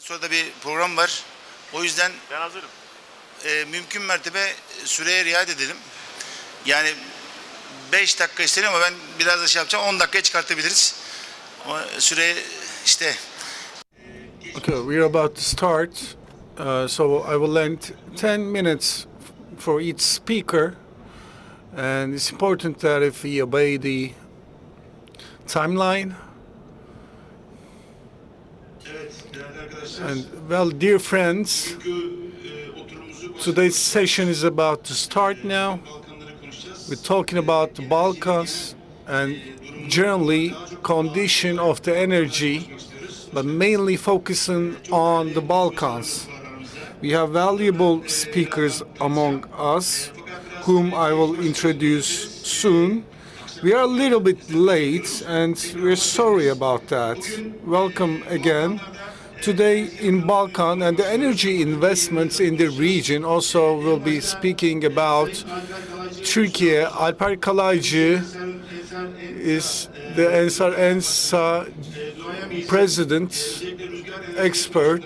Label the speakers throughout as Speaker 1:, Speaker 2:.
Speaker 1: Sonra da bir program var. O yüzden
Speaker 2: Ben hazırım.
Speaker 1: mümkün mertebe süreye riayet edelim. Yani 5 dakika isteniyor ama ben biraz da şey yapacağım. 10 dakikaya çıkartabiliriz. Ama süre işte.
Speaker 3: Okay, we're about to start. So I will lend 10 minutes for each speaker. And it's important that if we obey the timeline. And well, dear friends, today's session is about to start now. We're talking about the Balkans and generally condition of the energy, but mainly focusing on the Balkans. We have valuable speakers among us, whom I will introduce soon. We are a little bit late, and we're sorry about that. Welcome again. Today in Balkan and the energy investments in the region, also will be speaking about Turkey. Alper Kalaycı is the Ensar Ensa president, expert,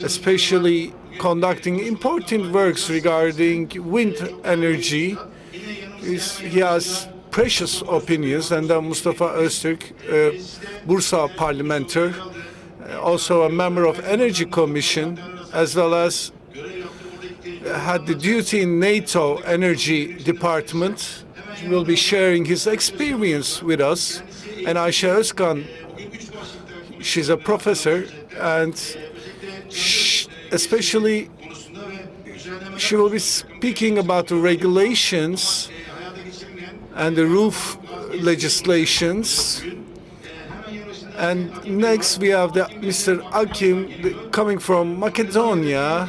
Speaker 3: especially conducting important works regarding wind energy. He has precious opinions. And then Mustafa Öztürk, Bursa parliamentary, also a member of Energy Commission, as well as had the duty in NATO Energy Department. He will be sharing his experience with us. And Ayşe Özkan, she's a professor, and especially she will be speaking about the regulations and the roof legislations. And next we have Mr. Akim coming from Macedonia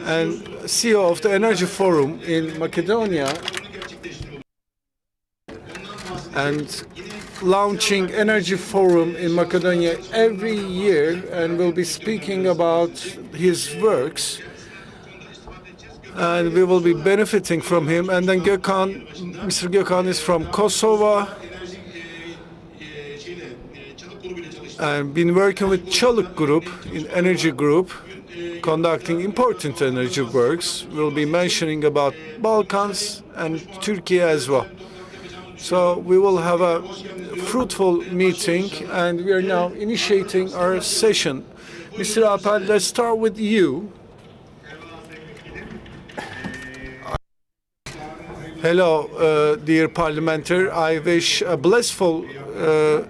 Speaker 3: and CEO of the Energy Forum in Macedonia, and launching Energy Forum in Macedonia every year, and will be speaking about his works. And we will be benefiting from him. And then Gökhan, Mr. Gökhan is from Kosovo, and been working with Çalık Group in Energy Group, conducting important energy works. We'll be mentioning about Balkans and Turkey as well. So we will have a fruitful meeting, and we are now initiating our session. Mr. Alper, let's start with you. Hello, dear parliamentary. I wish a blissful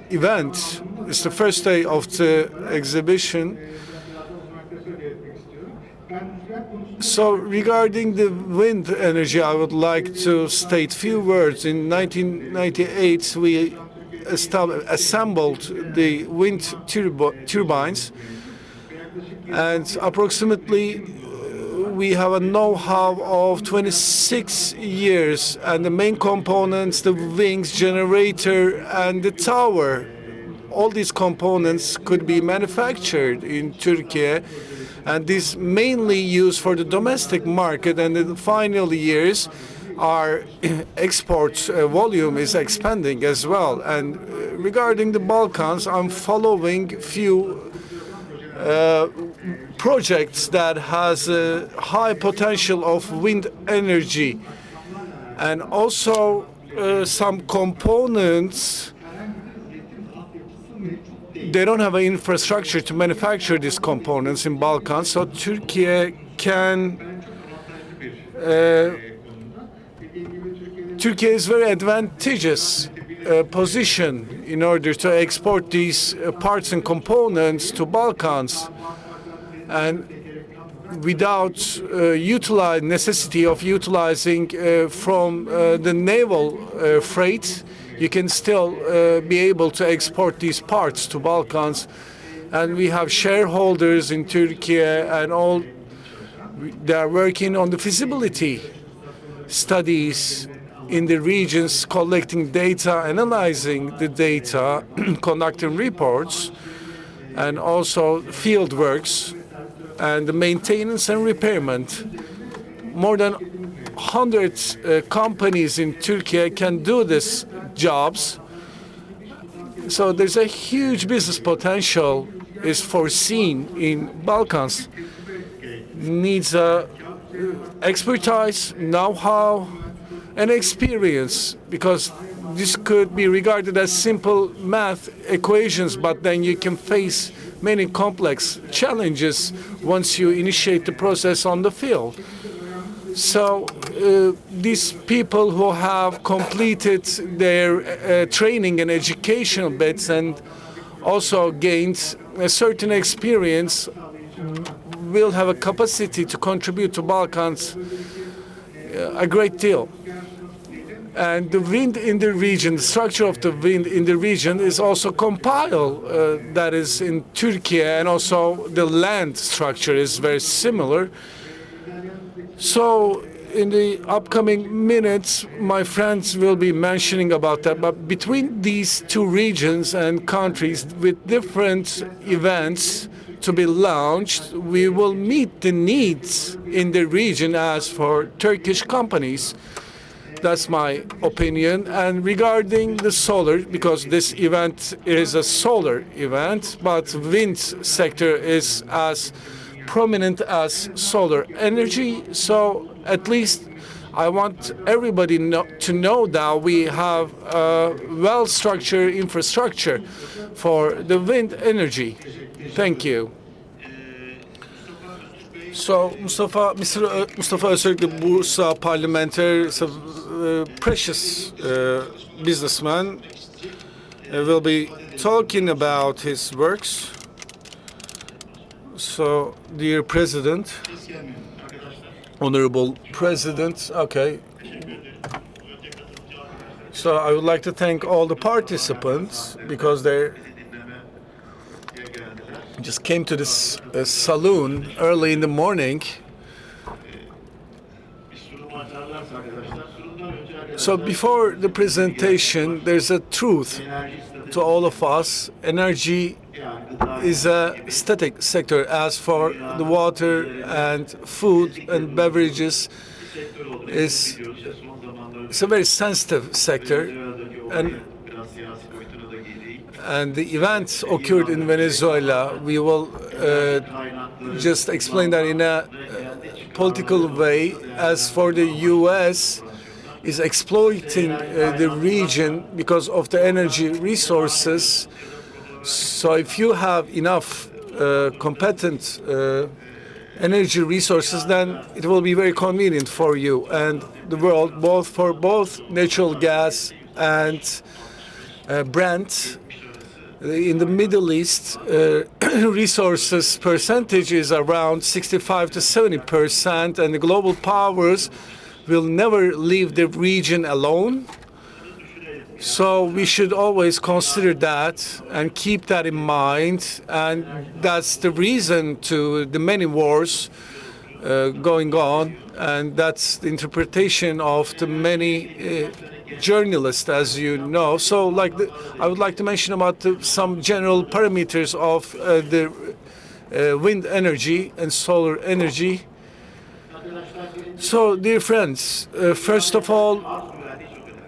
Speaker 3: event. It's the first day of the exhibition. So regarding the wind energy, I would like to state few words. In 1998, we assembled the wind turbines, and approximately we have a know-how of 26 years, and the main components, the wings, generator, and the tower, all these components could be manufactured in Turkey, and this mainly used for the domestic market. And in the final years, our export volume is expanding as well. And regarding the Balkans, I'm following few projects that has a high potential of wind energy, and also some components. They don't have an infrastructure to manufacture these components in Balkans, so Turkey can. Turkey is very advantageous position in order to export these parts and components to Balkans, and without necessity of utilizing from the naval freight, you can still be able to export these parts to Balkans. And we have shareholders in Turkey, and all they are working on the feasibility studies in the regions, collecting data, analyzing the data, conducting reports, and also field works and the maintenance and repairment. More than 100 companies in Turkey can do these jobs. So there's a huge business potential is foreseen in Balkans needs expertise, know-how, and experience, because this could be regarded as simple math equations, but then you can face many complex challenges once you initiate the process on the field. So these people who have completed their training and educational bits and also gained a certain experience will have a capacity to contribute to Balkans a great deal. And the wind in the region, the structure of the wind in the region is also compiled, that is in Turkey, and also the land structure is very similar. So in the upcoming minutes, my friends will be mentioning about that. But between these two regions and countries with different events to be launched, we will meet the needs in the region as for Turkish companies. That's my opinion. And regarding the solar, because this event is a solar event, but wind sector is as prominent as solar energy. So at least I want everybody to know that we have a well-structured infrastructure for the wind energy. Thank you. So Mustafa Öztürk, the Bursa parliamentary, is a precious businessman, will be talking about his works. So, dear President, Honorable President, okay. So I would like to thank all the participants because they just came to this saloon early in the morning. So before the presentation, there's a truth to all of us. Energy is a static sector. As for the water and food and beverages, it's a very sensitive sector. And the events occurred in Venezuela, we will just explain that in a political way. As for the U.S., is exploiting the region because of the energy resources. So if you have enough competent energy resources, then it will be very convenient for you and the world, both for natural gas and Brent. In the Middle East, resources percentage is around 65 to 70%, and the global powers will never leave the region alone. So we should always consider that and keep that in mind. And that's the reason to the many wars going on. And that's the interpretation of the many journalists, as you know. So I would like to mention about some general parameters of the wind energy and solar energy. So, dear friends, first of all,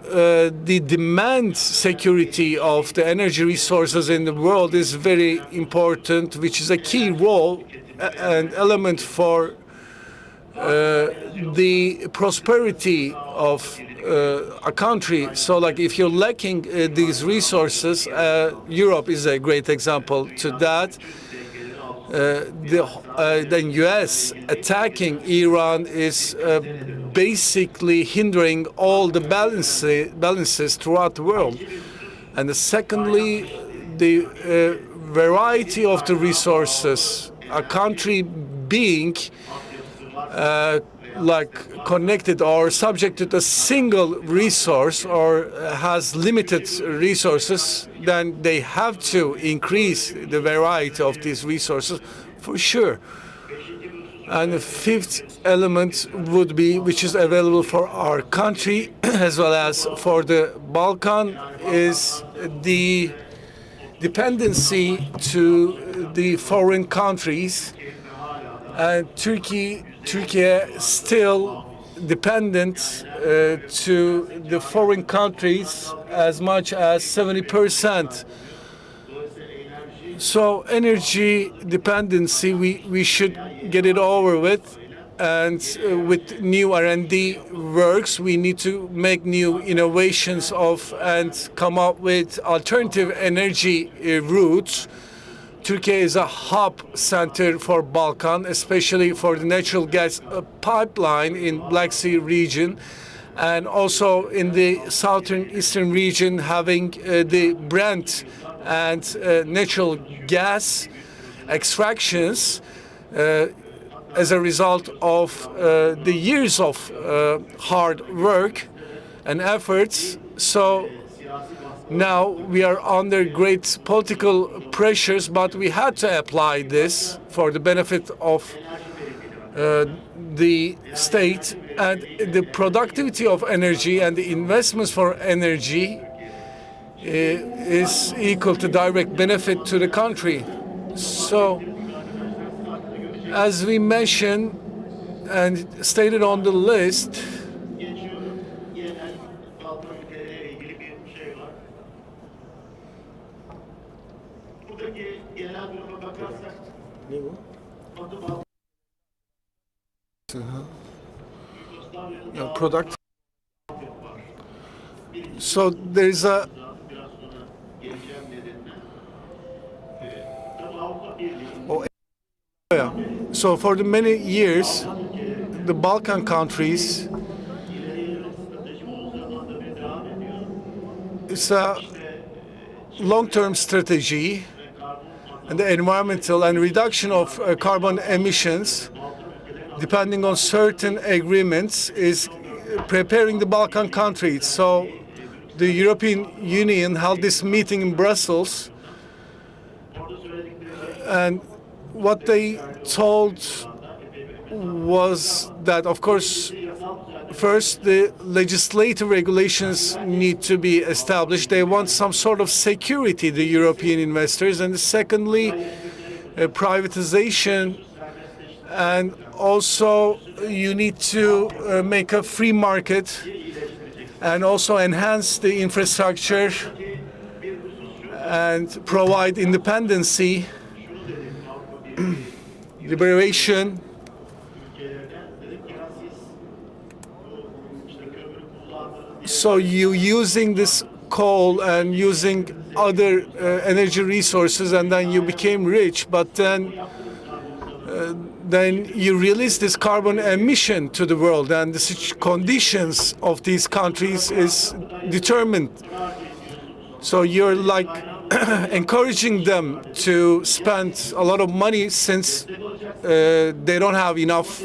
Speaker 3: the demand security of the energy resources in the world is very important, which is a key role and element for the prosperity of a country. So, like, if you're lacking these resources, Europe is a great example to that. The U.S. attacking Iran is basically hindering all the balances throughout the world. And secondly, the variety of the resources. A country being connected or subject to a single resource or has limited resources, then they have to increase the variety of these resources for sure. And the fifth element would be, which is available for our country as well as for the Balkan, is the dependency to the foreign countries. And Turkey still dependent to the foreign countries as much as 70%. So energy dependency, we should get it over with. And with new R&D works, we need to make new innovations and come up with alternative energy routes. Turkey is a hub center for Balkan, especially for the natural gas pipeline in Black Sea region, and also in the southern eastern region having the Brent and natural gas extractions as a result of the years of hard work and efforts. So now we are under great political pressures, but we had to apply this for the benefit of the state, and the productivity of energy and the investments for energy is equal to direct benefit to the country. So, as we mentioned and stated on the list, product. So there's a so for the many years, the Balkan countries, it's a long-term strategy, and the environmental and reduction of carbon emissions, depending on certain agreements, is preparing the Balkan countries. So the European Union held this meeting in Brussels, and what they told was that, of course, first, the legislative regulations need to be established. They want some sort of security, the European investors. And secondly, privatization. And also, you need to make a free market and also enhance the infrastructure and provide independency, liberation. So you using this coal and using other energy resources, and then you became rich, but then you release this carbon emission to the world, and the conditions of these countries is determined. So you're like encouraging them to spend a lot of money since they don't have enough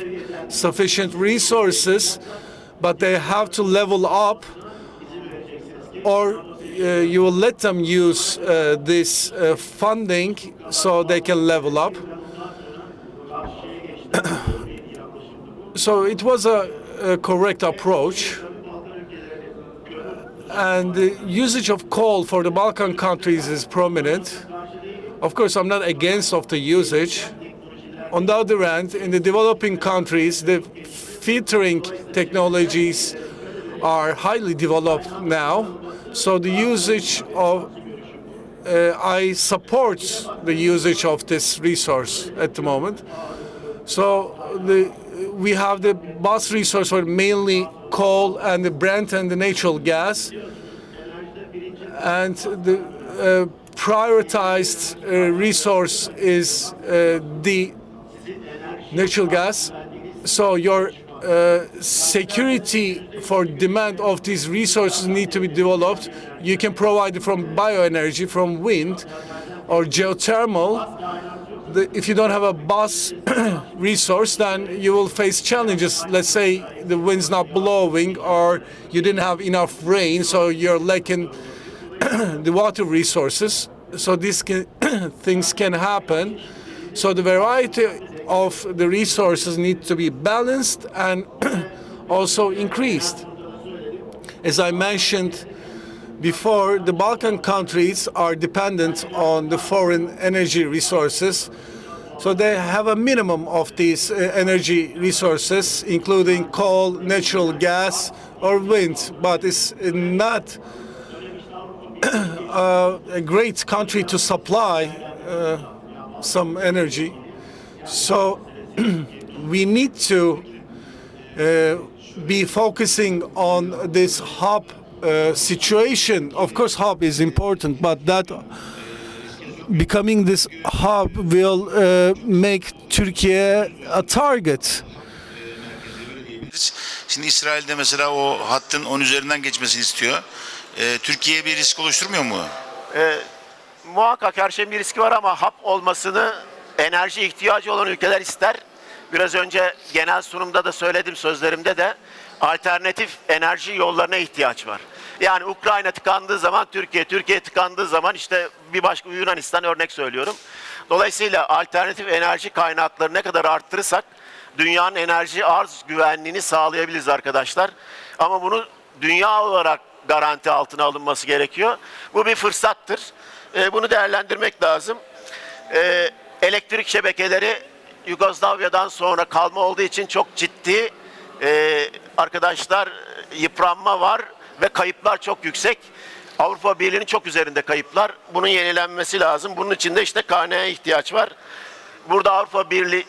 Speaker 3: sufficient resources, but they have to level up, or you will let them use this funding so they can level up. So it was a correct approach. And the usage of coal for the Balkan countries is prominent. Of course, I'm not against of the usage. On the other hand, in the developing countries, the filtering technologies are highly developed now. So the usage of, I support the usage of this resource at the moment. So we have the vast resource for mainly coal and the Brent and the natural gas, and the prioritized resource is the natural gas. So your security for demand of these resources need to be developed. You can provide it from bioenergy, from wind or geothermal. If you don't have a bus resource, then you will face challenges. Let's say the wind's not blowing, or you didn't have enough rain, so you're lacking the water resources. So these things can happen. So the variety of the resources need to be balanced and also increased. As I mentioned before, the Balkan countries are dependent on the foreign energy resources. So they have a minimum of these energy resources, including coal, natural gas, or wind. But it's not a great country to supply some energy. So we need to be focusing on this hub situation. Of course, hub is important, but that becoming this hub will make Turkey a target.
Speaker 1: Şimdi İsrail'de mesela o hattın 10 üzerinden geçmesini istiyor. Türkiye'ye bir risk oluşturmuyor mu?
Speaker 2: Muhakkak her şeyin bir riski var ama hap olmasını enerji ihtiyacı olan ülkeler ister. Biraz önce genel sunumda da söyledim, sözlerimde de alternatif enerji yollarına ihtiyaç var. Yani Ukrayna tıkandığı zaman Türkiye tıkandığı zaman işte bir başka Yunanistan örnek söylüyorum. Dolayısıyla alternatif enerji kaynakları ne kadar arttırırsak dünyanın enerji arz güvenliğini sağlayabiliriz arkadaşlar. Ama bunu dünya olarak garanti altına alınması gerekiyor. Bu bir fırsattır. Bunu değerlendirmek lazım. Elektrik şebekeleri Yugoslavya'dan sonra kalma olduğu için çok ciddi arkadaşlar yıpranma var ve kayıplar çok yüksek. Avrupa Birliği'nin çok üzerinde kayıplar. Bunun yenilenmesi lazım. Bunun için de işte KN'ye ihtiyaç var. Burada Avrupa Birliği,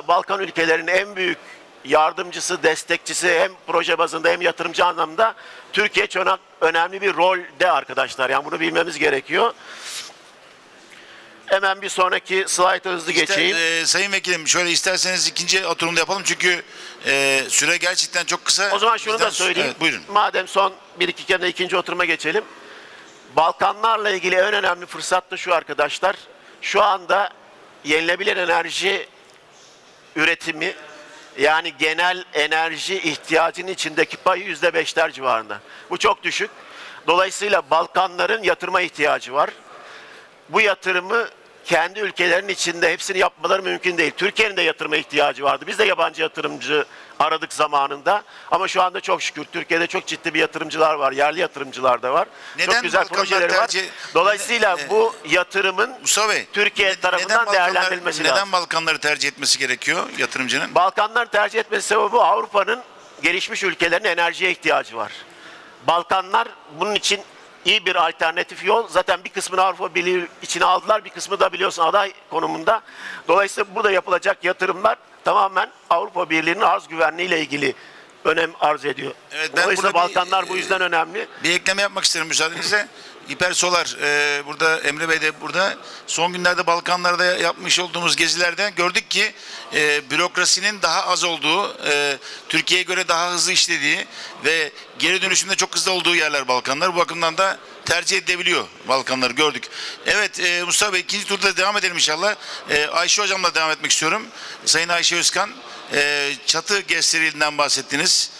Speaker 2: Balkan ülkelerinin en büyük yardımcısı, destekçisi hem proje bazında hem yatırımcı anlamda Türkiye çok önemli bir rolde arkadaşlar. Yani bunu bilmemiz gerekiyor. Hemen bir sonraki slayta hızlı geçeyim.
Speaker 1: Sayın Vekilim şöyle isterseniz ikinci oturumda yapalım çünkü süre gerçekten çok kısa.
Speaker 2: O zaman şunu da söyleyeyim.
Speaker 1: Evet, buyurun.
Speaker 2: Madem son bir iki kere ikinci oturuma geçelim. Balkanlarla ilgili en önemli fırsat da şu arkadaşlar. Şu anda yenilebilir enerji üretimi yani genel enerji ihtiyacının içindeki payı %5'ler civarında. Bu çok düşük. Dolayısıyla Balkanların yatırıma ihtiyacı var. Bu yatırımı kendi ülkelerinin içinde hepsini yapmaları mümkün değil. Türkiye'nin de yatırıma ihtiyacı vardı. Biz de yabancı yatırımcı aradık zamanında. Ama şu anda çok şükür Türkiye'de çok ciddi bir yatırımcılar var. Yerli yatırımcılar da var.
Speaker 1: Neden
Speaker 2: çok güzel
Speaker 1: Balkanlar
Speaker 2: projeleri var. Dolayısıyla bu yatırımın Türkiye tarafından değerlendirilmesi lazım.
Speaker 1: Neden Balkanları tercih etmesi gerekiyor yatırımcının?
Speaker 2: Balkanları tercih etmesi sebebi Avrupa'nın gelişmiş ülkelerin enerjiye ihtiyacı var. Balkanlar bunun için iyi bir alternatif yol. Zaten bir kısmını Avrupa Birliği içine aldılar. Bir kısmı da biliyorsun aday konumunda. Dolayısıyla burada yapılacak yatırımlar tamamen Avrupa Birliği'nin arz güvenliği ile ilgili önem arz ediyor.
Speaker 1: Evet,
Speaker 2: Dolayısıyla Balkanlar bu yüzden önemli.
Speaker 1: Bir ekleme yapmak isterim müsaadenizle. Hiper Solar burada Emre Bey de burada. Son günlerde Balkanlarda yapmış olduğumuz gezilerde gördük ki bürokrasinin daha az olduğu, Türkiye'ye göre daha hızlı işlediği ve geri dönüşümde çok hızlı olduğu yerler Balkanlar. Bu bakımdan da tercih edilebiliyor Balkanları gördük. Evet Mustafa Bey ikinci turda devam edelim inşallah. Ayşe Hocam'la devam etmek istiyorum. Sayın Ayşe Özkan çatı gösterilerinden bahsettiniz.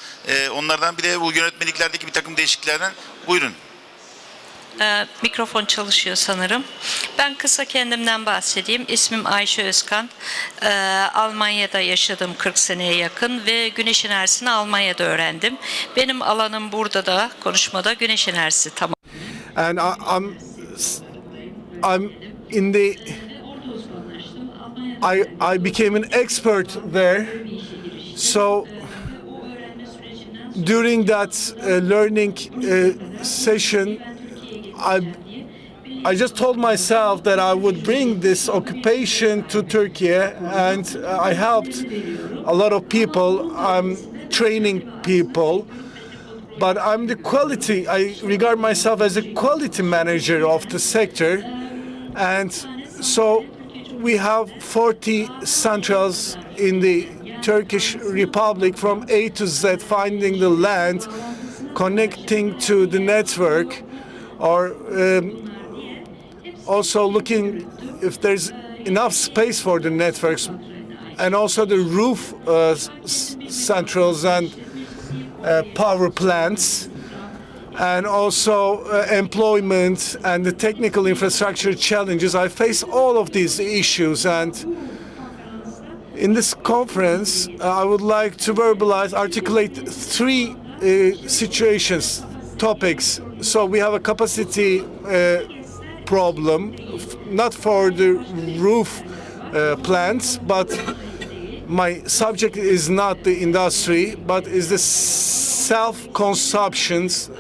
Speaker 1: Onlardan bir de bu yönetmeliklerdeki bir takım değişikliklerden buyurun.
Speaker 4: Mikrofon çalışıyor sanırım. Ben kısa kendimden bahsedeyim. İsmim Ayşe Özkan. Almanya'da yaşadım 40 seneye yakın ve güneş enerjisini Almanya'da öğrendim. Benim alanım burada da konuşmada güneş enerjisi tamam.
Speaker 3: And I'm in the I became an expert there. So during that learning session I just told myself that I would bring this occupation to Turkey, and I helped a lot of people. I'm training people, but I'm the quality. I regard myself as a quality manager of the sector, and so we have 40 centrals in the Turkish Republic from A to Z, finding the land, connecting to the network, or also looking if there's enough space for the networks, and also the roof centrals and power plants, and also employment and the technical infrastructure challenges. I face all of these issues, and in this conference I would like to articulate three situations, topics. So we have a capacity problem, not for the roof plants, but my subject is not the industry, but is the self-consumptions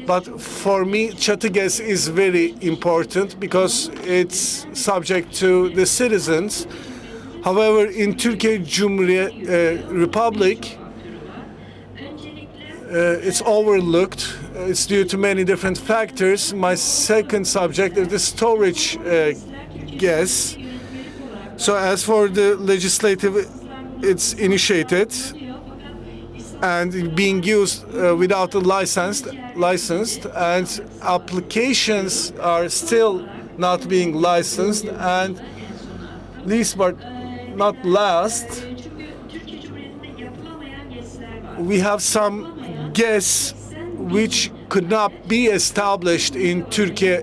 Speaker 3: But for me, çatı gas is very important because it's subject to the citizens. However, in Türkiye Republic, it's overlooked. It's due to many different factors. My second subject is the storage gas. So as for the legislative, it's initiated and being used without a licensed, and applications are still not being licensed. And least but not last, we have some gas which could not be established in Turkey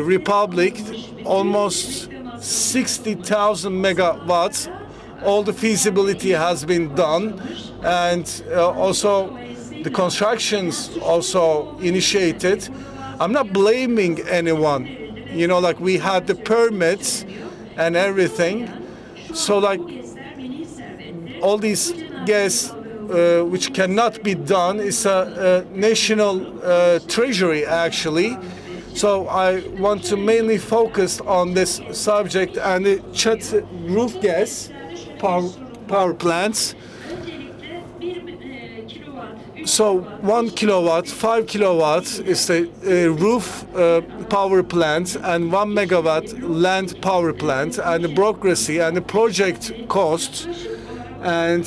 Speaker 3: Republic, almost 60,000 megawatts. All the feasibility has been done, and also the constructions also initiated. I'm not blaming anyone, you know, like we had the permits and everything. So like all these gas which cannot be done is a national treasury actually. So I want to mainly focus on this subject and the roof gas power plants. So 1 kilowatt, 5 kilowatts is the roof power plant, and 1 megawatt land power plant, and the bureaucracy and the project costs. And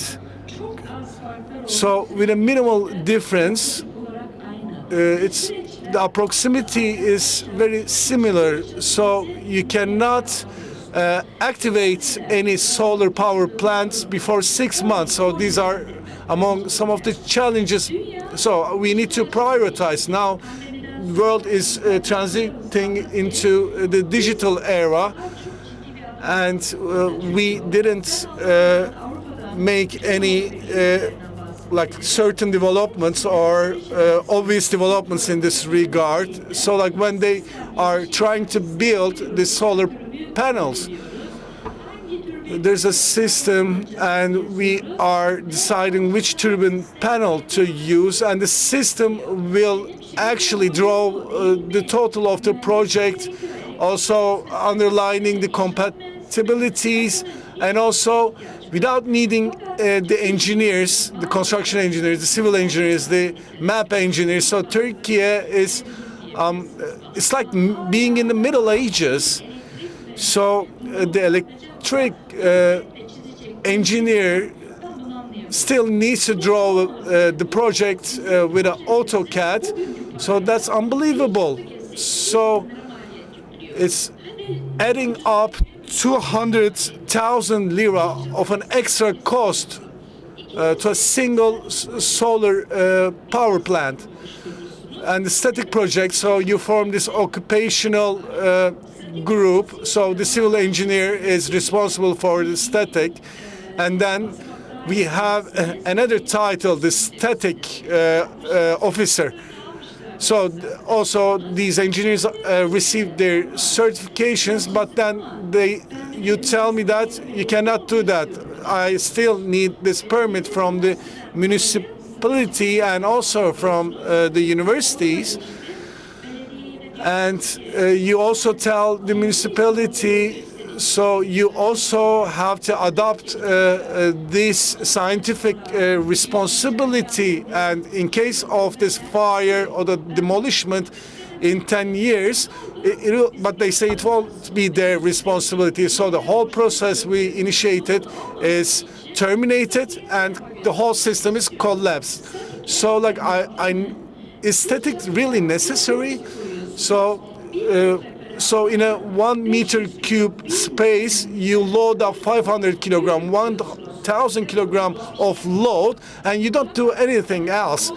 Speaker 3: so with a minimal difference, the proximity is very similar. So you cannot activate any solar power plants before 6 months. So these are among some of the challenges. So we need to prioritize now. The world is transiting into the digital era, and we didn't make any like certain developments or obvious developments in this regard. So like when they are trying to build the solar panels, there's a system and we are deciding which turbine panel to use, and the system will actually draw the total of the project, also underlining the compatibilities, and also without needing the engineers, the construction engineers, the civil engineers, the map engineers. So Turkey is, it's like being in the Middle Ages. So the electric engineer still needs to draw the project with an AutoCAD. So that's unbelievable. So it's adding up 200,000 lira of an extra cost to a single solar power plant. And the static project, so you form this occupational group. So the civil engineer is responsible for the static, and then we have another title, the static officer. So also these engineers receive their certifications, but then you tell me that you cannot do that. I still need this permit from the municipality and also from the universities. And you also tell the municipality, so you also have to adopt this scientific responsibility, and in case of this fire or the demolishment in 10 years, but they say it won't be their responsibility. So the whole process we initiated is terminated and the whole system is collapsed. So like is static really necessary? So in a 1 meter cube space, you load up 500 kilogram, 1,000 kilogram of load, and you don't do anything else.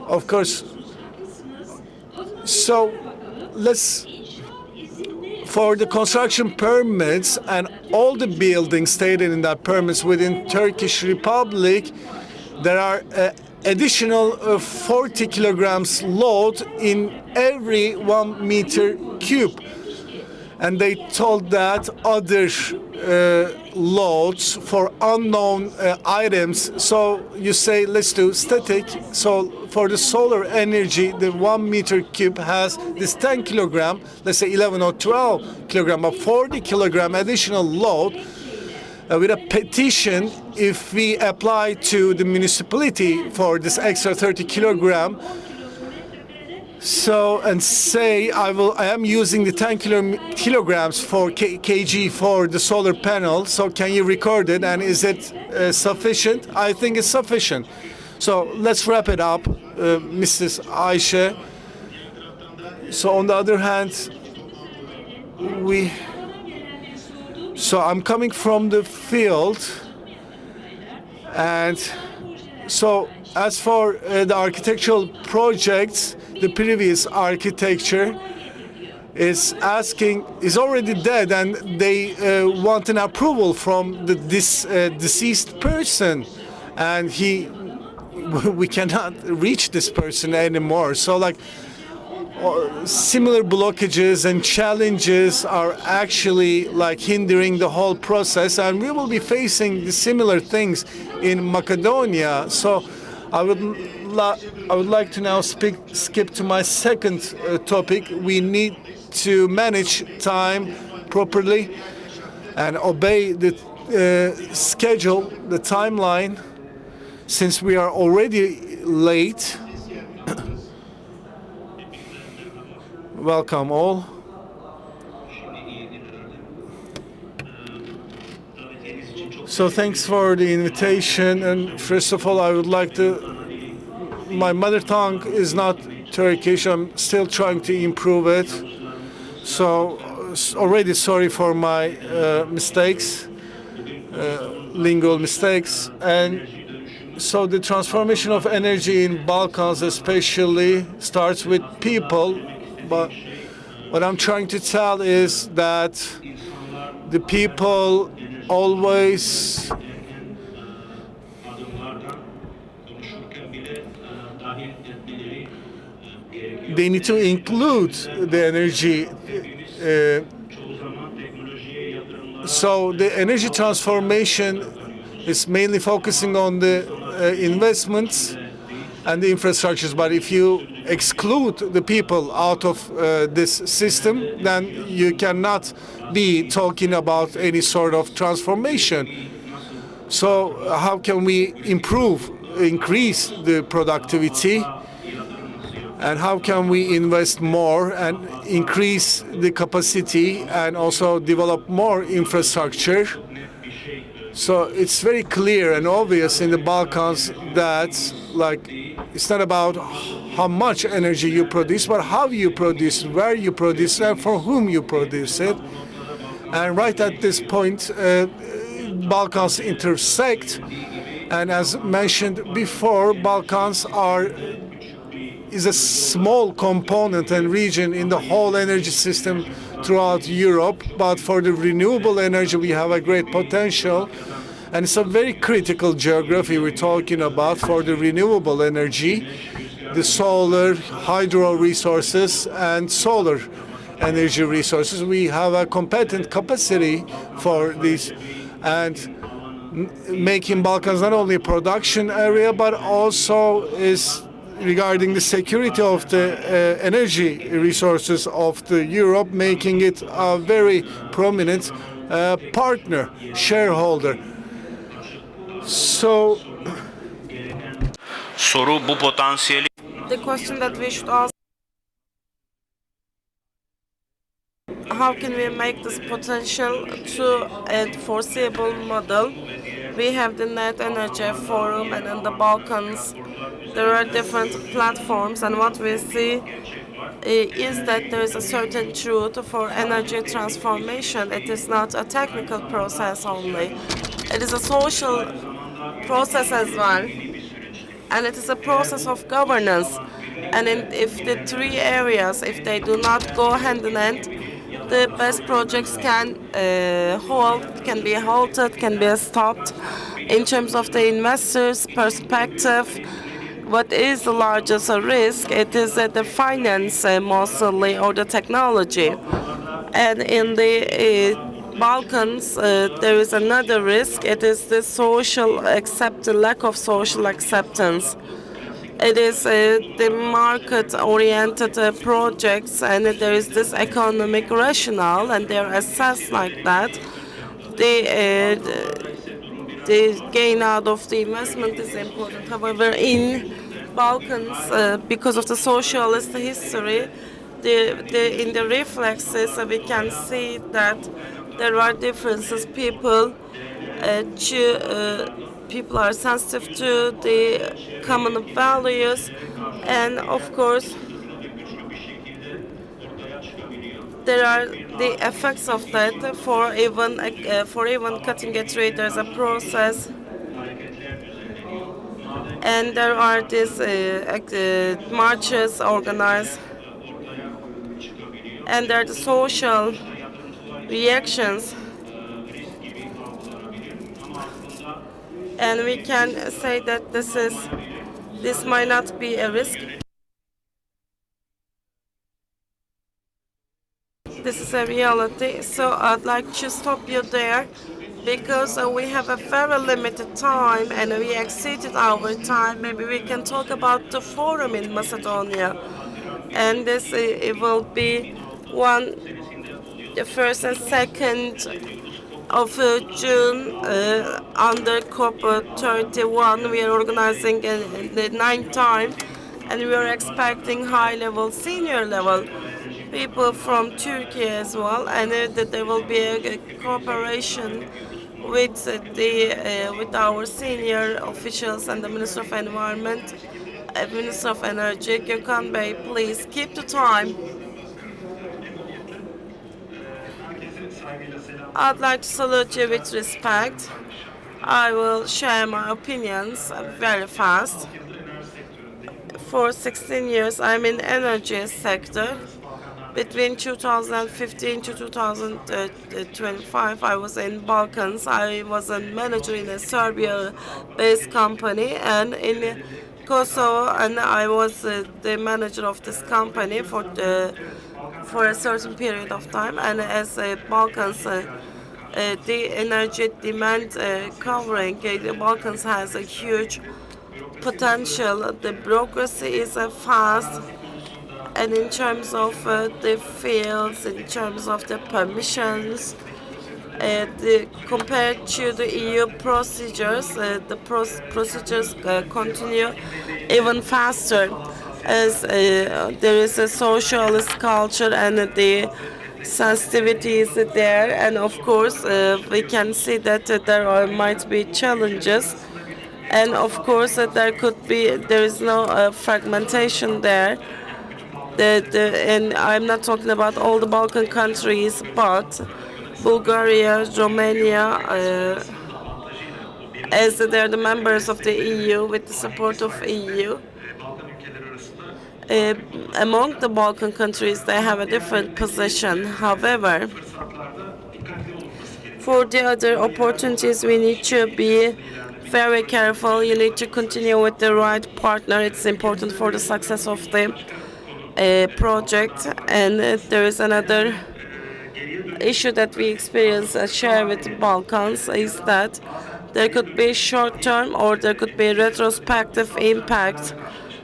Speaker 3: Of course. So for the construction permits and all the buildings stated in that permits within Turkish Republic, there are additional 40 kilograms load in every 1 meter cube. And they told that other loads for unknown items. So you say, let's do static. So for the solar energy, the 1 meter cube has this 10 kilogram, let's say 11 or 12 kilogram, but 40 kilogram additional load with a petition. If we apply to the municipality for this extra 30 kilogram, so and say I am using the 10 kilograms for kg for the solar panel. So can you record it, and is it sufficient? I think it's sufficient. So let's wrap it up, Mrs. Ayşe. So on the other hand, so I'm coming from the field, and so as for the architectural projects, the previous architecture is already dead, and they want an approval from the deceased person, and we cannot reach this person anymore. So like similar blockages and challenges are actually like hindering the whole process, and we will be facing the similar things in Macedonia. So I would like to now skip to my second topic. We need to manage time properly and obey the schedule, the timeline, since we are already late. Welcome all. So thanks for the invitation, and first of all I would like to, my mother tongue is not Turkish, I'm still trying to improve it, so already sorry for my mistakes, lingual mistakes. And so the transformation of energy in Balkans especially starts with people, but what I'm trying to tell is that the people always they need to include the energy. So the energy transformation is mainly focusing on the investments and the infrastructures. But if you exclude the people out of this system, then you cannot be talking about any sort of transformation. So how can we increase the productivity? And how can we invest more and increase the capacity and also develop more infrastructure? So it's very clear and obvious in the Balkans that like it's not about how much energy you produce, but how you produce, where you produce, and for whom you produce it. And right at this point, Balkans intersect. And as mentioned before, Balkans is a small component and region in the whole energy system throughout Europe, but for the renewable energy we have a great potential, and it's a very critical geography we're talking about for the renewable energy, the solar, hydro resources and solar energy resources. We have a competent capacity for this, and making Balkans not only a production area but also is regarding the security of the energy resources of the Europe, making it a very prominent partner, shareholder. So,
Speaker 5: soru bu potansiyeli.
Speaker 6: The question that we should ask: how can we make this potential to a foreseeable model? We have the Net Energy Forum, and in the Balkans there are different platforms, and what we see is that there is a certain truth for energy transformation. It is not a technical process only. It is a social process as well, and it is a process of governance. And if the three areas, if they do not go hand in hand, the best projects can be halted, can be stopped. In terms of the investors' perspective, what is the largest risk? It is the finance mostly, or the technology. And in the Balkans, there is another risk. It is the lack of social acceptance. It is the market-oriented projects, and there is this economic rationale, and they're assessed like that. The gain out of the investment is important. However, in Balkans, because of the socialist history, in the reflexes, we can see that there are differences. People are sensitive to the common values, and of course, there are the effects of that for even cutting a trade. There's a process, and there are these marches organized, and there are the social reactions, and we can say that this might not be a risk. This is a reality. So I'd like to stop you there because we have a very limited time and we exceeded our time. Maybe we can talk about the forum in Macedonia, and this it will be the 1st and 2nd of June under COP31. We are organizing the 9th time, and we are expecting high-level, senior-level people from Turkey as well, and that there will be a cooperation with with our senior officials and the Minister of Environment, Minister of Energy. Gökhan Bey, please keep the time. I'd like to salute you with respect. I will share my opinions very fast. For 16 years, I'm in energy sector. Between 2015 to 2025, I was in Balkans. I was a manager in a Serbia-based company, and in Kosovo, and I was the manager of this company for a certain period of time. And as Balkans, the energy demand covering the Balkans has a huge potential. The bureaucracy is fast, and in terms of the fields, in terms of the permissions, compared to the EU procedures, the procedures continue even faster, as there is a socialist culture and the sensitivity is there, and of course we can see that might be challenges, and of course there is no fragmentation there. And I'm not talking about all the Balkan countries, but Bulgaria, Romania, as they're the members of the EU with the support of EU. Among the Balkan countries, they have a different position. However, for the other opportunities, we need to be very careful. You need to continue with the right partner. It's important for the success of the project. And there is another issue that we experience share with the Balkans is that there could be short-term or there could be retrospective impact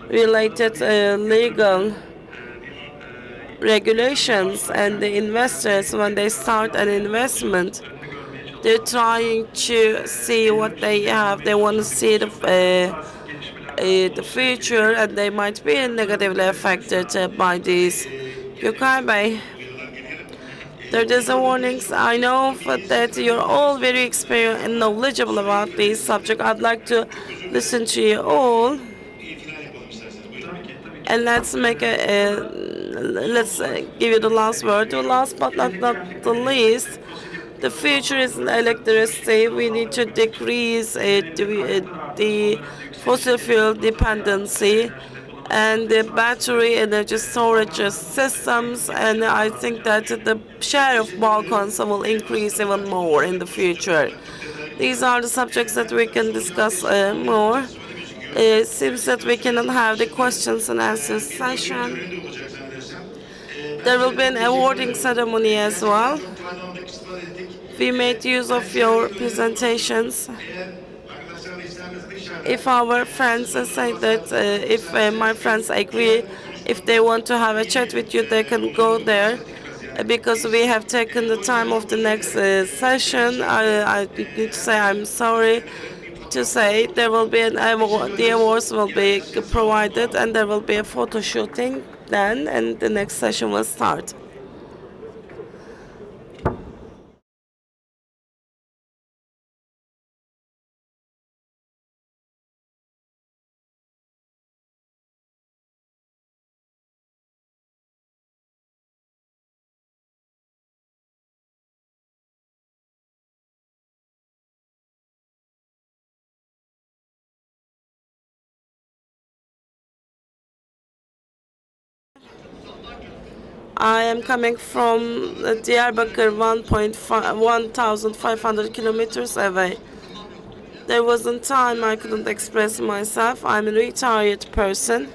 Speaker 6: related legal regulations, and the investors, when they start an investment, they're trying to see what they have. They want to see the future, and they might be negatively affected by these. Gökhan Bey, there is a warnings. I know that you're all very experienced and knowledgeable about this subject. I'd like to listen to you all, and let's give you the last word. The last but not the least, the future is electricity. We need to decrease the fossil fuel dependency and the battery energy storage systems, and I think that the share of Balkans will increase even more in the future. These are the subjects that we can discuss more. It seems that we cannot have the questions and answers session. There will be an awarding ceremony as well. We made use of your presentations. if our friends say that if my friends agree, if they want to have a chat with you, they can go there. Because we have taken the time of the next session, I need to say I'm sorry to say there will be the awards will be provided and there will be a photo shooting then, and the next session will start. I am coming from Diyarbakır, 1,500 kilometers away. There wasn't time I couldn't express myself. I'm a retired person,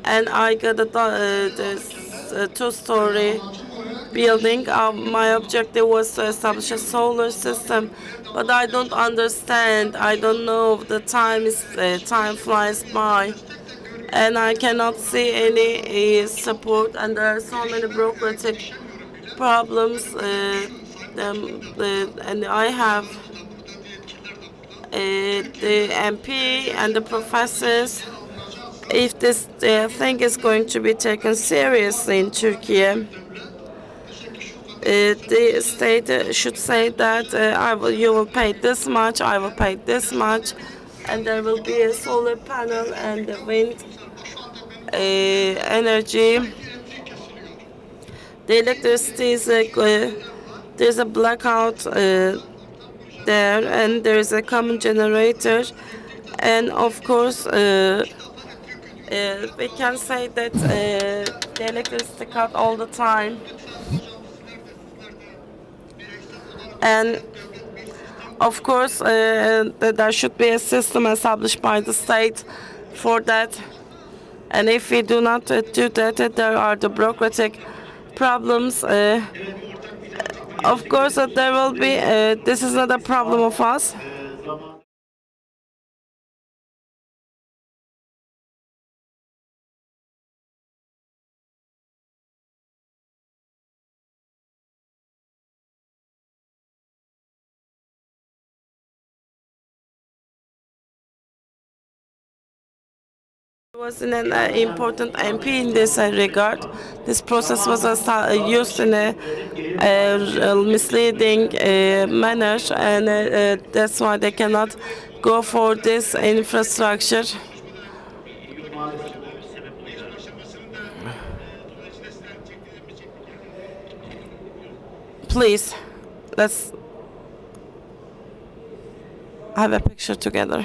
Speaker 6: and I got a two-story building. My objective was to establish a solar system, but I don't understand. I don't know. The time flies by, and I cannot see any support. And there are so many bureaucratic problems. And I have the MP and the professors. If this thing is going to be taken seriously in Turkey, the state should say that you will pay this much, I will pay this much, and there will be a solar panel and the wind energy. The electricity is there's a blackout there, and there's a common generator, and of course we can say that the electricity cut all the time. And of course, there should be a system established by the state for that. And if we do not do that, there are the bureaucratic problems. Of course, there will be. This is not a problem of us. Was in an important MP in this regard. This process was used in a misleading manner, and that's why they cannot go for this infrastructure. Please, let's have a picture together.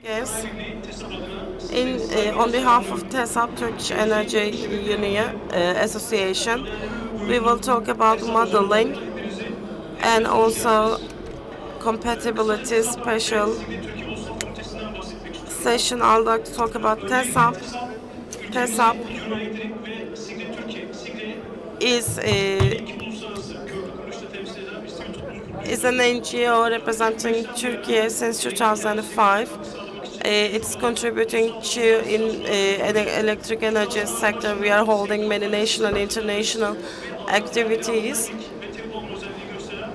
Speaker 6: Yes. On behalf of TESAP, Turkish Energy Union Association, we will talk about modeling and also compatibility special session. I'd like to talk about TESAP. TESAP is an NGO representing Turkey since 2005. It's contributing to in electric energy sector. We are holding many national and international activities,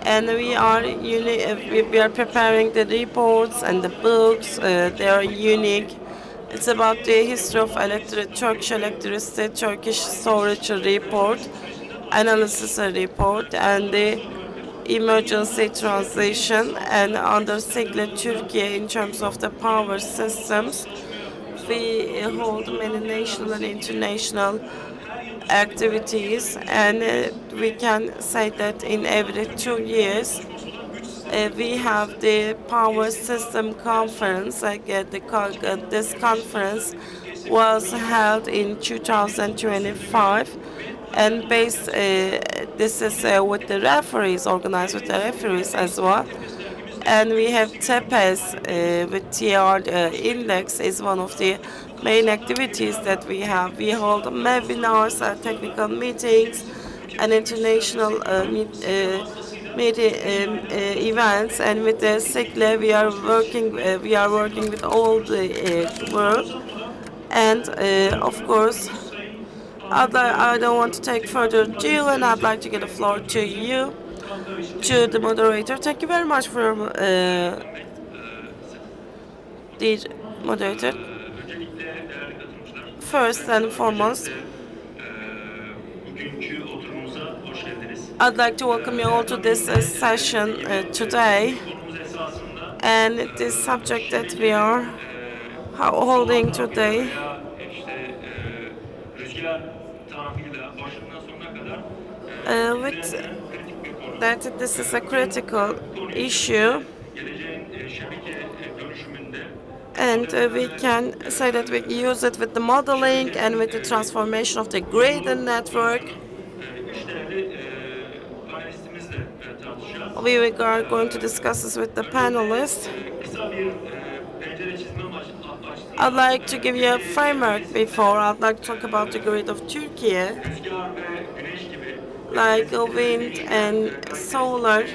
Speaker 6: and we are preparing the reports and the books. They are unique. It's about the history of Turkish electricity, Turkish storage report, analysis report, and the emergency transition. And under sigla Turkey, in terms of the power systems, we hold many national and international activities, and we can say that in every 2 years we have the power system conference. This conference was held in 2025, and this is with the referees, organized with the referees as well. And we have TEPES with TR index is one of the main activities that we have. We hold webinars, technical meetings, and international events. And with the SIGLE, we are working with all the world. And of course, I don't want to take further ado, and I'd like to give the floor to you, to the moderator. Thank you very much for the moderator. First and foremost, I'd like to welcome you all to this session today. And this subject that we are holding today with that this is a critical issue, and we can say that we use it with the modeling and with the transformation of the grid and network. We are going to discuss this with the panelists. I'd like to give you a framework before. I'd like to talk about the grid of Turkey, like wind and solar,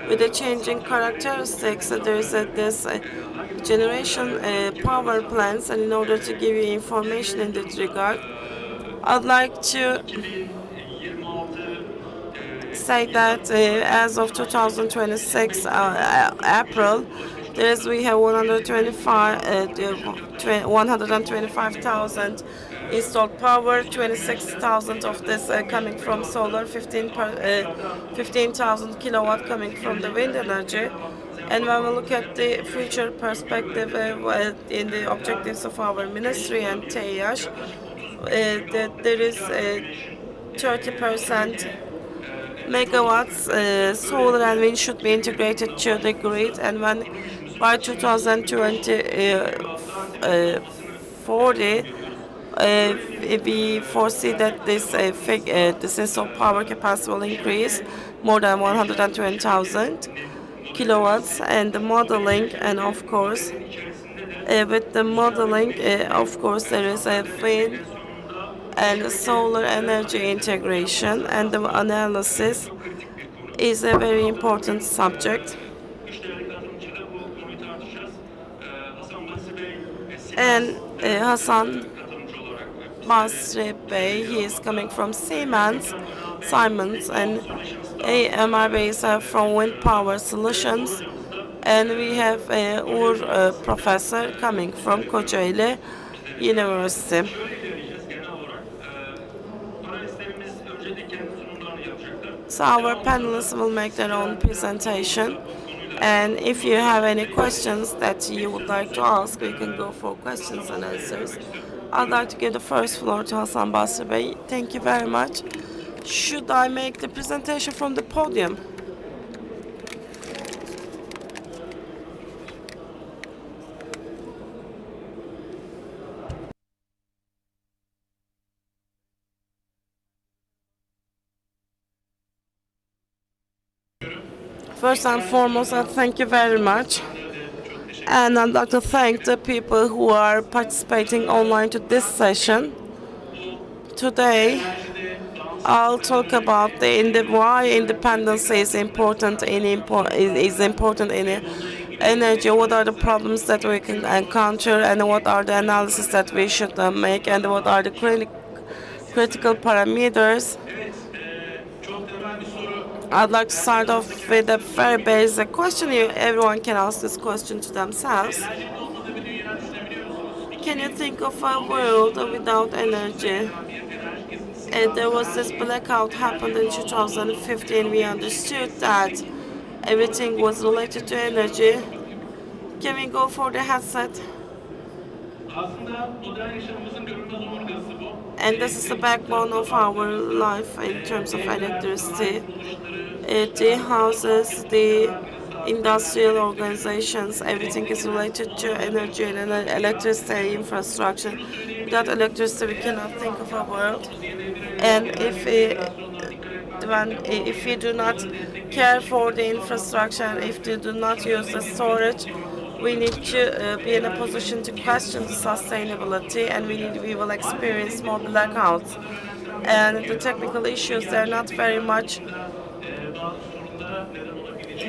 Speaker 6: with the changing characteristics. There's this generation power plants, and in order to give you information in that regard, I'd like to say that as of 2026 April, we have 125,000 installed power. 26,000 of this coming from solar, 15,000 kilowatt coming from the wind energy. And when we look at the future perspective in the objectives of our ministry and TEİAŞ, that there is 30% megawatts solar and wind should be integrated to the grid, and when by 2040 we foresee that this installed power capacity will increase more than 120,000 kilowatts. And the modeling, and of course with the modeling of course there is a wind and solar energy integration, and the analysis is a very important subject. And Hasan Basri Bey, he is coming from Siemens, and AMR Bey is from Wind Power Solutions, and we have Uğur professor coming from Kocaeli University. So our panelists will make their own presentation, and if you have any questions that you would like to ask, we can go for questions and answers. I'd like to give the first floor to Hasan Basri Bey. Thank you very much. Should I make the presentation from the podium? First and foremost, I thank you very much. And I'd like to thank the people who are participating online to this session. Today, I'll talk about why independence is important in energy. What are the problems that we can encounter, and what are the analysis that we should make, and what are the critical parameters. I'd like to start off with a very basic question. Everyone can ask this question to themselves. Can you think of a world without energy? There was this blackout happened in 2015. We understood that everything was related to energy. Can we go for the headset? And this is the backbone of our life in terms of electricity. The houses, the industrial organizations, everything is related to energy and electricity infrastructure. Without electricity, we cannot think of a world. And if we do not care for the infrastructure, if we do not use the storage, we need to be in a position to question the sustainability, and we will experience more blackouts. And the technical issues, they're not very much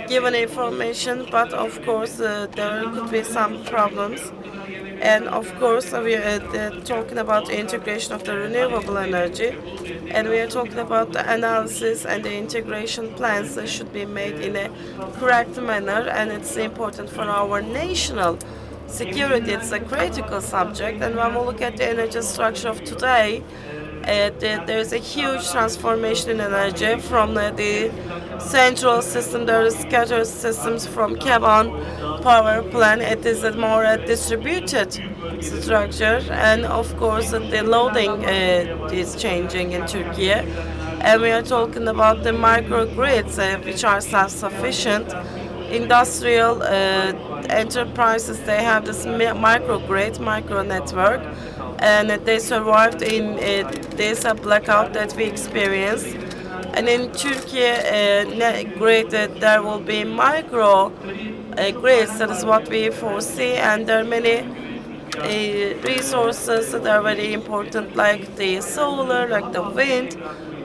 Speaker 6: given information, but of course there could be some problems. And of course we are talking about the integration of the renewable energy, and we are talking about the analysis and the integration plans that should be made in a correct manner, and it's important for our national security. It's a critical subject, and when we look at the energy structure of today, there's a huge transformation in energy from the central system. There are scattered systems from Kaban power plant. It is a more distributed structure, and of course the loading is changing in Turkey. And we are talking about the microgrids, which are self-sufficient. Industrial enterprises, they have this microgrid, micro network, and they survived in this blackout that we experienced. And in Turkey, there will be micro grids. That is what we foresee, and there are many resources that are very important, like the solar, like the wind.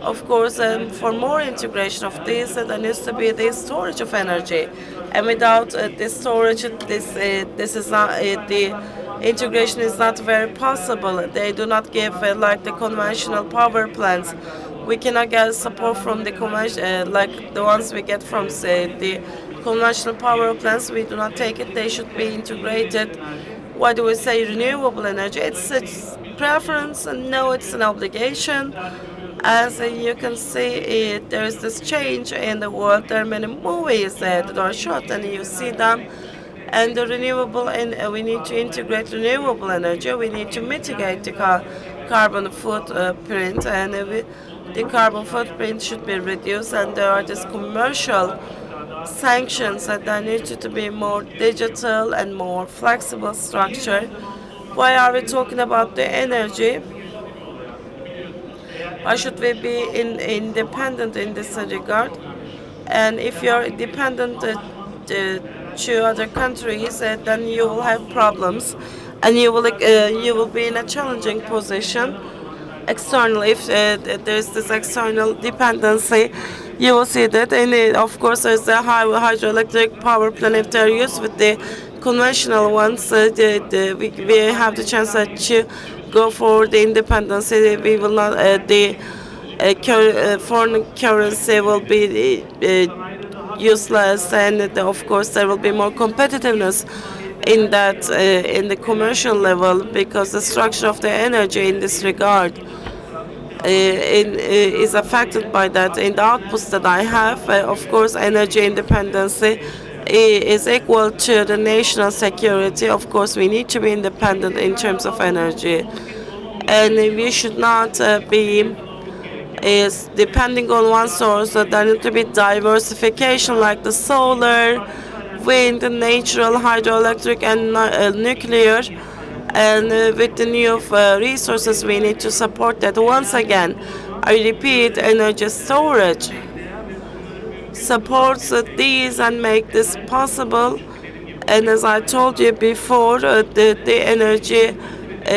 Speaker 6: Of course, for more integration of this, there needs to be the storage of energy, and without this storage, this is not the integration is not very possible. They do not give like the conventional power plants. We cannot get support from the convention like the ones we get from, say, the conventional power plants. We do not take it. They should be integrated. Why do we say renewable energy? It's a preference, and no, it's an obligation. As you can see, there is this change in the world. There are many movies that are shot, and you see them. And the renewable, and we need to integrate renewable energy. We need to mitigate the carbon footprint, and the carbon footprint should be reduced. And there are these commercial sanctions that there needs to be more digital and more flexible structure. Why are we talking about the energy? Why should we be independent in this regard? And if you're dependent to other countries, then you will have problems, and you will be in a challenging position externally. If there is this external dependency, you will see that. And of course, there's the hydroelectric power plant. If they're used with the conventional ones, we have the chance to go for the independence. We will not the foreign currency will be useless, and of course there will be more competitiveness in that in the commercial level, because the structure of the energy in this regard is affected by that. In the outputs that I have, of course, energy independency is equal to the national security. Of course, we need to be independent in terms of energy, and we should not be depending on one source. So there needs to be diversification, like the solar, wind, natural, hydroelectric, and nuclear. And with the new resources, we need to support that. Once again, I repeat, energy storage supports these and make this possible. And as I told you before, the energy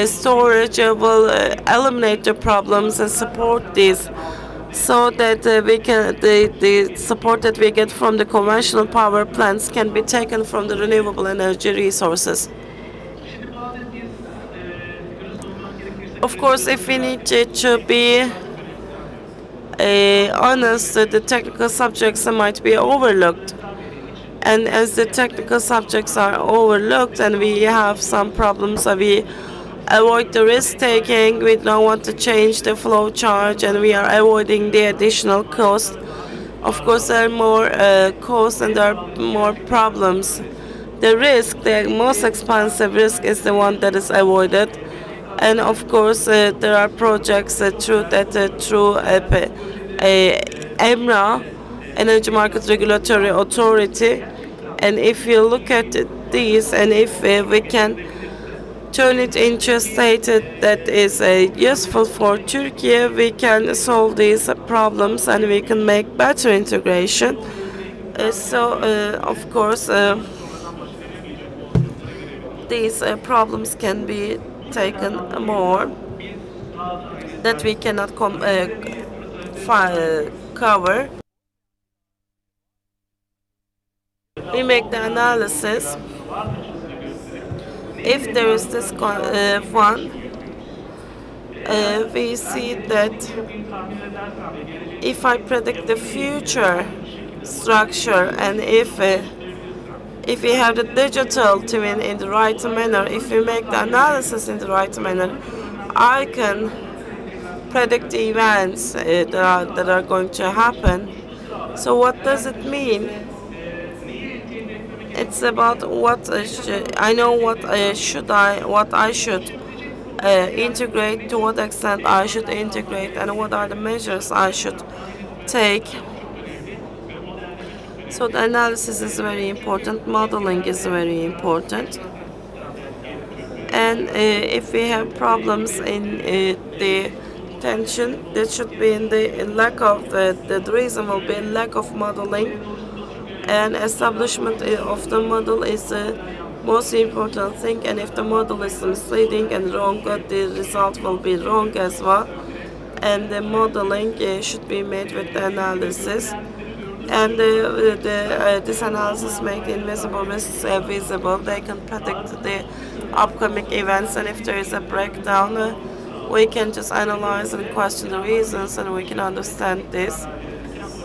Speaker 6: storage will eliminate the problems and support these, so that we can the support that we get from the conventional power plants can be taken from the renewable energy resources. Of course, if we need to be honest, the technical subjects might be overlooked. And as the technical subjects are overlooked and we have some problems, we avoid the risk taking, we don't want to change the flow charge, and we are avoiding the additional cost. Of course, there are more costs and there are more problems. The risk, the most expensive risk, is the one that is avoided. And of course, there are projects through EMRA, Energy Market Regulatory Authority. And if you look at these, and if we can turn it into a state that is useful for Turkey, we can solve these problems and we can make better integration. Of course, these problems can be taken more that we cannot cover. We make the analysis. If there is this one, we see that if I predict the future structure, and if we have the digital twin in the right manner, if we make the analysis in the right manner, I can predict the events that are going to happen. So what does it mean? It's about what I know, what I should integrate, to what extent I should integrate, and what are the measures I should take. So the analysis is very important, modeling is very important. And if we have problems in the tension, that should be in the lack of, the reason will be in lack of modeling. And establishment of the model is the most important thing, and if the model is misleading and wrong, the result will be wrong as well. And the modeling should be made with the analysis. And this analysis make the invisible risks visible. They can predict the upcoming events, and if there is a breakdown, we can just analyze and question the reasons, and we can understand this.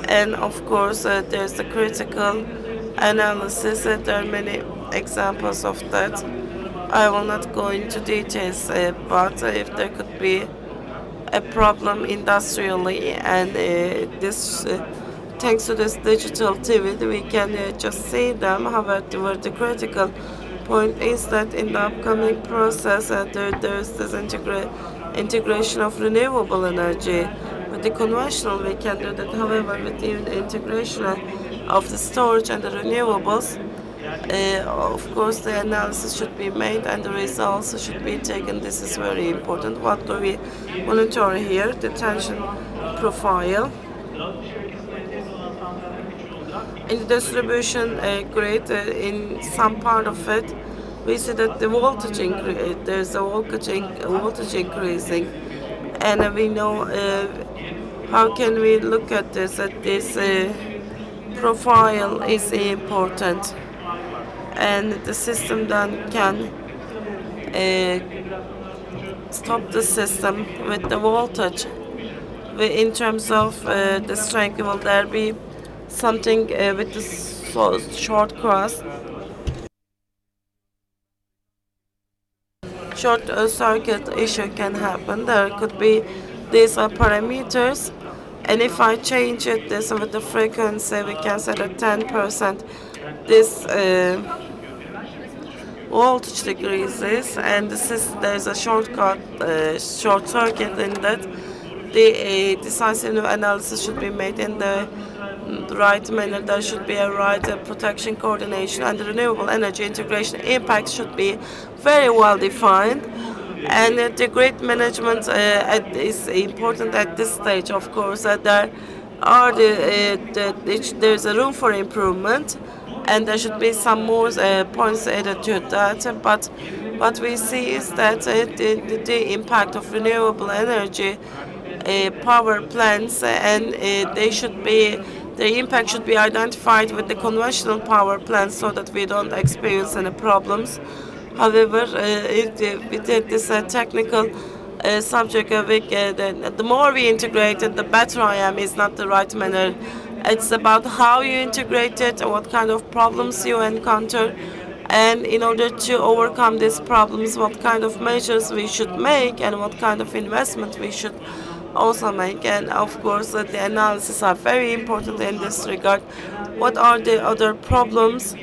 Speaker 6: And of course, there's the critical analysis. There are many examples of that. I will not go into details, but if there could be a problem industrially, and thanks to this digital TV, we can just see them. However, the critical point is that in the upcoming process, there's this integration of renewable energy. With the conventional, we can do that. However, with the integration of the storage and the renewables, of course, the analysis should be made and the results should be taken. This is very important. What do we monitor here? The tension profile. In the distribution grid, in some part of it, we see that the voltage there's a voltage increasing, and we know how can we look at this. That this profile is important, and the system then can stop the system with the voltage. In terms of the strength, will there be something with the short cross? Short circuit issue can happen. There could be these parameters, and if I change it this with the frequency, we can set at 10%. This voltage decreases, and there's a short circuit in that. The decisive analysis should be made in the right manner. There should be a right protection coordination, and the renewable energy integration impact should be very well defined. And the grid management is important at this stage. Of course, there are there's a room for improvement, and there should be some more points added to that. But what we see is that the impact of renewable energy power plants, and their impact should be identified with the conventional power plants so that we don't experience any problems. However, with this technical subject, the more we integrate it, the better I am is not the right manner. It's about how you integrate it and what kind of problems you encounter. And in order to overcome these problems, what kind of measures we should make and what kind of investment we should also make. And of course, the analysis are very important in this regard. What are the other problems?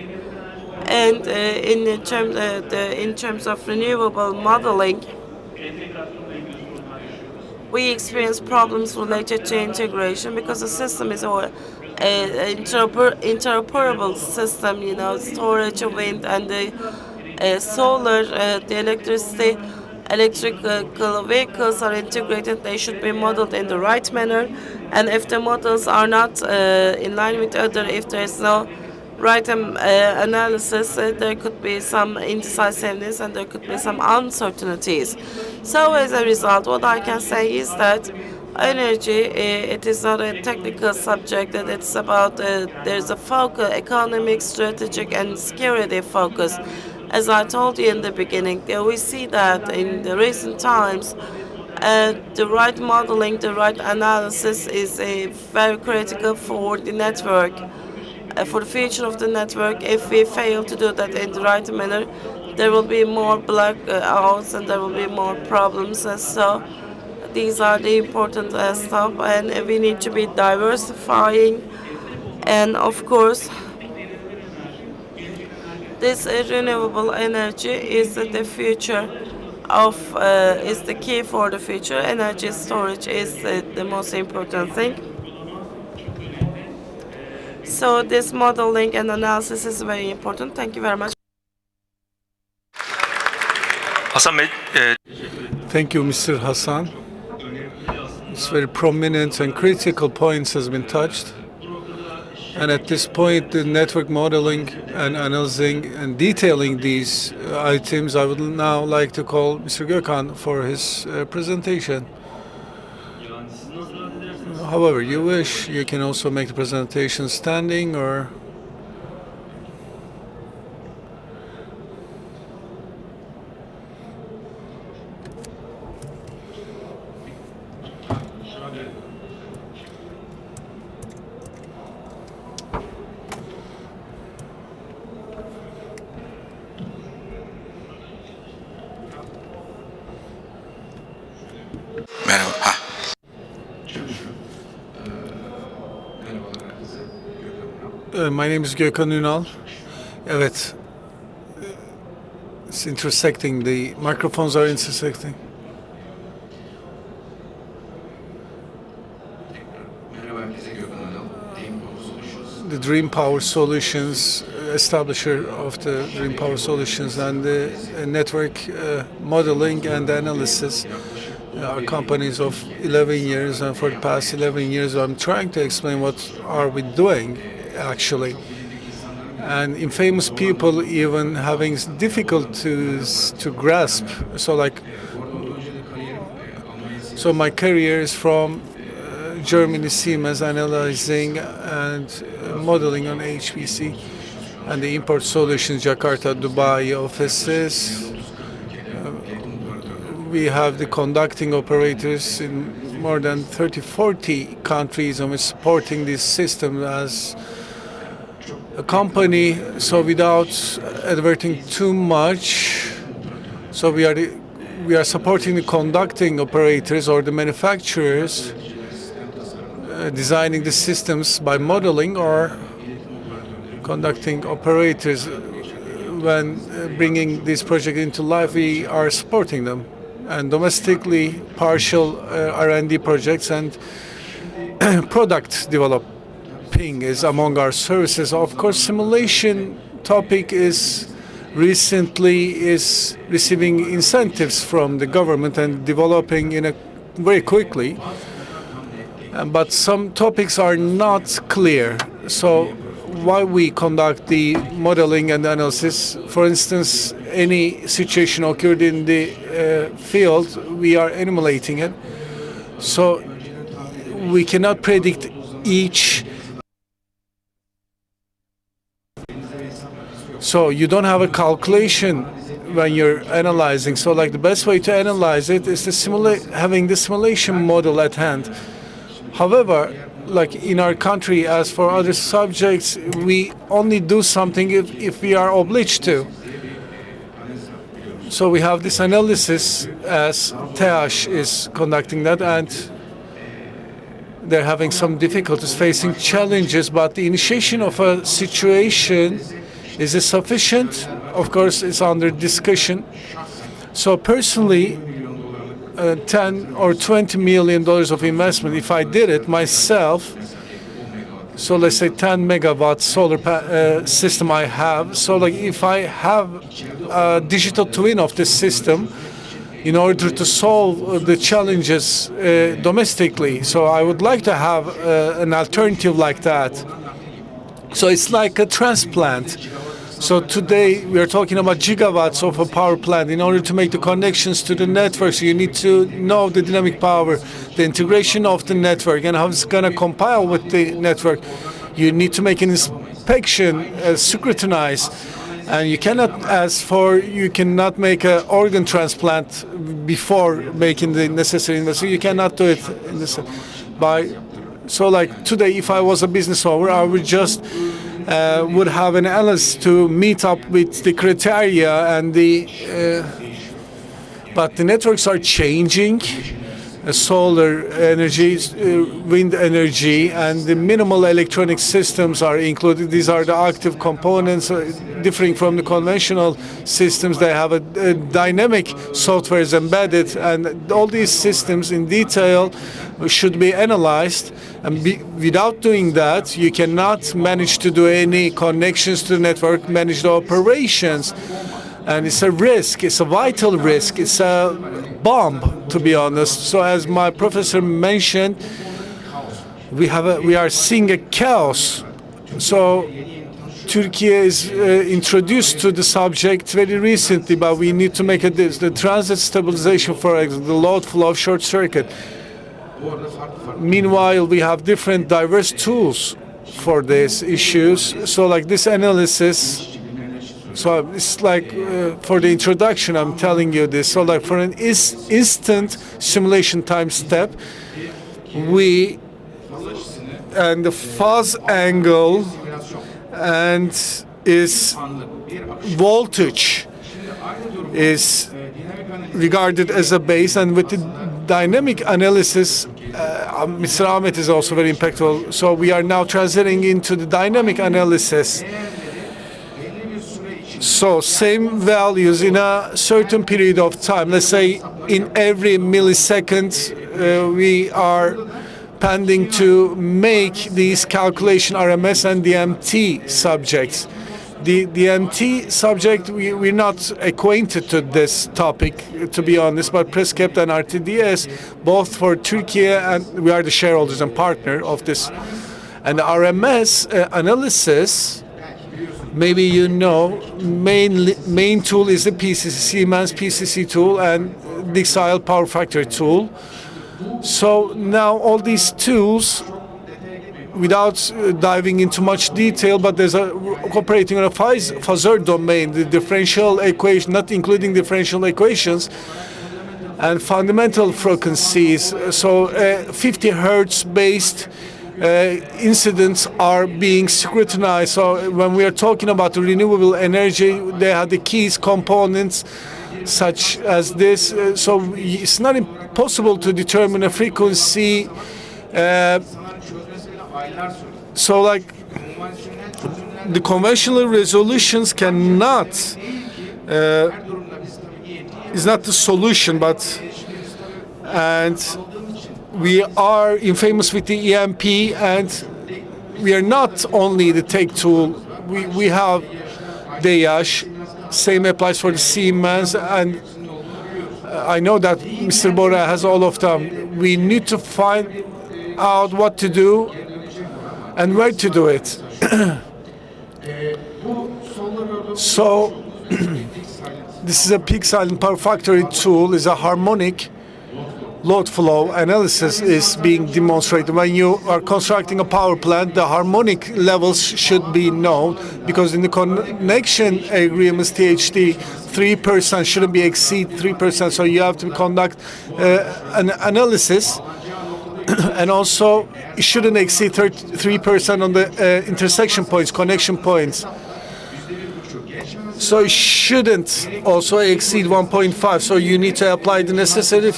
Speaker 6: And in terms of renewable modeling, we experience problems related to integration because the system is an interoperable system. You know, storage, wind, and the solar, the electricity. Electrical vehicles are integrated. They should be modeled in the right manner, and if the models are not in line with other, if there is no right analysis, there could be some indecisiveness and there could be some uncertainties. So as a result, what I can say is that energy, it is not a technical subject, that it's about, there's a focus, economic, strategic, and security focus. As I told you in the beginning, we see that in the recent times, the right modeling, the right analysis is very critical for the network, for the future of the network. If we fail to do that in the right manner, there will be more blackouts and there will be more problems. And so these are the important stuff, and we need to be diversifying. And of course, this renewable energy is the future of, is the key for the future. Energy storage is the most important thing. So this modeling and analysis is very important. Thank you very much.
Speaker 5: Hasan Bey,
Speaker 3: Thank you, Mr. Hassan. It's very prominent and critical points has been touched. And at this point, the network modeling and analyzing and detailing these items, I would now like to call Mr. Gökhan for his presentation. However you wish, you can also make the presentation standing or...
Speaker 1: Merhaba. Ha.
Speaker 3: My name is Gökhan Ünal. Evet. It's intersecting. The microphones are intersecting. The Dream Power Solutions, establisher of the Dream Power Solutions, and the network modeling and analysis are companies of 11 years, and for the past 11 years I'm trying to explain what are we doing actually. And infamous people even having difficulties to grasp. So my career is from Germany, Siemens, analyzing and modeling on HPC, and the import solutions, Jakarta, Dubai offices. We have the conducting operators in more than 30-40 countries, and we're supporting this system as a company. So without adverting too much, so we are supporting the conducting operators or the manufacturers, designing the systems by modeling, or conducting operators. When bringing this project into life, we are supporting them. And domestically, partial R&D projects and product developing is among our services. Of course, simulation topic is receiving incentives from the government and developing very quickly. but some topics are not clear. So why we conduct the modeling and analysis, for instance, any situation occurred in the field, we are emulating it. So we cannot predict each. So you don't have a calculation when you're analyzing. So like the best way to analyze it is to having the simulation model at hand. However, like in our country, as for other subjects, we only do something if we are obliged to. So we have this analysis as TEAŞ is conducting that, and they're having some difficulties, facing challenges, but the initiation of a situation, is it sufficient? Of course, it's under discussion. So personally, 10 or $20 million of investment, if I did it myself, so let's say 10 megawatt solar system I have, so like if I have a digital twin of this system, in order to solve the challenges domestically, so I would like to have an alternative like that. So it's like a transplant. So today we are talking about gigawatts of a power plant. In order to make the connections to the networks, you need to know the dynamic power, the integration of the network, and how it's going to compile with the network. You need to make an inspection, scrutinize, and you cannot you cannot make an organ transplant before making the necessary investment. You cannot do it in this So like today, if I was a business owner, I would just would have an analyst to meet up with the criteria and but the networks are changing. Solar energy, wind energy, and the minimal electronic systems are included. These are the active components, differing from the conventional systems. They have a dynamic software embedded, and all these systems in detail should be analyzed. And without doing that, you cannot manage to do any connections to the network, manage the operations. And it's a risk, it's a vital risk, it's a bomb, to be honest. So as my professor mentioned, we are seeing a chaos. So Turkey is introduced to the subject very recently, but we need to make the transit stabilization, for example, the load flow short circuit. Meanwhile, we have different diverse tools for these issues. So like this analysis, so it's like for the introduction, I'm telling you this. So like for an instant simulation time step, and the phase angle and its voltage is regarded as a base, and with the dynamic analysis, Mr. Ahmet is also very impactful. So we are now transiting into the dynamic analysis. So same values in a certain period of time, let's say in every millisecond, we are pending to make these calculation RMS and DMT subjects. The DMT subject, we're not acquainted to this topic, to be honest, but Preskept and RTDS, both for Turkey, and we are the shareholders and partner of this. And the RMS analysis, maybe you know, main tool is the PCC, Siemens PCC tool, and the Dixile power factor tool. So now all these tools, without diving into much detail, but there's operating on a phasor domain, the differential equation, not including differential equations, and fundamental frequencies. So 50 hertz based incidents are being scrutinized. So when we are talking about the renewable energy, they have the keys components such as this. So it's not impossible to determine a frequency. So like the conventional resolutions cannot is not the solution, and we are infamous with the EMP, and we are not only the take tool. We have DEAŞ, same applies for the Siemens, and I know that Mr. Bora has all of them. We need to find out what to do and where to do it. So this is a peak silent power factory tool, is a harmonic load flow analysis is being demonstrated. When you are constructing a power plant, the harmonic levels should be known, because in the connection agreements, THD 3% shouldn't be exceed 3%. So you have to conduct an analysis, and also it shouldn't exceed 3% on the intersection points, connection points. So it shouldn't also exceed 1.5. So you need to apply the necessary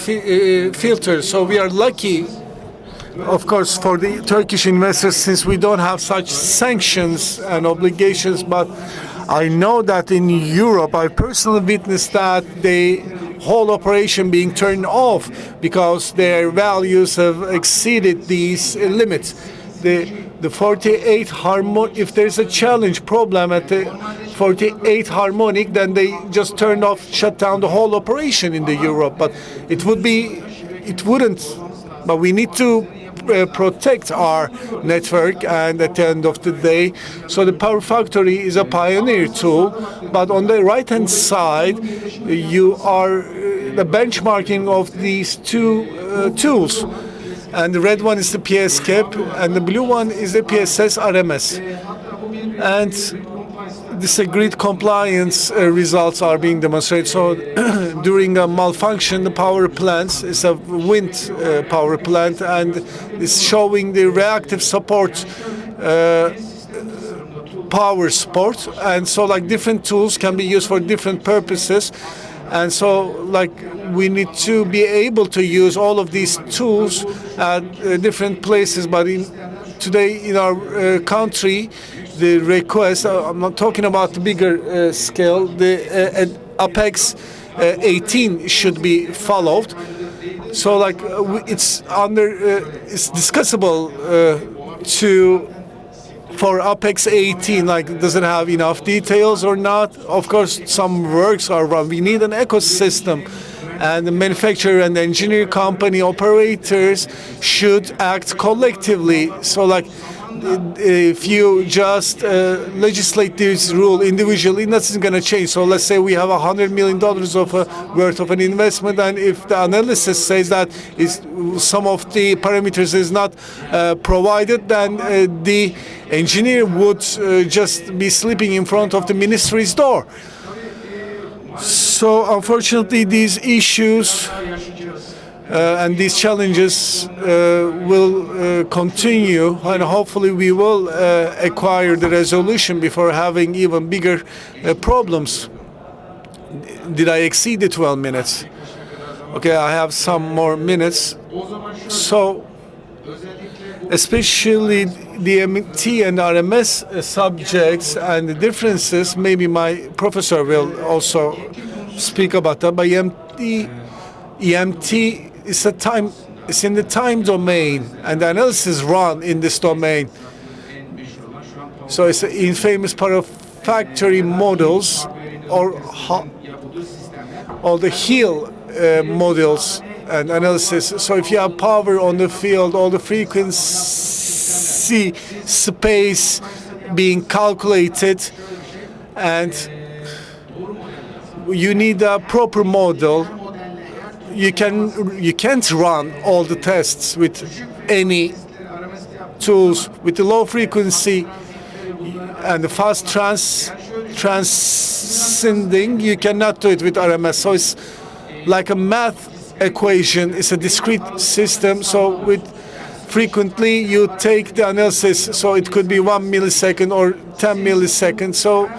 Speaker 3: filters. So we are lucky, of course, for the Turkish investors, since we don't have such sanctions and obligations. But I know that in Europe, I personally witnessed that the whole operation being turned off because their values have exceeded these limits. The 48 harmonic, if there's a challenge problem at the 48 harmonic, then they just turned off, shut down the whole operation in the Europe. But it wouldn't. But we need to protect our network, and at the end of the day, so the Power Factory is a pioneer tool. But on the right-hand side, you are the benchmarking of these two tools. And the red one is the PS cap, and the blue one is the PSS RMS. And this grid compliance results are being demonstrated. So during a malfunction, the power plant is a wind power plant, and it's showing the reactive support power support. And so like different tools can be used for different purposes. And so like we need to be able to use all of these tools at different places. But today in our country, the request, I'm not talking about the bigger scale, the APEX 18 should be followed. So like it's discussable for APEX 18, like does it have enough details or not? Of course, some works are wrong. We need an ecosystem, and the manufacturer and the engineer company operators should act collectively. So like if you just legislate this rule individually, nothing's going to change. So let's say we have $100 million worth of an investment, and if the analysis says that some of the parameters is not provided, then the engineer would just be sleeping in front of the ministry's door. So unfortunately, these issues and these challenges will continue, and hopefully we will acquire the resolution before having even bigger problems. Did I exceed the 12 minutes? Okay, I have some more minutes. So, especially the MT and RMS subjects and the differences, maybe my professor will also speak about that. But EMT is it's in the time domain, and the analysis run in this domain. So it's in famous power factory models or the Hill models and analysis. So if you have power on the field, all the frequency space being calculated, and you need a proper model. You can't run all the tests with any tools. With the low frequency and the fast transcending, you cannot do it with RMS. So it's like a math equation. It's a discrete system. So with frequently you take the analysis. So it could be 1 millisecond or 10 milliseconds. So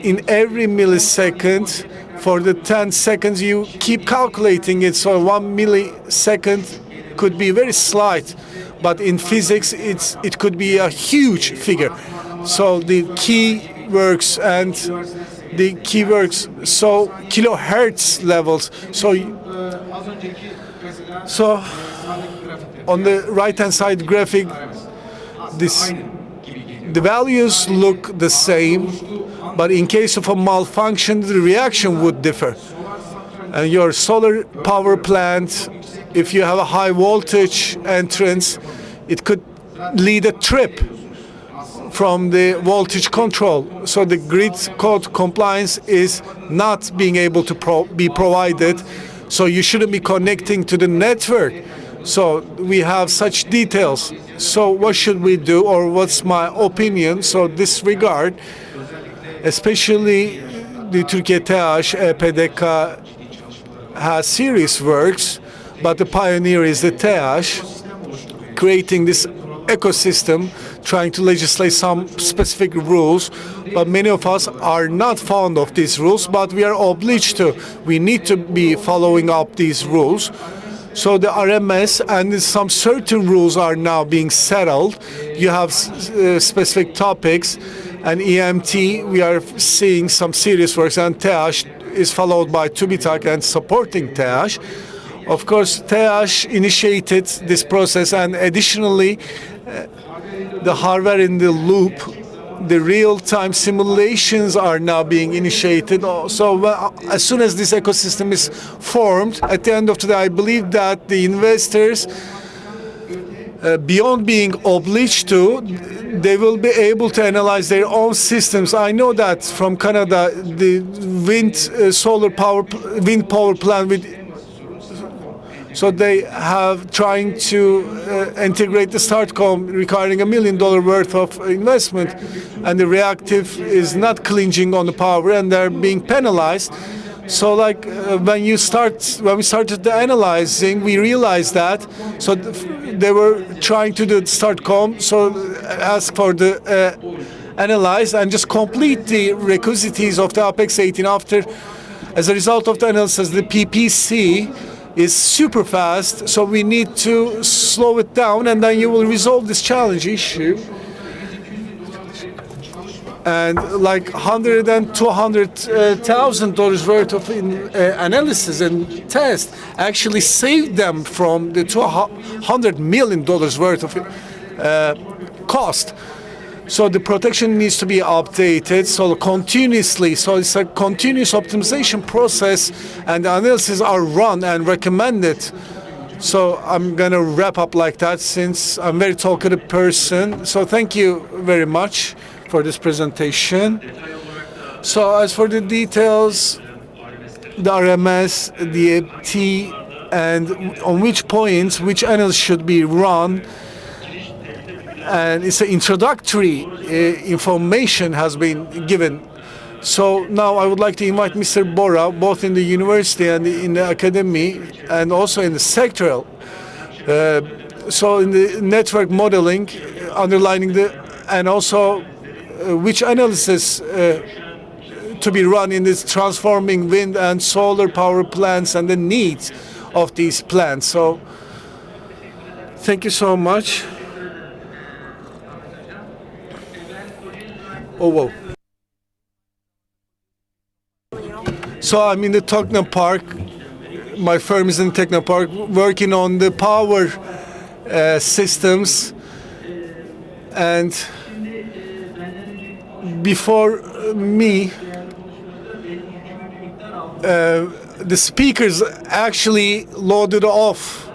Speaker 3: in every millisecond, for the 10 seconds, you keep calculating it. So 1 millisecond could be very slight, but in physics, it could be a huge figure. So the key works and the keywords, so kilohertz levels. So on the right-hand side graphic, the values look the same, but in case of a malfunction, the reaction would differ. And your solar power plant, if you have a high voltage entrance, it could lead a trip from the voltage control. So the grid code compliance is not being able to be provided. So you shouldn't be connecting to the network. So we have such details. So what should we do, or what's my opinion? So this regard, especially the Türkiye TH, EPDK has serious works, but the pioneer is the TH, creating this ecosystem, trying to legislate some specific rules, but many of us are not fond of these rules, but we are obliged to. We need to be following up these rules. So the RMS and some certain rules are now being settled. You have specific topics, and EMT, we are seeing some serious works, and TH is followed by TÜBİTAK and supporting TH. Of course, TH initiated this process, and additionally, the hardware in the loop, the real-time simulations are now being initiated. So as soon as this ecosystem is formed, at the end of the day, I believe that the investors, beyond being obliged to, they will be able to analyze their own systems. I know that from Canada, the wind power plant with, so they have trying to integrate the StartCom, requiring $1 million worth of investment, and the reactive is not clinging on the power, and they're being penalized. So, like when we started the analyzing, we realized that. So they were trying to do StartCom, so ask for the analyze and just complete the requisites of the Apex 18. After, as a result of the analysis, the PPC is super fast, so we need to slow it down, and then you will resolve this challenge issue. And like $100,000 and $200,000 worth of analysis and test actually saved them from the $200 million worth of cost. So the protection needs to be updated, so continuously. So it's a continuous optimization process, and the analyses are run and recommended. So I'm going to wrap up like that, since I'm a very talkative person. So thank you very much for this presentation. So as for the details, the RMS, the T, and on which points, which analysis should be run, and it's an introductory information has been given. So now I would like to invite Mr. Bora, both in the university and in the academy, and also in the sectoral. So in the network modeling, underlining and also which analysis to be run in this transforming wind and solar power plants and the needs of these plants. So thank you so much. Oh, whoa. So I'm in the Techno Park. My firm is in Techno Park, working on the power systems. And before me, the speakers actually loaded off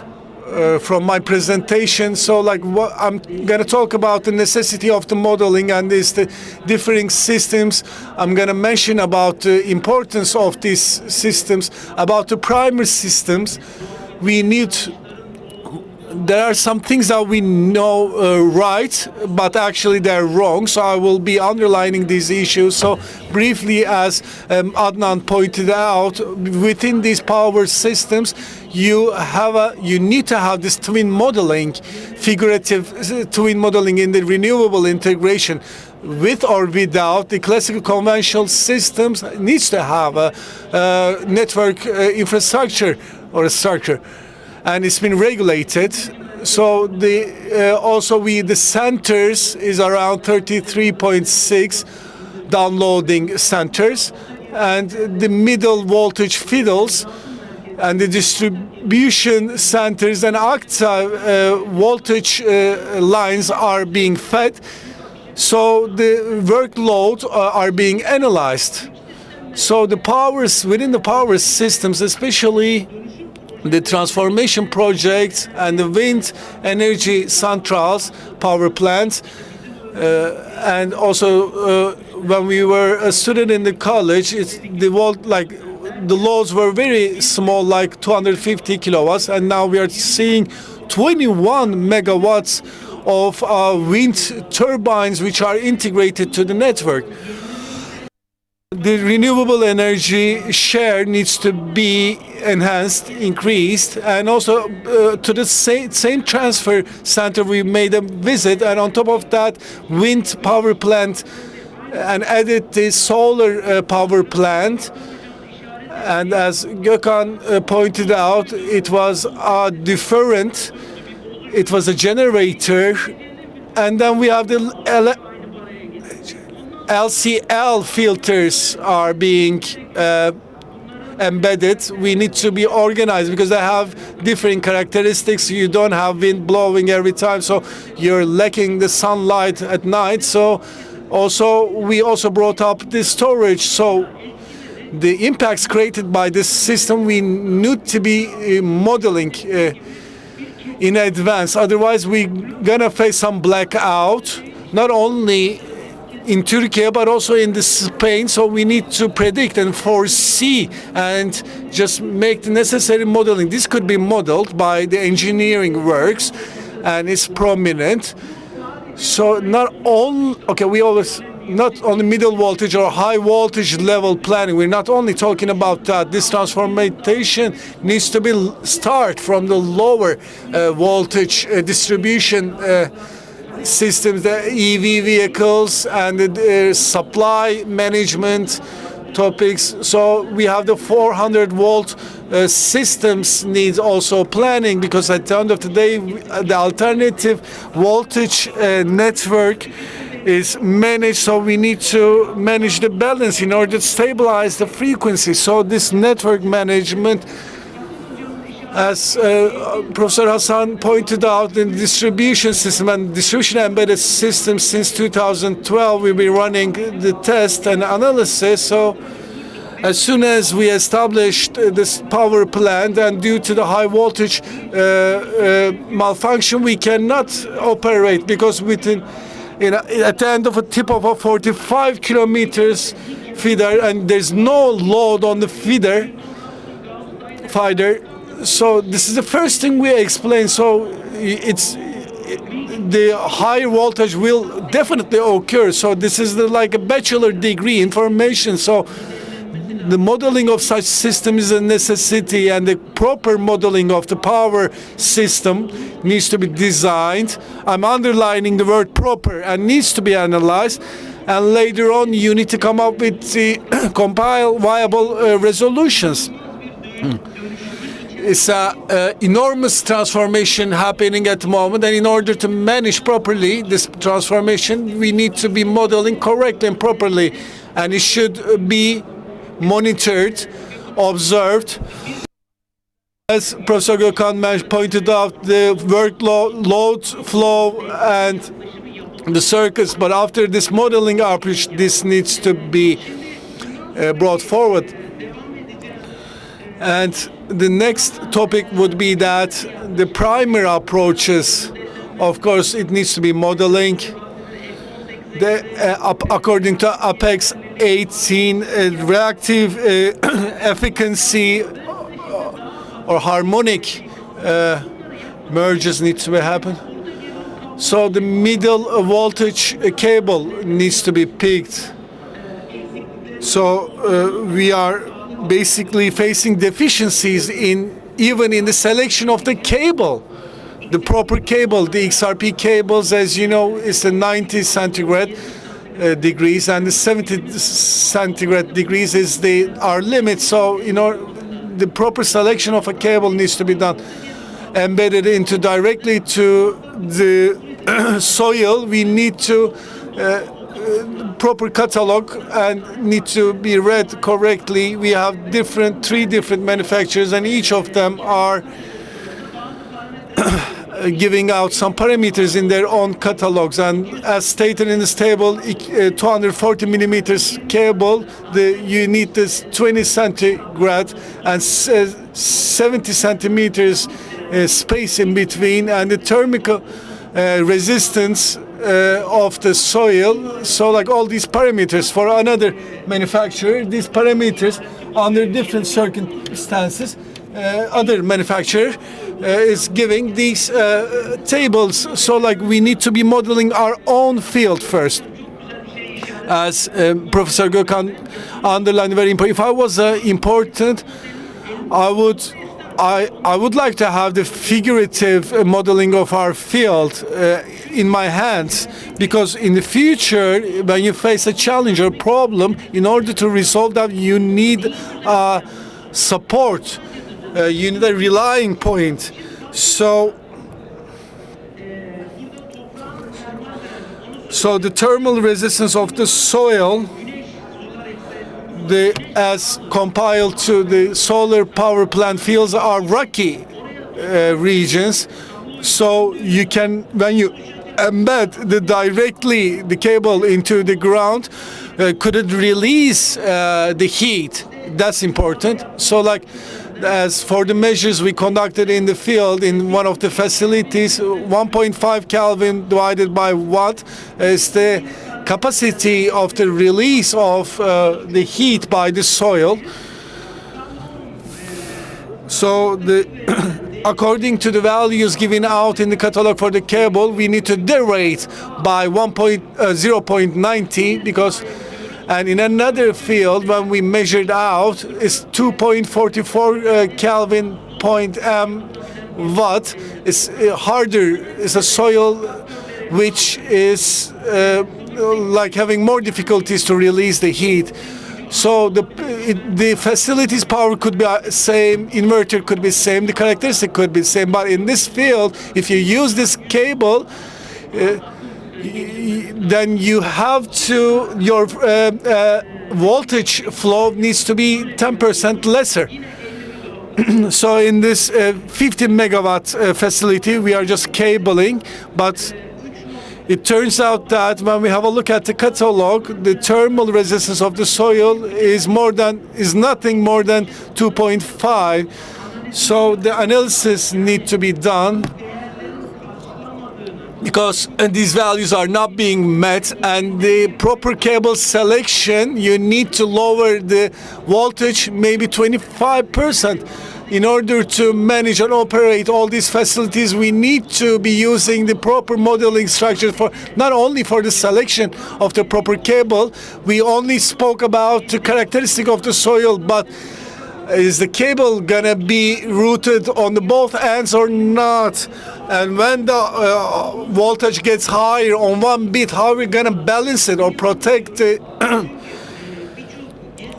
Speaker 3: from my presentation. So like what I'm going to talk about the necessity of the modeling and the differing systems. I'm going to mention about the importance of these systems, about the primary systems. There are some things that we know right, but actually they're wrong. So I will be underlining these issues. So briefly, as Adnan pointed out, within these power systems, you need to have this twin modeling, figurative twin modeling in the renewable integration. With or without the classical conventional systems, needs to have a network infrastructure or a structure. And it's been regulated. So the centers is around 33.6 downloading centers, and the middle voltage fiddles and the distribution centers and active voltage lines are being fed. So the workload are being analyzed. So the powers within the power systems, especially the transformation projects and the wind energy centrals, power plants, and also when we were a student in the college, the loads were very small, like 250 kilowatts, and now we are seeing 21 megawatts of wind turbines which are integrated to the network. The renewable energy share needs to be enhanced, increased, and also to the same transfer center we made a visit, and on top of that, wind power plant, and added the solar power plant. And as Gökhan pointed out, it was different. It was a generator, and then we have the LCL filters are being embedded. We need to be organized because they have different characteristics. You don't have wind blowing every time, so you're lacking the sunlight at night. So we also brought up the storage. So the impacts created by this system we need to be modeling in advance. Otherwise, we're gonna face some blackout, not only in Turkey but also in Spain. So we need to predict and foresee and just make the necessary modeling. This could be modeled by the engineering works, and it's prominent. So not only middle voltage or high voltage level planning. We're not only talking about that. This transformation needs to be start from the lower voltage distribution systems, the EV vehicles, and the supply management topics. So we have the 400 volt systems needs also planning, because at the end of the day, the alternative voltage network is managed, so we need to manage the balance in order to stabilize the frequency. So this network management, as Professor Hasan pointed out, in the distribution system and distribution embedded systems since 2012, we've been running the test and analysis. So as soon as we established this power plant, and due to the high voltage malfunction, we cannot operate, because at the end of a tip of a 45 kilometers feeder, and there's no load on the feeder. So this is the first thing we explain. So the high voltage will definitely occur. So this is like a bachelor degree information. So the modeling of such system is a necessity, and the proper modeling of the power system needs to be designed. I'm underlining the word proper, and needs to be analyzed. And later on, you need to come up with the compile viable resolutions. It's an enormous transformation happening at the moment, and in order to manage properly this transformation, we need to be modeling correctly and properly, and it should be monitored, observed. As Professor Gökhan pointed out, the workload, flow, and the circuits, but after this modeling approach, this needs to be brought forward. And the next topic would be that the primary approaches, of course, it needs to be modeling. According to Apex 18, reactive efficiency or harmonic merges need to happen. So the middle voltage cable needs to be picked. So we are basically facing deficiencies even in the selection of the cable. The proper cable, the XRP cables, as you know, is the 90 centigrade degrees, and the 70 centigrade degrees is our limit. So, the proper selection of a cable needs to be done. Embedded into directly to the soil, we need to proper catalog and need to be read correctly. We have three different manufacturers, and each of them are giving out some parameters in their own catalogs. And as stated in this table, 240 millimeters cable, you need this 20 centigrade and 70 centimeters space in between, and the thermal resistance of the soil. So like all these parameters for another manufacturer, these parameters under different circumstances, other manufacturer is giving these tables. So like we need to be modeling our own field first. As Professor Gökhan underlined, very important. If I was important, I would like to have the figurative modeling of our field in my hands, because in the future, when you face a challenge or problem, in order to resolve that, you need support. You need a relying point. So the thermal resistance of the soil, as compiled to the solar power plant fields, are rocky regions. So you can, when you embed directly the cable into the ground, could it release the heat? That's important. So like, as for the measures we conducted in the field in one of the facilities, 1.5 Kelvin divided by watt is the capacity of the release of the heat by the soil. So according to the values given out in the catalog for the cable, we need to derate by 0.90, because, and in another field, when we measured out, it's 2.44 Kelvin point watt. It's harder. It's a soil which is like having more difficulties to release the heat. So the facility's power could be same, inverter could be same, the characteristic could be same. But in this field, if you use this cable, then you have to, your voltage flow needs to be 10% lesser. So in this 50 megawatt facility, we are just cabling, but it turns out that when we have a look at the catalog, the thermal resistance of the soil is nothing more than 2.5. So the analysis need to be done, because these values are not being met, and the proper cable selection, you need to lower the voltage maybe 25%. In order to manage and operate all these facilities, we need to be using the proper modeling structure for not only for the selection of the proper cable. We only spoke about the characteristic of the soil, but is the cable gonna be routed on the both ends or not? And when the voltage gets higher on one bit, how are we gonna balance it or protect it?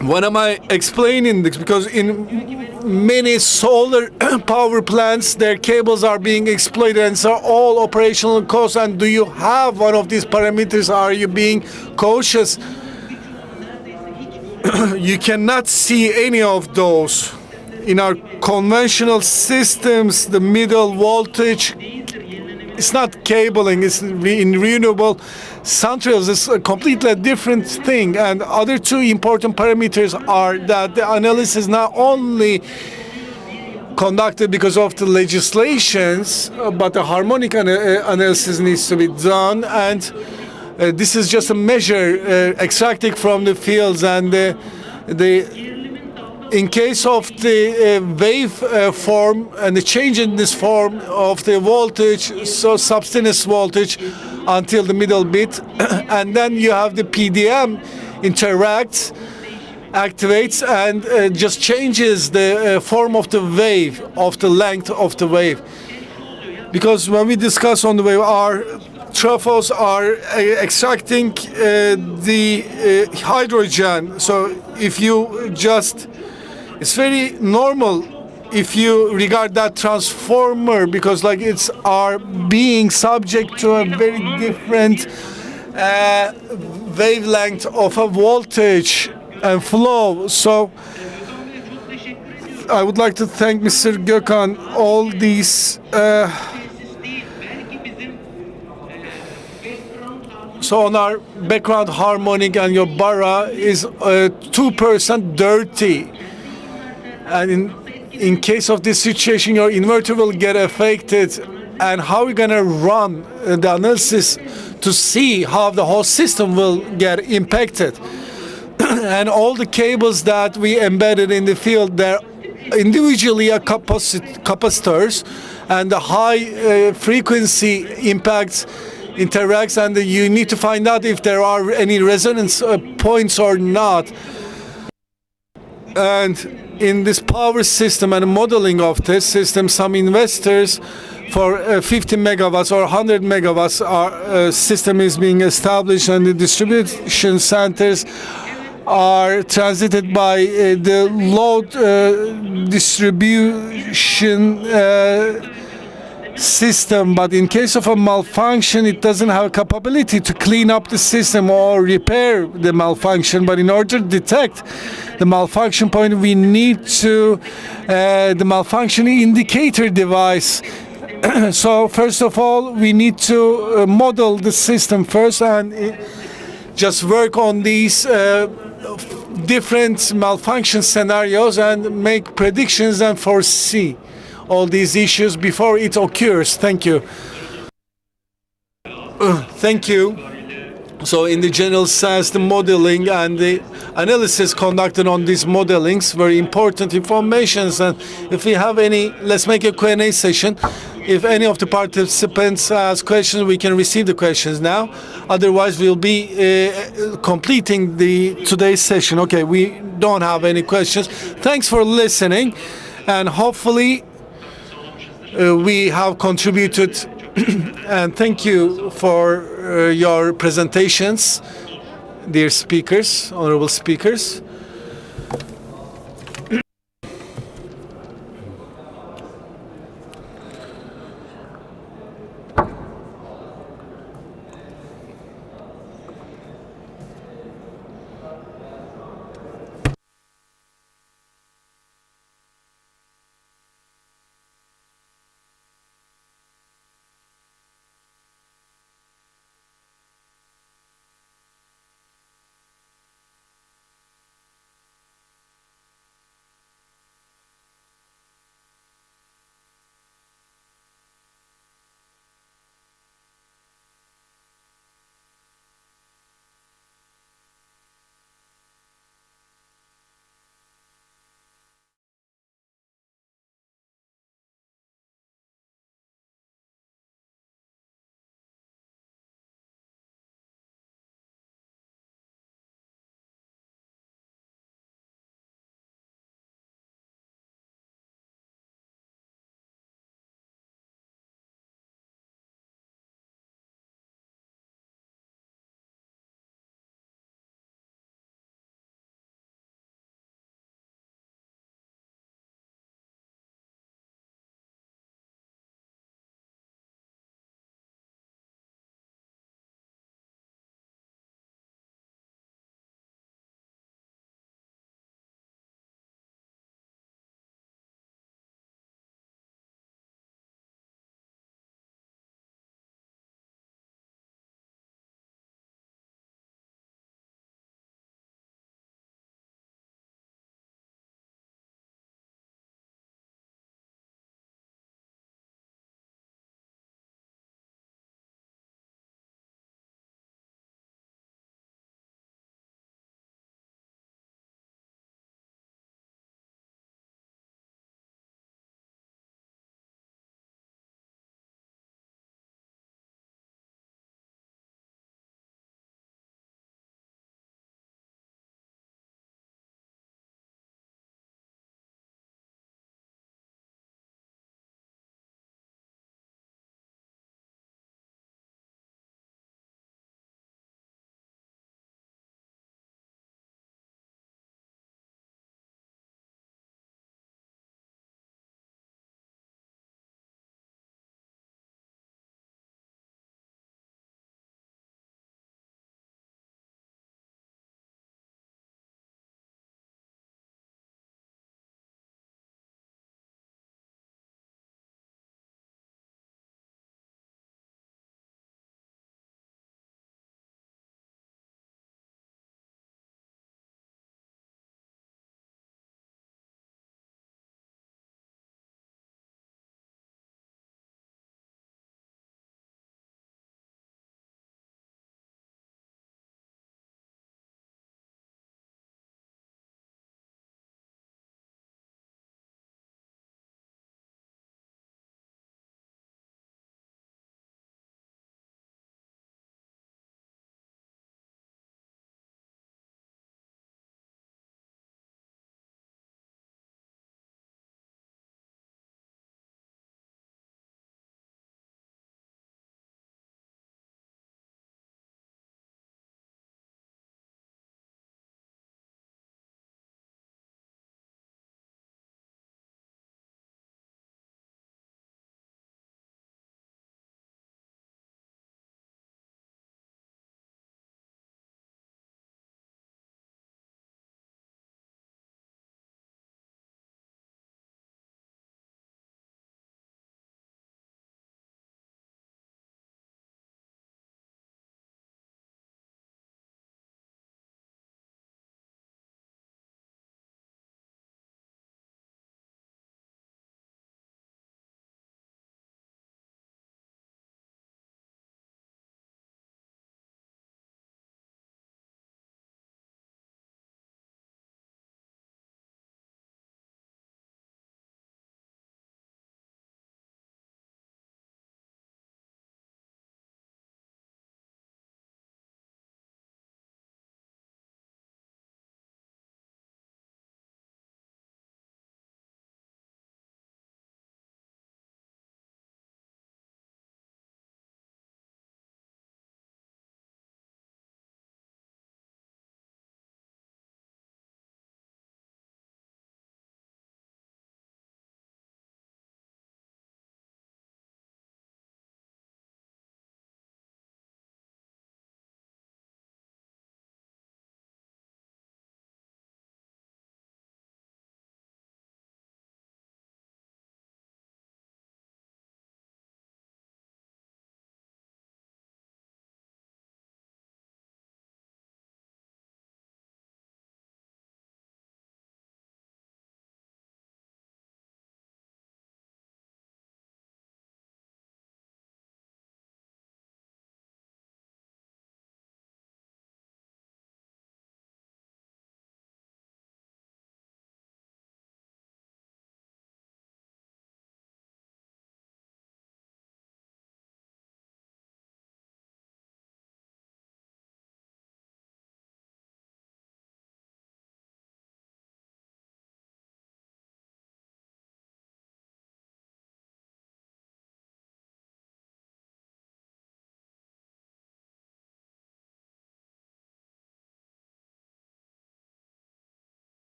Speaker 3: What am I explaining this? Because in many solar power plants, their cables are being exploited, and so all operational costs. And do you have one of these parameters? Are you being cautious? You cannot see any of those. In our conventional systems, the middle voltage, it's not cabling, it's in renewable centrals. It's a completely different thing. And other two important parameters are that the analysis not only conducted because of the legislations, but the harmonic analysis needs to be done. And this is just a measure extracted from the fields, and in case of the wave form and the change in this form of the voltage, so subsidence voltage until the middle bit, and then you have the PDM activates and just changes the form of the wave, of the length of the wave. Because when we discuss on the wave, our trophos are extracting the hydrogen. So if you just, it's very normal if you regard that transformer, because like it's are being subject to a very different wavelength of a voltage and flow. So I would like to thank Mr. Gökhan. All these So on our background harmonic and your bara is 2% dirty. And in case of this situation, your inverter will get affected. And how are you gonna run the analysis to see how the whole system will get impacted? And all the cables that we embedded in the field, they're individually are capacitors, and the high frequency impacts interacts, and you need to find out if there are any resonance points or not. And in this power system and modeling of this system, some investors for 50 megawatts or 100 megawatts system is being established, and the distribution centers are transited by the load distribution system. But in case of a malfunction, it doesn't have a capability to clean up the system or repair the malfunction. But in order to detect the malfunction point, we need to the malfunction indicator device. So first of all, we need to model the system first and just work on these different malfunction scenarios and make predictions and foresee all these issues before it occurs. Thank you. Thank you. So in the general sense, the modeling and the analysis conducted on these modelings, very important informations. And if we have any, let's make a Q&A session. If any of the participants ask questions, we can receive the questions now. Otherwise, we'll be completing today's session. Okay, we don't have any questions. Thanks for listening, and hopefully we have contributed. And thank you for your presentations, dear speakers, honorable speakers.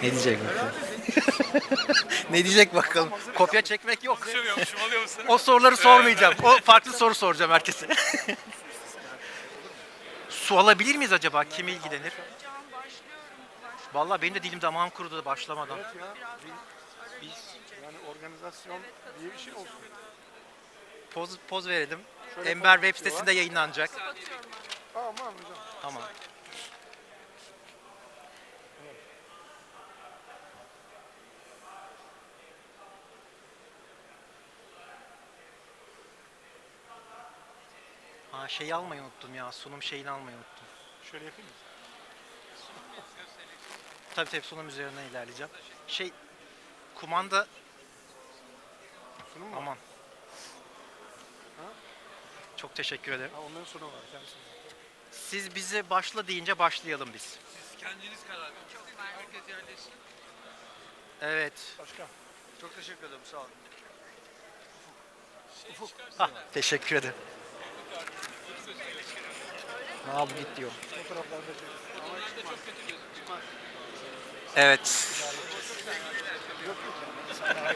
Speaker 5: Ne diyecek bakalım? Ne diyecek bakalım? Kopya çekmek yok. O soruları sormayacağım. O farklı soru soracağım herkese. Su alabilir miyiz acaba? Kim ilgilenir? Vallahi benim de dilim damağım kurudu da başlamadan.
Speaker 7: Yani organizasyon diye bir şey olsun.
Speaker 5: Poz verelim. Ember web sitesinde yayınlanacak.
Speaker 7: Tamam hocam.
Speaker 5: Tamam. Şeyi almayı unuttum ya. Sunum şeyini almayı unuttum.
Speaker 7: Şöyle yapayım mı?
Speaker 5: Tabii sunum üzerinden ilerleyeceğim. Kumanda...
Speaker 7: Sunum mu?
Speaker 5: Aman. Çok teşekkür ederim.
Speaker 7: Ha, onların sonu var. Kendisi.
Speaker 5: Siz bize başla deyince başlayalım biz.
Speaker 8: Siz kendiniz karar verin. Herkes yerleşsin.
Speaker 5: Evet.
Speaker 7: Başka. Çok teşekkür ederim. Sağ olun.
Speaker 5: Teşekkür ederim. Bu git diyor. Evet.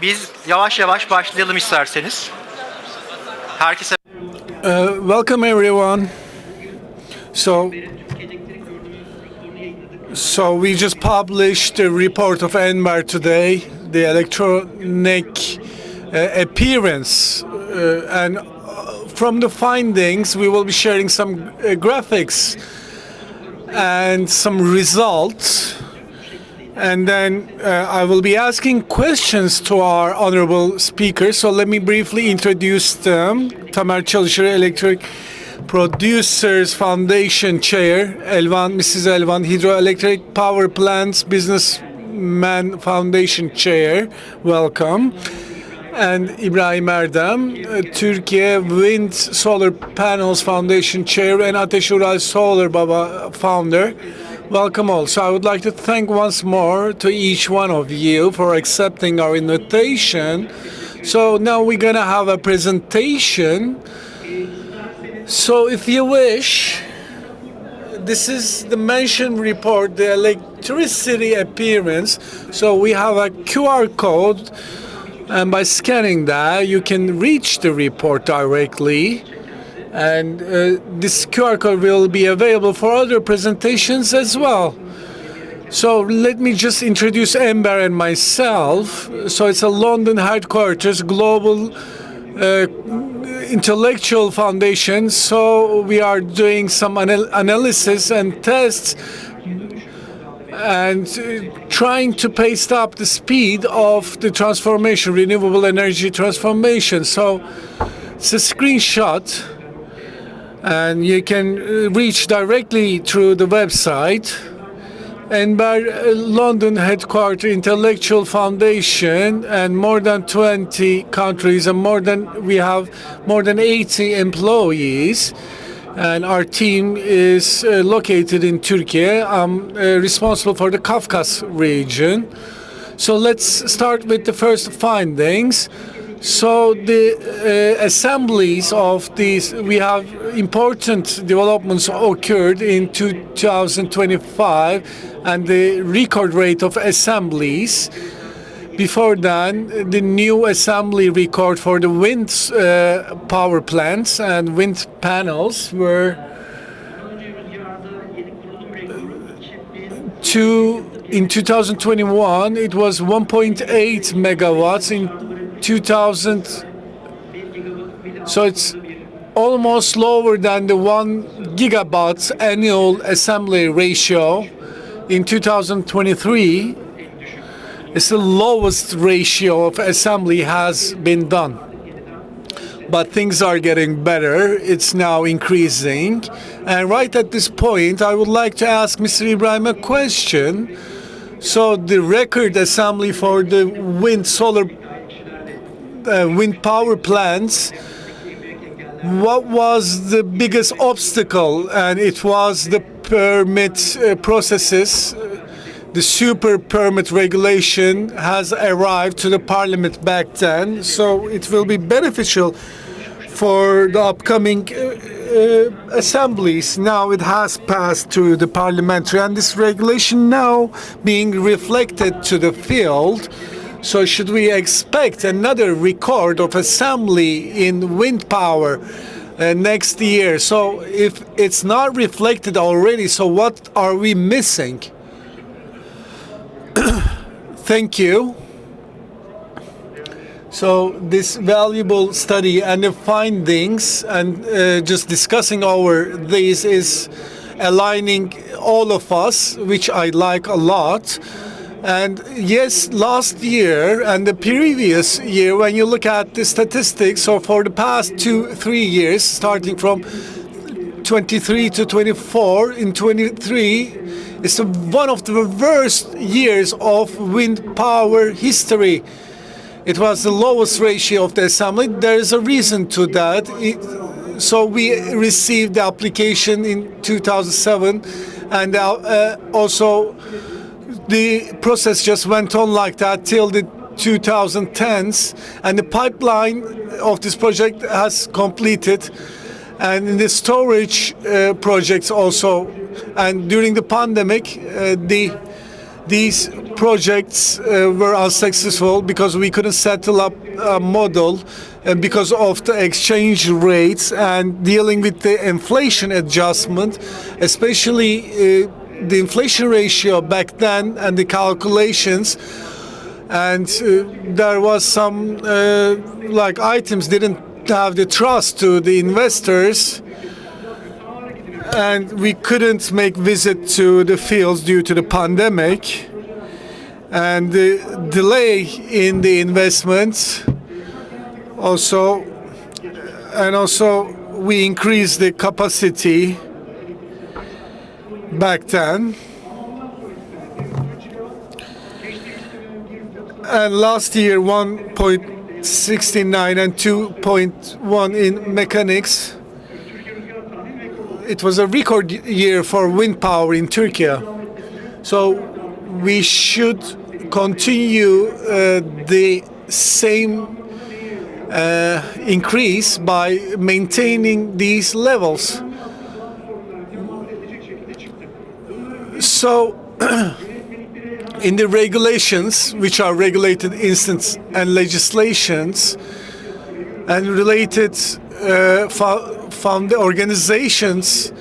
Speaker 5: Biz yavaş yavaş başlayalım isterseniz. Herkese
Speaker 3: Welcome everyone. So we just published a report of Enver today, the electronic appearance, and from the findings we will be sharing some graphics and some results, and then I will be asking questions to our honorable speakers. So let me briefly introduce them. Tamer Çalışır, Electric Producers Foundation Chair, Mrs. Elvan, Hydroelectric Power Plants Businessman Foundation Chair, welcome. And İbrahim Erdem, Türkiye Wind Solar Panels Foundation Chair, and Ateş Ural Solar Baba Founder. Welcome all. So I would like to thank once more to each one of you for accepting our invitation. So now we're gonna have a presentation. So if you wish, this is the mentioned report, the electricity appearance. So we have a QR code, and by scanning that you can reach the report directly, and this QR code will be available for other presentations as well. So let me just introduce Ember and myself. So it's a London headquarters global intellectual foundation. So we are doing some analysis and tests and trying to pace up the speed of the transformation, renewable energy transformation. So it's a screenshot, and you can reach directly through the website. Enver London headquarter intellectual foundation, and more than 20 countries, and we have more than 80 employees, and our team is located in Turkey. I'm responsible for the Kafkas region. So let's start with the first findings. So the assemblies of these, we have important developments occurred in 2025, and the record rate of assemblies. Before then, the new assembly record for the wind power plants and wind panels were in 2021 it was 1.8 megawatts. In 2000, so it's almost lower than the 1 gigawatt annual assembly ratio. In 2023, it's the lowest ratio of assembly has been done. But things are getting better. It's now increasing. And right at this point, I would like to ask Mr. Ibrahim a question. So the record assembly for the wind power plants, what was the biggest obstacle? And it was the permit processes. the super permit regulation has arrived to the parliament back then, so it will be beneficial for the upcoming assemblies. Now it has passed to the parliamentary, and this regulation now being reflected to the field. So should we expect another record of assembly in wind power next year? So if it's not reflected already, so what are we missing? Thank you. So this valuable study and the findings, and just discussing over these is aligning all of us, which I like a lot. And yes, last year and the previous year, when you look at the statistics, so for the past 2-3 years, starting from 23 to 24, in 23, it's one of the worst years of wind power history. It was the lowest ratio of the assembly. There is a reason to that. So we received the application in 2007, and also the process just went on like that till the 2010s, and the pipeline of this project has completed, and in the storage projects also. And during the pandemic, these projects were unsuccessful because we couldn't settle up a model because of the exchange rates and dealing with the inflation adjustment, especially the inflation ratio back then and the calculations. And there was some like items didn't have the trust to the investors, and we couldn't make visit to the fields due to the pandemic and the delay in the investments also. And also we increased the capacity back then. And last year 1.69 and 2.1 in mechanics. It was a record year for wind power in Turkey. So we should continue the same increase by maintaining these levels. So in the regulations, which are regulated instance and legislations and related fund organizations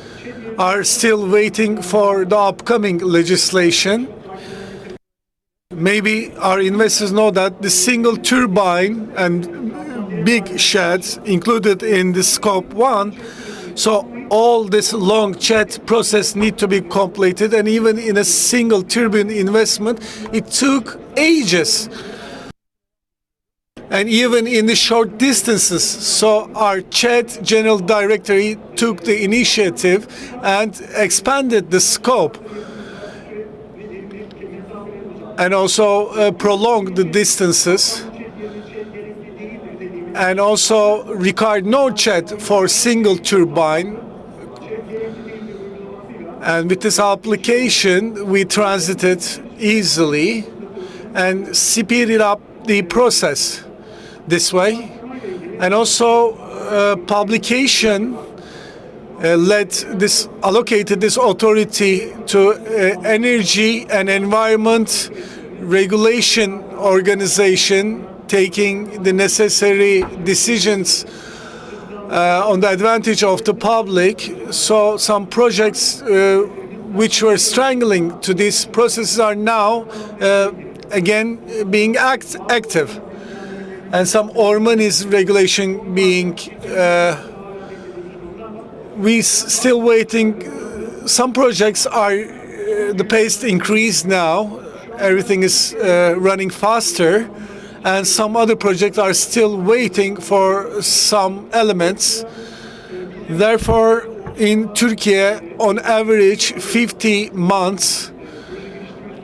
Speaker 3: are still waiting for the upcoming legislation. Maybe our investors know that the single turbine and big sheds included in the scope 1. So all this long chat process need to be completed, and even in a single turbine investment, it took ages. And even in the short distances. So our chat general director took the initiative and expanded the scope, and also prolonged the distances, and also required no chat for single turbine. And with this application, we transited easily and speeded up the process this way. And also publication allocated this authority to Energy and Environment Regulation Organization, taking the necessary decisions on the advantage of the public. So some projects which were strangling to these processes are now again being active, and some Ormanis regulation being we still waiting. Some projects are the pace increased now, everything is running faster, and some other projects are still waiting for some elements. Therefore, in Turkey, on average, 50 months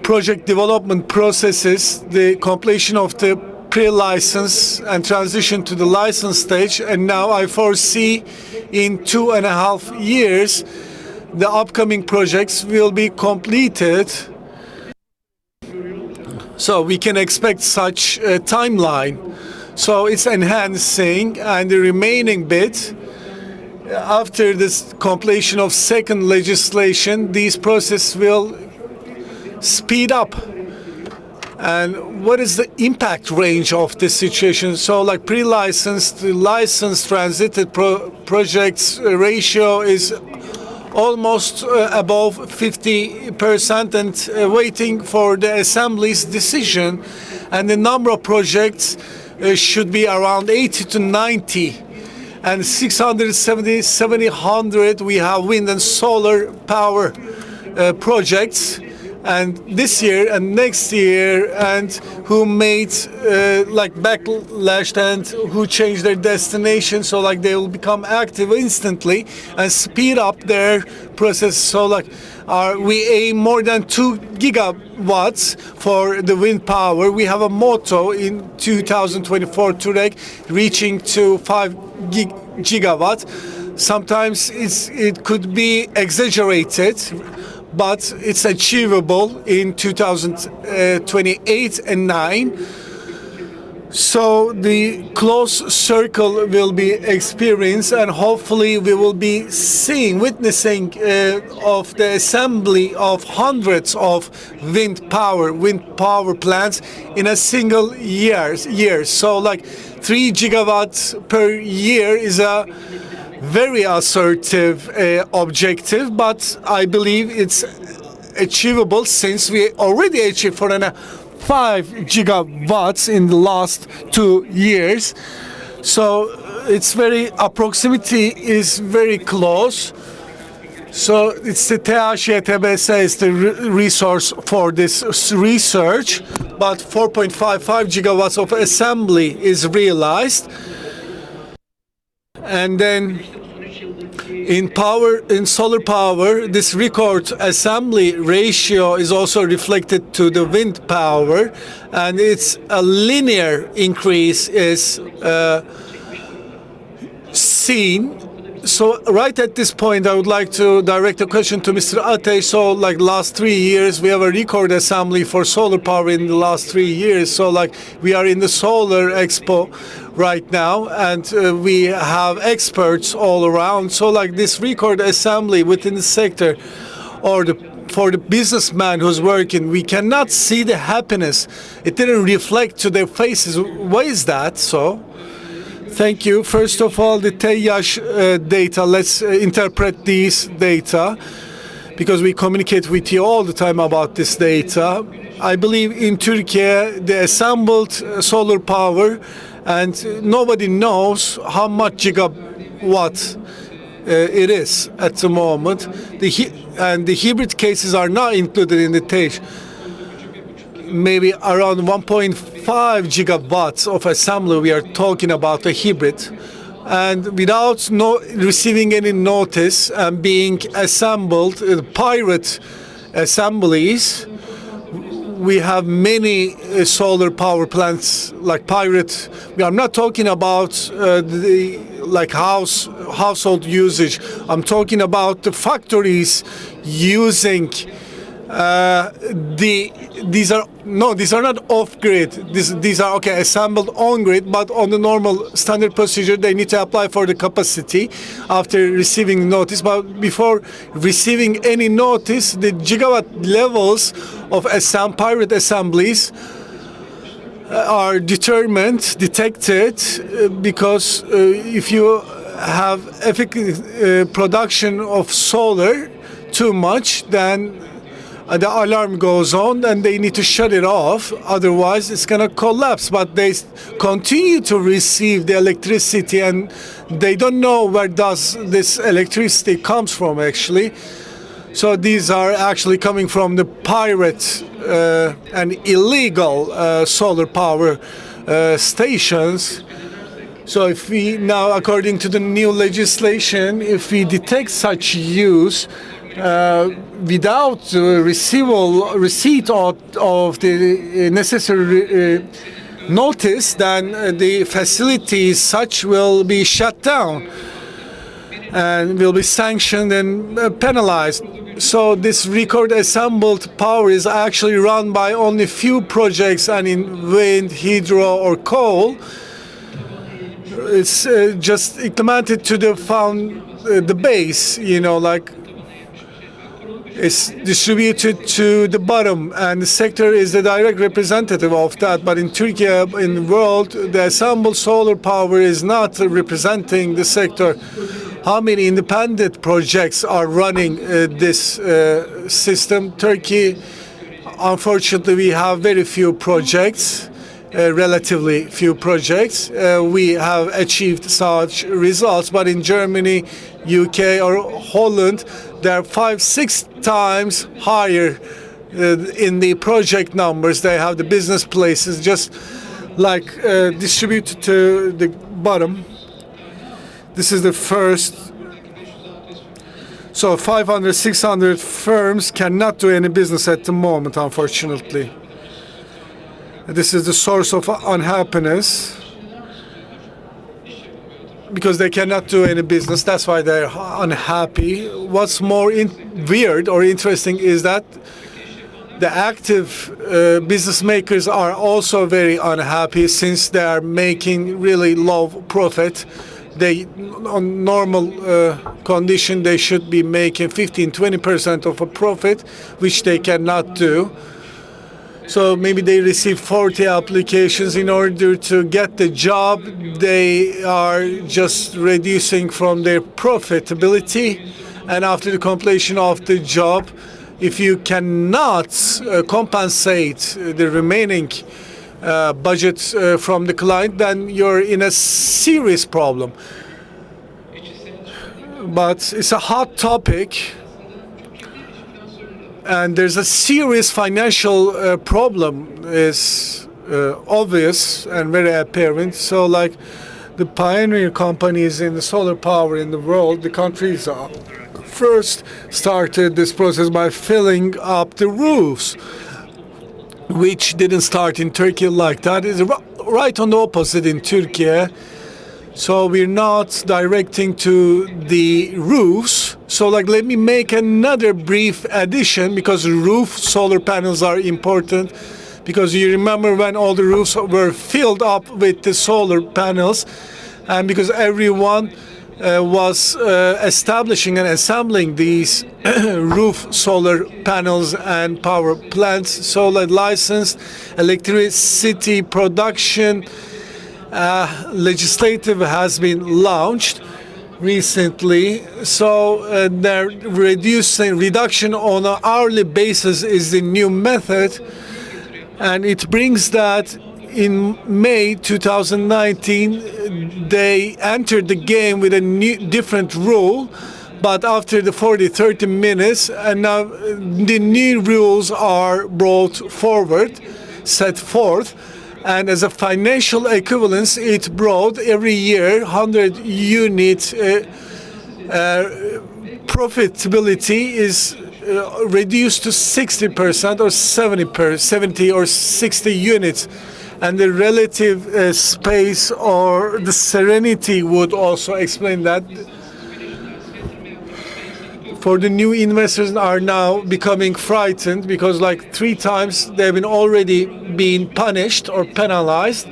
Speaker 3: project development processes, the completion of the pre-license and transition to the license stage. And now I foresee in 2.5 years, the upcoming projects will be completed. So we can expect such a timeline. So it's enhancing, and the remaining bit, after this completion of second legislation, these process will speed up. And what is the impact range of this situation? So like pre-licensed to licensed transited projects ratio is almost above 50% and waiting for the Assembly's decision. And the number of projects should be around 80 to 90. And 670, 700 we have wind and solar power projects. And this year and next year, and who made like backlash and who changed their destination, so like they will become active instantly and speed up their process. So like we aim more than 2 gigawatts for the wind power. We have a motto in 2024 to reaching to 5 gigawatts. Sometimes it could be exaggerated, but it's achievable in 2028 and 9. So the close circle will be experienced, and hopefully we will be witnessing of the assembly of hundreds of wind power plants in a single year. So like 3 gigawatts per year is a very assertive objective, but I believe it's achievable since we already achieved 5 gigawatts in the last 2 years. So it's proximity is very close. So it's the THYTBS is the resource for this research, but 4.55 gigawatts of assembly is realized. And then in solar power, this record assembly ratio is also reflected to the wind power, and it's a linear increase is seen. So right at this point, I would like to direct a question to Mr. Ateş. So like last 3 years, we have a record assembly for solar power in the last 3 years. So like we are in the Solar Expo right now, and we have experts all around. So like this record assembly within the sector, or for the businessman who's working, we cannot see the happiness. It didn't reflect to their faces. Why is that so? Thank you. First of all, the TEYAŞ data, let's interpret these data, because we communicate with you all the time about this data. I believe in Turkey, the assembled solar power, and nobody knows how much gigawatt it is at the moment. And the hybrid cases are not included in the TEYAŞ. Maybe around 1.5 gigawatts of assembly we are talking about a hybrid, and without receiving any notice and being assembled, pirate assemblies. We have many solar power plants like pirate. We are not talking about the like household usage. I'm talking about the factories using these are not off-grid. These are assembled on-grid, but on the normal standard procedure, they need to apply for the capacity after receiving notice. But before receiving any notice, the gigawatt levels of pirate assemblies are detected, because if you have effective production of solar too much, then the alarm goes on and they need to shut it off, otherwise it's going to collapse. But they continue to receive the electricity, and they don't know where does this electricity comes from actually. So these are actually coming from the pirate and illegal solar power stations. So if we now, according to the new legislation, if we detect such use without receipt of the necessary notice, then the facilities such will be shut down and will be sanctioned and penalized. So this record assembled power is actually run by only few projects, and in wind, hydro, or coal. It's just implemented to the base, like it's distributed to the bottom, and the sector is the direct representative of that. But in Turkey, in the world, the assembled solar power is not representing the sector. How many independent projects are running this system? Turkey, unfortunately, we have very few projects. Relatively few projects. We have achieved such results, but in Germany, UK, or Holland, they're 5-6 times higher in the project numbers. They have the business places just like distributed to the bottom. This is the first. So 500, 600 firms cannot do any business at the moment, unfortunately. This is the source of unhappiness because they cannot do any business. That's why they're unhappy. What's more weird or interesting is that the active business makers are also very unhappy since they are making really low profit. They, on normal condition, they should be making 15-20% of a profit, which they cannot do. So maybe they receive 40 applications. In order to get the job, they are just reducing from their profitability. And after the completion of the job, if you cannot compensate the remaining budget from the client, then you're in a serious problem. But it's a hot topic. And there's a serious financial problem is obvious and very apparent. So like the pioneer companies in the solar power in the world, the countries first started this process by filling up the roofs, which didn't start in Turkey like that. It's right on the opposite in Turkey. So we're not directing to the roofs. So like, let me make another brief addition because roof solar panels are important, because you remember when all the roofs were filled up with the solar panels, and because everyone was establishing and assembling these roof solar panels and power plants. So like licensed electricity production legislative has been launched recently. So they're reduction on an hourly basis is the new method, and it brings that in May 2019 they entered the game with a different rule, but after the 40-30 minutes, and now the new rules are brought forward, set forth. And as a financial equivalence, it brought every year 100 unit profitability is reduced to 60% or 70 or 60 units. And the relative space or the serenity would also explain that. For the new investors are now becoming frightened because like 3 times they've been already being punished or penalized.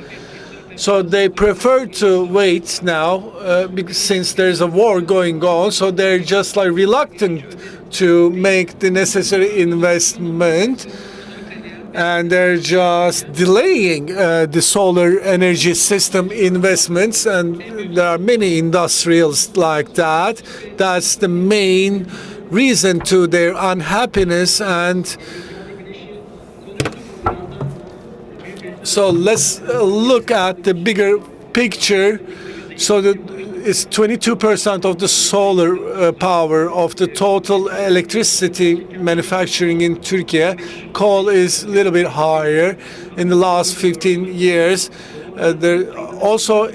Speaker 3: So they prefer to wait now because since there's a war going on. So they're just like reluctant to make the necessary investment. And they're just delaying the solar energy system investments, and there are many industrials like that. That's the main reason to their unhappiness. And so let's look at the bigger picture. So that it's 22% of the solar power of the total electricity manufacturing in Turkey. Coal is a little bit higher in the last 15 years. There also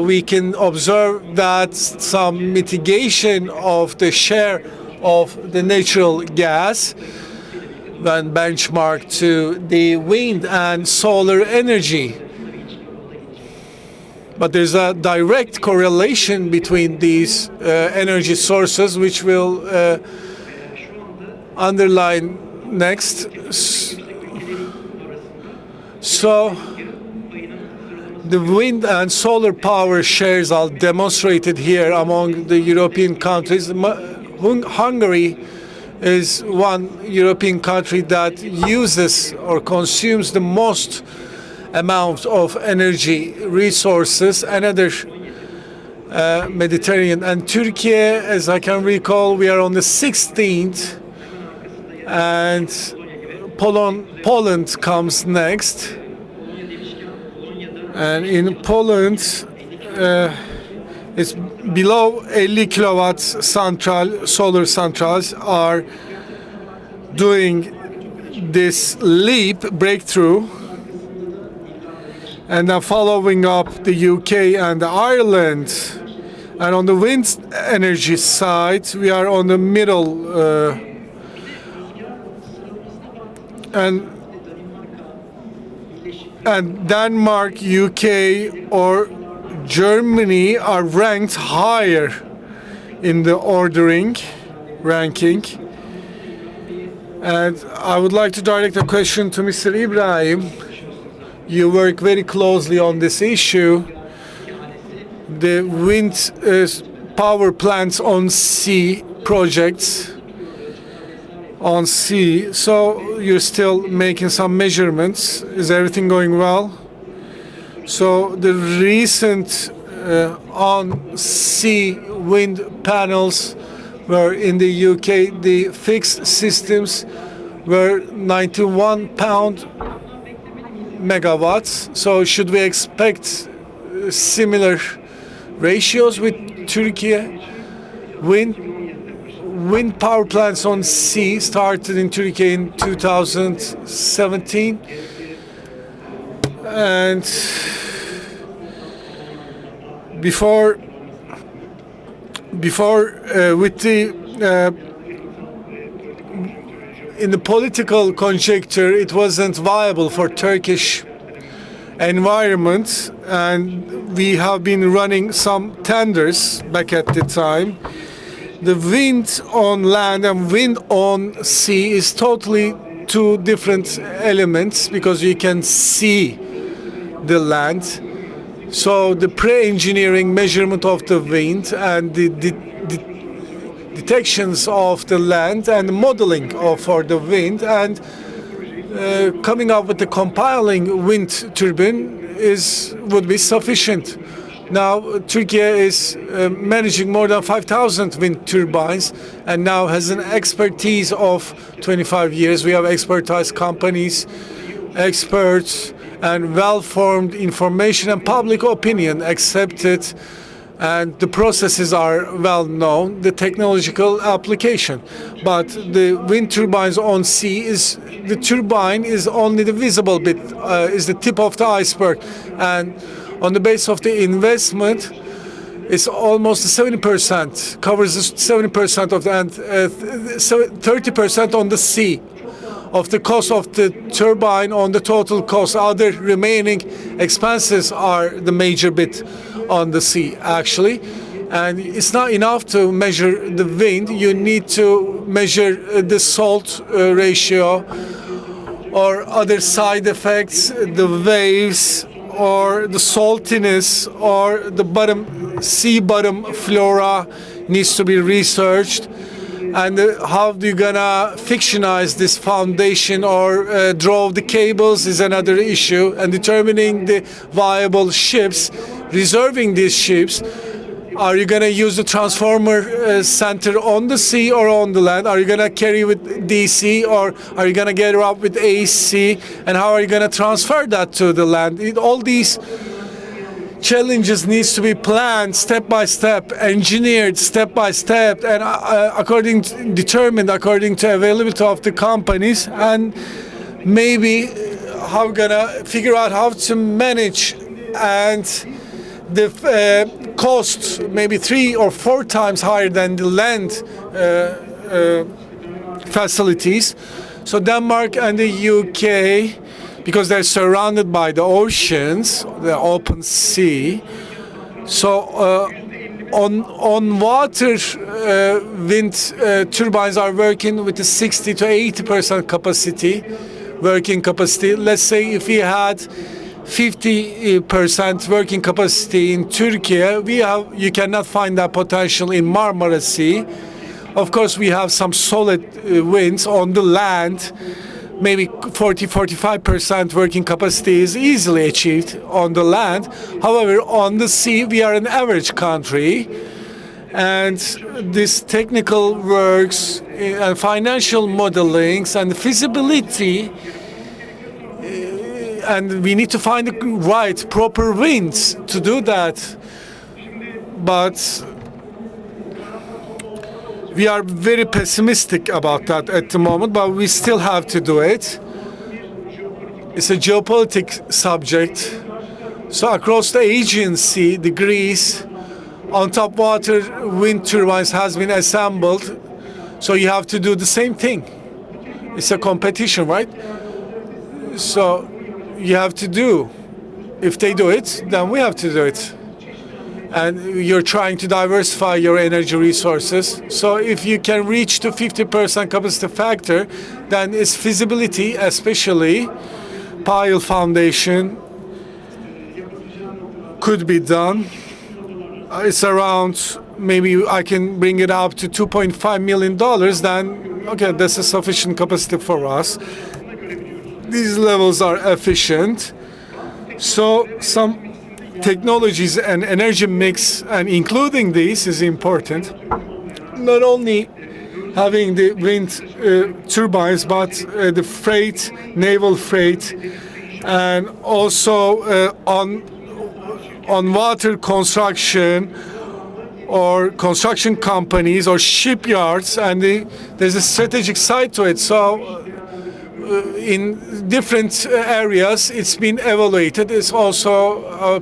Speaker 3: we can observe that some mitigation of the share of the natural gas when benchmarked to the wind and solar energy. But there's a direct correlation between these energy sources, which will underline next. So the wind and solar power shares are demonstrated here among the European countries. Hungary is one European country that uses or consumes the most amount of energy resources. Another Mediterranean, and Turkey, as I can recall, we are on the 16th, and Poland comes next. And in Poland, it's below 80 kilowatts solar centrals are doing this breakthrough. And then following up the UK and Ireland. And on the wind energy side, we are on the middle. And Denmark, UK, or Germany are ranked higher in the ranking. And I would like to direct a question to Mr. Ibrahim. You work very closely on this issue. The wind power plants on sea projects on sea. So you're still making some measurements. Is everything going well? So the recent on sea wind panels were in the UK. The fixed systems were £91 megawatts. So should we expect similar ratios with Turkey? Wind power plants on sea started in Turkey in 2017, and before with the in the political conjuncture, it wasn't viable for Turkish environment, and we have been running some tenders back at the time. The wind on land and wind on sea is totally two different elements because you can see the land. So the pre-engineering measurement of the wind and the detections of the land and modeling for the wind and coming up with the compiling wind turbine would be sufficient. Now Turkey is managing more than 5,000 wind turbines and now has an expertise of 25 years. We have expertise companies, experts, and well-formed information and public opinion accepted, and the processes are well known, the technological application. But the wind turbines on sea the turbine is only the visible bit, is the tip of the iceberg, and on the base of the investment, it's almost 70%, covers 70% of the, and 30% on the sea of the cost of the turbine on the total cost. Other remaining expenses are the major bit on the sea, actually. And it's not enough to measure the wind. You need to measure the salt ratio or other side effects, the waves, or the saltiness, or the sea bottom flora needs to be researched. And how do you gonna fictionize this foundation or draw the cables is another issue. And determining the viable ships, reserving these ships. Are you gonna use the transformer center on the sea or on the land? Are you gonna carry with DC or are you gonna get up with AC? And how are you gonna transfer that to the land? All these challenges needs to be planned step by step, engineered step by step, and determined according to availability of the companies, and maybe how gonna figure out how to manage and the cost maybe 3 or 4 times higher than the land facilities. So Denmark and the UK, because they're surrounded by the oceans, the open sea, so on water, wind turbines are working with a 60 to 80% capacity, working capacity. Let's say if we had 50% working capacity in Turkey, you cannot find that potential in Marmara Sea. Of course, we have some solid winds on the land. Maybe 40-45% working capacity is easily achieved on the land. However, on the sea, we are an average country. And this technical works and financial modelings and feasibility, and we need to find the right, proper winds to do that. But we are very pessimistic about that at the moment, but we still have to do it. It's a geopolitical subject. So across the Aegean Sea, the Greece, on top water wind turbines has been assembled. So you have to do the same thing. It's a competition, right? So you have to do. If they do it, then we have to do it. And you're trying to diversify your energy resources. So if you can reach to 50% capacity factor, then its feasibility, especially pile foundation, could be done. It's around, maybe I can bring it up to $2.5 million, then okay, that's a sufficient capacity for us. These levels are efficient. So some technologies and energy mix, and including these, is important. Not only having the wind turbines, but the freight, naval freight, and also on water construction or construction companies or shipyards, and there's a strategic side to it. So in different areas, it's been evaluated. It's also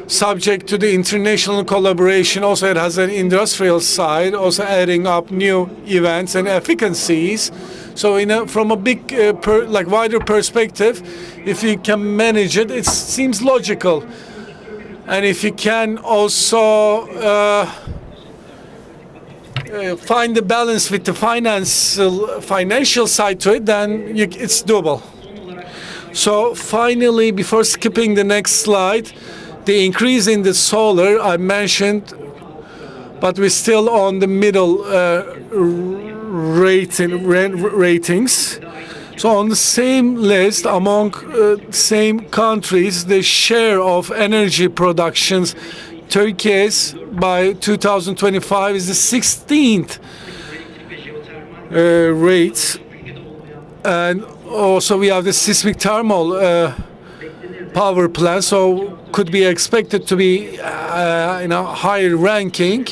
Speaker 3: subject to the international collaboration. Also, it has an industrial side, also adding up new events and efficacies. So, from a big, wider perspective, if you can manage it, it seems logical. And if you can also find the balance with the financial side to it, then it's doable. So finally, before skipping the next slide, the increase in the solar I mentioned, but we're still on the middle ratings. So on the same list, among same countries, the share of energy productions, Turkey's by 2025 is the 16th rate, and also we have the seismic thermal power plant, so could be expected to be in a higher ranking.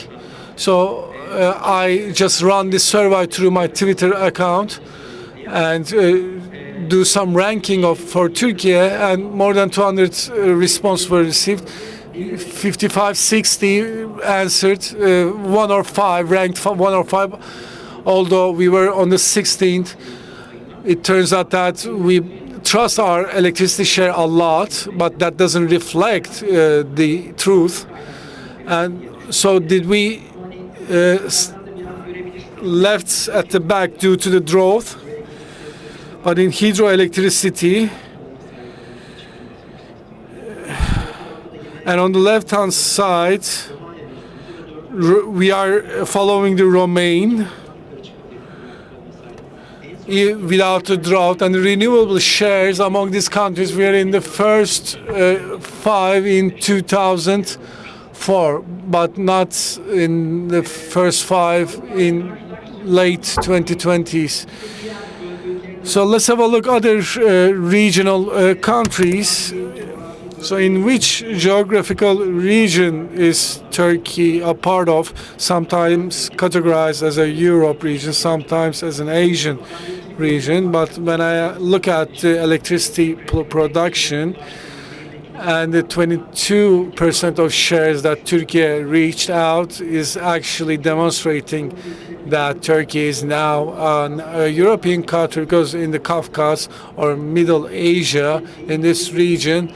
Speaker 3: So I just run this survey through my Twitter account and do some ranking for Turkey, and more than 200 responses were received. 55, 60 answered, 1 or 5 ranked 1 or 5. Although we were on the 16th, it turns out that we trust our electricity share a lot, but that doesn't reflect the truth. And so did we left at the back due to the drought? But in hydroelectricity, and on the left-hand side, we are following the Romaine without a drought, and the renewable shares among these countries, we are in the first 5 in 2004, but not in the first 5 in late 2020s. So let's have a look at other regional countries. So in which geographical region is Turkey a part of? Sometimes categorized as a Europe region, sometimes as an Asian region. But when I look at the electricity production and the 22% of shares that Turkey reached out is actually demonstrating that Turkey is now a European country, because in the Caucasus or Middle Asia, in this region,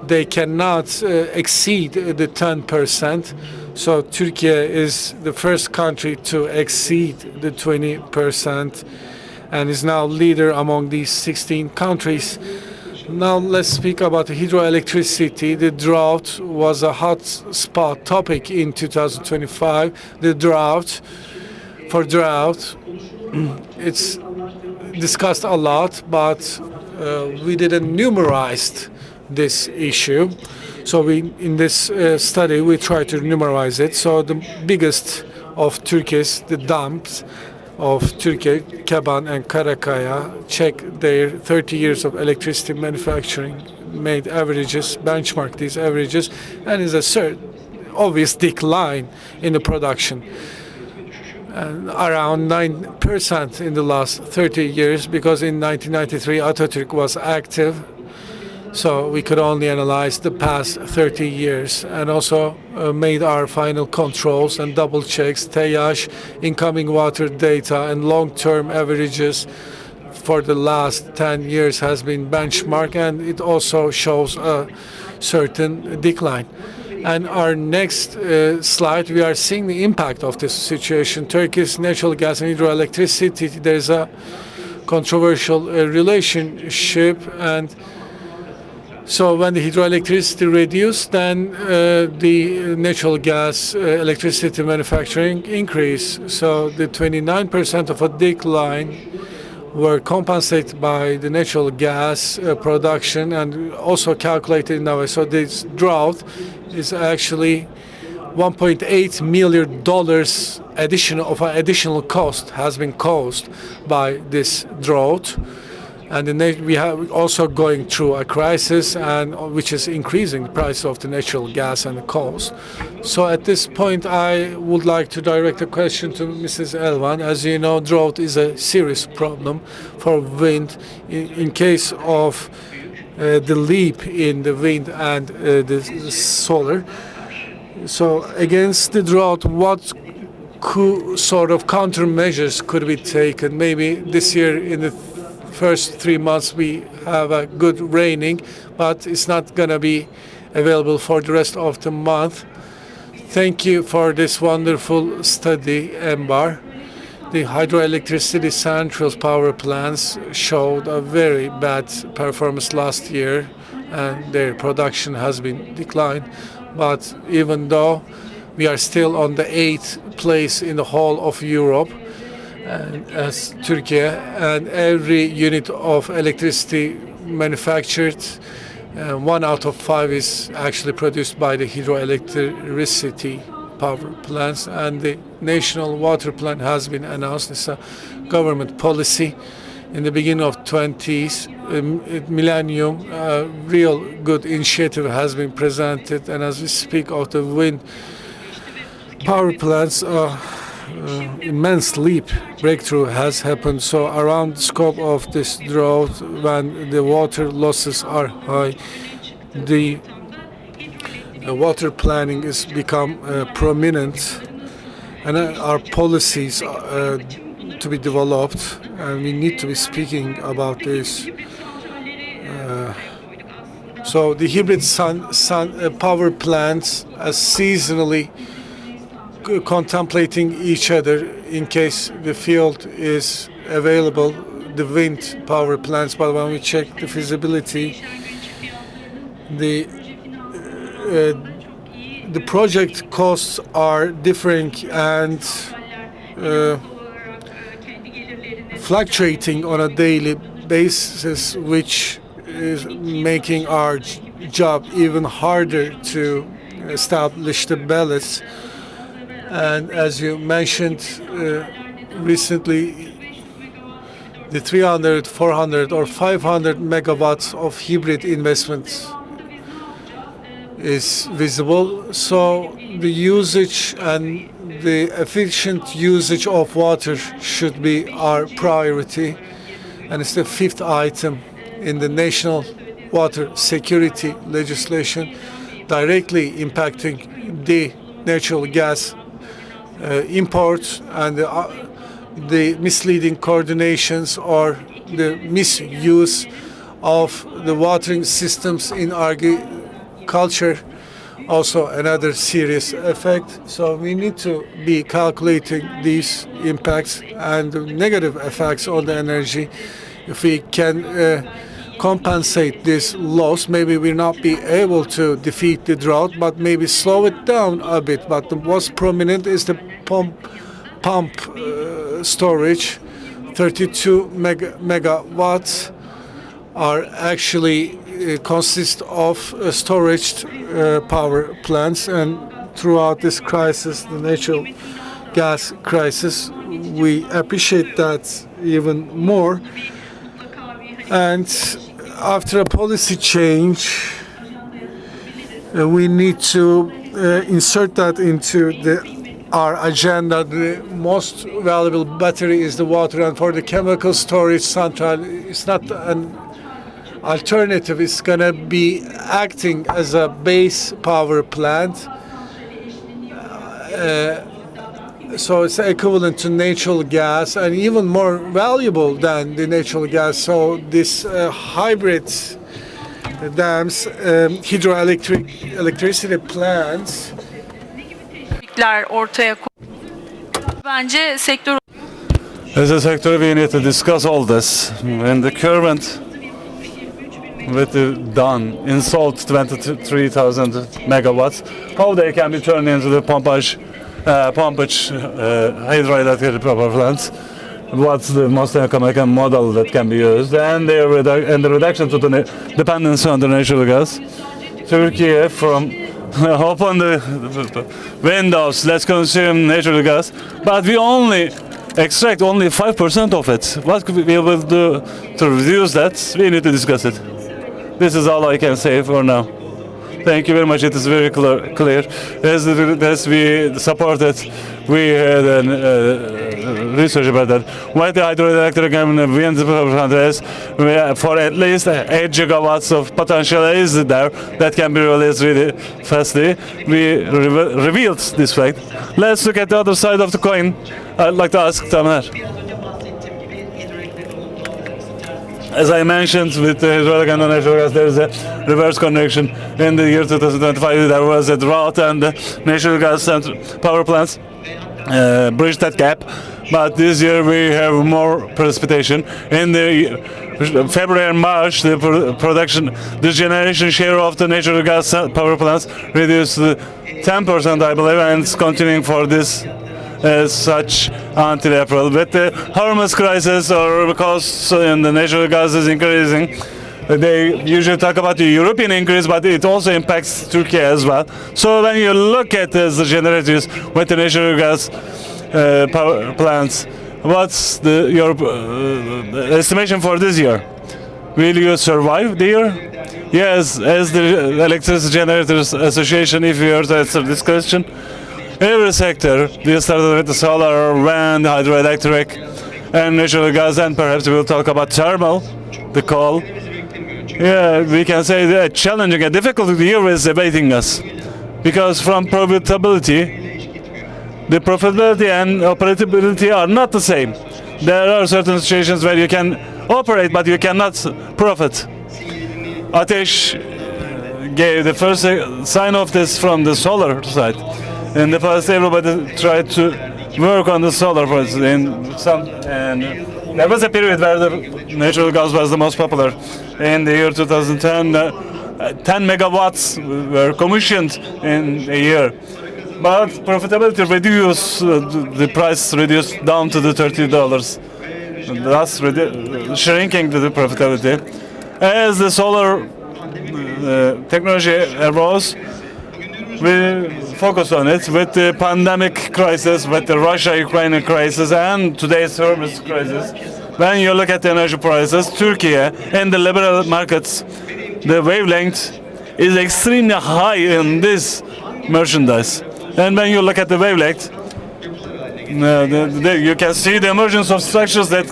Speaker 3: they cannot exceed the 10%. So Turkey is the first country to exceed the 20% and is now leader among these 16 countries. Now let's speak about hydroelectricity. The drought was a hot spot topic in 2025. The drought, it's discussed a lot, but we didn't numerize this issue. So in this study, we try to numerize it. So the biggest of Turkey's, the dams of Turkey, Keban and Karakaya, check their 30 years of electricity manufacturing, made averages, benchmark these averages, and is a certain obvious decline in the production. And around 9% in the last 30 years, because in 1993 Atatürk was active. So we could only analyze the past 30 years and also made our final controls and double checks, TEYAŞ, incoming water data and long-term averages for the last 10 years has been benchmarked, and it also shows a certain decline. And our next slide, we are seeing the impact of this situation. Turkey's natural gas and hydroelectricity, there's a controversial relationship, and so when the hydroelectricity reduced, then the natural gas electricity manufacturing increased. So the 29% of a decline were compensated by the natural gas production and also calculated in a way. So this drought is actually $1.8 million additional cost has been caused by this drought. And we have also going through a crisis, and which is increasing the price of the natural gas and the cost. So at this point, I would like to direct a question to Mrs. Elvan. As you know, drought is a serious problem for wind. In case of the leap in the wind and the solar. So against the drought, what sort of countermeasures could be taken? Maybe this year in the first 3 months we have a good raining, but it's not going to be available for the rest of the month. Thank you for this wonderful study, Embar. The hydroelectricity central power plants showed a very bad performance last year, and their production has been declined. But even though we are still on the 8th place in the whole of Europe, and as Turkey, and every unit of electricity manufactured, 1 out of 5 is actually produced by the hydroelectricity power plants, and the national water plan has been announced. It's a government policy. In the beginning of 20th millennium, a real good initiative has been presented, and as we speak of the wind power plants, immense breakthrough has happened. So around the scope of this drought, when the water losses are high, the water planning is become prominent, and our policies to be developed, and we need to be speaking about this. So the hybrid sun power plants as seasonally contemplating each other in case the field is available, the wind power plants. But when we check the feasibility, the project costs are differing and fluctuating on a daily basis, which is making our job even harder to establish the balance. And as you mentioned recently, the 300, 400 or 500 megawatts of hybrid investments is visible. So the usage and the efficient usage of water should be our priority. And it's the 5th item in the national water security legislation, directly impacting the natural gas imports and the misleading coordinations or the misuse of the watering systems in culture, also another serious effect. So we need to be calculating these impacts and the negative effects on the energy. If we can compensate this loss, maybe we'll not be able to defeat the drought, but maybe slow it down a bit. But the most prominent is the pump storage. 32 megawatts are actually consist of storage power plants, and throughout this crisis, the natural gas crisis, we appreciate that even more. And after a policy change, we need to insert that into our agenda. The most valuable battery is the water, and for the chemical storage central, it's not an alternative. It's going to be acting as a base power plant. So it's equivalent to natural gas and even more valuable than the natural gas. So this hybrid dams, electricity plants.
Speaker 9: Ortaya bence sektör.
Speaker 10: As a sector, we need to discuss all this. And the current with the done installed 23,000 megawatts, how they can be turned into the pumpage hydroelectric power plants. What's the most economic model that can be used, and the reduction to the dependence on the natural gas. Turkey from open the windows, let's consume natural gas, but we only extract only 5% of it. What we will do to reduce that? We need to discuss it. This is all I can say for now. Thank you very much. It is very clear. As we supported, we had research about that. What the hydroelectric and wind power plants for at least 8 gigawatts of potential is there that can be released really fastly. We revealed this fact. Let's look at the other side of the coin. I'd like to ask Tamer. As I mentioned, with the hydraulic and natural gas, there is a reverse connection. In the year 2025, there was a drought, and the natural gas power plants bridged that gap. But this year we have more precipitation. In the February and March, the generation share of the natural gas power plants reduced to 10%, I believe, and it's continuing for this as such until April. With the Hormuz crisis, or because the natural gas is increasing, they usually talk about the European increase, but it also impacts Turkey as well. So when you look at the generators with the natural gas power plants, what's your estimation for this year? Will you survive the year? Yes, as the Electricity Generators Association, if you heard this question, every sector, we started with the solar, wind, hydroelectric, and natural gas, and perhaps we'll talk about thermal, the coal. Yeah, we can say that challenging and difficult year is awaiting us, because from profitability, the profitability and operability are not the same. There are certain situations where you can operate, but you cannot profit. Ateş gave the first sign of this from the solar side. In the past, everybody tried to work on the solar projects. And there was a period where the natural gas was the most popular. In the year 2010, 10 megawatts were commissioned in a year. But profitability reduced, the price reduced down to the $30, thus shrinking the profitability. As the solar technology arose, we focused on it with the pandemic crisis, with the Russia-Ukraine crisis, and today's Hormuz crisis. When you look at the energy prices, Turkey and the liberal markets, the wavelength is extremely high in this merchandise. And when you look at the wavelength, you can see the emergence of structures that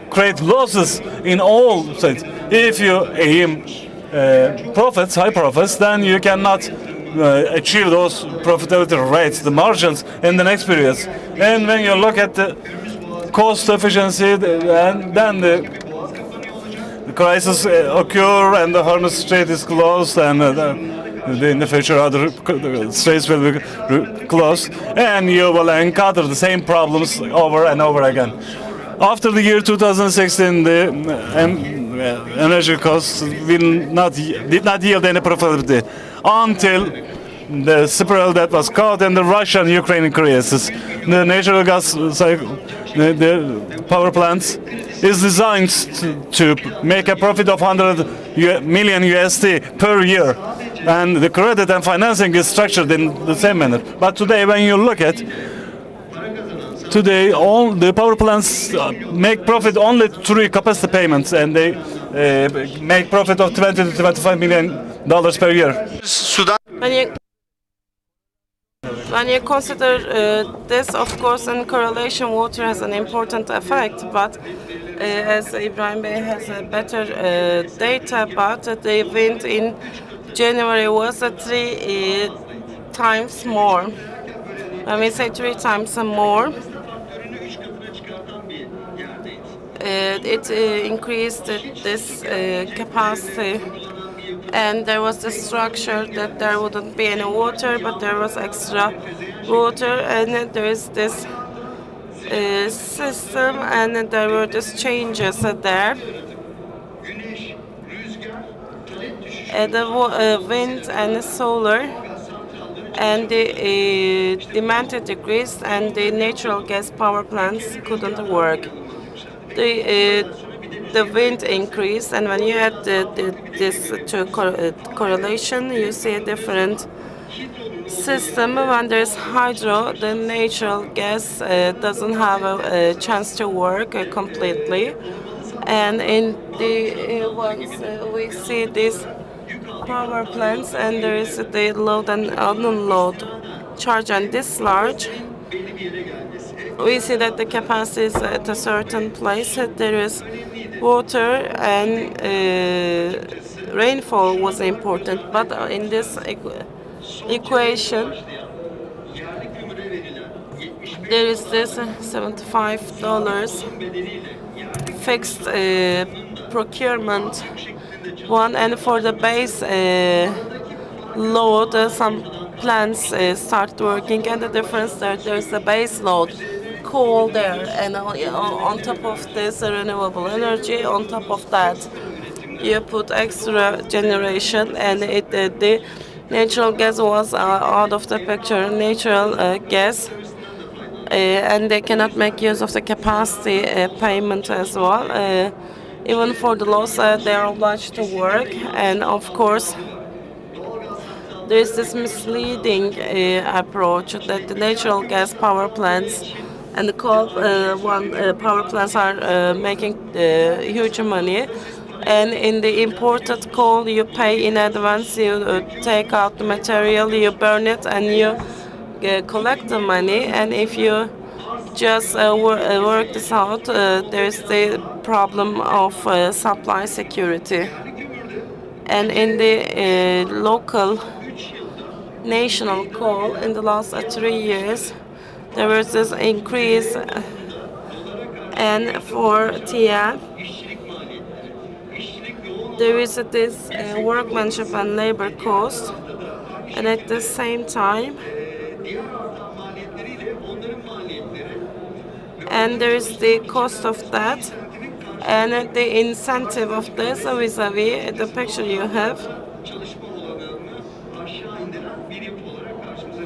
Speaker 10: create losses in all sides. If you aim high profits, then you cannot achieve those profitability rates, the margins in the next periods. And when you look at the cost efficiency, and then crisis occur and the Hormuz Strait is closed, and in the future other straits will be closed, and you will encounter the same problems over and over again. After the year 2016, the energy costs did not yield any profitability until the spiral that was caught in the Russian-Ukraine crisis. The natural gas cycle, the power plants, is designed to make a profit of 100 million USD per year, and the credit and financing is structured in the same manner. But today, when you look at today, all the power plants make profit only through capacity payments, and they make profit of 20 to 25 million dollars per year.
Speaker 6: When you consider this, of course, in correlation, water has an important effect. But as Ibrahim Bey has a better data, but the wind in January was 3 times more. When we say 3 times more, it increased this capacity, and there was the structure that there wouldn't be any water, but there was extra water, and there is this system, and there were these changes there. The wind and the solar, and the demand decreased, and the natural gas power plants couldn't work. The wind increased, and when you add this to correlation, you see a different system. When there's hydro, the natural gas doesn't have a chance to work completely, and in the once we see these power plants, and there is the load and unload charge, and this large, we see that the capacity is at a certain place. There is water, and rainfall was important, but in this equation there is this $75 fixed procurement one, and for the base load, some plants start working, and the difference there's the base load, coal there, and on top of this renewable energy. On top of that, you put extra generation, and the natural gas was out of the picture. Natural gas, and they cannot make use of the capacity payment as well. Even for the loss, they are obliged to work, and of course there is this misleading approach that the natural gas power plants and the coal power plants are making huge money. And in the imported coal, you pay in advance, you take out the material, you burn it, and you collect the money. And if you just work this out, there's the problem of supply security. And in the local national coal, in the last 3 years, there was this increase, and for TF, there is this workmanship and labor cost, and at the same time, and there is the cost of that, and the incentive of this vis-a-vis the picture you have.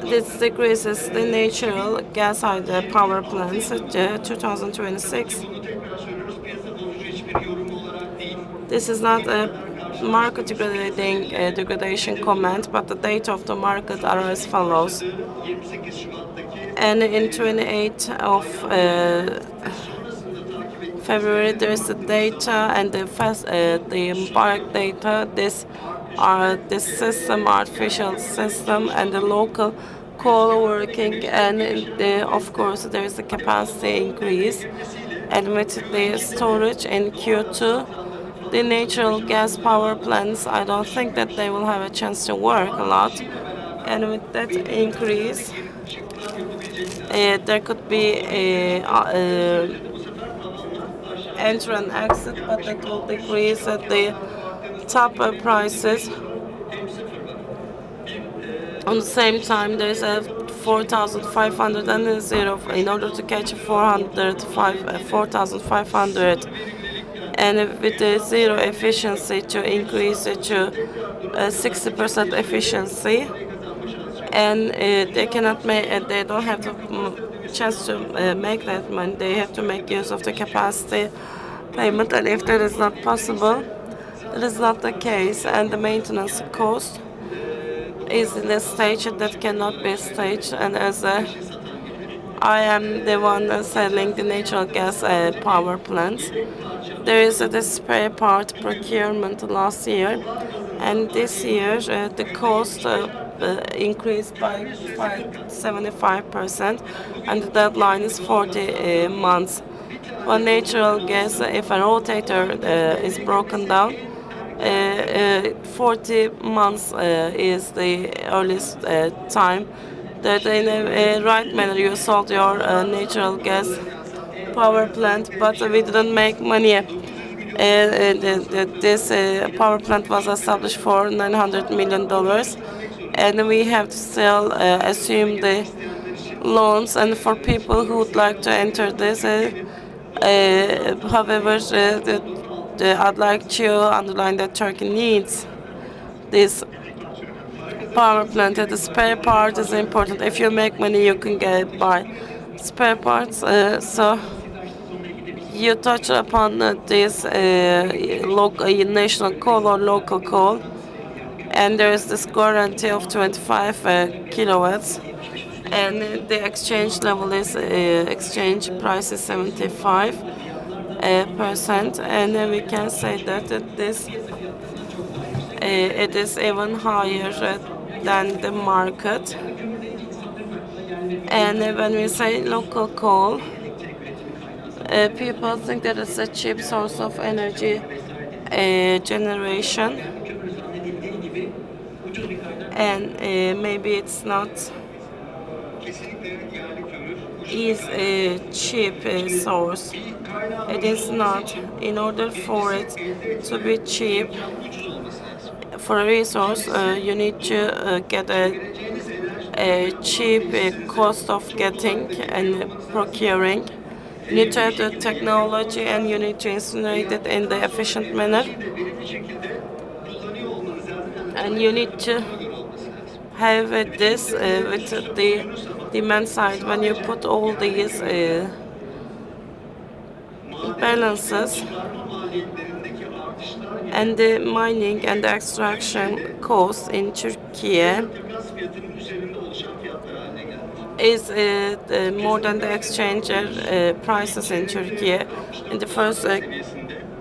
Speaker 6: This decreases the natural gas power plants at 2026. This is not a market degradation comment, but the data of the market are as follows. And in 28th of February, there is the data, and the market data. This system, artificial system, and the local coal working, and of course there is a capacity increase, and with the storage in Q2, the natural gas power plants, I don't think that they will have a chance to work a lot, and with that increase, there could be enter and exit, but it will decrease at the top prices. On the same time, there's a 4,500 and a zero in order to catch 4,500, and with the zero efficiency to increase it to 60% efficiency, and they cannot make, they don't have the chance to make that money. They have to make use of the capacity payment, and if that is not possible, that is not the case, and the maintenance cost is in a stage that cannot be staged. And as I am the one selling the natural gas power plants, there is a spare part procurement last year, and this year the cost increased by 75%, and the deadline is 40 months. For natural gas, if a rotator is broken down, 40 months is the earliest time that in a right manner you sold your natural gas power plant, but we didn't make money. This power plant was established for $900 million, and we have to still assume the loans. And for people who would like to enter this, however, I'd like to underline that Turkey needs this power plant. The spare part is important. If you make money, you can buy spare parts. So you touch upon this national coal or local coal, and there is this guarantee of 25 kilowatts, and the exchange level is exchange price is 75%, and then we can say that this it is even higher than the market. And when we say local coal, people think that it's a cheap source of energy generation, and maybe it's not is a cheap source. It is not. In order for it to be cheap, for a resource, you need to get a cheap cost of getting and procuring. You need to have the technology, and you need to incinerate it in the efficient manner. And you need to have this with the demand side. When you put all these balances, and the mining and the extraction cost in Turkey is more than the exchange prices in Turkey. In the first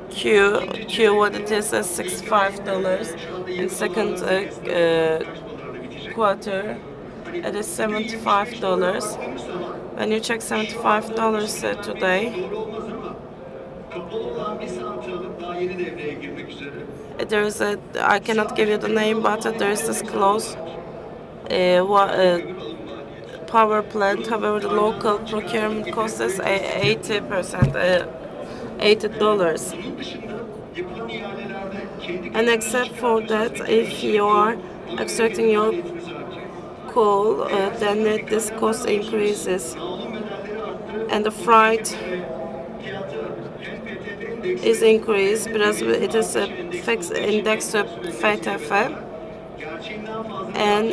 Speaker 6: Q, what it is $65. In second quarter, it is $75. When you check $75 today, there is a, I cannot give you the name, but there is this close power plant. However, the local procurement cost is 80%, $80. And except for that, if you are extracting your coal, then this cost increases, and the freight is increased because it is a fixed index to FTF, and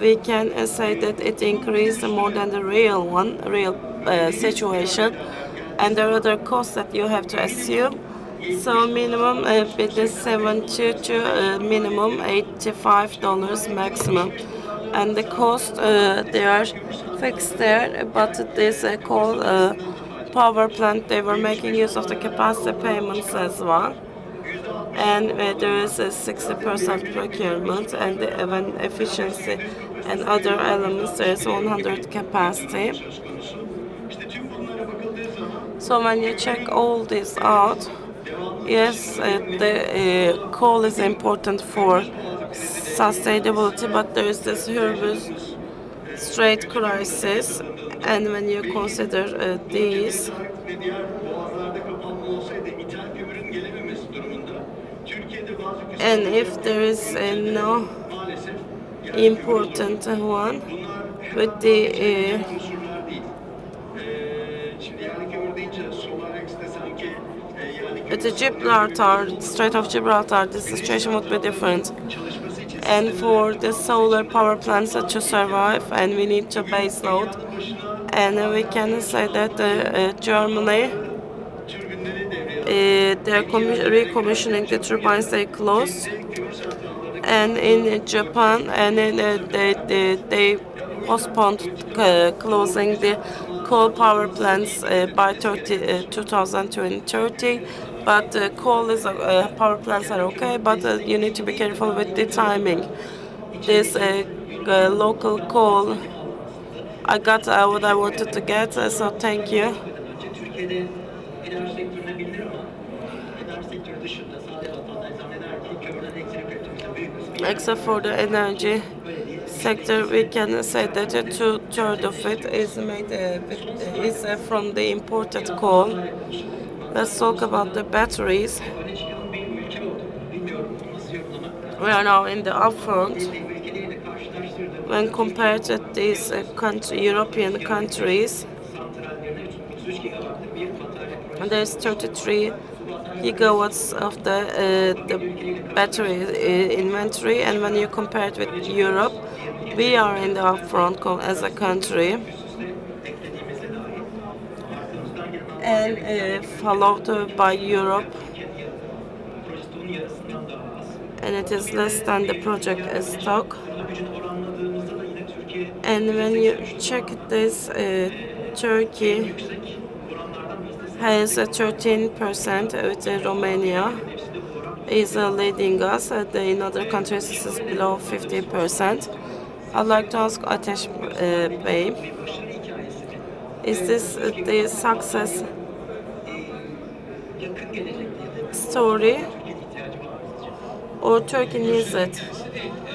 Speaker 6: we can say that it increased more than the real situation, and there are other costs that you have to assume. So minimum bid is 70 to minimum $85 maximum, and the cost they are fixed there. But this coal power plant, they were making use of the capacity payments as well, and there is a 60% procurement, and when efficiency and other elements, there is 100 capacity. So when you check all this out, yes, the coal is important for sustainability, but there is this Hormuz Strait crisis, And when you consider these, and if there is no important one with the with the Gibraltar, Strait of Gibraltar, the situation would be different. And for the solar power plants to survive, and we need to base load, and we can say that Germany, they're recommissioning the turbines they closed, and in Japan, and they postponed closing the coal power plants by 2030. But coal is power plants are okay, but you need to be careful with the timing. This local coal, I got what I wanted to get, so thank you. Except for the energy sector, we can say that 2/3 of it is made from the imported coal. Let's talk about the batteries. We are now in the upfront. When compared to these European countries, there's 33 gigawatts of the battery inventory, and when you compare it with Europe, we are in the upfront as a country, and followed by Europe, and it is less than the project stock. And when you check this, Turkey has 13%, with Romania is leading us. In other countries, this is below 50%. I'd like to ask Ateş Bey, is this the success story, or Turkey needs it?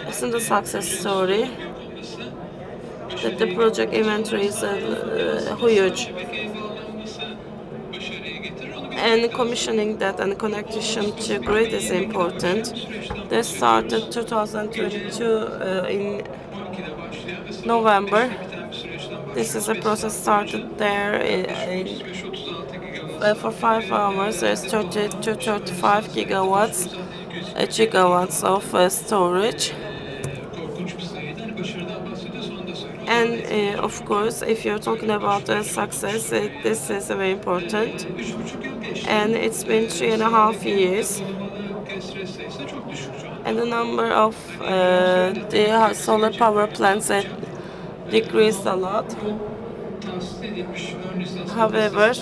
Speaker 6: Isn't the success story that the project inventory is huge, and commissioning that and connection to grid is important. They started 2022 in November. This is a process started there for 5 hours. There's 30 to 35 gigawatts of storage. And of course, if you're talking about success, this is very important. And it's been 3.5 years. And the number of the solar power plants decreased a lot. However,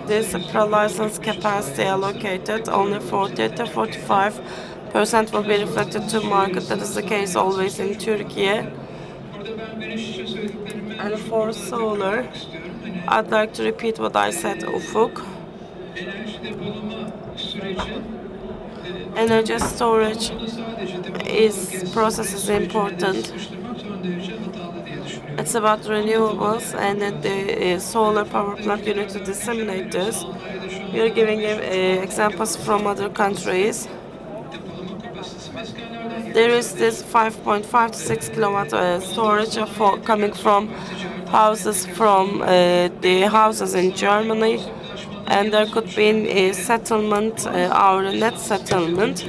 Speaker 6: this license capacity allocated, only 40 to 45% will be reflected to market. That is the case always in Turkey. And for solar, I'd like to repeat what I said, Ufuk. Energy storage process is important. It's about renewables, and the solar power plant, you need to disseminate this. You're giving examples from other countries. There is this 5.5 to 6 kilowatt storage coming from houses the houses in Germany, and there could be a settlement, our net settlement,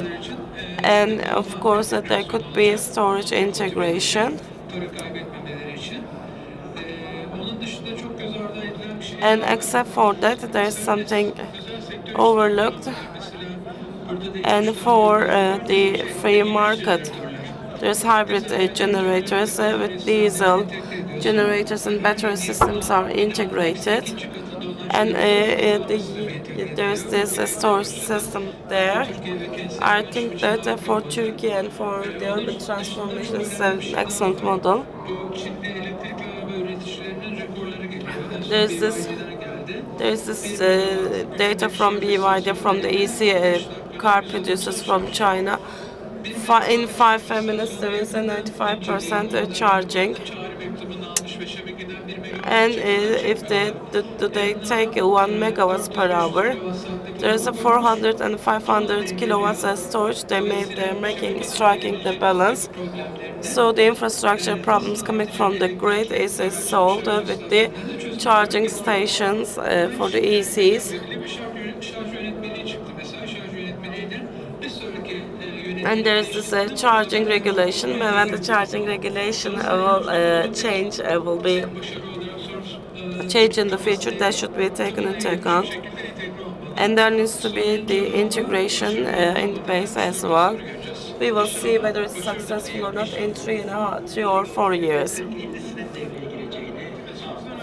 Speaker 6: and of course there could be a storage integration. And except for that, there is something overlooked. And for the free market, there's hybrid generators with diesel generators, and battery systems are integrated. And there's this storage system there. I think that for Turkey and for the urban transformation is an excellent model. There's this data from BYD, from the EC car producers from China. In 5 minutes, there is a 95% charging. And if they take 1 megawatts per hour, there's a 400 and 500 kilowatts as storage. They're striking the balance. So the infrastructure problems coming from the grid is solved with the charging stations for the ECs. And there's this charging regulation. But when the charging regulation will change, will be change in the future, that should be taken into account. And there needs to be the integration in the base as well. We will see whether it's successful or not in 3 or 4 years.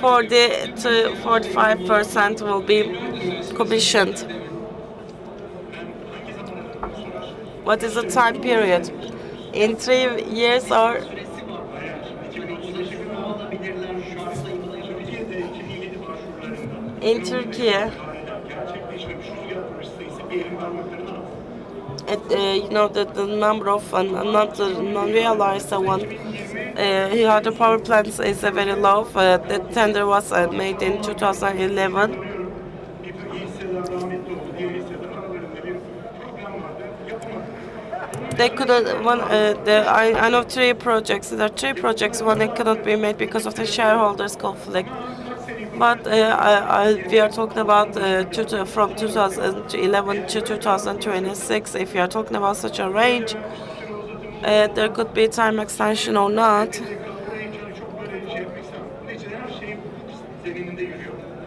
Speaker 6: 40 to 45% will be commissioned. What is the time period? In 3 years or in Turkey? The number of not realized one. Here the power plants is very low. The tender was made in 2011. They couldn't. I know 3 projects. There are 3 projects. One that cannot be made because of the shareholders' conflict. But we are talking about from 2011 to 2026. If you are talking about such a range, there could be time extension or not.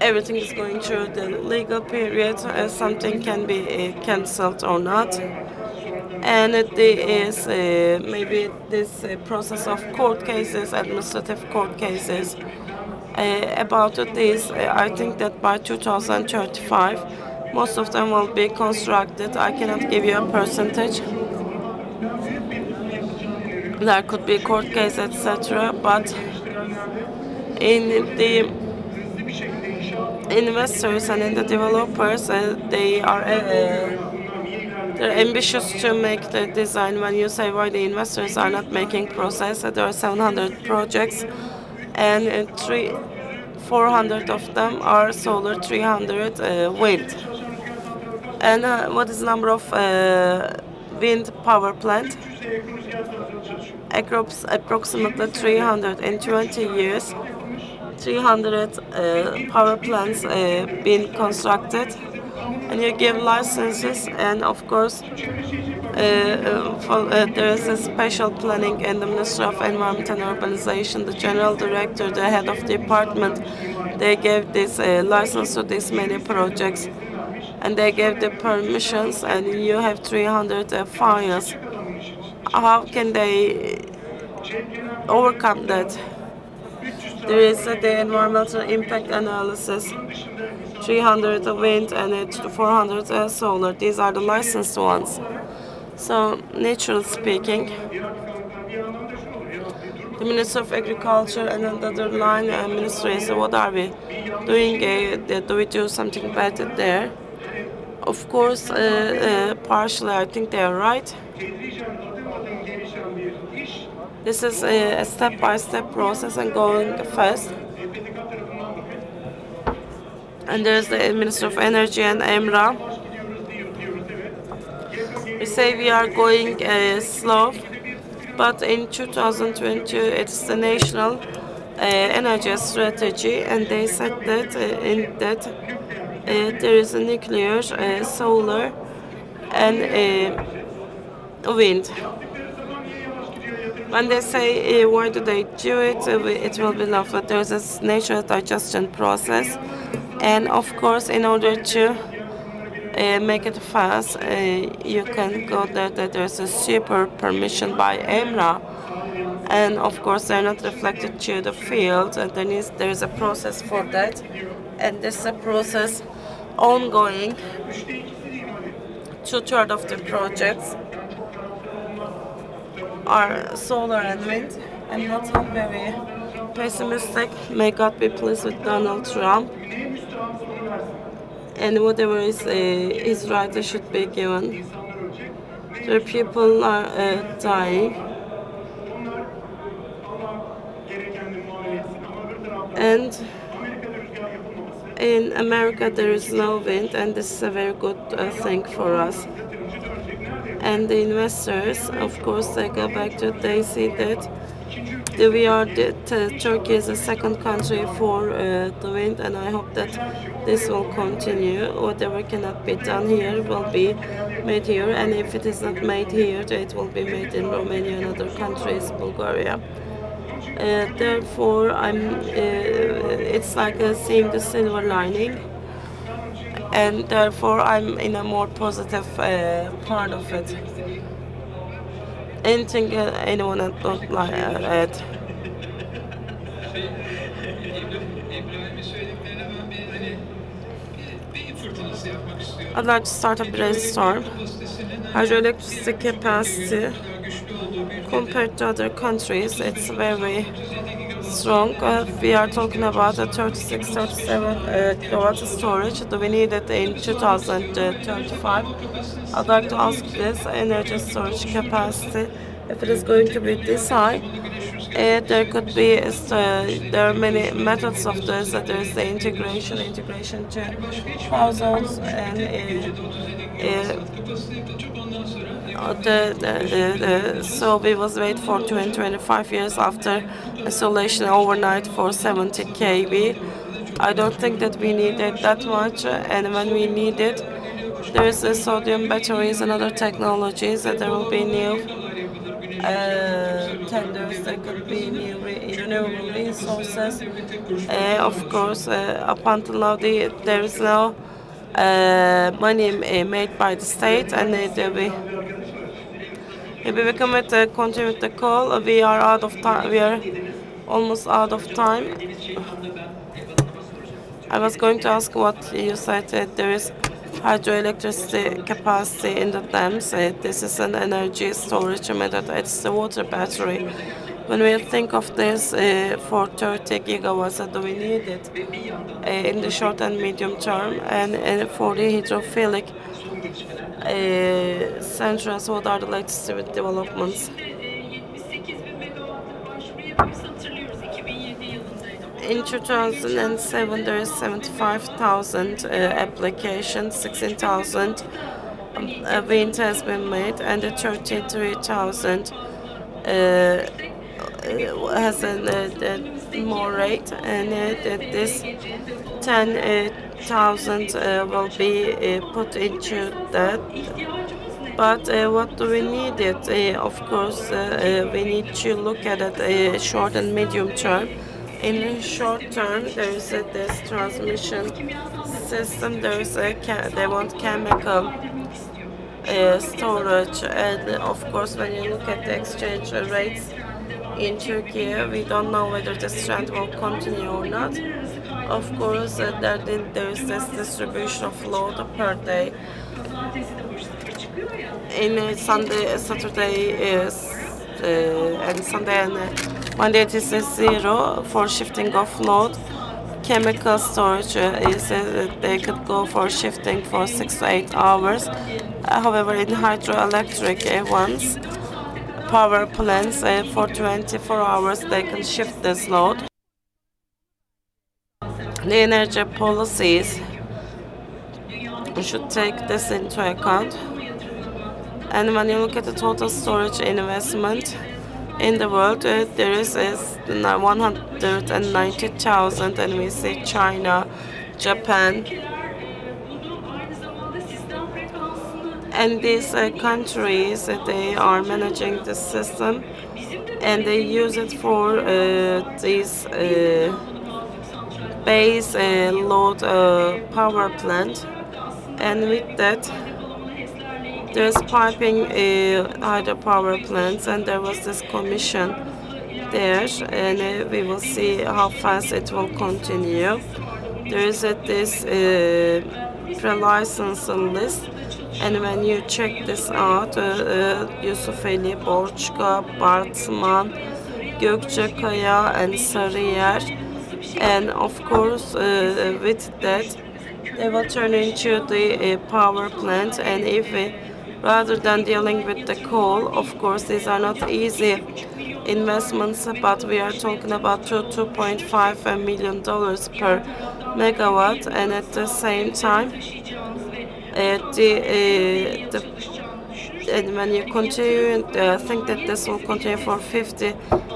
Speaker 6: Everything is going through the legal period. Something can be cancelled or not. And it is maybe this process of court cases, administrative court cases. About this, I think that by 2035, most of them will be constructed. I cannot give you a percentage. There could be court case, etc. But in the investors and in the developers, they're ambitious to make the design. When you say why the investors are not making process, there are 700 projects, and 400 of them are solar, 300 wind. And what is the number of wind power plant? Approximately 300 in 20 years. 300 power plants being constructed, and you give licenses, and of course there is a special planning in the Ministry of Environment and Urbanization. The General Director, the head of the department, they gave this license to these many projects, and they gave the permissions, and you have 300 files. How can they overcome that? There is the environmental impact analysis, 300 wind and 400 solar. These are the licensed ones. So, naturally speaking, the Ministry of Agriculture and another line ministries, what are we doing? Do we do something better there? Of course, partially, I think they are right. This is a step-by-step process and going fast. And there's the Minister of Energy and EMRA. We say we are going slow, but in 2022 it's the national energy strategy, and they said that there is a nuclear, solar, and wind. When they say why do they do it, it will be enough that there is a natural digestion process, and of course, in order to make it fast, you can go there that there's a super permission by EMRA, and of course they're not reflected to the field, and there is a process for that, and this is a process ongoing. 2/3 of the projects are solar and wind. I'm not very pessimistic. May God be pleased with Donald Trump. And whatever is his right, it should be given. The people are dying. And in America there is no wind, and this is a very good thing for us. And the investors, of course, they go back to, they see that Turkey is the second country for the wind, and I hope that this will continue. Whatever cannot be done here will be made here, and if it is not made here, it will be made in Romania and other countries, Bulgaria. Therefore, it's like seeing the silver lining, and therefore I'm in a more positive part of it. Anything anyone that don't like add? I'd like to start a brainstorm. Hydroelectricity capacity compared to other countries, it's very strong. We are talking about a 36, 37 kilowatt storage. Do we need it in 2035? I'd like to ask this energy storage capacity, if it is going to be this high. There could be, there are many methods of this. There is the integration to households, and so we will wait for 25 years after installation overnight for 70 kV. I don't think that we need it that much, and when we need it, there is the sodium batteries and other technologies that there will be new tenders, there could be new renewable resources. Of course, up until now, there is no money made by the state, and maybe we can continue with the call. We are out of time. We are almost out of time. I was going to ask what you said. There is hydroelectricity capacity in the dams. This is an energy storage method. It's the water battery. When we think of this for 30 gigawatts, do we need it in the short and medium term? And for the hydrophilic centrals, what are the latest developments? In 2007, there is 75,000 applications, 16,000 wind has been made, and 33,000 has a more rate, and this 10,000 will be put into that. But what do we need it? Of course, we need to look at it short and medium term. In the short term, there is this transmission system. There is they want chemical storage, and of course, when you look at the exchange rates in Turkey, we don't know whether this trend will continue or not. Of course, there is this distribution of load per day. In Sunday, Saturday and Sunday and Monday it is zero for shifting of load. Chemical storage is they could go for shifting for 6 to 8 hours. However, in hydroelectric ones, power plants for 24 hours they can shift this load. The energy policies should take this into account. And when you look at the total storage investment in the world, there is 190,000, and we see China, Japan, and these countries they are managing the system, and they use it for these base load power plant, and with that there's piping hydropower plants, and there was this commission there, and we will see how fast it will continue. There is this pre-license list, and when you check this out, Yusufeli, Borçka, Bartman, Gökçekaya, and Sarıyer, and of course with that they will turn into the power plant, and if rather than dealing with the coal, of course these are not easy investments, but we are talking about $2.5 million per megawatt, and at the same time, and when you continue, think that this will continue for 50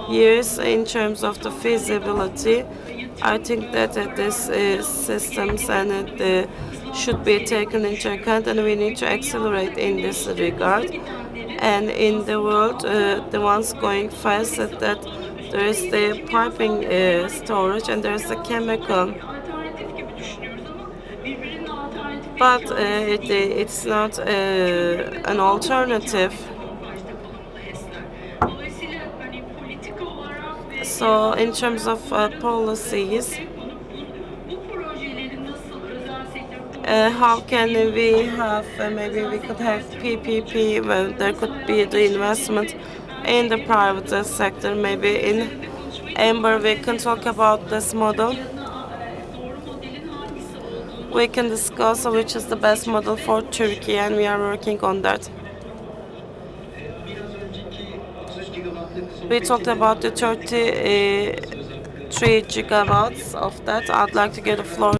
Speaker 6: years in terms of the feasibility. I think that this systems and should be taken into account, and we need to accelerate in this regard. And in the world, the ones going fast, that there is the piping storage and there is the chemical. But it's not an alternative. So in terms of policies, how can we have, maybe we could have PPP, where there could be the investment in the private sector. Maybe in Amber we can talk about this model. We can discuss which is the best model for Turkey, and we are working on that. We talked about the 33 gigawatts of that. I'd like to give the floor.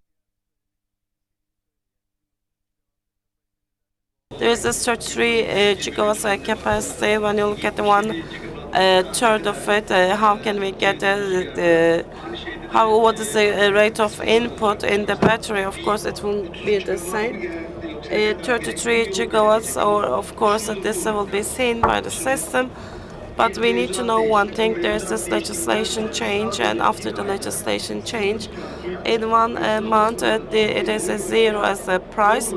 Speaker 6: There is this 33 gigawatts capacity. When you look at the third of it, how can we get what is the rate of input in the battery? Of course, it won't be the same. 33 gigawatts, or of course, this will be seen by the system. But we need to know one thing: there's this legislation change, and after the legislation change, in 1 month, it is a zero as a price,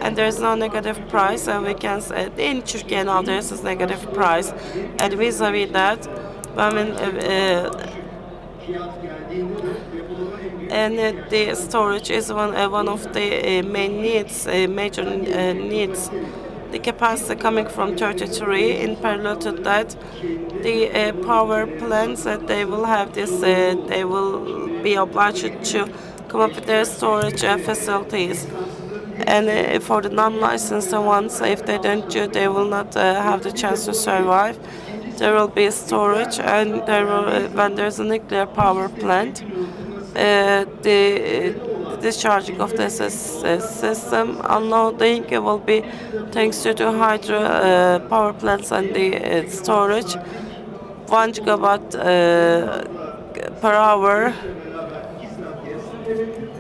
Speaker 6: and there's no negative price. And we can say in Turkey now there's this negative price, and vis-a-vis that, I mean. And the storage is one of the main needs, major needs. The capacity coming from 33. In parallel to that, the power plants they will have this. They will be obliged to come up with their storage facilities. And for the non-licensed ones, if they don't do, they will not have the chance to survive. There will be storage, and when there's a nuclear power plant, the discharging of the system unloading will be thanks to the hydro power plants and the storage. 1 gigawatt per hour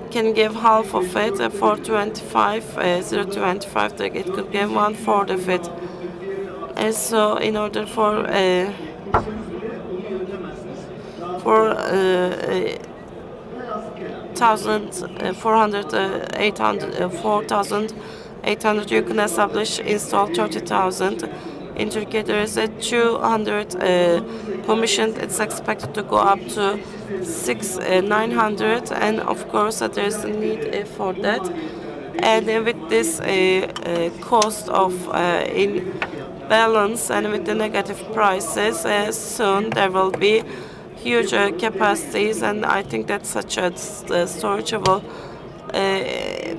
Speaker 6: can give half of it. For 0.25, it could give 1/4 of it. And so, in order for 4,800, you can install 30,000. In Turkey, there is a 200 commissioned. It's expected to go up to 900, and of course, there is a need for that. And with this cost of imbalance and with the negative prices, soon there will be huge capacities, and I think that such a storage will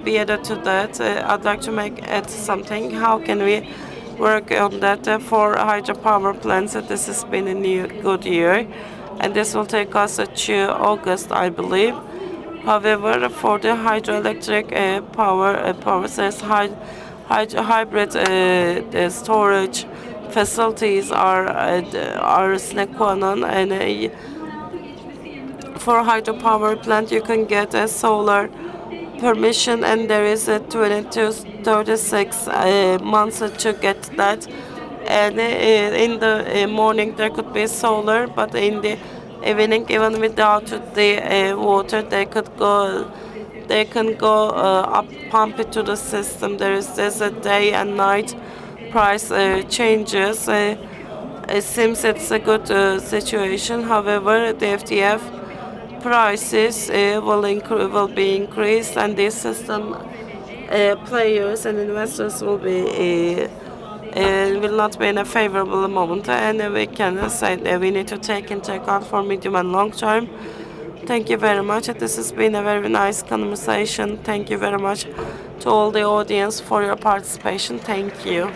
Speaker 6: be added to that. I'd like to add something. How can we work on that for hydropower plants? This has been a good year, and this will take us to August, I believe. However, for the hydroelectric power there's hybrid storage facilities are sine qua non, and for hydropower plant you can get a solar permission, and there is a 36 months to get that. And in the morning there could be solar, but in the evening, even without the water, they can go pump it to the system. There's a day and night price changes. It seems it's a good situation. However, the FTF prices will be increased, and the system players and investors will not be in a favorable moment. And we can say that we need to take into account for medium and long term. Thank you very much. This has been a very nice conversation. Thank you very much to all the audience for your participation. Thank you.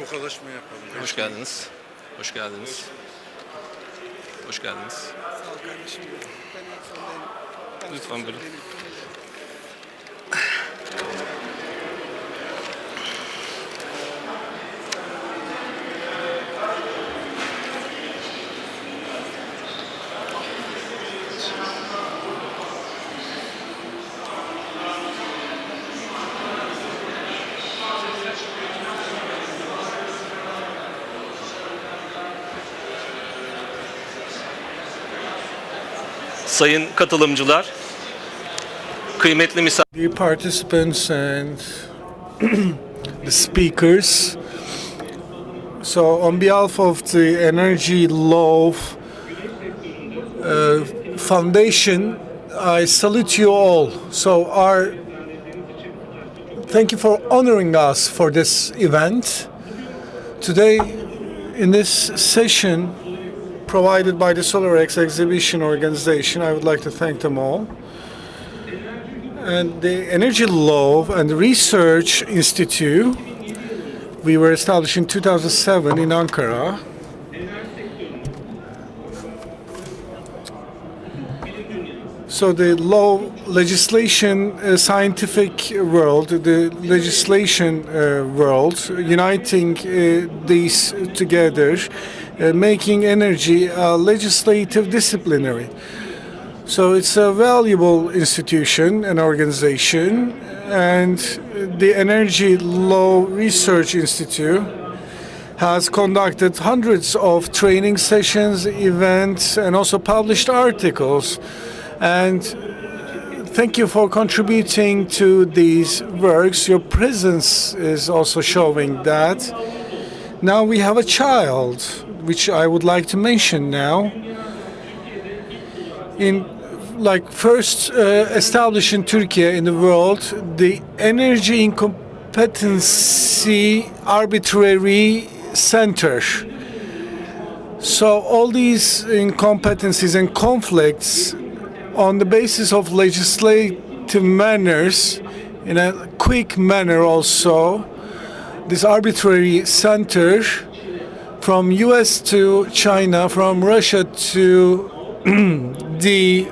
Speaker 3: tokalaşma yapalım.
Speaker 11: Hoş geldiniz. Hoş geldiniz. Hoş geldiniz.
Speaker 3: Sağ ol kardeşim. Ben en sondayım.
Speaker 11: Lütfen buyurun. Sayın katılımcılar, kıymetli
Speaker 3: Dear participants and the speakers, so on behalf of the Energy Law Foundation, I salute you all. So thank you for honoring us for this event. Today, in this session, provided by the Solarex exhibition organization, I would like to thank them all. And the Energy Law and Research Institute, we were established in 2007 in Ankara. So the law, legislation, scientific world, the legislation world, uniting these together, making energy a legislative disciplinary. So it's a valuable institution and organization, and the Energy Law Research Institute has conducted hundreds of training sessions, events, and also published articles. And thank you for contributing to these works. Your presence is also showing that. Now we have a child, which I would like to mention now. First established in Turkey in the world, the Energy Incompetency Arbitrary Center. So all these incompetencies and conflicts on the basis of legislative manners, in a quick manner also, this arbitrary center from US to China, from Russia to the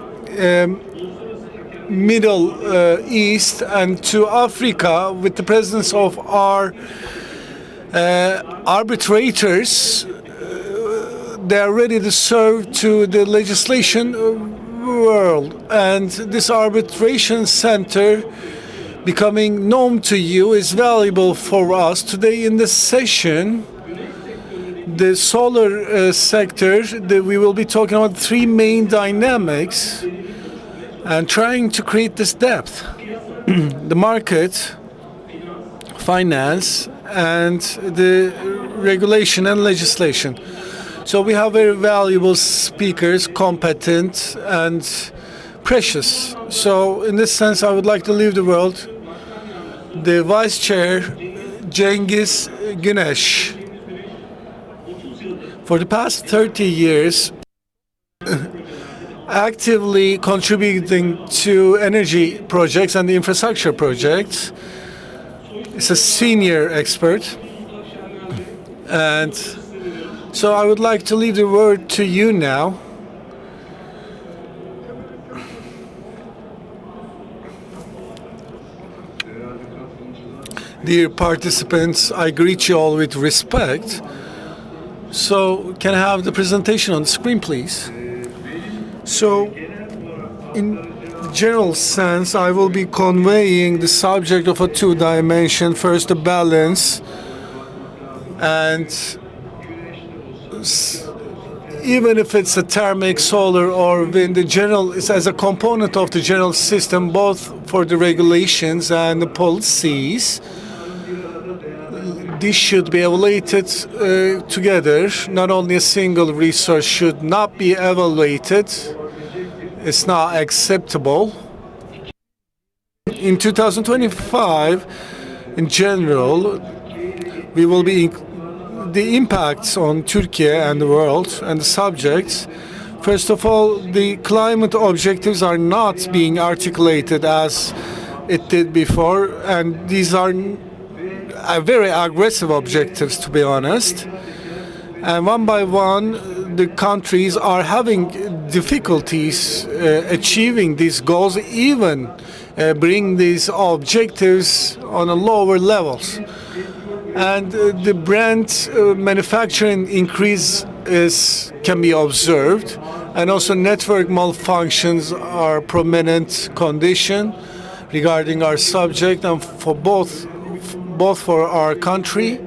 Speaker 3: Middle East and to Africa, with the presence of our arbitrators, they are ready to serve to the legislation world. And this arbitration center becoming known to you is valuable for us. Today in this session, the solar sector, we will be talking about three main dynamics and trying to create this depth. The market, finance, and the regulation and legislation. So we have very valuable speakers, competent and precious. So in this sense, I would like to leave the world the Vice Chair, Cengiz Güneş. For the past 30 years, actively contributing to energy projects and the infrastructure projects. He's a senior expert. And so I would like to leave the word to you now. Dear participants, I greet you all with respect. So can I have the presentation on the screen, please? So in general sense, I will be conveying the subject of a two-dimension, first the balance, and even if it's a thermic, solar, or wind, the general is as a component of the general system, both for the regulations and the policies. This should be evaluated together. Not only a single resource should not be evaluated. It's not acceptable. In 2025, in general, we will be the impacts on Turkey and the world and the subjects. First of all, the climate objectives are not being articulated as it did before, and these are very aggressive objectives, to be honest. And one by one, the countries are having difficulties achieving these goals, even bring these objectives on a lower levels. And the brand manufacturing increase can be observed, and also network malfunctions are prominent condition regarding our subject, and for both for our country,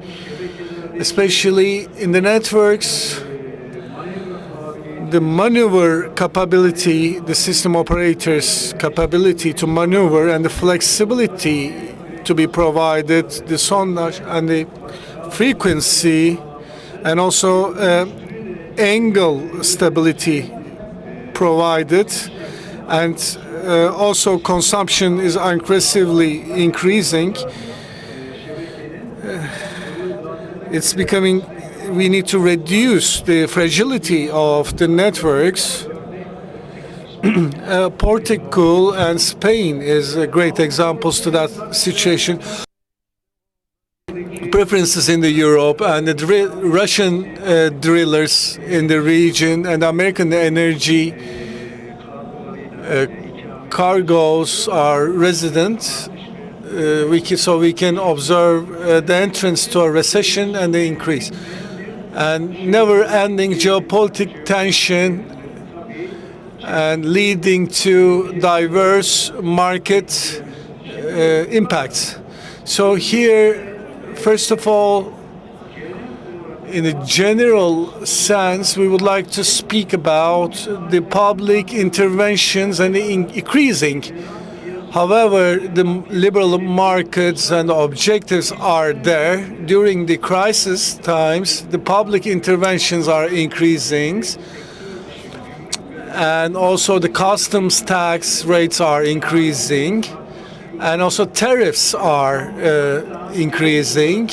Speaker 3: especially in the networks. The maneuver capability, the system operators' capability to maneuver, and the flexibility to be provided, the sondage and the frequency, and also angle stability provided, and also consumption is aggressively increasing. It's becoming, we need to reduce the fragility of the networks. Portugal and Spain is great examples to that situation. Preferences in the Europe, and the Russian drillers in the region, and American energy cargoes are resident. So we can observe the entrance to a recession and the increase, and never-ending geopolitical tension, and leading to diverse market impacts. So here, first of all, in a general sense, we would like to speak about the public interventions and the increasing. However, the liberal markets and objectives are there. During the crisis times, the public interventions are increasing, and also the customs tax rates are increasing, and also tariffs are increasing.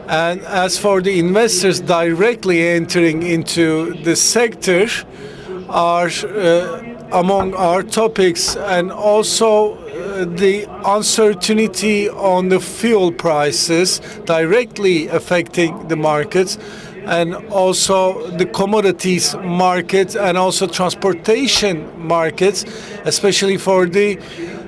Speaker 3: And as for the investors directly entering into the sector, are among our topics, and also the uncertainty on the fuel prices directly affecting the markets, and also the commodities market, and also transportation markets, especially for the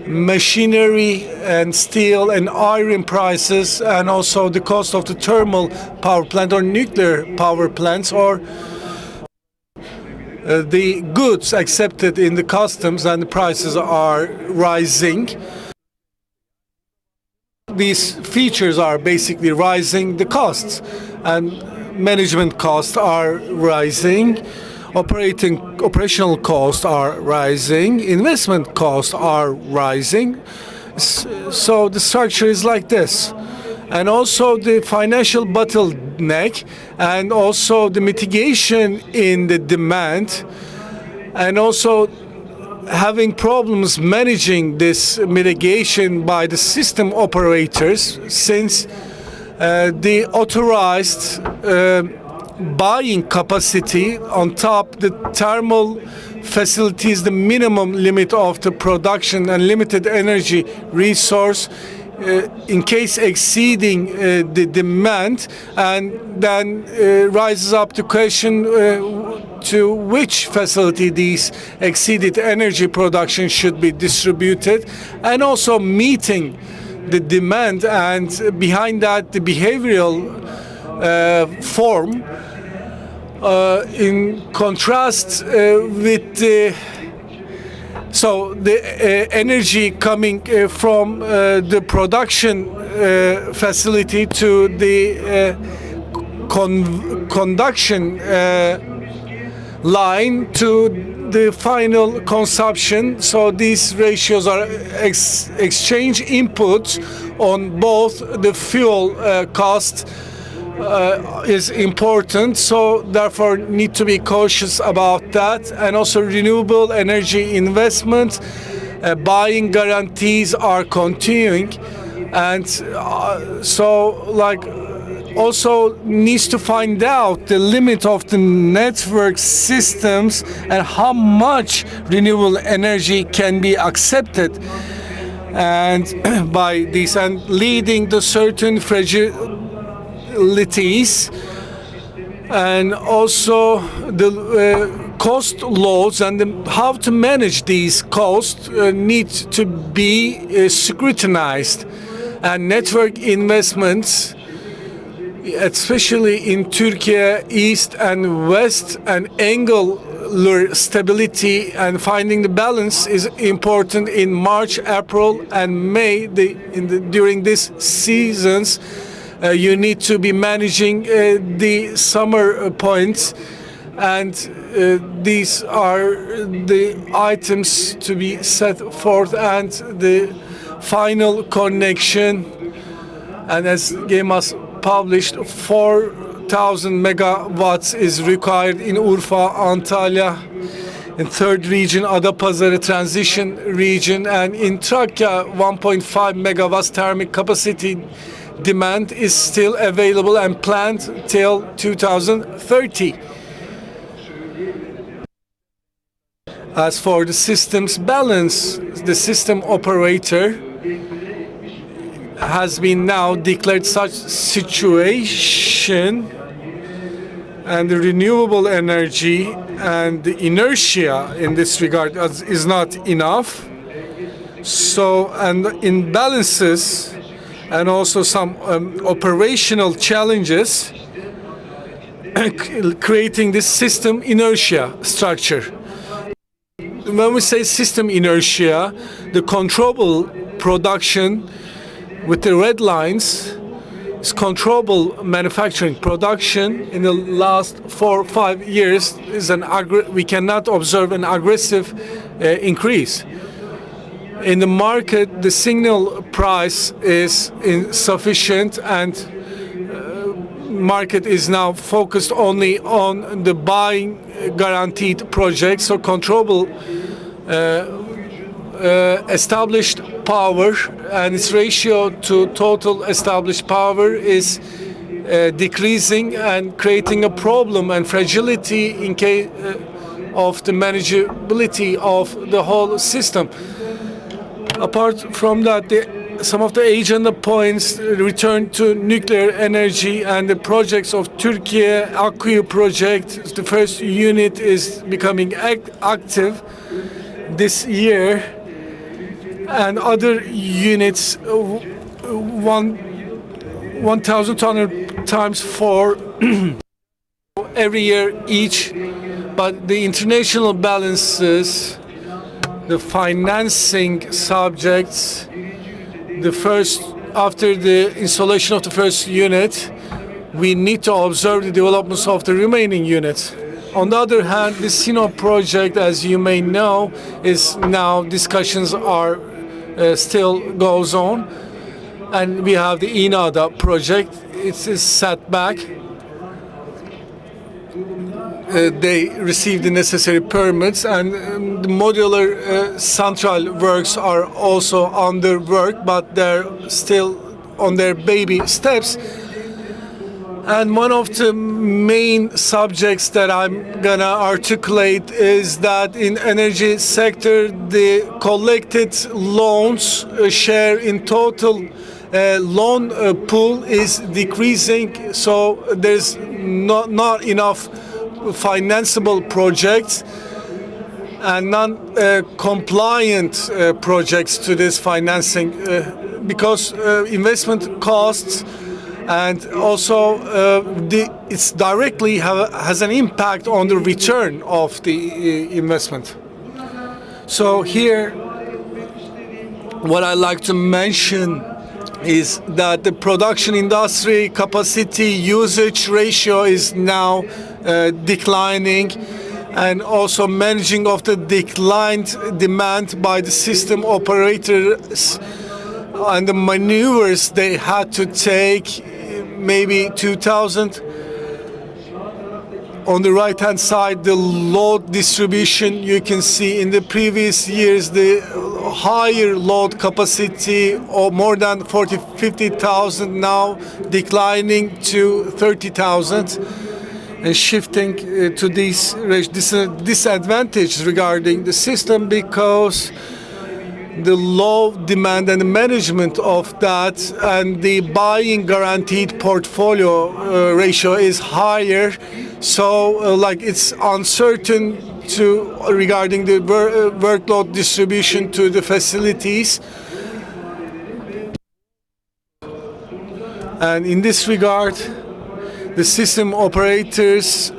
Speaker 3: machinery and steel and iron prices, and also the cost of the thermal power plant or nuclear power plants, or the goods accepted in the customs, and the prices are rising. These features are basically rising the costs, and management costs are rising, operational costs are rising, investment costs are rising. So the structure is like this. And also the financial bottleneck, and also the mitigation in the demand, and also having problems managing this mitigation by the system operators, since the authorized buying capacity on top the thermal facilities, the minimum limit of the production and limited energy resource, in case exceeding the demand, and then rises up the question to which facility these exceeded energy production should be distributed, and also meeting the demand, and behind that the behavioral form, in contrast with the energy coming from the production facility to the conduction line to the final consumption. So these ratios are exchange inputs on both the fuel cost is important, so therefore need to be cautious about that. And also renewable energy investment, buying guarantees are continuing, and also needs to find out the limit of the network systems and how much renewable energy can be accepted. and by this, and leading to certain fragilities, and also the cost loads and how to manage these costs need to be scrutinized, and network investments, especially in Turkey, East and West, and angular stability and finding the balance is important in March, April, and May. During these seasons, you need to be managing the summer points, and these are the items to be set forth, and the final connection. And as GEMAS published, 4,000 megawatts is required in Urfa, Antalya, in third region, Adapazarı transition region, and in Trakya, 1.5 megawatts thermic capacity demand is still available and planned till 2030. As for the system's balance, the system operator has been now declared such situation, and the renewable energy and the inertia in this regard is not enough. So, and imbalances and also some operational challenges creating this system inertia structure. When we say system inertia, the controllable production with the red lines is controllable manufacturing production. In the last 4 or 5 years, we cannot observe an aggressive increase. In the market, the signal price is insufficient, and market is now focused only on the buying guaranteed projects or controllable established power, and its ratio to total established power is decreasing and creating a problem and fragility in case of the manageability of the whole system. Apart from that, some of the agenda points return to nuclear energy and the projects of Turkey, Akkuyu project. The first unit is becoming active this year, and other units 1,200 times 4 every year each. But the international balances, the financing subjects, after the installation of the first unit, we need to observe the developments of the remaining units. On the other hand, the Sinop project, as you may know, is now discussions are still goes on, and we have the İnada project. It is set back. They received the necessary permits, and the modular central works are also under work, but they're still on their baby steps. And one of the main subjects that I'm gonna articulate is that in energy sector, the collected loans share in total loan pool is decreasing, so there's not enough financeable projects and non-compliant projects to this financing because investment costs, and also it's directly has an impact on the return of the investment. So here, what I like to mention is that the production industry capacity usage ratio is now declining, and also managing of the declined demand by the system operators and the maneuvers they had to take. Maybe 2000. On the right hand side, the load distribution, you can see in the previous years the higher load capacity, or more than 50,000, now declining to 30,000, and shifting to this disadvantage regarding the system, because the low demand and the management of that, and the buying guaranteed portfolio ratio is higher. So like it's uncertain regarding the workload distribution to the facilities. And in this regard, the system operators,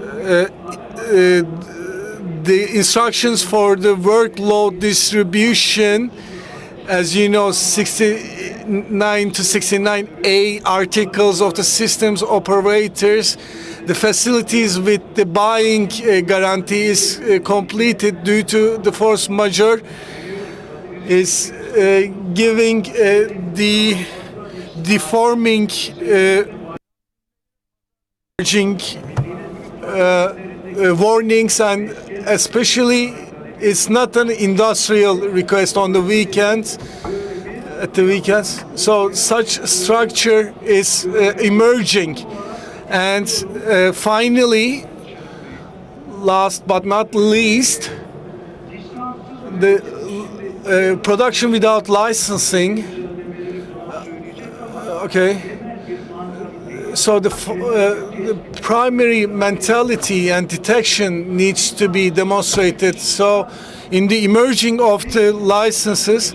Speaker 3: the instructions for the workload distribution, as you know, 69 to 69A articles of the systems operators, the facilities with the buying guarantee is completed due to the force majeure is giving the deforming warnings, and especially it's not an industrial request on the weekends, at the weekends. So such structure is emerging. And finally, last but not least, the production without licensing. Okay. So the primary mentality and detection needs to be demonstrated. So in the emerging of the licenses,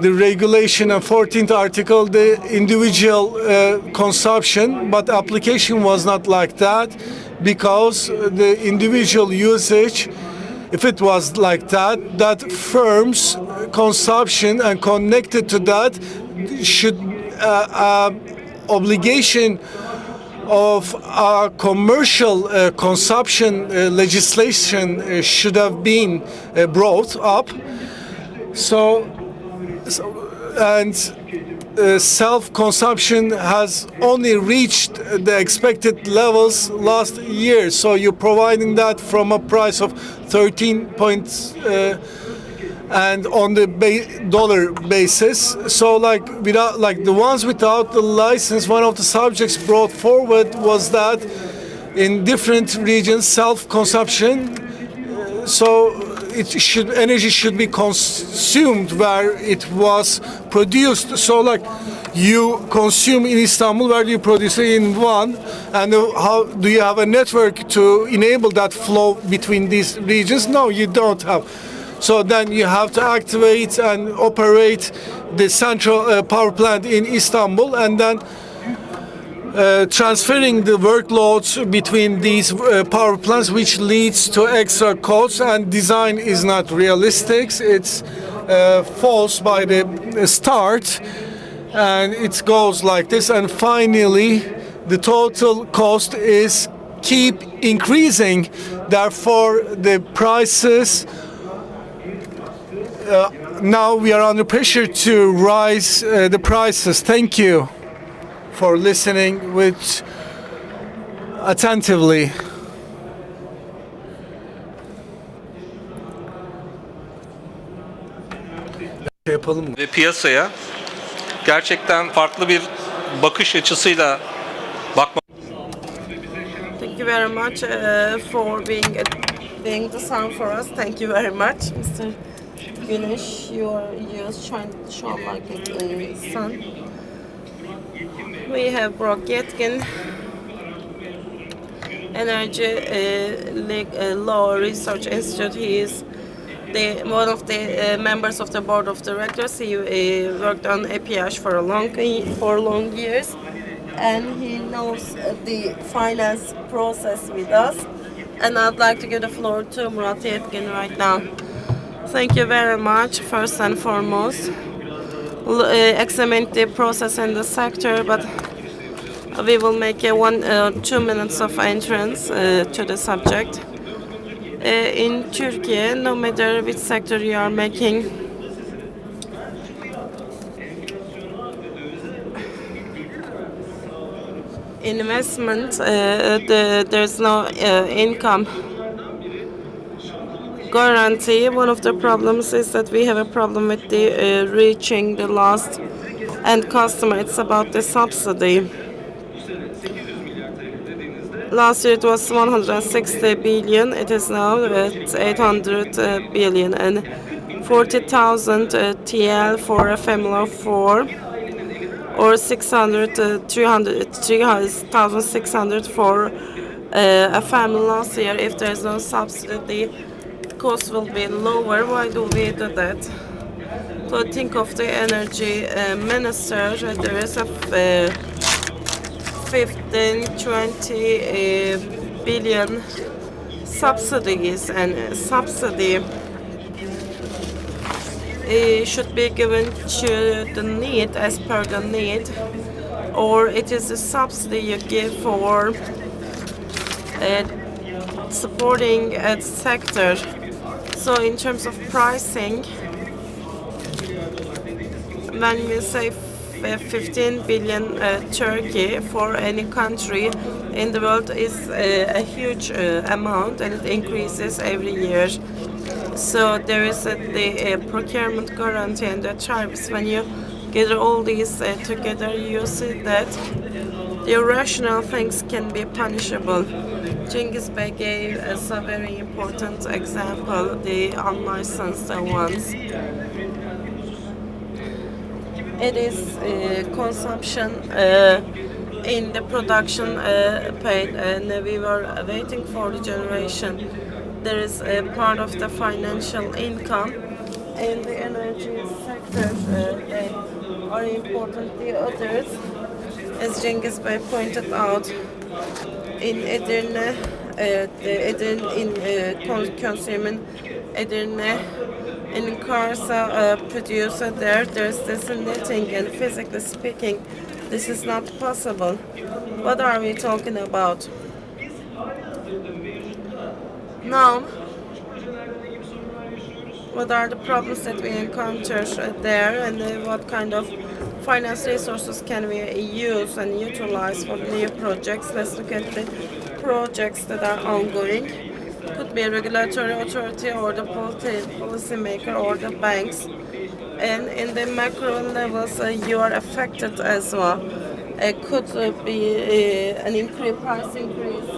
Speaker 3: the regulation and 14th article, the individual consumption, but application was not like that, because the individual usage, if it was like that, that firm's consumption and connected to that should obligation of commercial consumption legislation should have been brought up. So and self-consumption has only reached the expected levels last year. So you're providing that from a price of 13 points and on the dollar basis. So like the ones without the license, one of the subjects brought forward was that in different regions self-consumption, so energy should be consumed where it was produced. So like you consume in Istanbul, where do you produce it? In one, and how do you have a network to enable that flow between these regions? No, you don't have. So then you have to activate and operate the central power plant in Istanbul, and then transferring the workloads between these power plants, which leads to extra costs, and design is not realistic. It's false by the start, and it goes like this. And finally, the total cost is keep increasing. Therefore, the prices now we are under pressure to rise the prices. Thank you for listening with attentively. Yapalım.
Speaker 11: Ve piyasaya gerçekten farklı bir bakış açısıyla bakma.
Speaker 6: Thank you very much for being the sun for us. Thank you very much, Mr. Güneş. You shine like a sun. We have Burak Yetkin, Energy Law Research Institute. He is one of the members of the board of directors. He worked on APH for long years, and he knows the finance process with us. And I'd like to give the floor to Murat Yetkin right now. Thank you very much. First and foremost, examine the process in the sector, but we will make 2 minutes of entrance to the subject. In Turkey, no matter which sector you are making, investment, there's no income guarantee. One of the problems is that we have a problem with the reaching the last end customer. It's about the subsidy. Last year it was 160 billion. It is now at 800 billion. And 40,000 TL for a family of 4, or 3,600 for a family last year. If there's no subsidy, the cost will be lower. Why do we do that? So think of the energy minister. There is a 15-20 billion subsidies, and subsidy should be given to the need, as per the need, or it is a subsidy you give for supporting a sector. So in terms of pricing, when we say 15 billion Turkey for any country in the world is a huge amount, and it increases every year. So there is the procurement guarantee and the tariffs. When you gather all these together, you see that the irrational things can be punishable. Cengiz Bey gave us a very important example, the unlicensed ones. It is consumption in the production paid, and we were waiting for the generation. There is a part of the financial income in the energy sector. They are important. The others, as Cengiz Bey pointed out, in Edirne, consuming Edirne, in Karsa producer there's this knitting, and physically speaking, this is not possible. What are we talking about? Now, what are the problems that we encounter there, and what kind of finance resources can we use and utilize for new projects? Let's look at the projects that are ongoing. Could be a regulatory authority, or the policy maker, or the banks. And in the macro levels, you are affected as well. It could be an price increase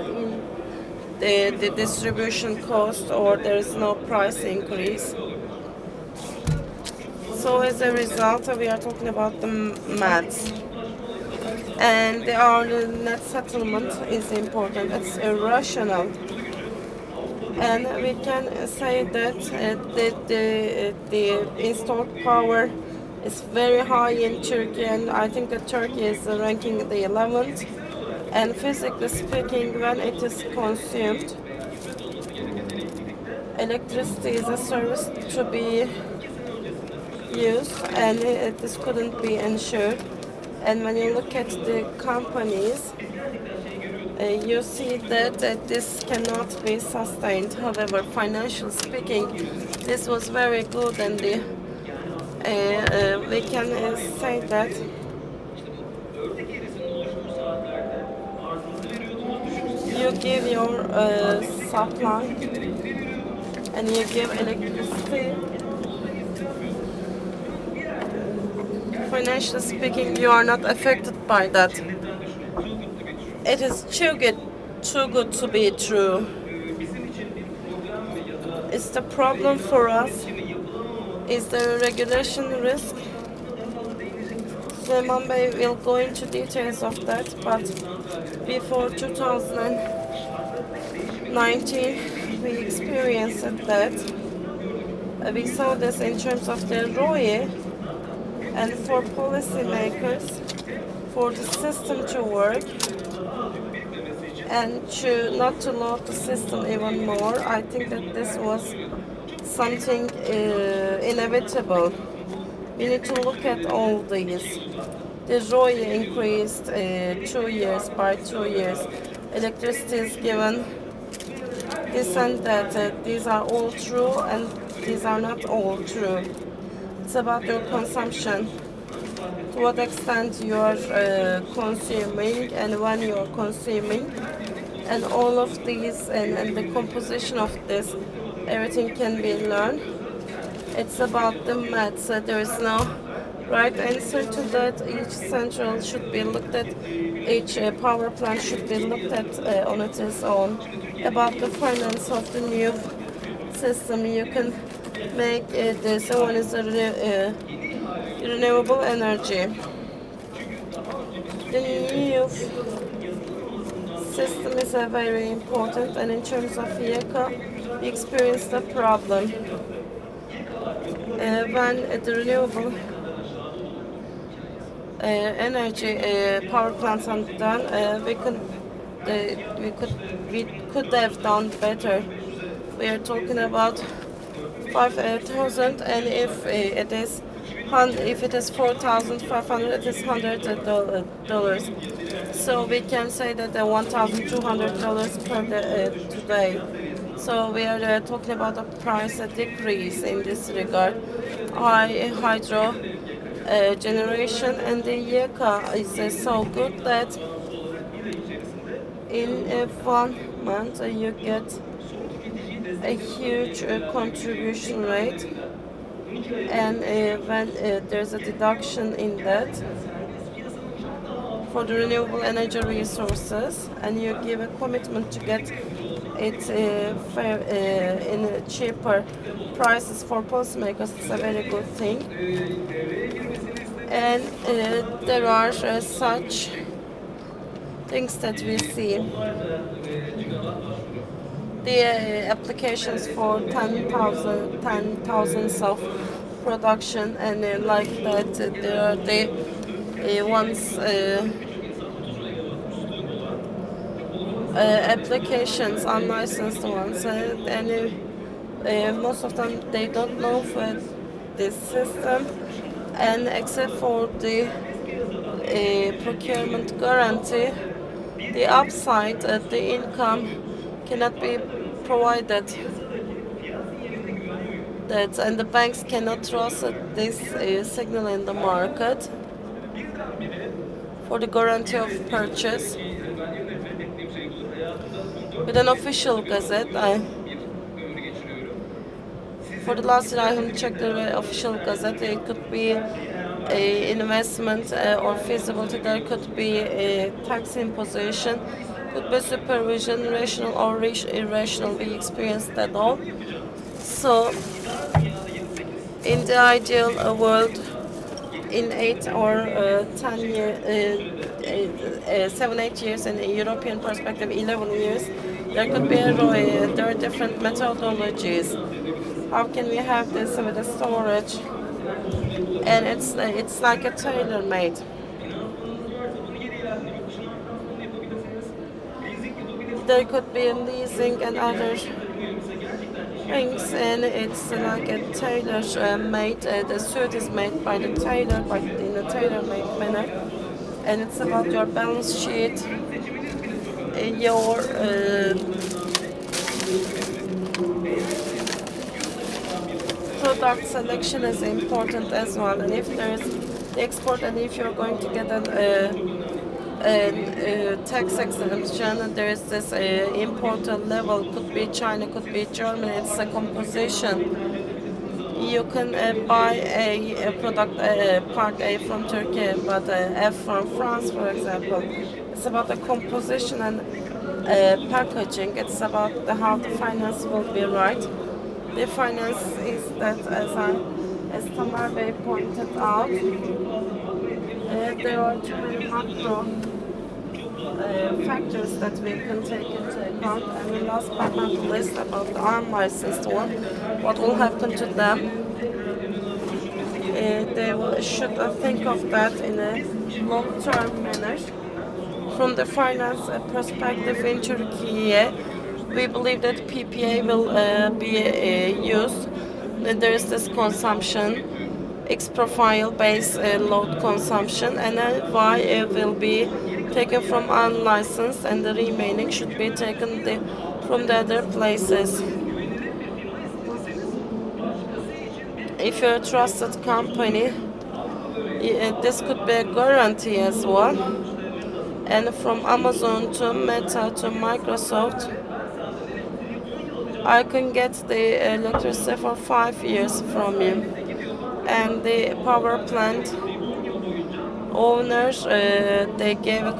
Speaker 6: in the distribution cost, or there is no price increase. So as a result, we are talking about the maths. And our net settlement is important. It's irrational. And we can say that the installed power is very high in Turkey, and I think that Turkey is ranking the 11th. And physically speaking, when it is consumed, electricity is a service to be used, and this couldn't be ensured. And when you look at the companies, you see that this cannot be sustained. However, financially speaking, this was very good, and we can say that you give your supply and you give electricity. Financially speaking, you are not affected by that. It is too good to be true. It's the problem for us. Is there a regulation risk? Süleyman Bey will go into details of that, but before 2019, we experienced that. We saw this in terms of the ROE, and for policymakers, for the system to work, and not to load the system even more. I think that this was something inevitable. We need to look at all these. The ROI increased 2 years by 2 years. Electricity is given this and that. These are all true, and these are not all true. It's about your consumption. To what extent you are consuming, and when you are consuming, and all of these, and the composition of this, everything can be learned. It's about the maths. There is no right answer to that. Each central should be looked at, each power plant should be looked at on its own. About the finance of the new system, you can make this. One is renewable energy. The new system is very important, and in terms of vehicle, we experience the problem. When the renewable energy power plants are done, we could have done better. We are talking about 5,000, and if it is 4,500, it is $100. So we can say that $1,200 per day, today. So we are talking about a price decrease in this regard. Hydro generation and the YECA is so good that in 1 month you get a huge contribution rate, and when there's a deduction in that for the renewable energy resources, and you give a commitment to get it fair, in cheaper prices for policymakers, it's a very good thing. And there are such things that we see. The applications for 10,000s of production, and like that, there are the ones applications, unlicensed ones, and most of them they don't know for this system, and except for the procurement guarantee, the upside, the income cannot be provided. And the banks cannot trust this signal in the market for the guarantee of purchase. With an official gazette, for the last year I have checked the official gazette. It could be a investment or feasibility. There could be a tax imposition, could be supervision, rational or irrational. We experienced that all. So, in the ideal world, in 8 or 10 years, 7-8 years, in a European perspective, 11 years, there could be there are different methodologies. How can we have this with the storage? And it's like a tailor-made. There could be leasing and other things, and it's like a tailor-made. The suit is made by the tailor, in a tailor-made manner, and it's about your balance sheet, your product selection is important as well. And if there is the export, and if you're going to get a tax exemption, there is this import level, could be China, could be Germany, it's a composition. You can buy a product, part A from Turkey, but F from France, for example. It's about the composition and packaging. It's about how the finance will be right. The finance is that, as Tamar Bey pointed out, there are too many macro factors that we can take into account. And the last but not least, about the unlicensed one, what will happen to them? They should think of that in a long-term manner. From the finance perspective in Turkey, we believe that PPA will be used. There is this consumption, X profile based load consumption, and Y will be taken from unlicensed, and the remaining should be taken from the other places. If you're a trusted company, this could be a guarantee as well. And from Amazon to Meta to Microsoft, I can get the electricity for 5 years from you. And the power plant owners, they gave a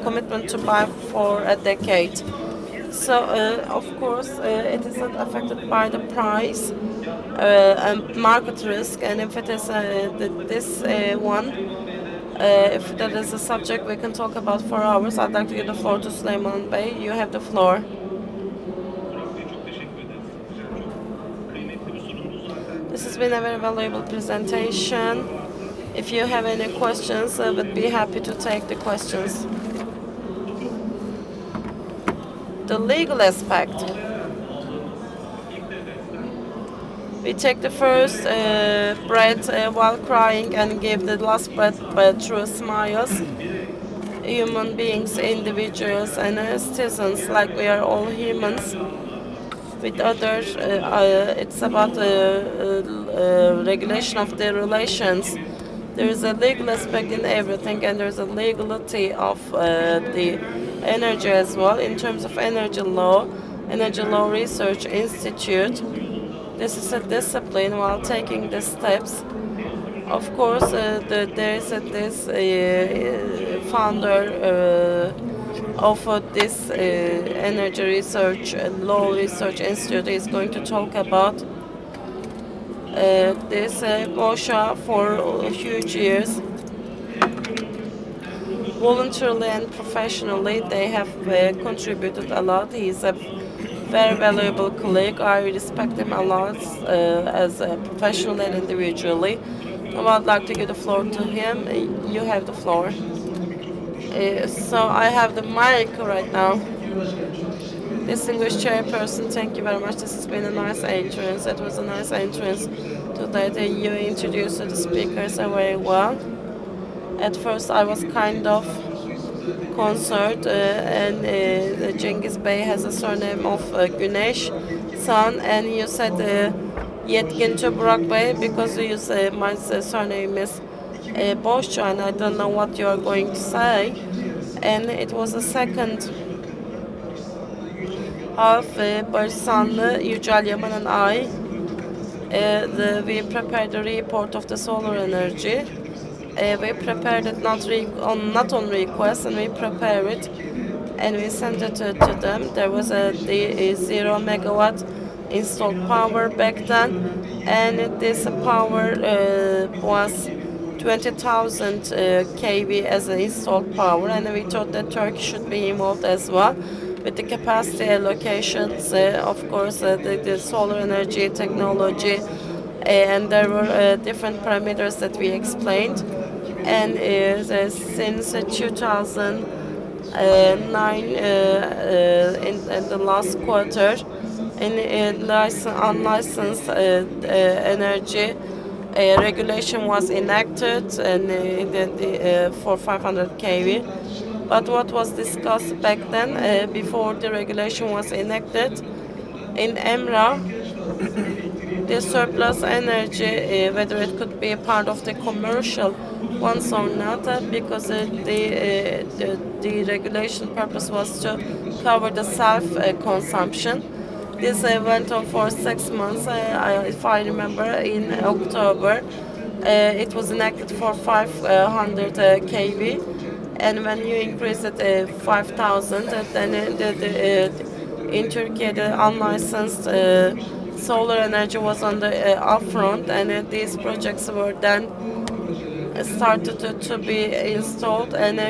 Speaker 6: commitment to buy for a decade. So, of course, it is not affected by the price and market risk. And if it is this one, if that is a subject we can talk about for hours, I'd like to give the floor to Süleyman Bey. You have the floor. This has been a very valuable presentation. If you have any questions, I would be happy to take the questions. The legal aspect. We take the first breath while crying and give the last breath through smiles. Human beings, individuals, and citizens, like we are all humans. With others, it's about regulation of the relations. There is a legal aspect in everything, and there's a legality of the energy as well. In terms of energy law Research Institute, this is a discipline while taking the steps. Of course, there is this founder of this energy research law research institute is going to talk about this OSHA for huge years. Voluntarily and professionally, they have contributed a lot. He's a very valuable colleague. I respect him a lot as a professional and individually. I would like to give the floor to him. You have the floor. So I have the mic right now. Distinguished chairperson, thank you very much. This has been a nice entrance. It was a nice entrance today. You introduced the speakers very well. At first I was kind of concerned and Cengiz Bey has a surname of Güneş, Sun, and you said Yetkin Burak Bey because you say my surname is Boşçu and I don't know what you are going to say. And it was a second half, Barış Sanlı, Yücel Yaman and I. We prepared the report of the solar energy. We prepared it not on request, and we prepared it and we sent it to them. There was the 0 megawatt installed power back then, and this power was 20,000 kV as an installed power, and we thought that Turkey should be involved as well with the capacity allocations, of course, the solar energy technology, and there were different parameters that we explained. And since 2009, in the last quarter, in unlicensed energy regulation was enacted and for 500 kV. But what was discussed back then, before the regulation was enacted, in EMRA, the surplus energy, whether it could be a part of the commercial ones or not, because the regulation purpose was to cover the self-consumption. This went on for 6 months, if I remember, in October. It was enacted for 500 kV, and when you increase it 5,000, then in Turkey the unlicensed solar energy was on the upfront, and these projects were then started to be installed, and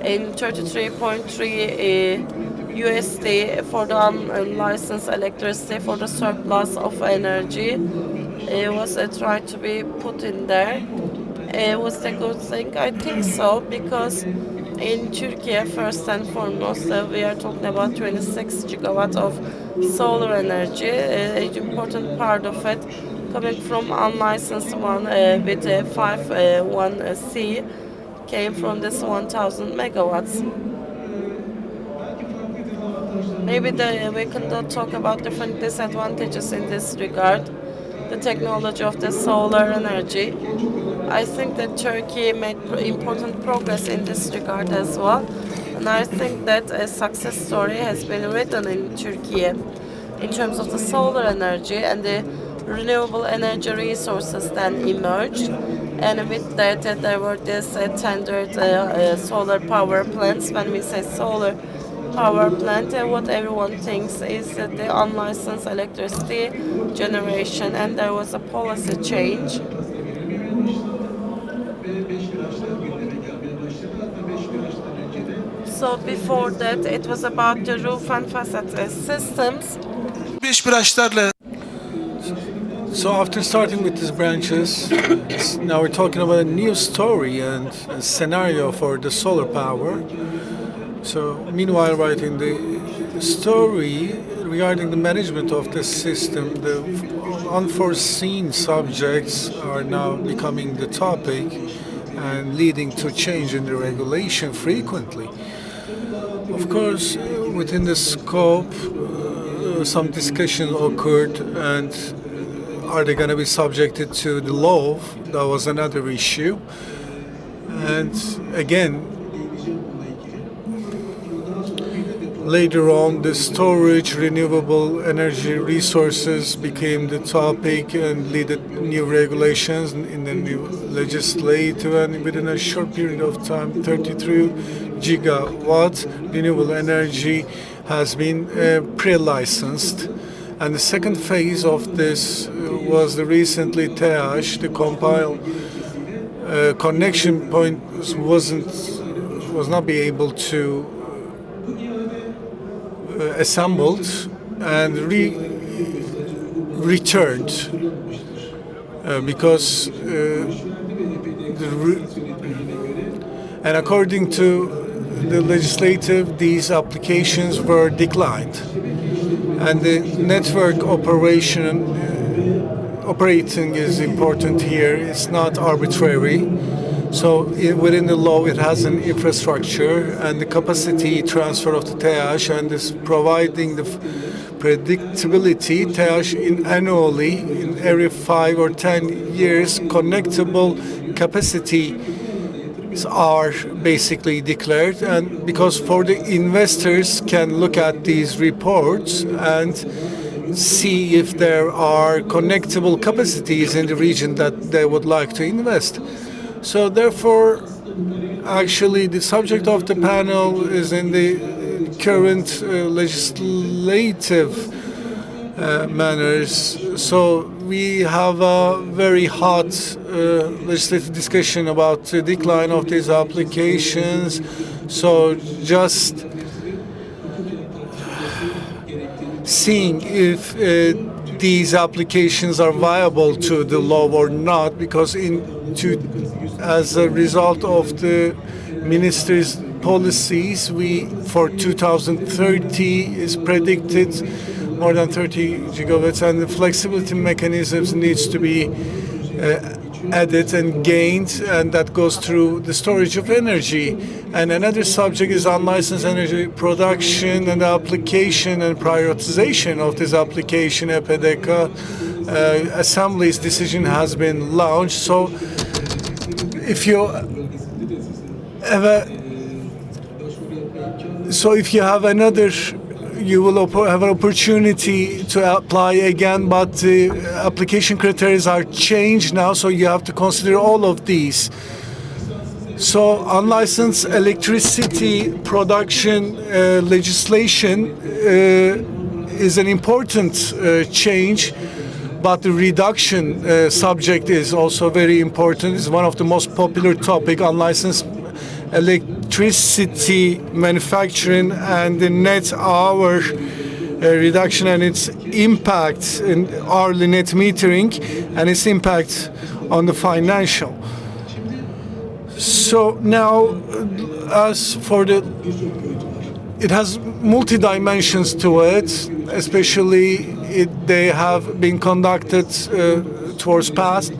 Speaker 6: in 33.3 USD for the unlicensed electricity for the surplus of energy. It was tried to be put in there. It was a good thing, I think so, because in Turkey, first and foremost, we are talking about 26 gigawatts of solar energy. An important part of it coming from unlicensed one with 51C came from this 1,000 megawatts. Maybe we can talk about different disadvantages in this regard. The technology of the solar energy. I think that Turkey made important progress in this regard as well. And I think that a success story has been written in Turkey in terms of the solar energy, and the renewable energy resources then emerged. And with that, there were these tendered solar power plants. When we say solar power plant, and what everyone thinks is that the unlicensed electricity generation, and there was a policy change. So before that, it was about the roof and facade systems.
Speaker 3: So after starting with these branches, now we're talking about a new story and a scenario for the solar power. So meanwhile, writing the story regarding the management of the system, the unforeseen subjects are now becoming the topic and leading to change in the regulation frequently. Of course, within the scope, some discussion occurred, and are they going to be subjected to the law? That was another issue. And again, later on, the storage, renewable energy resources became the topic and led to new regulations in the new legislative, and within a short period of time, 33 gigawatt renewable energy has been pre-licensed. And the second phase of this was the recently TEAŞ, the compile connection point was not be able to assembled and returned because and according to the legislative, these applications were declined, and the network operating is important here. It's not arbitrary. So within the law, it has an infrastructure and the capacity transfer of the TEAŞ, and is providing the predictability. TEAŞ annually, in every 5 or 10 years, connectable capacity are basically declared, and because for the investors can look at these reports and see if there are connectable capacities in the region that they would like to invest. So therefore, actually, the subject of the panel is in the current legislative manners. So we have a very hot legislative discussion about the decline of these applications. So just seeing if these applications are viable to the law or not, because as a result of the ministry's policies, for 2030 is predicted more than 30 gigawatts, and the flexibility mechanisms needs to be added and gained, and that goes through the storage of energy. And another subject is unlicensed energy production and application and prioritization of this application. EPDK Assembly's decision has been launched. So if you have another, you will have an opportunity to apply again, but the application criteria are changed now, so you have to consider all of these. So unlicensed electricity production legislation is an important change, but the reduction subject is also very important. It's one of the most popular topic, unlicensed electricity manufacturing and the net hour reduction and its impact in hourly net metering and its impact on the financial. So now, as for it has multi-dimensions to it, especially they have been conducted towards past.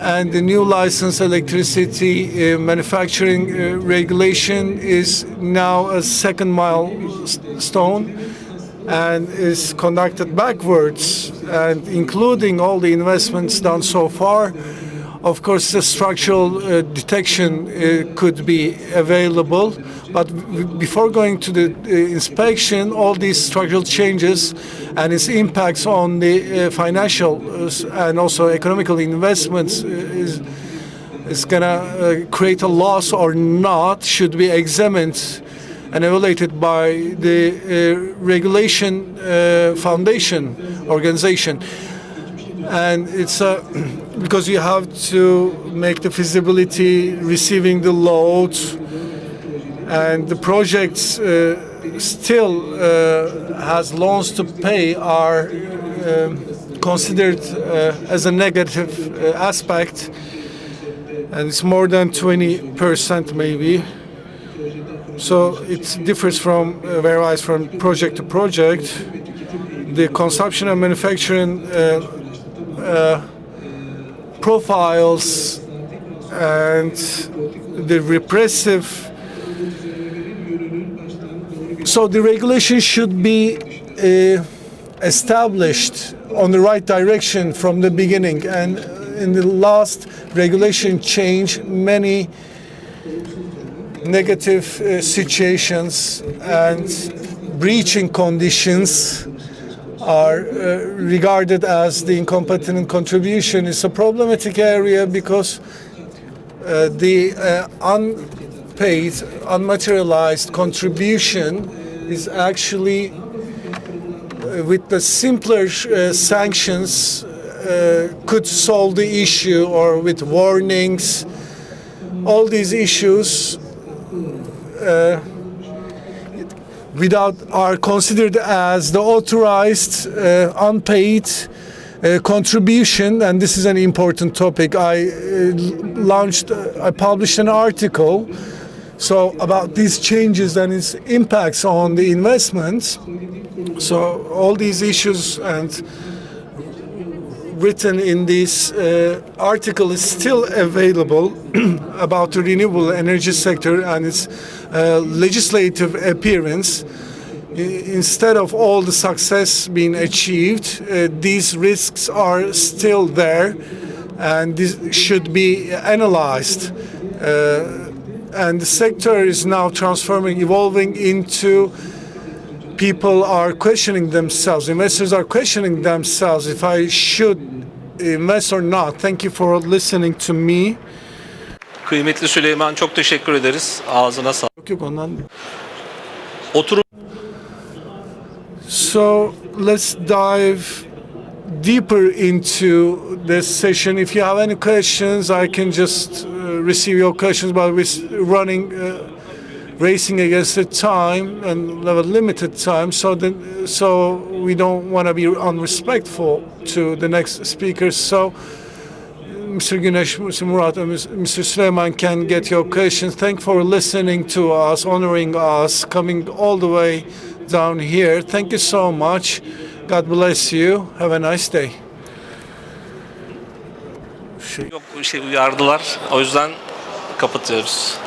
Speaker 3: And the new licensed electricity manufacturing regulation is now a second milestone and is conducted backwards, and including all the investments done so far. Of course, the structural detection could be available, but before going to the inspection, all these structural changes and its impacts on the financial and also economical investments is going to create a loss or not should be examined and evaluated by the Regulation Foundation organization. And it's because you have to make the feasibility, receiving the load, and the projects still has loans to pay are considered as a negative aspect, and it's more than 20% maybe. So it differs varies from project to project. The consumption and manufacturing profiles and the repressive. So the regulation should be established on the right direction from the beginning. And in the last regulation change, many negative situations and breaching conditions are regarded as the incompetent contribution. It's a problematic area because the unpaid, unmaterialized contribution is actually with the simpler sanctions could solve the issue, or with warnings. All these issues are considered as the authorized unpaid contribution, and this is an important topic. I published an article about these changes and its impacts on the investments. So all these issues and written in this article is still available about the renewable energy sector and its legislative appearance. Instead of all the success being achieved, these risks are still there, and this should be analyzed. And the sector is now evolving into people are questioning themselves, investors are questioning themselves if I should invest or not. Thank you for listening to me.
Speaker 11: Kıymetli Süleyman, çok teşekkür ederiz. Ağzına sağlık.
Speaker 3: Yok ondan.
Speaker 11: Oturum.
Speaker 3: So let's dive deeper into this session. If you have any questions, I can just receive your questions, but we're racing against the time and have a limited time, so we don't want to be unrespectful to the next speakers. So Mr. Güneş, Mr. Murat, and Mr. Süleyman can get your questions. Thank you for listening to us, honoring us, coming all the way down here. Thank you so much. God bless you. Have a nice day.
Speaker 11: Yok, uyardılar. O yüzden kapatıyoruz.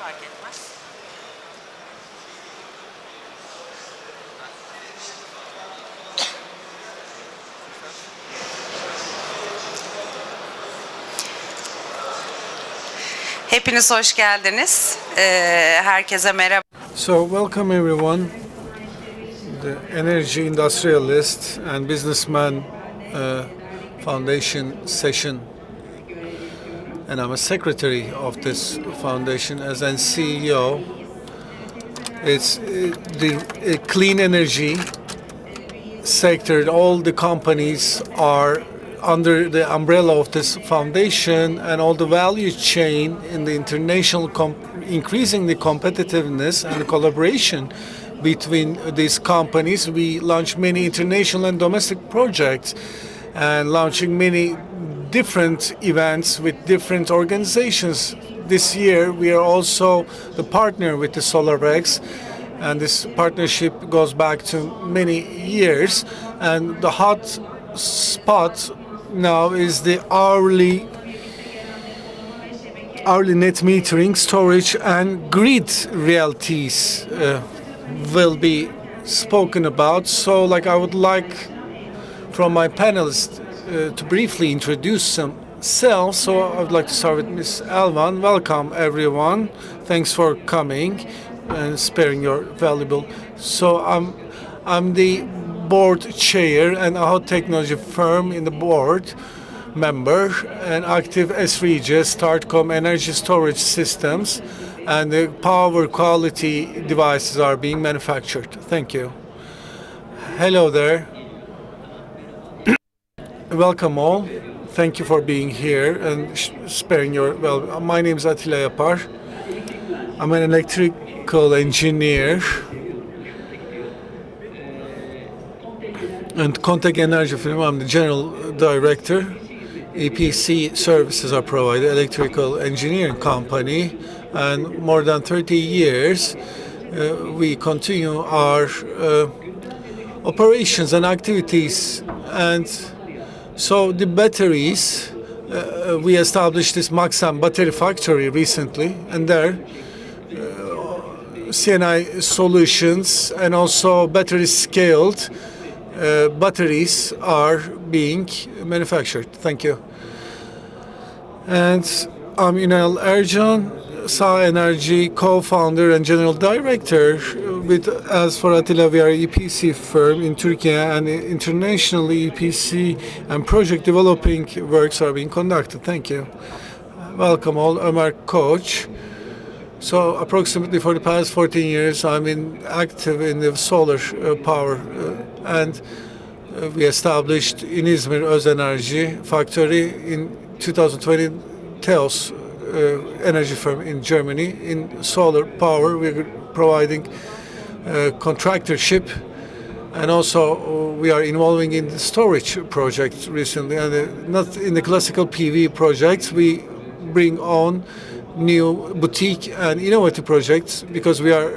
Speaker 12: fark etmez. Hepiniz hoş geldiniz. Herkese merhaba.
Speaker 3: So, welcome everyone. The Energy Industrialist and Businessman Foundation session. And I'm a secretary of this foundation as an CEO. It's the clean energy sector. All the companies are under the umbrella of this foundation, and all the value chain in the international, increasing the competitiveness and the collaboration between these companies. We launch many international and domestic projects, and launching many different events with different organizations. This year we are also the partner with the Solarex, and this partnership goes back to many years, and the hot spot now is the hourly net metering, storage, and grid realities will be spoken about. So, I would like from my panelists to briefly introduce themselves. So, I would like to start with Ms. Elvan. Welcome, everyone. Thanks for coming and sparing your valuable. So, I'm the board chair and a hot technology firm in the board member, and active S3G, Startcom energy storage systems, and the power quality devices are being manufactured. Thank you. Hello there. Welcome all. Thank you for being here and sparing your, well, my name is Atilla Yapar. I'm an electrical engineer and Contact Energy firm. I'm the general director. EPC services are provided, electrical engineering company, and more than 30 years we continue our operations and activities. And so the batteries, we established this Maxam battery factory recently, and there CNI solutions and also battery scaled batteries are being manufactured. Thank you. And I'm Ünal Ercan, Sun Energy co-founder and general director. As for Atilla, we are an EPC firm in Turkey, and internationally EPC and project developing works are being conducted. Thank you. Welcome all. Ömer Koç. So approximately for the past 14 years, I'm active in the solar power, and we established in İzmir Özenerji factory in 2020. Teos energy firm in Germany. In solar power, we're providing contractorship, and also we are involving in the storage projects recently, and not in the classical PV projects. We bring on new boutique and innovative projects because we are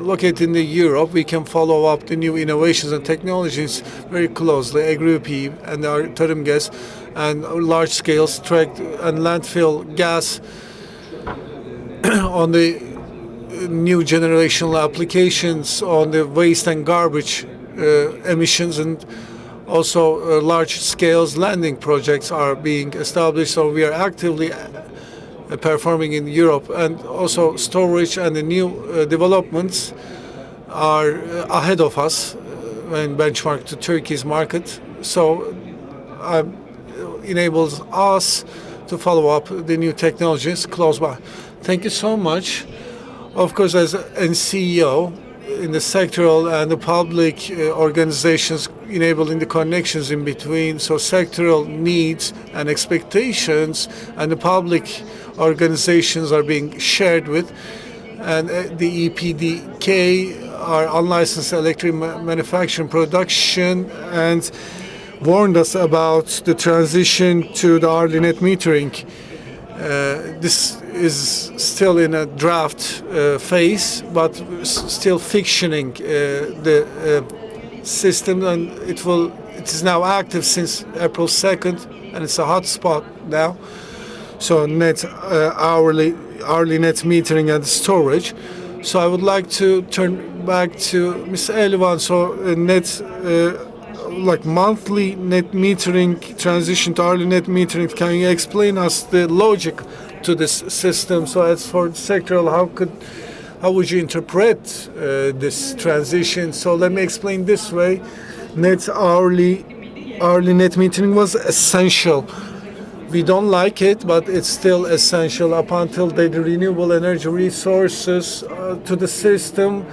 Speaker 3: located in Europe. We can follow up the new innovations and technologies very closely. Agri-PV and our tarım gas and large-scale tracked and landfill gas on the new generational applications on the waste and garbage emissions, and also large-scale landing projects are being established. So we are actively performing in Europe, and also storage and the new developments are ahead of us when benchmarked to Turkey's market. So enables us to follow up the new technologies close by. Thank you so much. Of course, as a CEO in the sectoral and the public organizations, enabling the connections in between, so sectoral needs and expectations and the public organizations are being shared with, and the EPDK are unlicensed electric manufacturing production, and warned us about the transition to the hourly net metering. This is still in a draft phase, but still fictioning the system, and it is now active since April 2nd, and it's a hot spot now. So net hourly hourly net metering and storage. So I would like to turn back to Ms. Elvan. So like monthly net metering transition to hourly net metering. Can you explain us the logic to this system? So as for sectoral, how would you interpret this transition? So let me explain this way. Hourly net metering was essential. We don't like it, but it's still essential up until the renewable energy resources to the system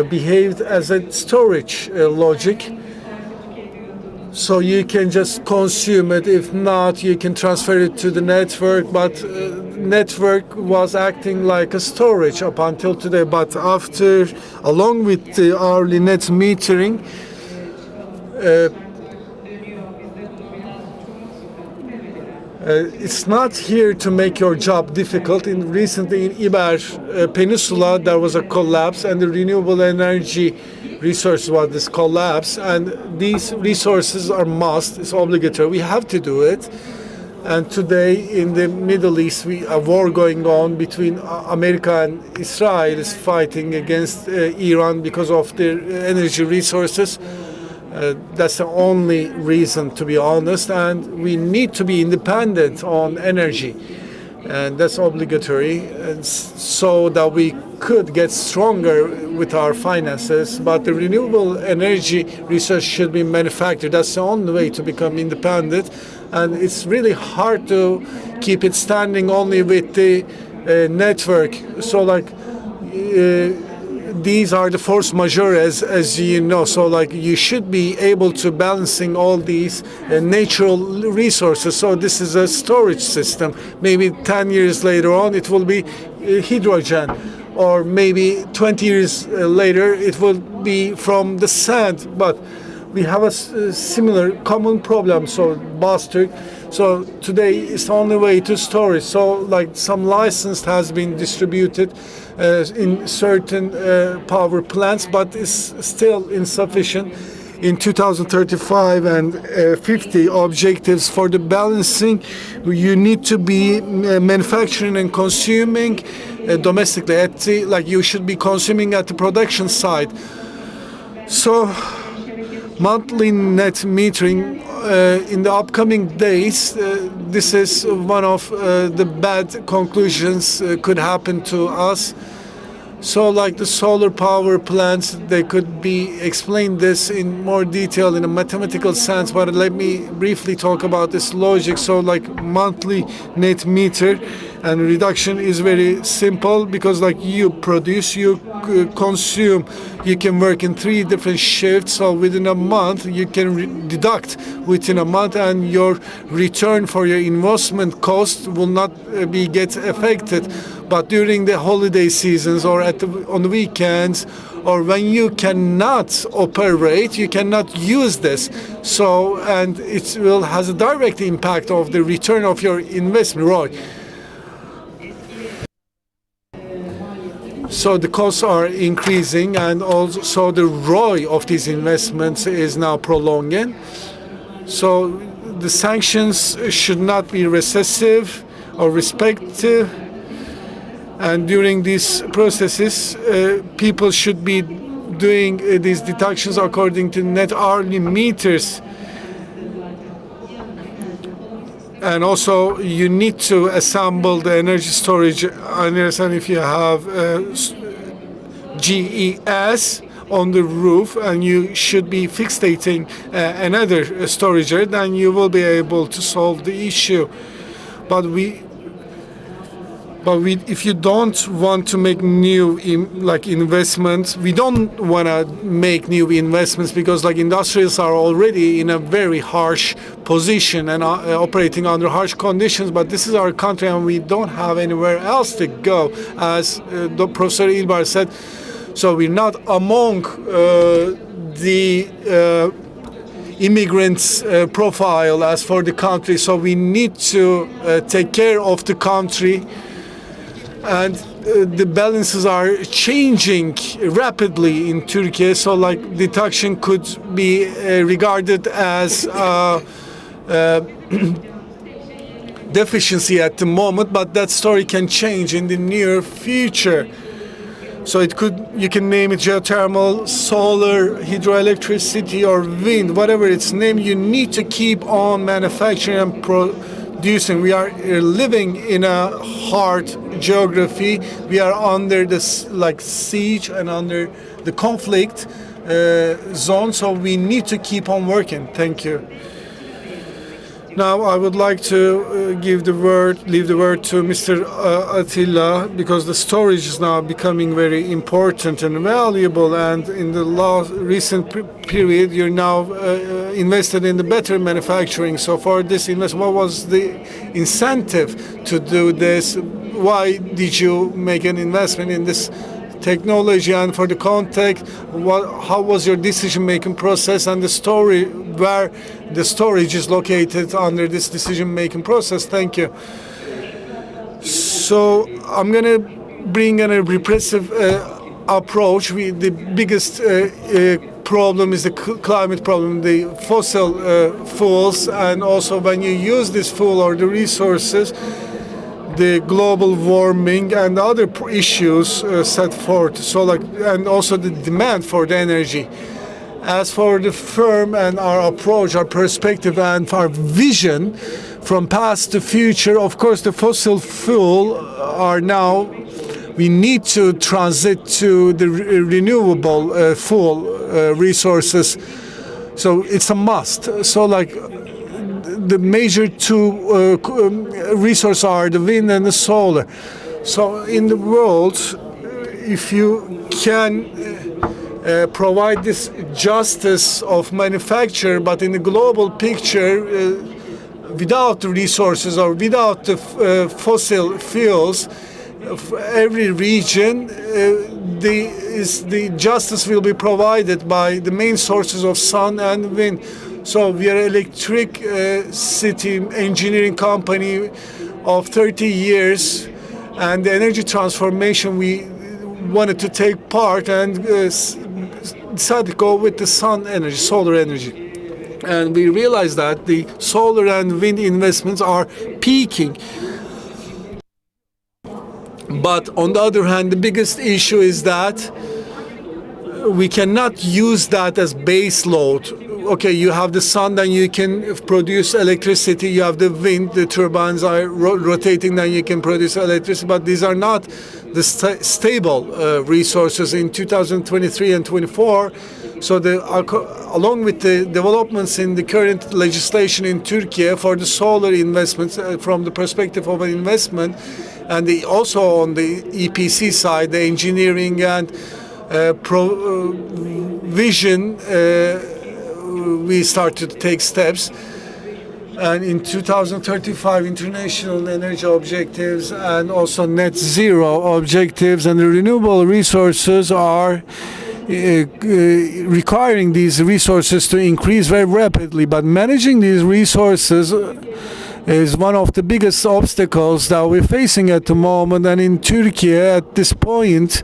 Speaker 3: behaved as a storage logic. So you can just consume it. If not, you can transfer it to the network. But network was acting like a storage up until today. But after, along with the hourly net metering, it's not here to make your job difficult. Recently in Iber Peninsula, there was a collapse, and the renewable energy resource was this collapse. And these resources are must, it's obligatory. We have to do it. And today in the Middle East, a war going on between America and Israel is fighting against Iran because of their energy resources. That's the only reason, to be honest, and we need to be independent on energy, and that's obligatory, and so that we could get stronger with our finances. But the renewable energy research should be manufactured. That's the only way to become independent, and it's really hard to keep it standing only with the network. So like these are the force majeure, as you know. So like you should be able to balancing all these natural resources. So this is a storage system. Maybe 10 years later on it will be hydrogen, or maybe 20 years later it will be from the sand. But we have a similar common problem. So Boston. So today it's the only way to storage. So like some license has been distributed in certain power plants, but it's still insufficient. In 2035 and 50 objectives for the balancing, you need to be manufacturing and consuming domestically. Like you should be consuming at the production side. So monthly net metering in the upcoming days, this is one of the bad conclusions could happen to us. So like the solar power plants, they could be explained this in more detail in a mathematical sense, but let me briefly talk about this logic. So like monthly net meter and reduction is very simple, because like you produce, you consume, you can work in 3 different shifts. So within a month you can deduct within a month, and your return for your investment cost will not be get affected. But during the holiday seasons or on the weekends, or when you cannot operate, you cannot use this. So, and it will has a direct impact of the return of your investment, ROI. So the costs are increasing, and also the ROI of these investments is now prolonging. So the sanctions should not be recessive or respective. And during these processes, people should be doing these deductions according to net hourly meters. And also, you need to assemble the energy storage. I understand if you have GES on the roof, and you should be fixating another storage, then you will be able to solve the issue. But if you don't want to make new investments, we don't want to make new investments, because like industrials are already in a very harsh position and operating under harsh conditions. But this is our country, and we don't have anywhere else to go, as Professor Ilbar said. So we're not among the immigrants profile as for the country. So we need to take care of the country. And the balances are changing rapidly in Turkey. So like deduction could be regarded as deficiency at the moment, but that story can change in the near future. So you can name it geothermal, solar, hydroelectricity, or wind, whatever its name. You need to keep on manufacturing and producing. We are living in a hard geography. We are under this siege and under the conflict zone. So we need to keep on working. Thank you. Now I would like to leave the word to Mr. Attila, because the storage is now becoming very important and valuable, and in the recent period you're now invested in the better manufacturing. So for this investment, what was the incentive to do this? Why did you make an investment in this technology, and for the context, how was your decision-making process and the story where the storage is located under this decision-making process? Thank you. So I'm going to bring in a repressive approach. The biggest problem is the climate problem, the fossil fuels, and also when you use this fuel or the resources, the global warming and other issues set forth. So and also the demand for the energy. As for the firm and our approach, our perspective and our vision from past to future, of course the fossil fuel are now, we need to transit to the renewable fuel resources. So it's a must. So the major two resources are the wind and the solar. So in the world, if you can provide this justice of manufacture, but in the global picture, without the resources or without the fossil fuels, every region, the justice will be provided by the main sources of sun and wind. So we are an electric city engineering company of 30 years, and the energy transformation we wanted to take part and decided to go with the sun energy, solar energy. And we realized that the solar and wind investments are peaking. But on the other hand, the biggest issue is that we cannot use that as base load. Okay, you have the sun, then you can produce electricity. You have the wind, the turbines are rotating, then you can produce electricity. But these are not the stable resources in 2023 and 24. So along with the developments in the current legislation in Turkey for the solar investments, from the perspective of an investment, and also on the EPC side, the engineering and provision, we started to take steps. And in 2035, international energy objectives and also net zero objectives, and the renewable resources are requiring these resources to increase very rapidly. But managing these resources is one of the biggest obstacles that we're facing at the moment. And in Turkey, at this point,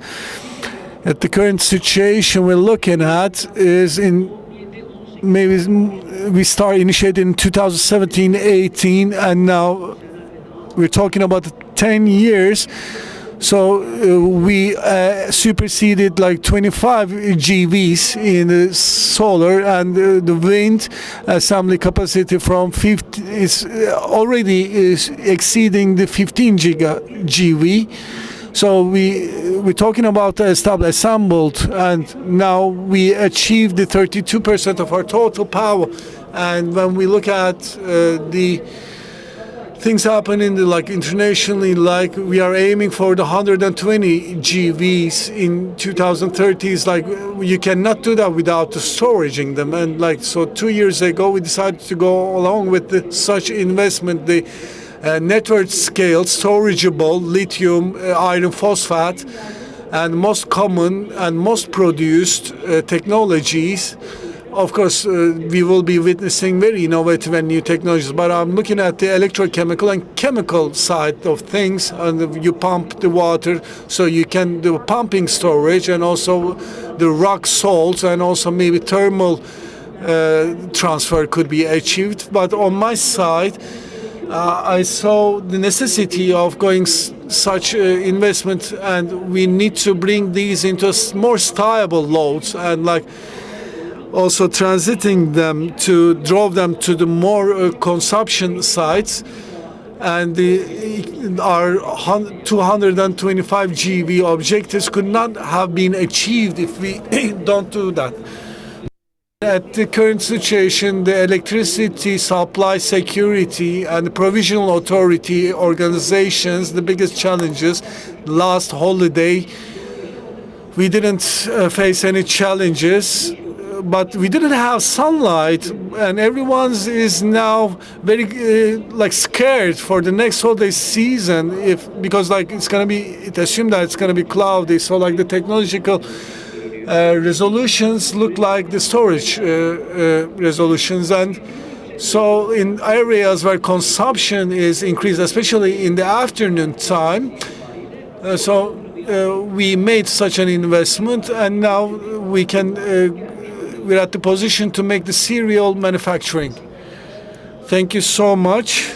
Speaker 3: at the current situation we're looking at is maybe we initiated in 2017-18, and now we're talking about 10 years. So we superseded 25 GVs in the solar, and the wind assembly capacity from 50 is already exceeding the 15 GV. So we're talking about assembled, and now we achieved the 32% of our total power. And when we look at the things happening internationally, we are aiming for the 120 GVs in 2030s. You cannot do that without storing them. And so 2 years ago, we decided to go along with such investment, the network scale storageable lithium iron phosphate, and most common and most produced technologies. Of course, we will be witnessing very innovative and new technologies, but I'm looking at the electrochemical and chemical side of things. And you pump the water, so you can do pumping storage, and also the rock salts, and also maybe thermal transfer could be achieved. But on my side, I saw the necessity of going such investment, and we need to bring these into more stable loads, and like also transiting them to drove them to the more consumption sites. And our 225 GV objectives could not have been achieved if we don't do that. At the current situation, the electricity supply security and the provisional authority organizations, the biggest challenges. Last holiday, we didn't face any challenges, but we didn't have sunlight, and everyone is now very like scared for the next holiday season, because like it assumed that it's gonna be cloudy, so like the technological resolutions look like the storage resolutions. And so in areas where consumption is increased, especially in the afternoon time, we made such an investment, and now we're at the position to make the serial manufacturing. Thank you so much.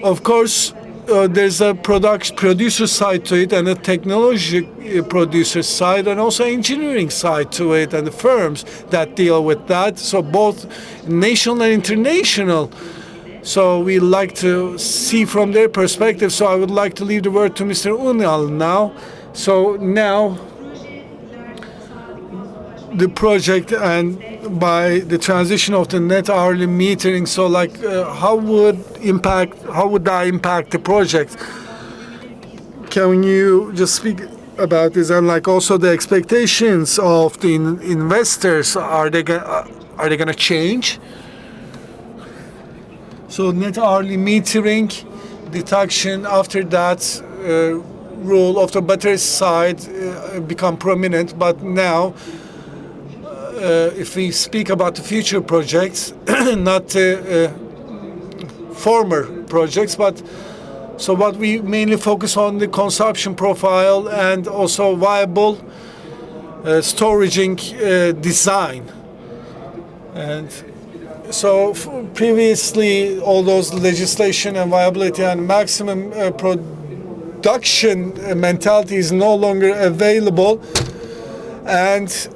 Speaker 3: Of course, there's a producer side to it, and a technology producer side, and also engineering side to it, and the firms that deal with that. So both national and international. So we like to see from their perspective. So I would like to leave the word to Mr. Unal now. So now the project, and by the transition of the net hourly metering, so like how would that impact the project? Can you just speak about this, and like also the expectations of the investors, are they gonna change? So net hourly metering deduction, after that rule of the battery side become prominent, but now if we speak about the future projects, not former projects, but so what we mainly focus on the consumption profile and also viable storaging design. And so previously all those legislation and viability and maximum production mentality is no longer available, and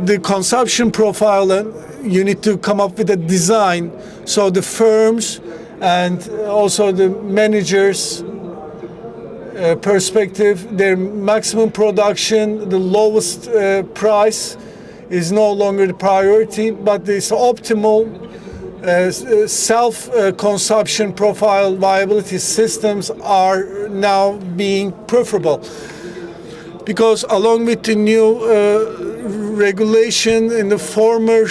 Speaker 3: the consumption profile, and you need to come up with a design. So the firms and also the managers' perspective, their maximum production, the lowest price is no longer the priority, but this optimal self-consumption profile viability systems are now being preferable. Because along with the new regulation in the former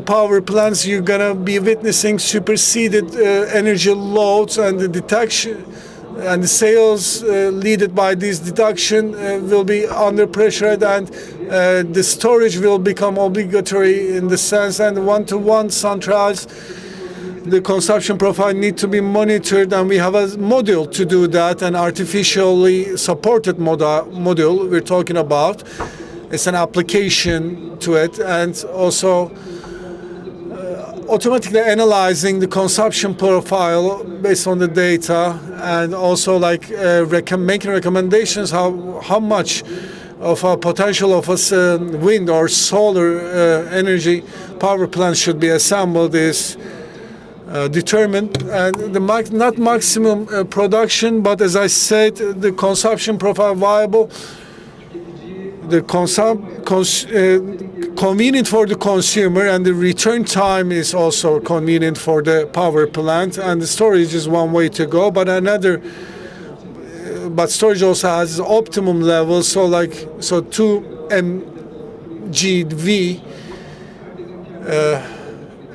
Speaker 3: power plants, you're gonna be witnessing superseded energy loads, and the detection and the sales led by this deduction will be under pressure, and the storage will become obligatory in the sense, and one-to-one centrales, the consumption profile need to be monitored, and we have a module to do that, an artificially supported module we're talking about. It's an application to it, and also automatically analyzing the consumption profile based on the data, and also like making recommendations how much of a potential of a wind or solar energy power plant should be assembled is determined, and not maximum production, but as I said, the consumption profile viable, the convenient for the consumer, and the return time is also convenient for the power plant, and the storage is one way to go, but storage also has optimum levels, so 2 MGV.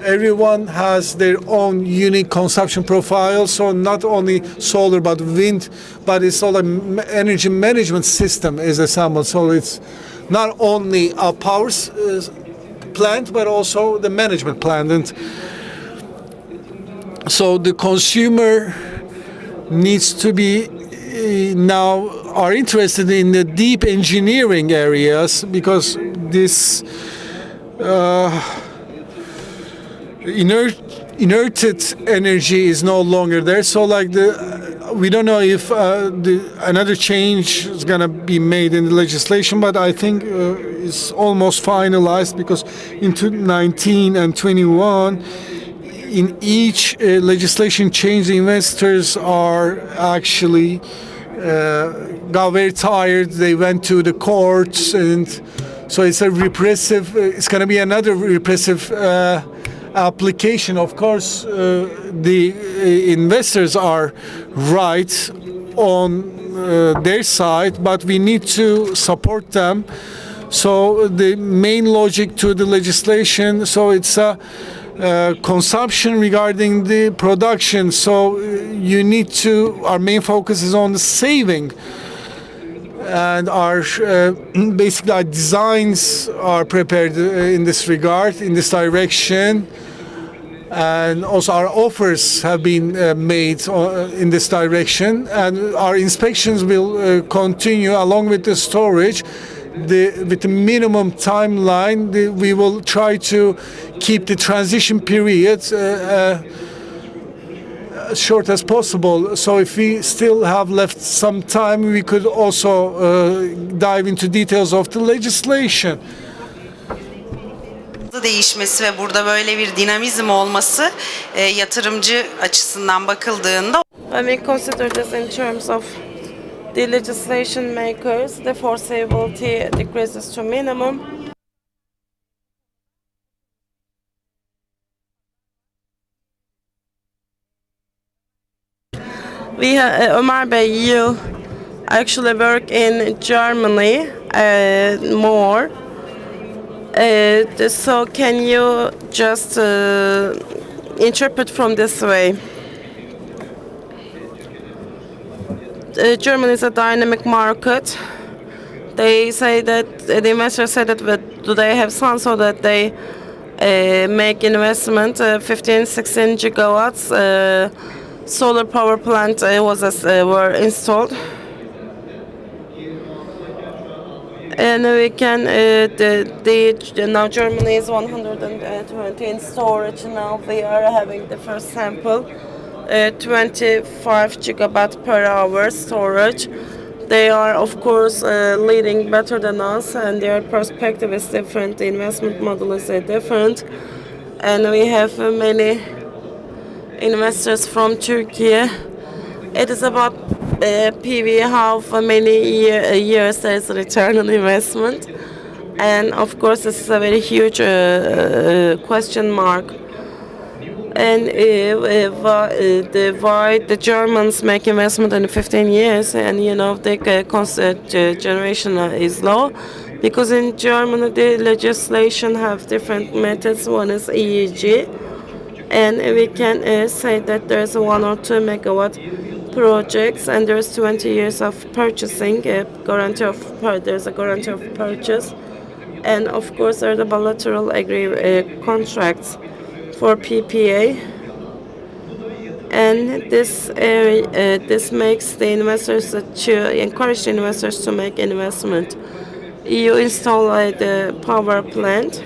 Speaker 3: Everyone has their own unique consumption profile, so not only solar but wind, but it's all an energy management system is assembled. So it's not only a power plant, but also the management plant. And so the consumer needs to be now are interested in the deep engineering areas, because this inerted energy is no longer there. So like we don't know if another change is gonna be made in the legislation, but I think it's almost finalized because in 2019 and 21, in each legislation change, the investors are actually got very tired. They went to the courts, and so it's a repressive. It's going to be another repressive application. Of course, the investors are right on their side, but we need to support them. So the main logic to the legislation. So it's a consumption regarding the production. So you need to, our main focus is on the saving, and our basically our designs are prepared in this regard, in this direction, and also our offers have been made in this direction, and our inspections will continue along with the storage. With the minimum timeline, we will try to keep the transition period as short as possible. So if we still have left some time, we could also dive into details of the legislation.
Speaker 12: Değişmesi ve burada böyle bir dinamizm olması yatırımcı açısından bakıldığında
Speaker 6: When we consider this in terms of the legislation makers, the foreseeability decreases to minimum. We have, Ömer Bey, you actually work in Germany more. So can you just interpret from this way? Germany is a dynamic market. They say that the investors say that they have sun so that they make investment 15-16 gigawatts solar power plant were installed, and we can now Germany is 120 in storage. Now we are having the first sample. 25 gigawatt per hour storage. They are, of course, leading better than us, and their perspective is different. The investment model is different, and we have many investors from Turkey. It is about PV, how many years there is a return on investment, and of course, this is a very huge question mark. And why the Germans make investment in 15 years, and the constant generation is low, because in Germany the legislation have different methods. One is EEG, and we can say that there's 1 or 2 megawatt projects, and there's 20 years of purchasing, there's a guarantee of purchase, and of course there are the bilateral contracts for PPA, and this makes the investors encourage the investors to make investment. You install the power plant,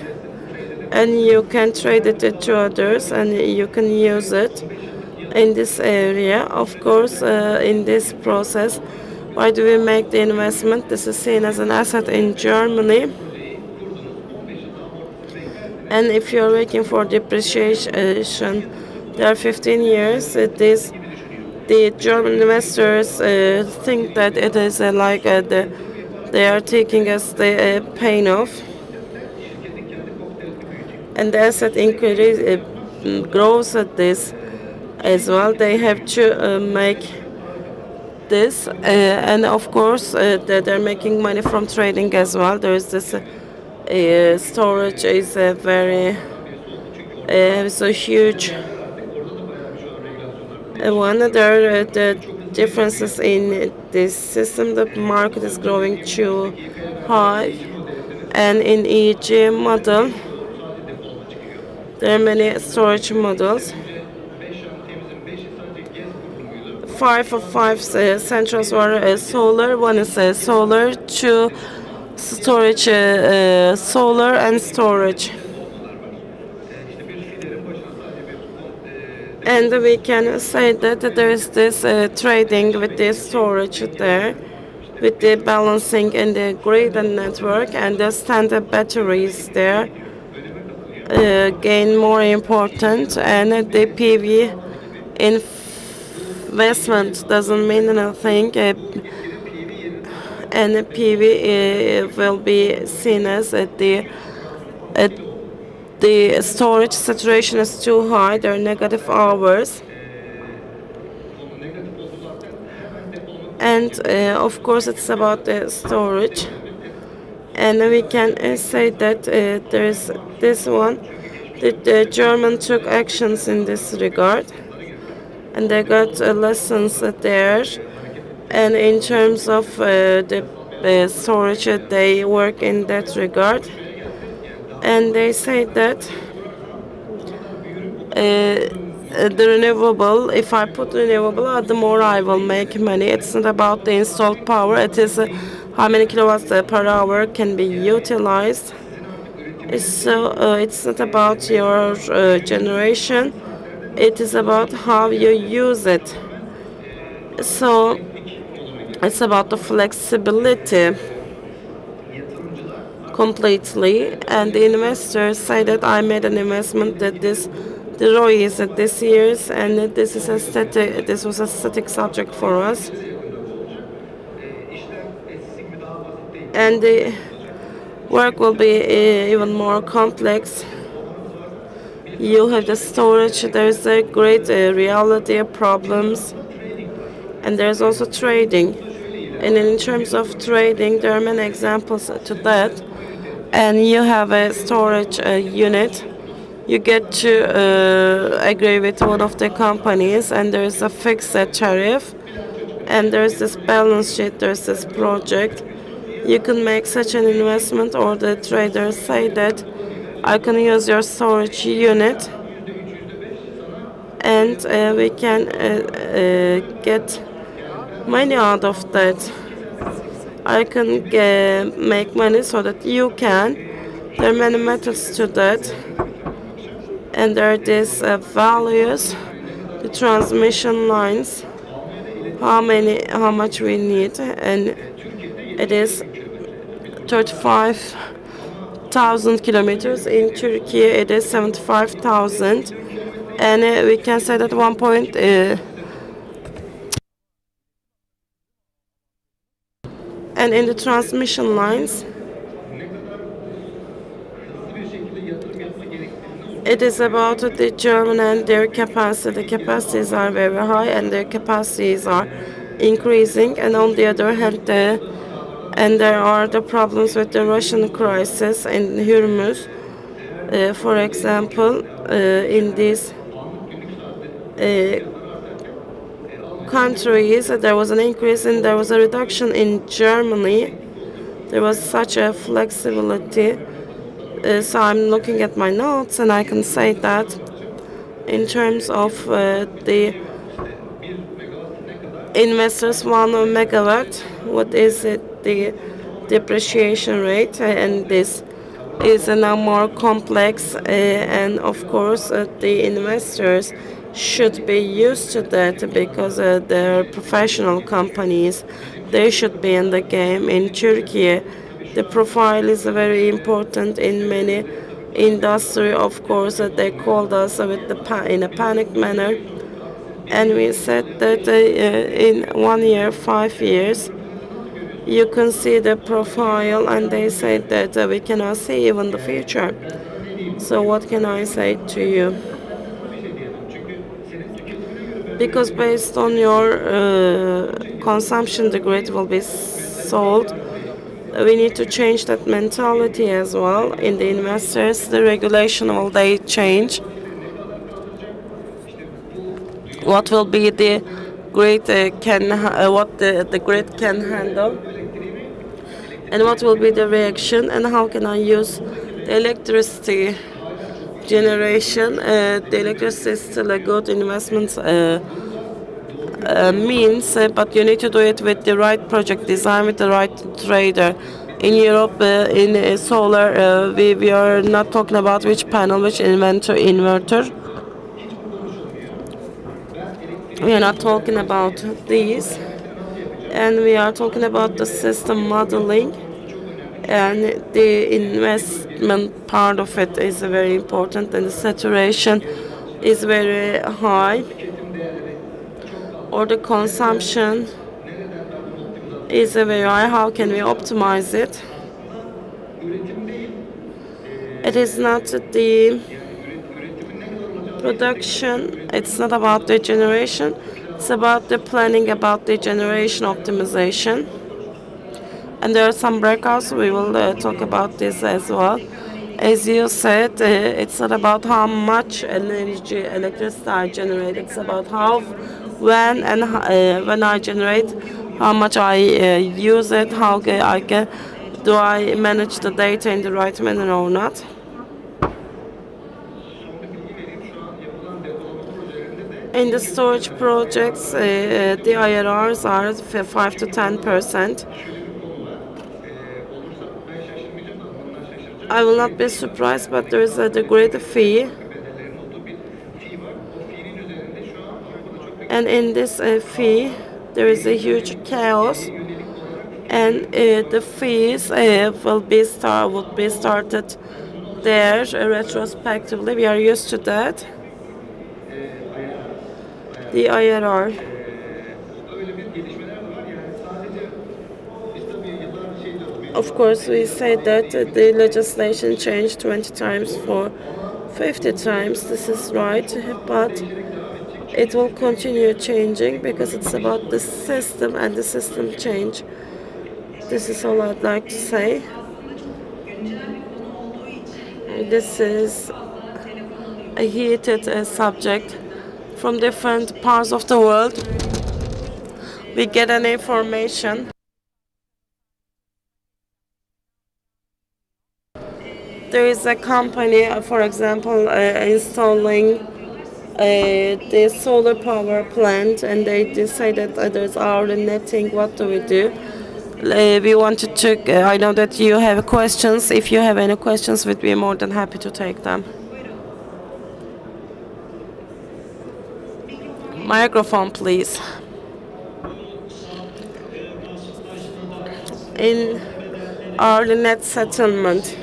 Speaker 6: and you can trade it to others, and you can use it in this area. Of course, in this process, why do we make the investment? This is seen as an asset in Germany. And if you're waiting for depreciation, there are 15 years. The German investors think that it is they are taking us the pain off, and the asset increase grows at this as well. They have to make this, and of course they're making money from trading as well. There is this. Storage is it's a huge one. There are the differences in this system. The market is growing too high, and in EEG model there are many storage models. 5 of 5 centrals were solar. One is solar, 2 storage, solar and storage. And we can say that there is this trading with the storage there, with the balancing in the grid and network, and the standard batteries there gain more important, and the PV investment doesn't mean anything, and the PV will be seen as the storage saturation is too high, there are negative hours. And of course it's about the storage, and we can say that there is this one that the German took actions in this regard, and they got lessons there, and in terms of the storage they work in that regard, and they say that the renewable, if I put renewable, the more I will make money. It's not about the installed power, it is how many kilowatts per hour can be utilized. So it's not about your generation, it is about how you use it. So it's about the flexibility completely, and the investors say that I made an investment that the ROI is at this year's, and this was a static subject for us. And the work will be even more complex. You have the storage, there's a great reality of problems, and there's also trading. And in terms of trading, there are many examples to that. And you have a storage unit, you get to agree with one of the companies, and there's a fixed tariff, and there's this balance sheet, there's this project. You can make such an investment, or the traders say that I can use your storage unit, and we can get money out of that. I can make money so that you can. There are many methods to that, and there are these values, the transmission lines, how much we need, and it is 35,000 kilometers. In Turkey, it is 75,000, and we can say that one point. And in the transmission lines, it is about the German and their capacity. The capacities are very high, and their capacities are increasing. And on the other hand, and there are the problems with the Russian crisis in Hormuz. For example, in these countries, there was an increase, and there was a reduction in Germany. There was such a flexibility. So I'm looking at my notes, and I can say that in terms of the investors 1 megawatt, what is it, the depreciation rate, and this is now more complex, and of course the investors should be used to that, because they're professional companies. They should be in the game. In Turkey, the profile is very important in many industry. Of course, they called us in a panicked manner, and we said that in 1 year, 5 years, you can see the profile, and they said that we cannot see even the future. So what can I say to you? Because based on your consumption, the grid will be sold. We need to change that mentality as well in the investors. The regulation will they change. What will be the grid what the grid can handle, and what will be the reaction, and how can I use the electricity generation? The electricity is still a good investment means, but you need to do it with the right project design, with the right trader. In Europe, in solar, we are not talking about which panel, which inverter. We are not talking about these, and we are talking about the system modeling, and the investment part of it is very important, and the saturation is very high, or the consumption is very high. How can we optimize it? It is not the production, it's not about the generation, it's about the planning, about the generation optimization. And there are some breakouts, we will talk about this as well. As you said, it's not about how much energy, electricity I generate, it's about how, when, and when I generate, how much I use it, how do I manage the data in the right manner or not. In the storage projects, the IRRs are 5 to 10%. I will not be surprised, but there is a degree fee. And in this fee, there is a huge chaos. And the fees would be started there retrospectively. We are used to that. The IRR. Of course, we say that the legislation changed 20 times for 50 times. This is right, but it will continue changing because it's about the system and the system change. This is all I'd like to say. This is a heated subject from different parts of the world. We get an information. There is a company, for example, installing the solar power plant, and they decided that there's hourly netting. What do we do? We wanted to. I know that you have questions. If you have any questions, we'd be more than happy to take them. Microphone, please. In hourly net settlement,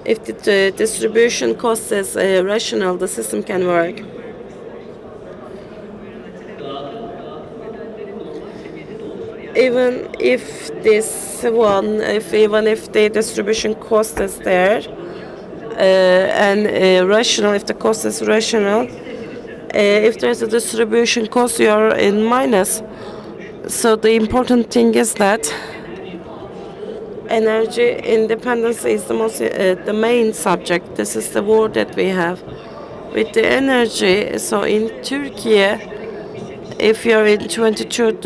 Speaker 6: if the distribution cost is rational, the system can work. Even if even if the distribution cost is there and rational, if the cost is rational, if there's a distribution cost, you're in minus. So the important thing is that energy independence is the main subject. This is the word that we have with the energy. So in Turkey, if you're in 22,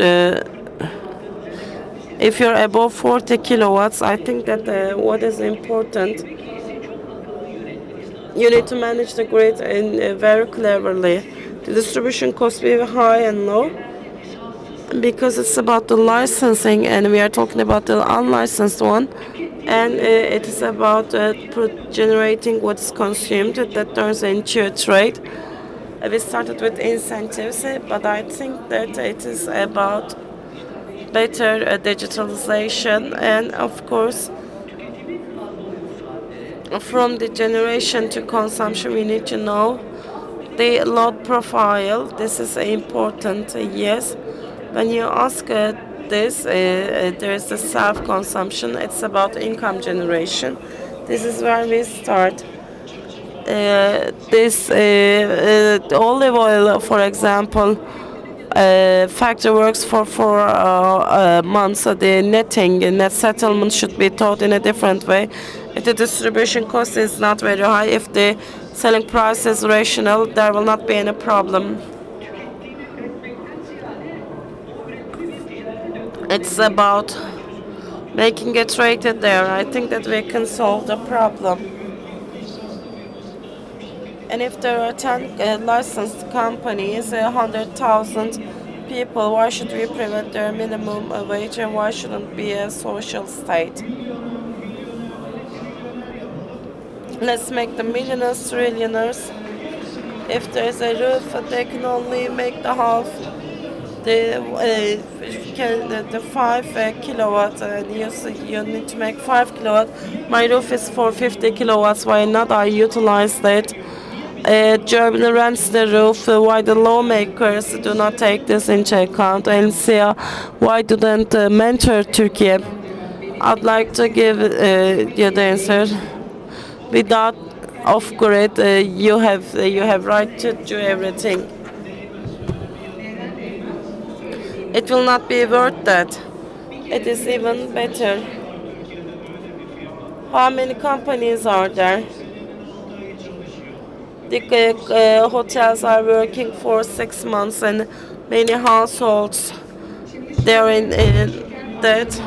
Speaker 6: if you're above 40 kilowatts, I think that what is important, you need to manage the grid very cleverly. The distribution costs will be high and low, because it's about the licensing, and we are talking about the unlicensed one, and it is about generating what's consumed. That turns into a trade. We started with incentives, but I think that it is about better digitalization, and of course, from the generation to consumption, we need to know the load profile. This is important, yes. When you ask this, there is the self-consumption. It's about income generation. This is where we start. This olive oil, for example, factory works for 4 months. So the net settlement should be taught in a different way. If the distribution cost is not very high, if the selling price is rational, there will not be any problem. It's about making it rated there. I think that we can solve the problem. And if there are 10 licensed companies, 100,000 people, why should we prevent their minimum wage, and why shouldn't be a social state? Let's make the millionaires trillionaires. If there's a roof, they can only make the half. The 5 kilowatt, and you need to make 5 kilowatt. My roof is for 50 kilowatts. Why not? I utilize that. Germany rents the roof. Why the lawmakers do not take this into account and see why didn't mentor Turkey? I'd like to give you the answer. Without off-grid, you have right to do everything. It will not be worth that. It is even better. How many companies are there? The hotels are working for 6 months, and many households they're in debt.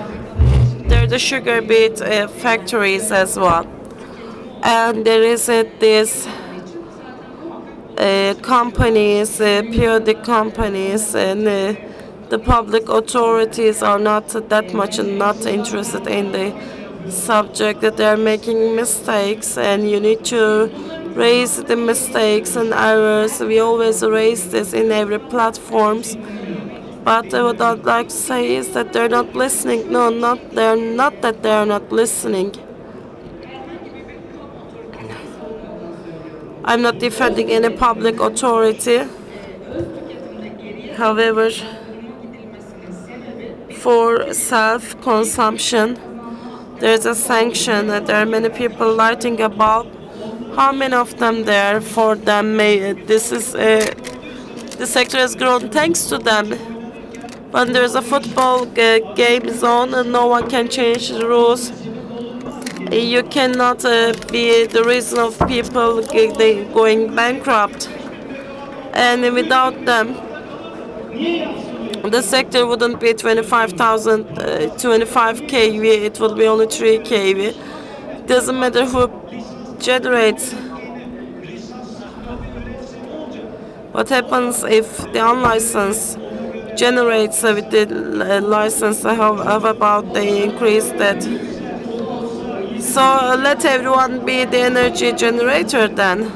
Speaker 6: There are the sugar beet factories as well, and there is this companies, periodic companies, and the public authorities are not that much and not interested in the subject, that they're making mistakes, and you need to raise the mistakes and errors. We always raise this in every platforms. But what I'd like to say is that they're not listening. No, they're not that they're not listening. I'm not defending any public authority. However, for self-consumption, there's a sanction. There are many people lighting a bulb. How many of them there for them? This is the sector has grown thanks to them. When there's a football game zone, and no one can change the rules. You cannot be the reason of people going bankrupt. And without them, the sector wouldn't be 25 kV, it would be only 3 kV. Doesn't matter who generates. What happens if the unlicensed generates with the license? How about they increase that? So let everyone be the energy generator then.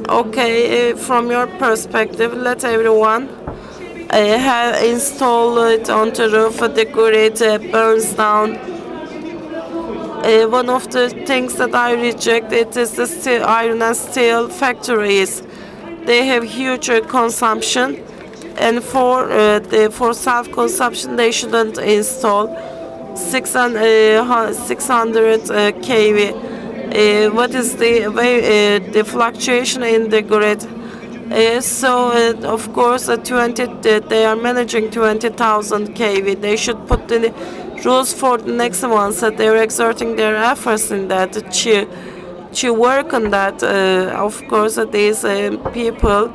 Speaker 6: Okay, from your perspective, let everyone have install it onto the roof. The grid burns down. One of the things that I reject it is the iron and steel factories. They have huge consumption, and for self-consumption they shouldn't install 600 kV. What is the fluctuation in the grid? Of course, they are managing 20,000 kV. They should put the rules for the next ones. That they're exerting their efforts in that to work on that. Of course, these people,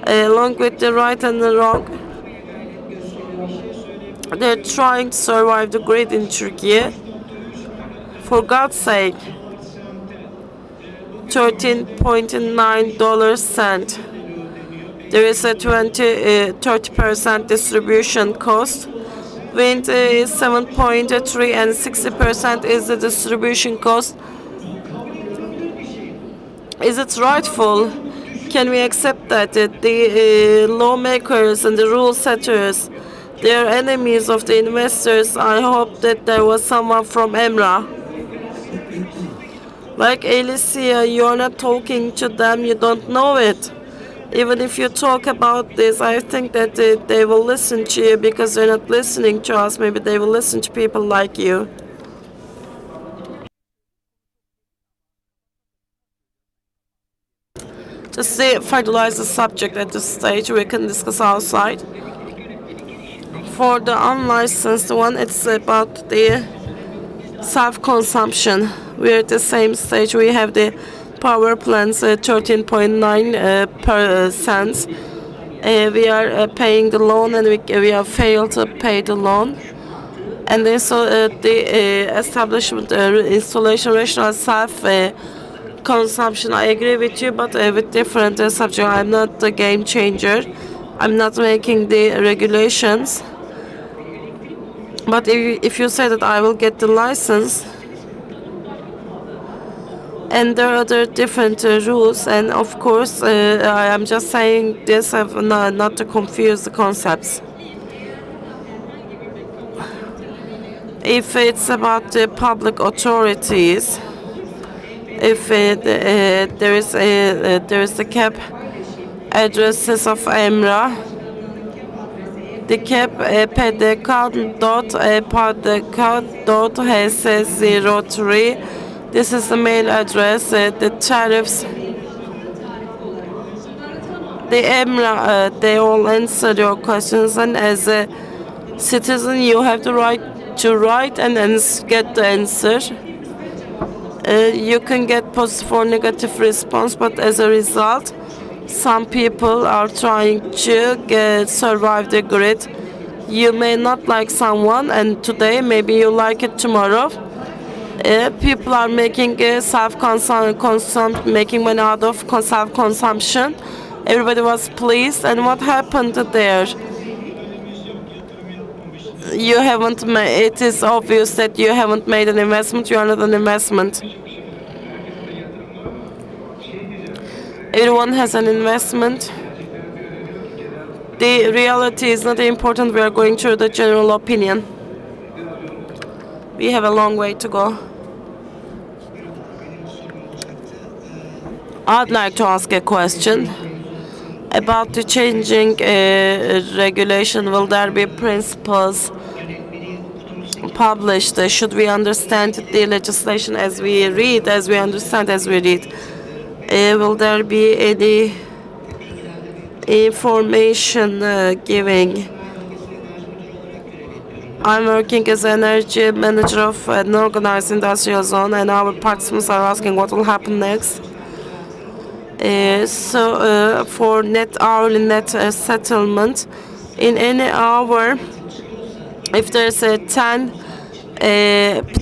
Speaker 6: along with the right and the wrong, they're trying to survive the grid in Turkey. For God's sake, $13.9. There is a 30% distribution cost. Wind is 7.3 and 60% is the distribution cost. Is it rightful? Can we accept that the lawmakers and the rule setters, they are enemies of the investors? I hope that there was someone from Emrah. Like Alicia, you're not talking to them, you don't know it. Even if you talk about this, I think that they will listen to you because they're not listening to us. Maybe they will listen to people like you. Just to finalize the subject at this stage, we can discuss outside. For the unlicensed one, it's about the self-consumption. We're at the same stage. We have the power plants 13.9%. We are paying the loan, and we have failed to pay the loan. And then the establishment, installation rational self-consumption. I agree with you, but with different subject. I'm not the game changer. I'm not making the regulations. But if you say that I will get the license, And there are other different rules, and of course, I am just saying this not to confuse the concepts. If it's about the public authorities, if there is the cap addresses of EMRA, the cap pdk.pdk.hs03. This is the mail address. The tariffs. The EMRA, they all answer your questions, and as a citizen, you have the right to write and get the answer. You can get positive or negative response, but as a result, some people are trying to survive the grid. You may not like someone, and today maybe you like it tomorrow. People are making making money out of self-consumption. Everybody was pleased, and what happened there? You haven't. It is obvious that you haven't made an investment. You are not an investment. Everyone has an investment. The reality is not important. We are going through the general opinion. We have a long way to go. I'd like to ask a question about the changing regulation. Will there be principles published? Should we understand the legislation as we read, as we understand as we read? Will there be any information giving? I'm working as an energy manager of an organized industrial zone, and our participants are asking what will happen next. For hourly net settlement, in any hour, if there's a 10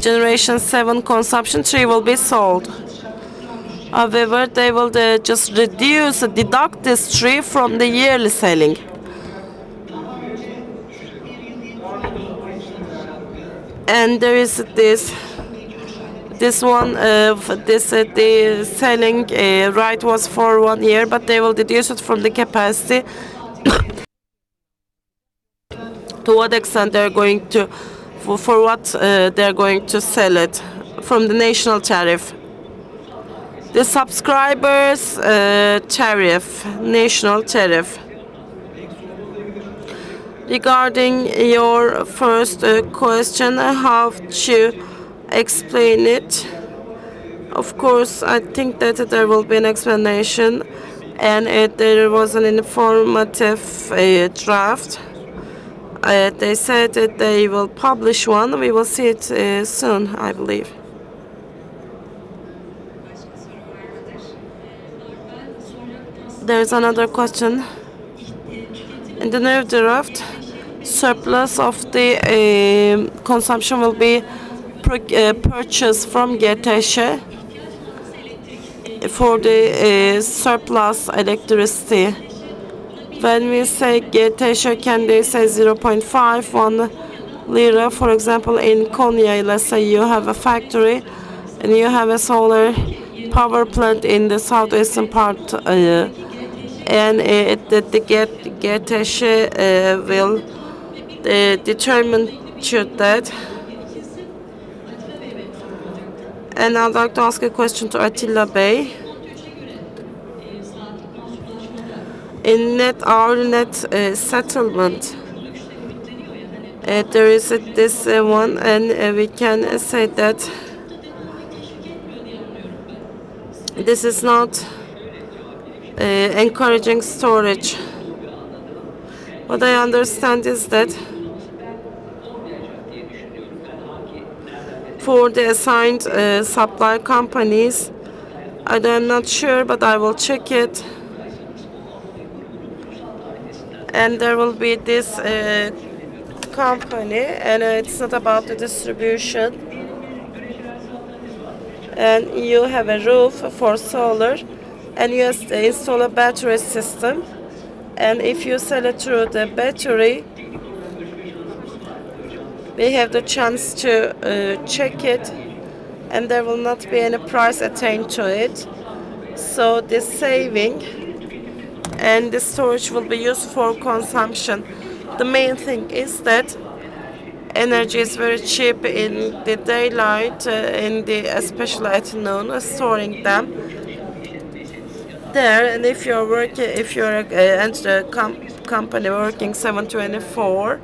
Speaker 6: generation 7 consumption, 3 will be sold. However, they will just deduct this 3 from the yearly selling. And there is the selling right was for 1 year, but they will deduce it from the capacity. To what extent they're going to, for what they're going to sell it from the national tariff. The subscribers tariff, national tariff. Regarding your first question, how to explain it? Of course, I think that there will be an explanation, and there was an informative draft. They said that they will publish one. We will see it soon, I believe. There's another question. In the new draft, surplus of the consumption will be purchased from GTŞ for the surplus electricity. When we say GTŞ, can they say 0.51 lira? For example, in Konya, let's say you have a factory and you have a solar power plant in the southeastern part, and the GTŞ will determine that. And I'd like to ask a question to Attila Bey. In our net settlement, there is this one, and we can say that this is not encouraging storage. What I understand is that for the assigned supply companies, I'm not sure, but I will check it. And there will be this company, and it's not about the distribution. And you have a roof for solar, and you install a battery system. And if you sell it through the battery, we have the chance to check it. and there will not be any price attained to it. So the saving and the storage will be used for consumption. The main thing is that energy is very cheap in the daylight, especially at noon, storing them there. And if you're working, if you're a company working 7/24,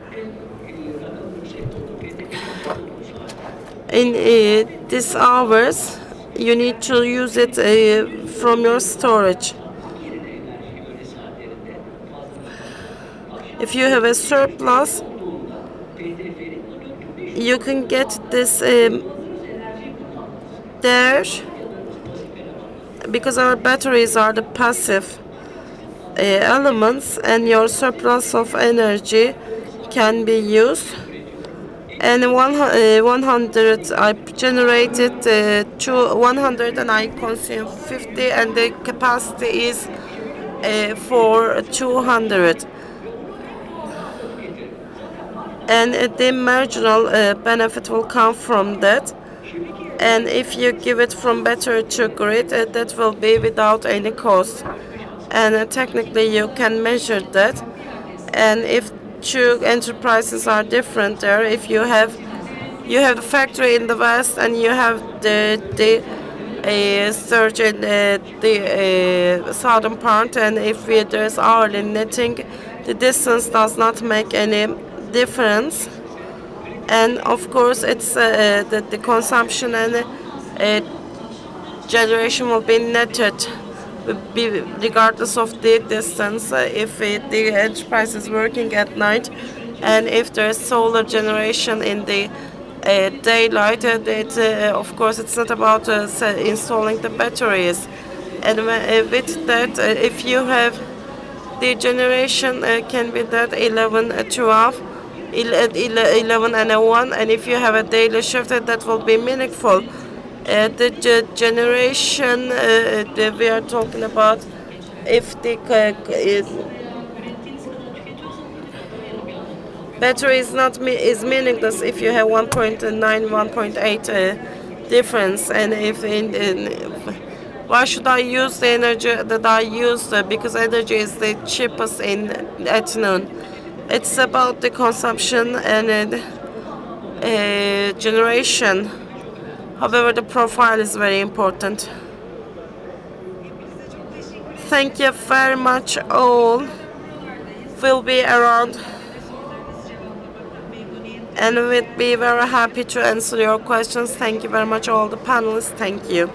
Speaker 6: in these hours, you need to use it from your storage. If you have a surplus, you can get this there, because our batteries are the passive elements, and your surplus of energy can be used. And 100 I generated to 100 and I consume 50, and the capacity is for 200. And the marginal benefit will come from that. And if you give it from battery to grid, that will be without any cost. And technically you can measure that. And if two enterprises are different there, if you have the factory in the west and you have the storage in the southern part, and if there's hourly netting, the distance does not make any difference. And of course, it's the consumption and generation will be netted regardless of the distance. If the enterprise is working at night, and if there's solar generation in the daylight, of course it's not about installing the batteries. And with that, if you have the generation can be that 11, 12, 11 and a 1, and if you have a daily shift, that will be meaningful. The generation that we are talking about, if the battery is not is meaningless if you have 1.9, 1.8 difference. And if why should I use the energy that I use? Because energy is the cheapest in at noon. It's about the consumption and generation. However, the profile is very important. Thank you very much all. We'll be around and we'll be very happy to answer your questions. Thank you very much all the panelists. Thank you.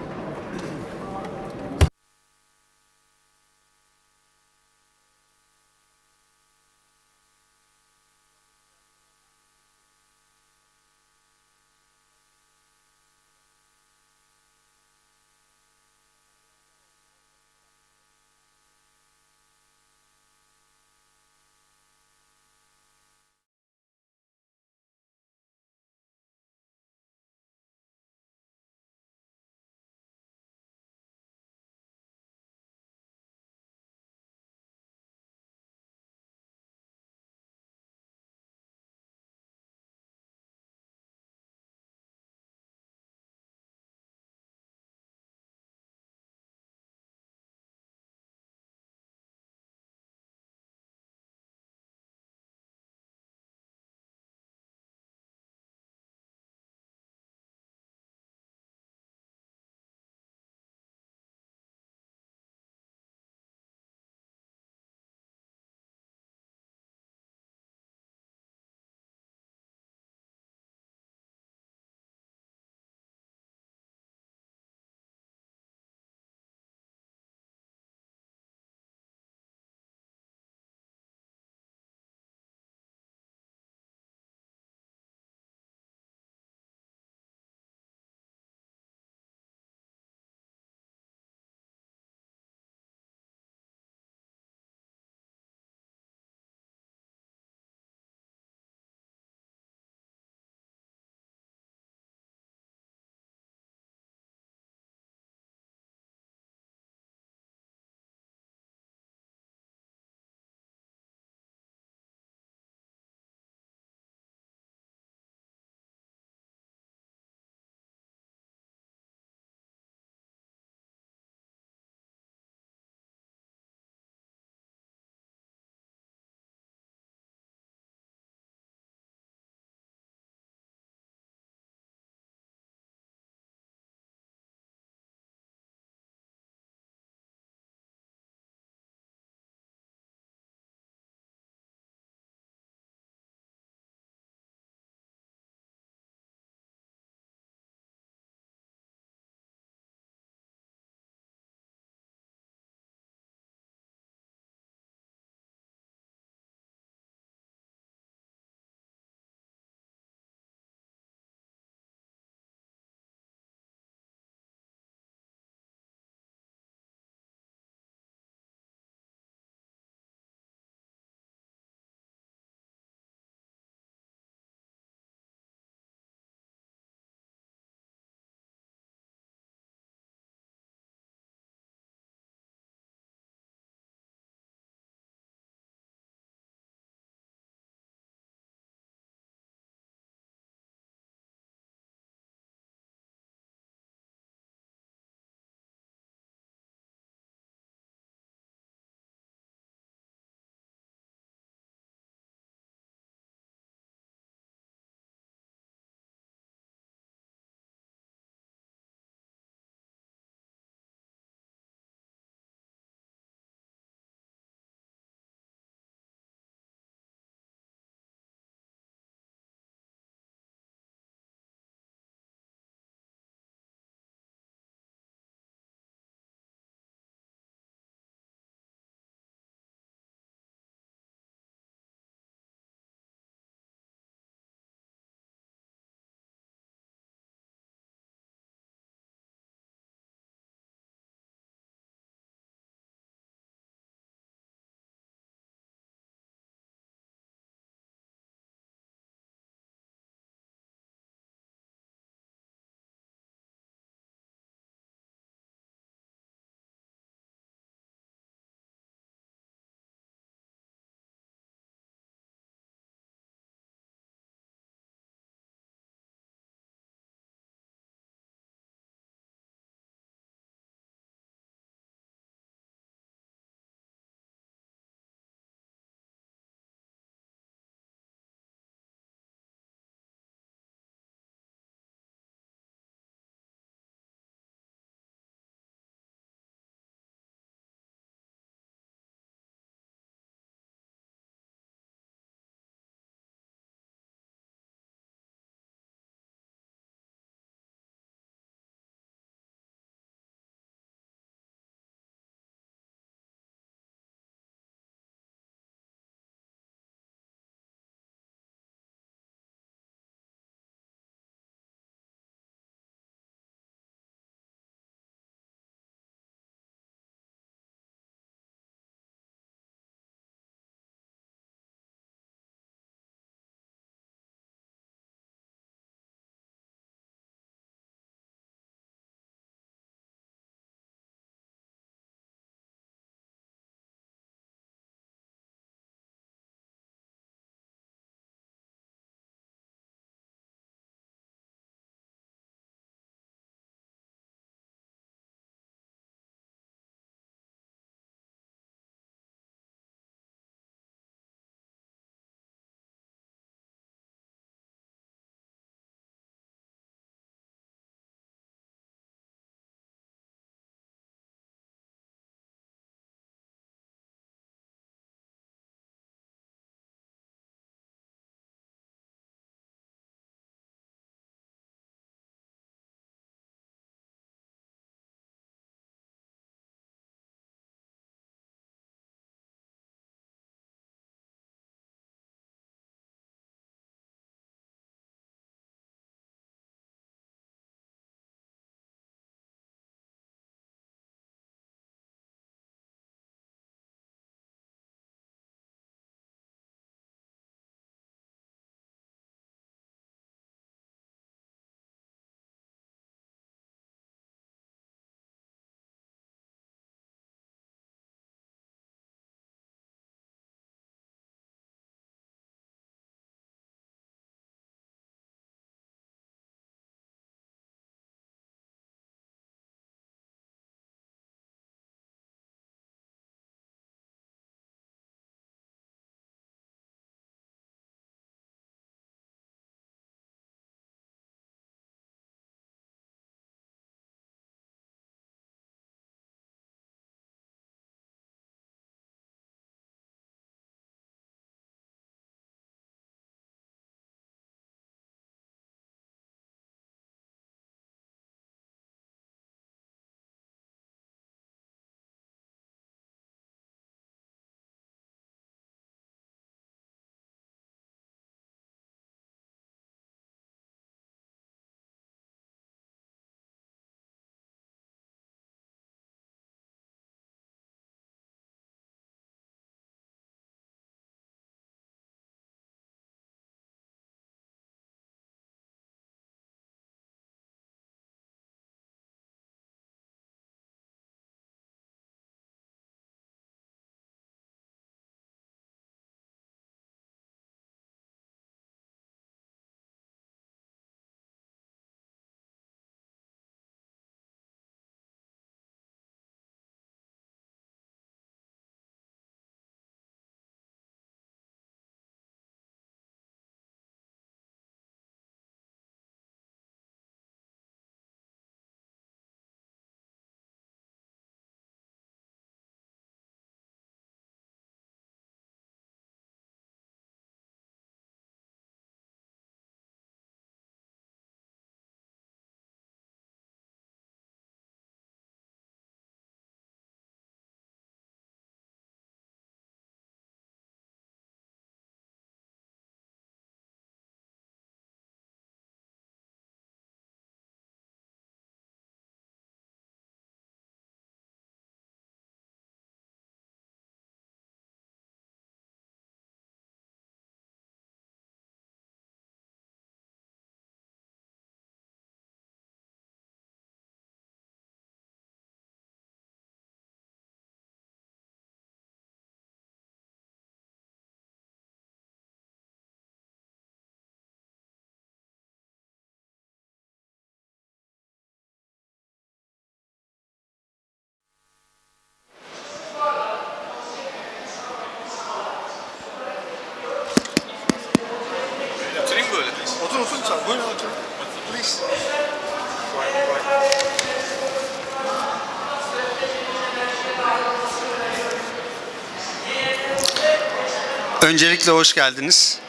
Speaker 13: Öncelikle hoş geldiniz.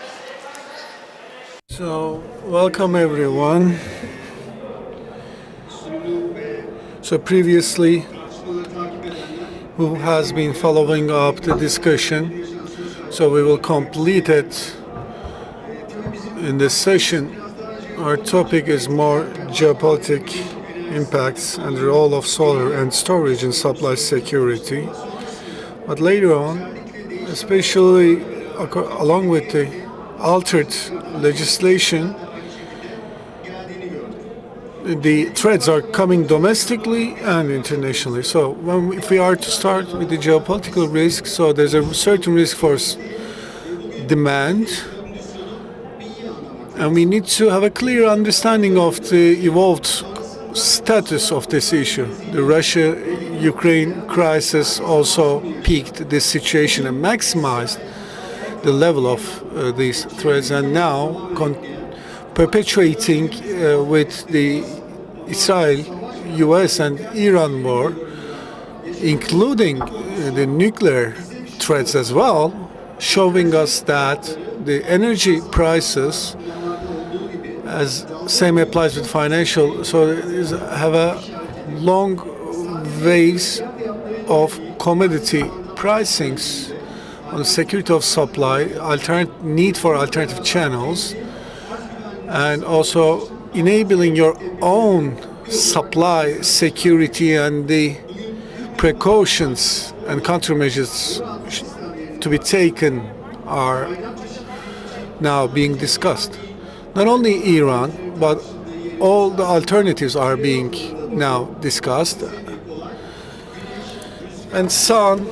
Speaker 3: So, welcome everyone. So previously, who has been following up the discussion, so we will complete it in this session. Our topic is more geopolitical impacts and the role of solar and storage in supply security. But later on, especially along with the altered legislation, the threats are coming domestically and internationally. So if we are to start with the geopolitical risk, so there's a certain risk for demand, and we need to have a clear understanding of the evolved status of this issue. The Russia-Ukraine crisis also peaked this situation and maximized the level of these threats, and now perpetuating with the Israel, US and Iran war, including the nuclear threats as well, showing us that the energy prices, as same applies with financial, so have a long ways of commodity pricings on security of supply, need for alternative channels, and also enabling your own supply security and the precautions and countermeasures to be taken are now being discussed. Not only Iran, but all the alternatives are being now discussed. And sun,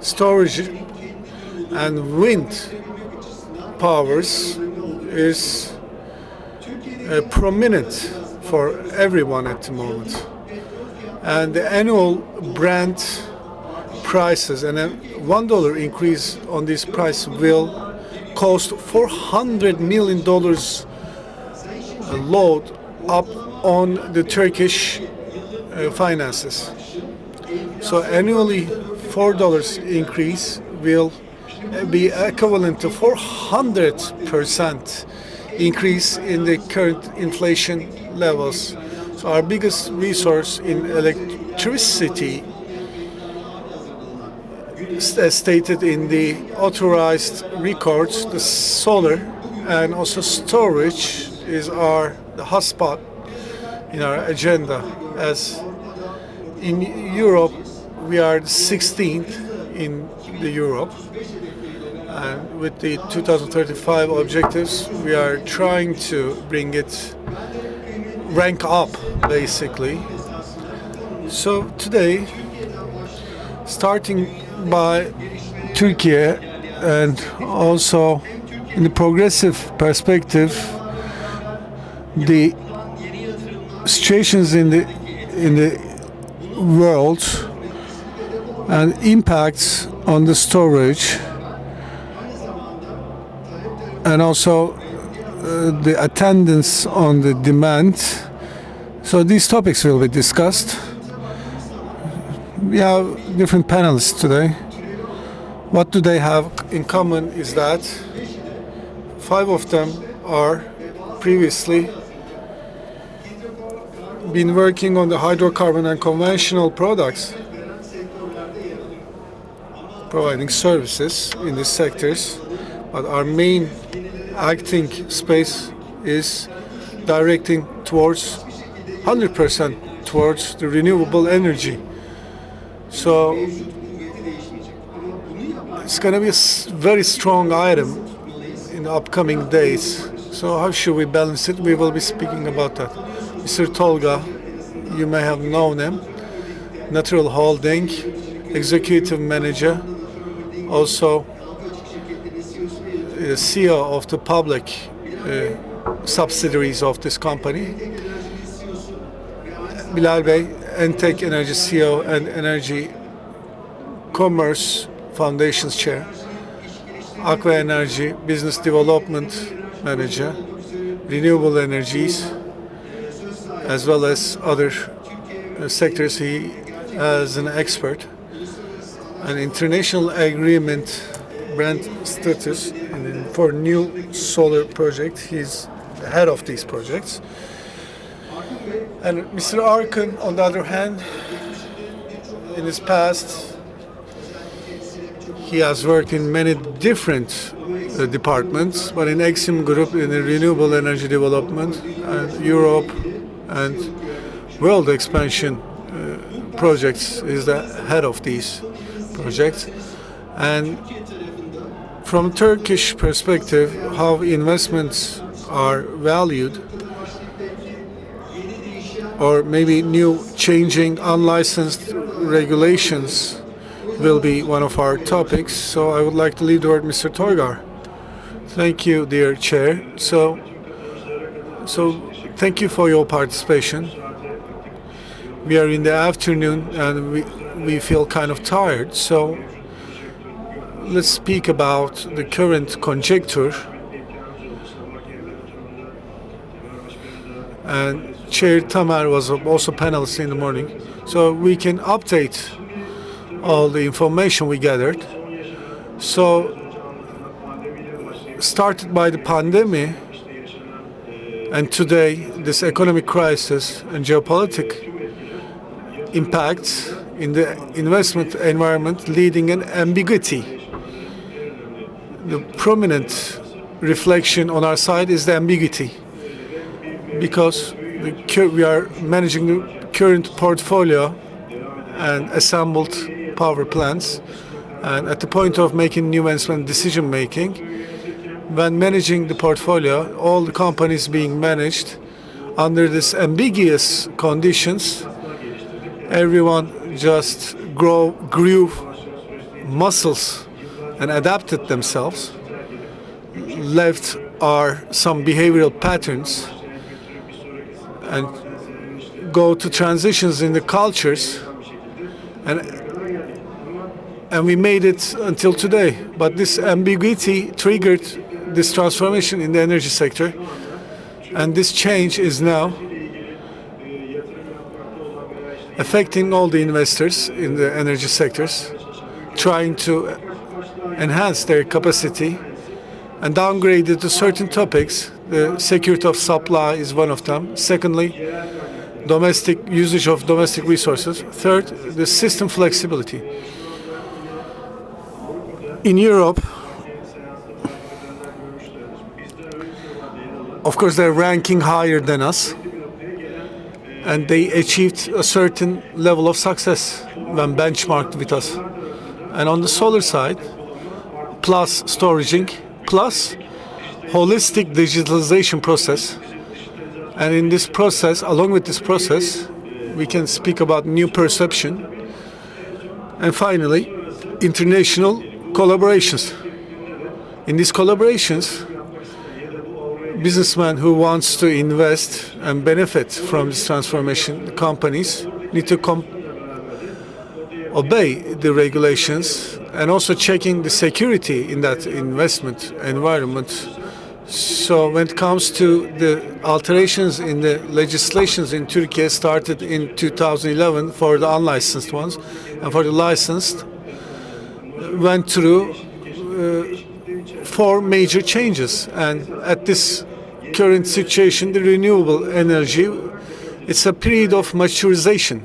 Speaker 3: storage and wind powers is prominent for everyone at the moment. And the annual Brent prices and a $1 increase on this price will cost $400 million load up on the Turkish finances. So annually $4 increase will be equivalent to 400% increase in the current inflation levels. So our biggest resource in electricity, as stated in the authorized records, the solar and also storage is the hotspot in our agenda. As in Europe, we are 16th in the Europe, and with the 2035 objectives, we are trying to bring it rank up, basically. So today, starting by Turkey, and also in the progressive perspective, the situations in the world and impacts on the storage, and also the attendance on the demand. So these topics will be discussed. We have different panelists today. What do they have in common is that 5 of them are previously been working on the hydrocarbon and conventional products, providing services in these sectors, but our main acting space is directing towards 100% towards the renewable energy. So it's going to be a very strong item in the upcoming days. So how should we balance it? We will be speaking about that. Mr. Tolga, you may have known him, Natural Holding, Executive Manager, also CEO of the public subsidiaries of this company. Bilal Bey, Entek Energy CEO and Energy Commerce Foundation's Chair. Aqua Energy Business Development Manager. Renewable Energies. as well as other sectors. He as an expert. An international agreement brand status for new solar project. He's the head of these projects. And Mr. Arkan, on the other hand, in his past, he has worked in many different departments, but in Exim Group, in the renewable energy development, and Europe and world expansion projects, is the head of these projects. And from Turkish perspective, how investments are valued, or maybe new changing unlicensed regulations will be one of our topics. So I would like to leave the word Mr. Toygar. Thank you, dear Chair. So thank you for your participation. We are in the afternoon and we feel kind of tired. So let's speak about the current conjecture. And Chair Tamer was also panelist in the morning. So we can update all the information we gathered. So started by the pandemic and today this economic crisis and geopolitical impacts in the investment environment leading an ambiguity. The prominent reflection on our side is the ambiguity, because we are managing the current portfolio and assembled power plants, and at the point of making new investment decision making, when managing the portfolio, all the companies being managed under this ambiguous conditions, everyone just grew muscles and adapted themselves. Left are some behavioral patterns and go to transitions in the cultures, and we made it until today. But this ambiguity triggered this transformation in the energy sector, and this change is now affecting all the investors in the energy sectors, trying to enhance their capacity and downgrade it to certain topics. The security of supply is one of them. Secondly, domestic usage of domestic resources. Third, the system flexibility. In Europe, of course, they're ranking higher than us, and they achieved a certain level of success when benchmarked with us. And on the solar side, plus storaging, plus holistic digitalization process. And in this process, along with this process, we can speak about new perception. And finally, international collaborations. In these collaborations, businessmen who wants to invest and benefit from this transformation, companies need to obey the regulations and also checking the security in that investment environment. So when it comes to the alterations in the legislations in Turkey, started in 2011 for the unlicensed ones, and for the licensed went through 4 major changes. And at this current situation, the renewable energy, it's a period of maturization.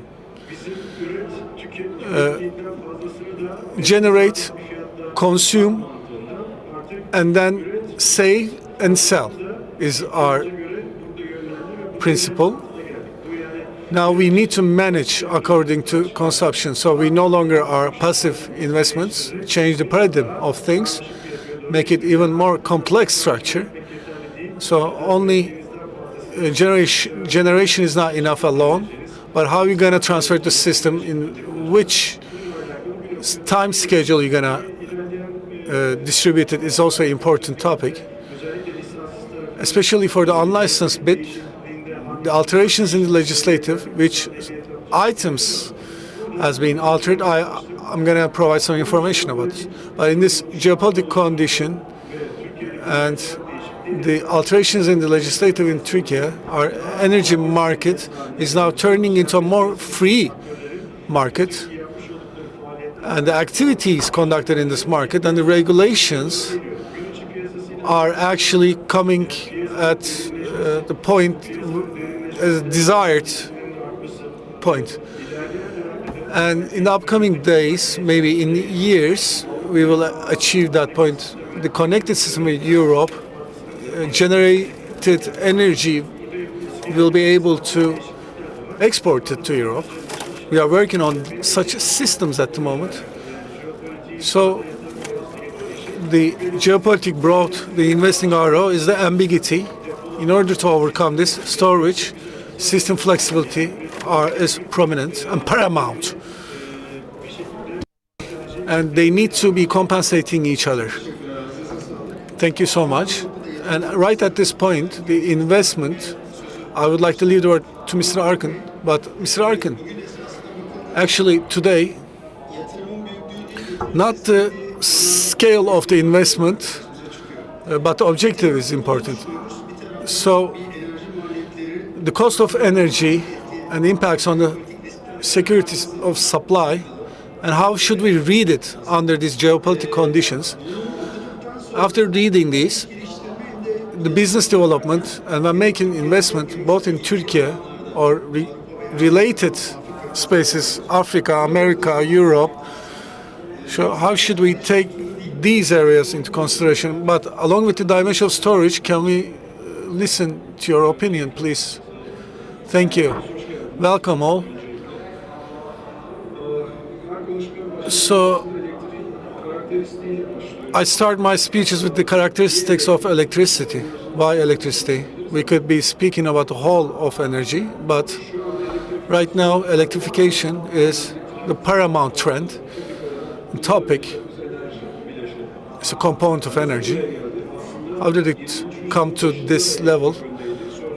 Speaker 3: Generate, consume, and then save and sell is our principle. Now we need to manage according to consumption. So we no longer are passive investments, change the paradigm of things, make it even more complex structure. So only generation is not enough alone, but how are you going to transfer the system, in which time schedule you're going to distribute it, is also an important topic. Especially for the unlicensed bit, the alterations in the legislative, which items has been altered, I'm going to provide some information about this. But in this geopolitical condition and the alterations in the legislative in Turkey, our energy market is now turning into a more free market. And the activities conducted in this market and the regulations are actually coming at the point, a desired point. And in the upcoming days, maybe in years, we will achieve that point. The connected system in Europe, generated energy will be able to export it to Europe. We are working on such systems at the moment. So the geopolitics brought the investing RO is the ambiguity. In order to overcome this, storage, system flexibility is prominent and paramount. And they need to be compensating each other. Thank you so much. And right at this point, the investment, I would like to leave the word to Mr. Arkin. But Mr. Arkin, actually today, not the scale of the investment, but the objective is important. So the cost of energy and the impacts on the security of supply, and how should we read it under these geopolitical conditions. After reading these, the business development and when making investment both in Turkey or related spaces, Africa, America, Europe, so how should we take these areas into consideration? But along with the dimension of storage, can we listen to your opinion, please? Thank you. Welcome all. So I start my speeches with the characteristics of electricity. Why electricity? We could be speaking about the whole of energy, but right now electrification is the paramount trend topic. It's a component of energy. How did it come to this level?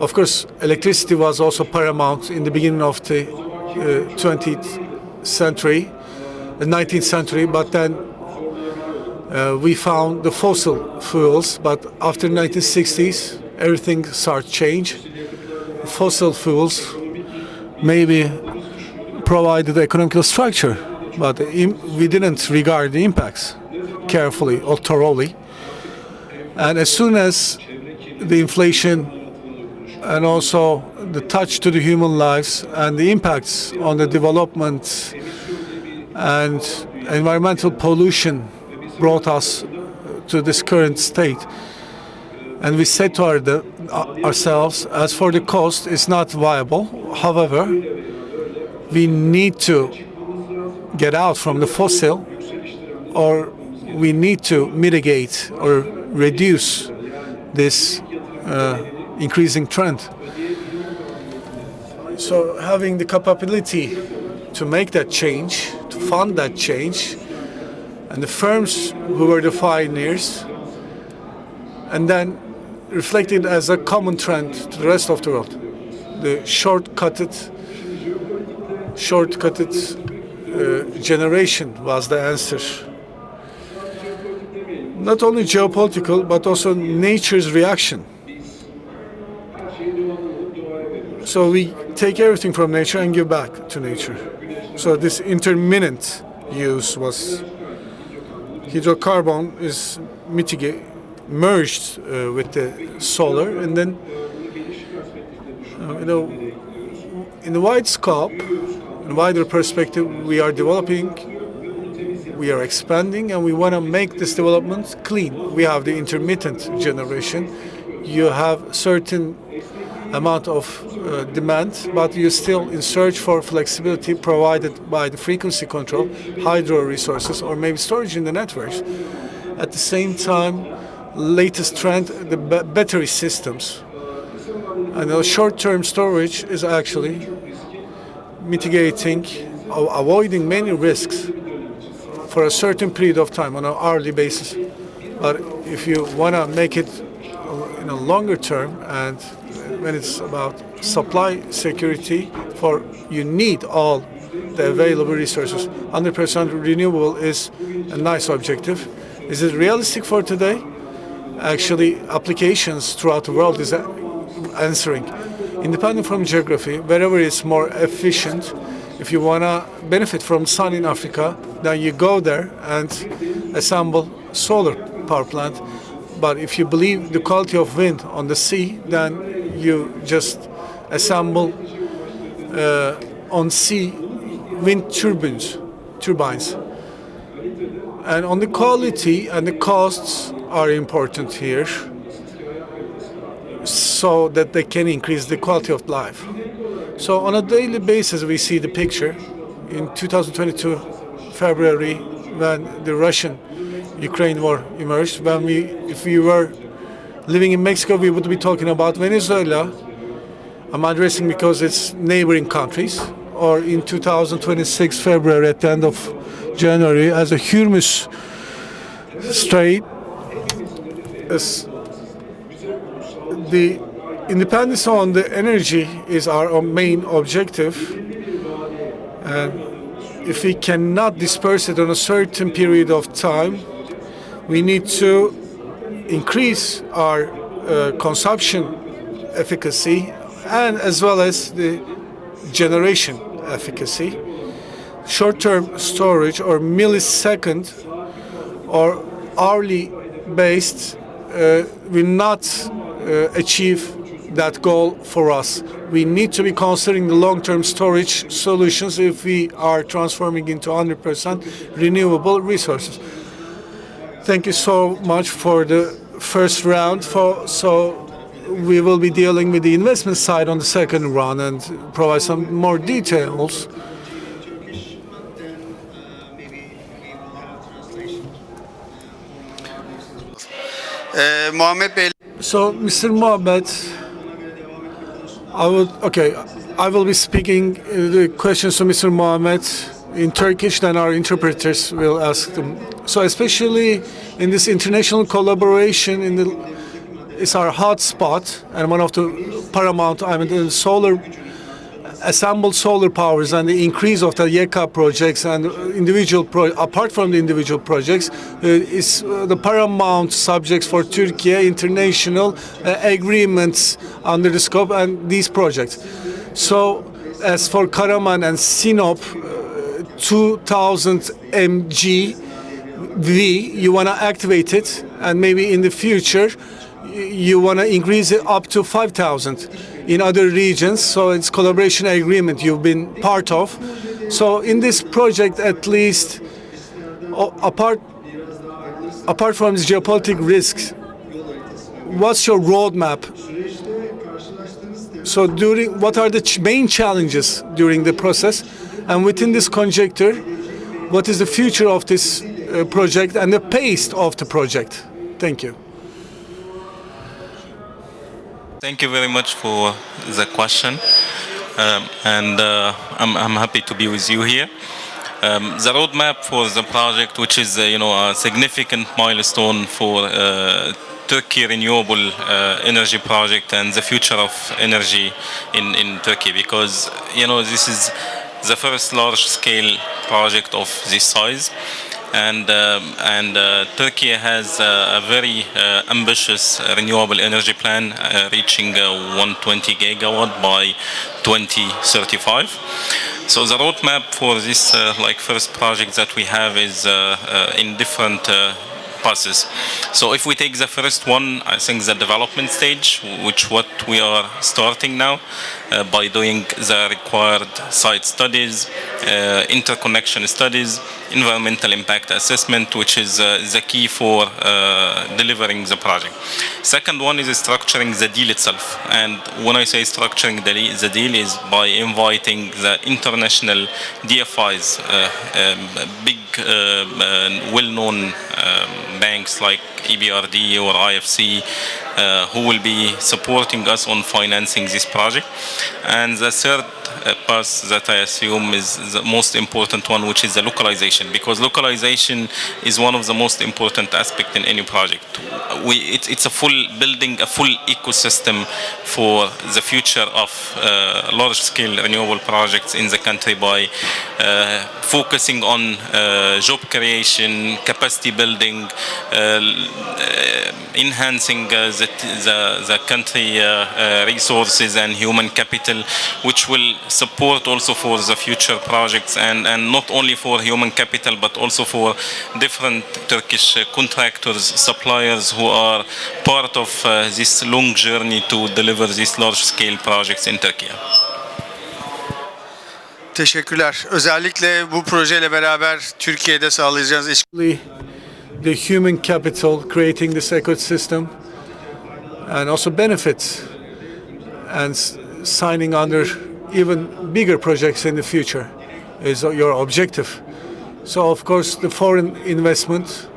Speaker 3: Of course, electricity was also paramount in the beginning of the 20th century, the 19th century, but then we found the fossil fuels, but after 1960s, everything started to change. Fossil fuels maybe provided the economical structure, but we didn't regard the impacts carefully or thoroughly. And as soon as the inflation and also the touch to the human lives and the impacts on the development and environmental pollution brought us to this current state. And we said to ourselves, as for the cost, it's not viable. However, we need to get out from the fossil, or we need to mitigate or reduce this increasing trend. So having the capability to make that change, to fund that change, and the firms who were the pioneers, and then reflected as a common trend to the rest of the world. The shortcutted generation was the answer. Not only geopolitical, but also nature's reaction. So we take everything from nature and give back to nature. So this intermittent use was hydrocarbon is merged with the solar, and then in the wide scope, in wider perspective, we are developing, we are expanding, and we want to make this development clean. We have the intermittent generation. You have certain amount of demand, but you're still in search for flexibility provided by the frequency control, hydro resources, or maybe storage in the networks. At the same time, latest trend, the battery systems. And the short-term storage is actually mitigating, avoiding many risks for a certain period of time on an hourly basis. But if you want to make it in a longer term, and when it's about supply security, you need all the available resources. 100% renewable is a nice objective. Is it realistic for today? actually applications throughout the world is answering. Independent from geography, wherever it's more efficient, if you want to benefit from sun in Africa, then you go there and assemble solar power plant. But if you believe the quality of wind on the sea, then you just assemble on sea wind turbines. And on the quality and the costs are important here, so that they can increase the quality of life. So on a daily basis, we see the picture. In 2022, February, when the Russian-Ukraine war emerged, if we were living in Mexico, we would be talking about Venezuela. I'm addressing because it's neighboring countries. Or in 2026, February, at the end of January, as a Hormuz Strait, the independence on the energy is our main objective, and if we cannot disperse it on a certain period of time, we need to increase our consumption efficacy and as well as the generation efficacy. Short-term storage or millisecond or hourly based will not achieve that goal for us. We need to be considering the long-term storage solutions if we are transforming into 100% renewable resources. Thank you so much for the first round. So we will be dealing with the investment side on the second round and provide some more details.
Speaker 13: Muhammed Bey.
Speaker 3: So, Mr. Mohammed, I will be speaking the questions to Mr. Mohammed in Turkish, then our interpreters will ask them. So, especially in this international collaboration, it's our hot spot and one of the paramount. The assembled solar powers and the increase of the YEKA projects and apart from the individual projects is the paramount subjects for Turkey international agreements under the scope and these projects. So as for Karaman and Sinop 2000 MGV, you want to activate it, and maybe in the future you want to increase it up to 5,000 in other regions. So it's collaboration agreement you've been part of. So in this project, at least apart from the geopolitical risks, what's your roadmap? So what are the main challenges during the process, and within this conjecture, what is the future of this project and the pace of the project? Thank you.
Speaker 14: Thank you very much for the question, and I'm happy to be with you here. The roadmap for the project, which is a significant milestone for Turkey renewable energy project and the future of energy in Turkey, because this is the first large-scale project of this size. And Turkey has a very ambitious renewable energy plan reaching 120 gigawatt by 2035. So the roadmap for this first project that we have is in different passes. So if we take the first one, I think the development stage, which what we are starting now by doing the required site studies, interconnection studies, environmental impact assessment, which is the key for delivering the project. Second one is structuring the deal itself. And when I say structuring the deal is by inviting the international DFIs, big well-known banks like EBRD or IFC, who will be supporting us on financing this project. And the third path that I assume is the most important one, which is the localization, because localization is one of the most important aspects in any project. It's building a full ecosystem for the future of large-scale renewable projects in the country by focusing on job creation, capacity building, enhancing the country resources and human capital, which will support also for the future projects, and not only for human capital but also for different Turkish contractors, suppliers who are part of this long journey to deliver these large-scale projects in Turkey.
Speaker 13: Teşekkürler. Özellikle bu projeyle beraber Türkiye'de sağlayacağınız iş...
Speaker 3: The human capital creating this ecosystem and also benefits and signing under even bigger projects in the future is your objective. So of course the foreign investment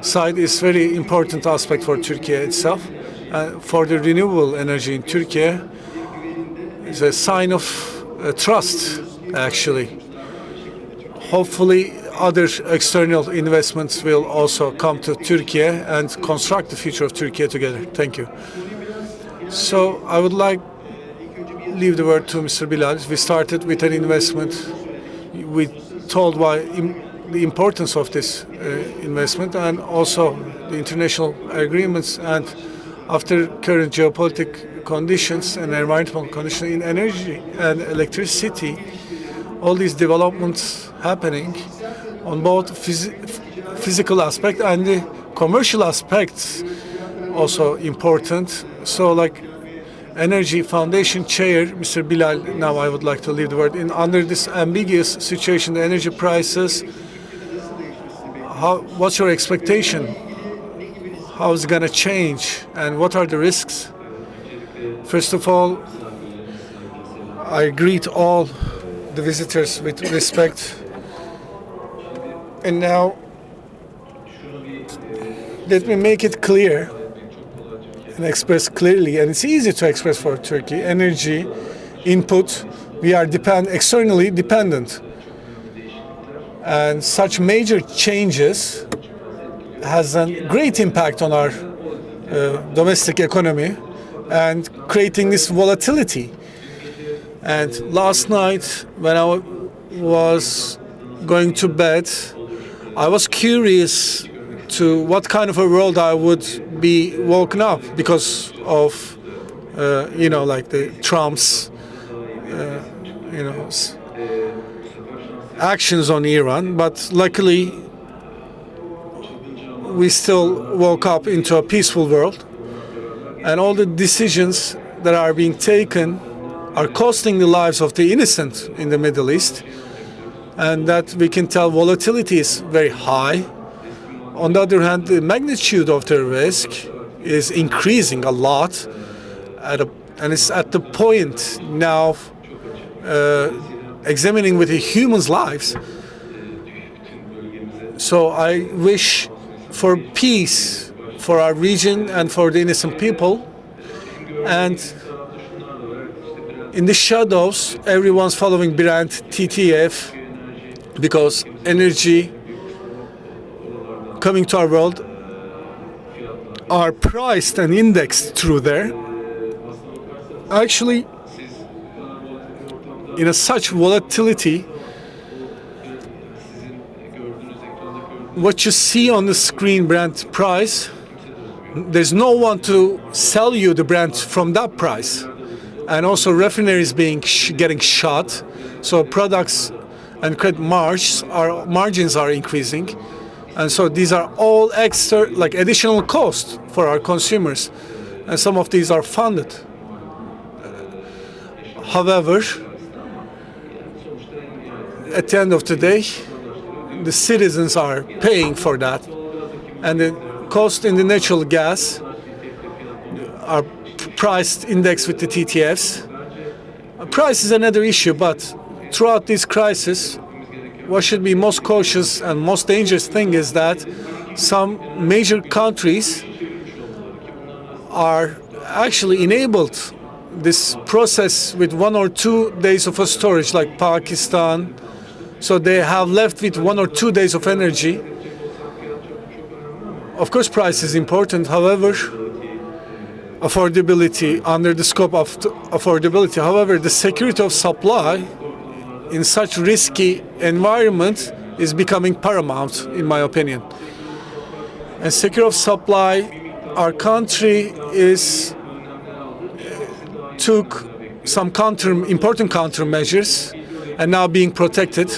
Speaker 3: side is very important aspect for Turkey itself. For the renewable energy in Turkey is a sign of trust actually. Hopefully other external investments will also come to Turkey and construct the future of Turkey together. Thank you. So I would like leave the word to Mr. Bilal. We started with an investment. We told why the importance of this investment and also the international agreements, and after current geopolitical conditions and environmental conditions in energy and electricity, all these developments happening on both physical aspect and the commercial aspects also important. So like Energy Foundation Chair, Mr. Bilal, now I would like to leave the word. Under this ambiguous situation, the energy prices, what's your expectation? How is it going to change and what are the risks? First of all, I greet all the visitors with respect. And now, let me make it clear and express clearly, and it's easy to express for Turkey, energy input, we are externally dependent. And such major changes has a great impact on our domestic economy and creating this volatility. And last night, when I was going to bed, I was curious to what kind of a world I would be woken up because of, like the Trump's, actions on Iran. But luckily, we still woke up into a peaceful world, and all the decisions that are being taken are costing the lives of the innocent in the Middle East, and that we can tell volatility is very high. On the other hand, the magnitude of the risk is increasing a lot, and it's at the point now examining with the humans' lives. So I wish for peace for our region and for the innocent people, and in the shadows, everyone's following Brent, TTF, because energy coming to our world are priced and indexed through there. Actually, in such volatility, what you see on the screen, Brent price, there's no one to sell you the Brent from that price. And also refineries getting shut, so products and credit margins are increasing, and so these are all extra, like additional costs for our consumers, and some of these are funded. However, at the end of the day, the citizens are paying for that, and the cost in the natural gas are priced indexed with the TTFs. Price is another issue, but throughout this crisis, what should be most cautious and most dangerous thing is that some major countries are actually enabled this process with 1 or 2 days of a storage, like Pakistan. So they have left with 1 or 2 days of energy. Of course, price is important. However, affordability, under the scope of affordability. However, the security of supply in such risky environment is becoming paramount, in my opinion. And security of supply our country took some important countermeasures and now being protected.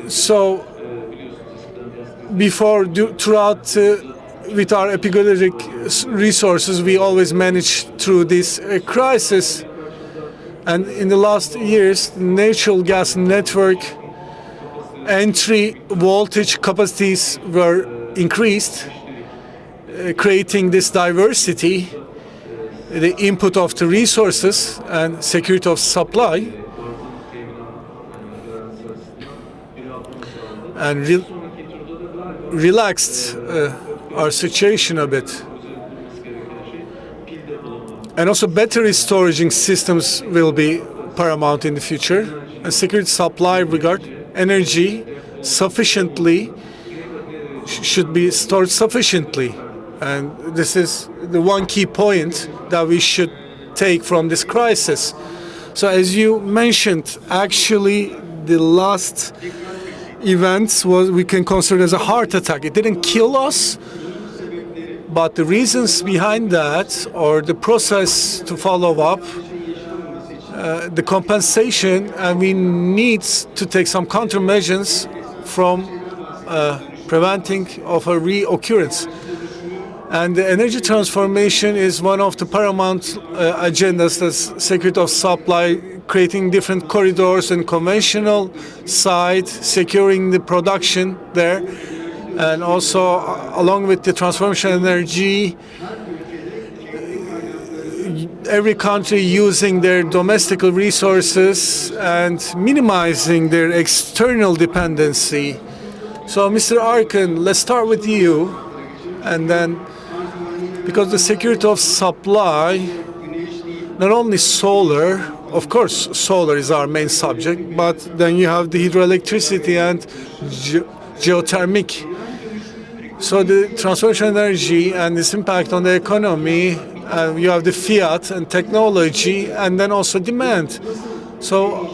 Speaker 3: So before, throughout, with our epigolic resources, we always managed through this crisis. And in the last years, the natural gas network entry voltage capacities were increased, creating this diversity, the input of the resources and security of supply, and relaxed our situation a bit. And also battery storage systems will be paramount in the future, and security supply regard energy sufficiently should be stored sufficiently. And this is the one key point that we should take from this crisis. So as you mentioned, actually the last event we can consider as a heart attack. It didn't kill us, but the reasons behind that, or the process to follow up, the compensation, and we need to take some countermeasures from preventing of a reoccurrence. And the energy transformation is one of the paramount agendas, that's security of supply, creating different corridors and conventional side, securing the production there, and also along with the transformation energy, every country using their domestic resources and minimizing their external dependency. So Mr. Arkan, let's start with you, and then, because the security of supply, not only solar, of course solar is our main subject, but then you have the hydroelectricity and geothermic. So the transformation energy and its impact on the economy, you have the fiat and technology, and then also demand. So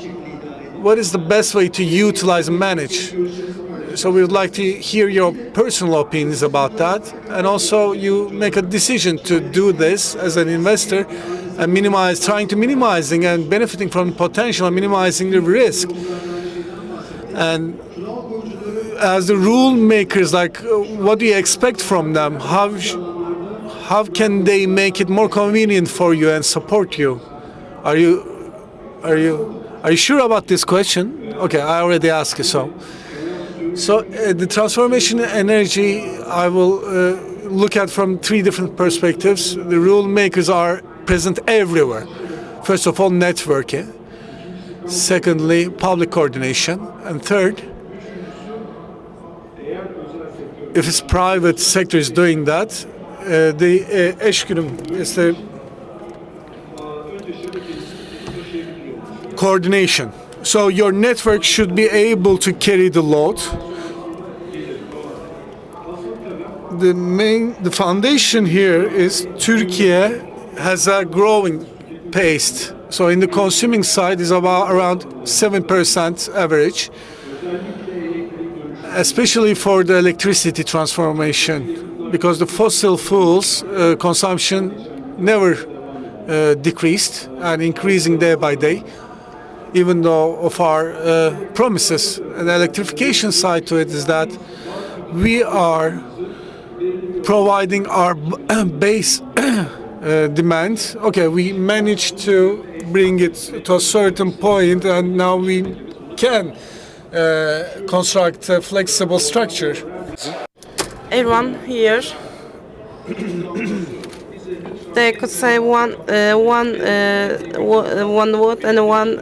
Speaker 3: what is the best way to utilize and manage? So we would like to hear your personal opinions about that, and also you make a decision to do this as an investor and trying to minimizing and benefiting from the potential and minimizing the risk. And as the rule makers, like, what do you expect from them? How can they make it more convenient for you and support you? Are you sure about this question? Okay, I already asked you so. So the transformation energy, I will look at from three different perspectives. The rule makers are present everywhere. First of all, networking. Secondly, public coordination. And third, if it's private sector is doing that, the eşgüdüm is the coordination. So your network should be able to carry the load. The foundation here is Turkey has a growing pace. So in the consuming side is around 7% average, especially for the electricity transformation, because the fossil fuels consumption never decreased and increasing day by day, even though of our promises. And the electrification side to it is that we are providing our base demand. Okay, we managed to bring it to a certain point, and now we can construct a flexible structure.
Speaker 6: Everyone here, they could say one watt and 1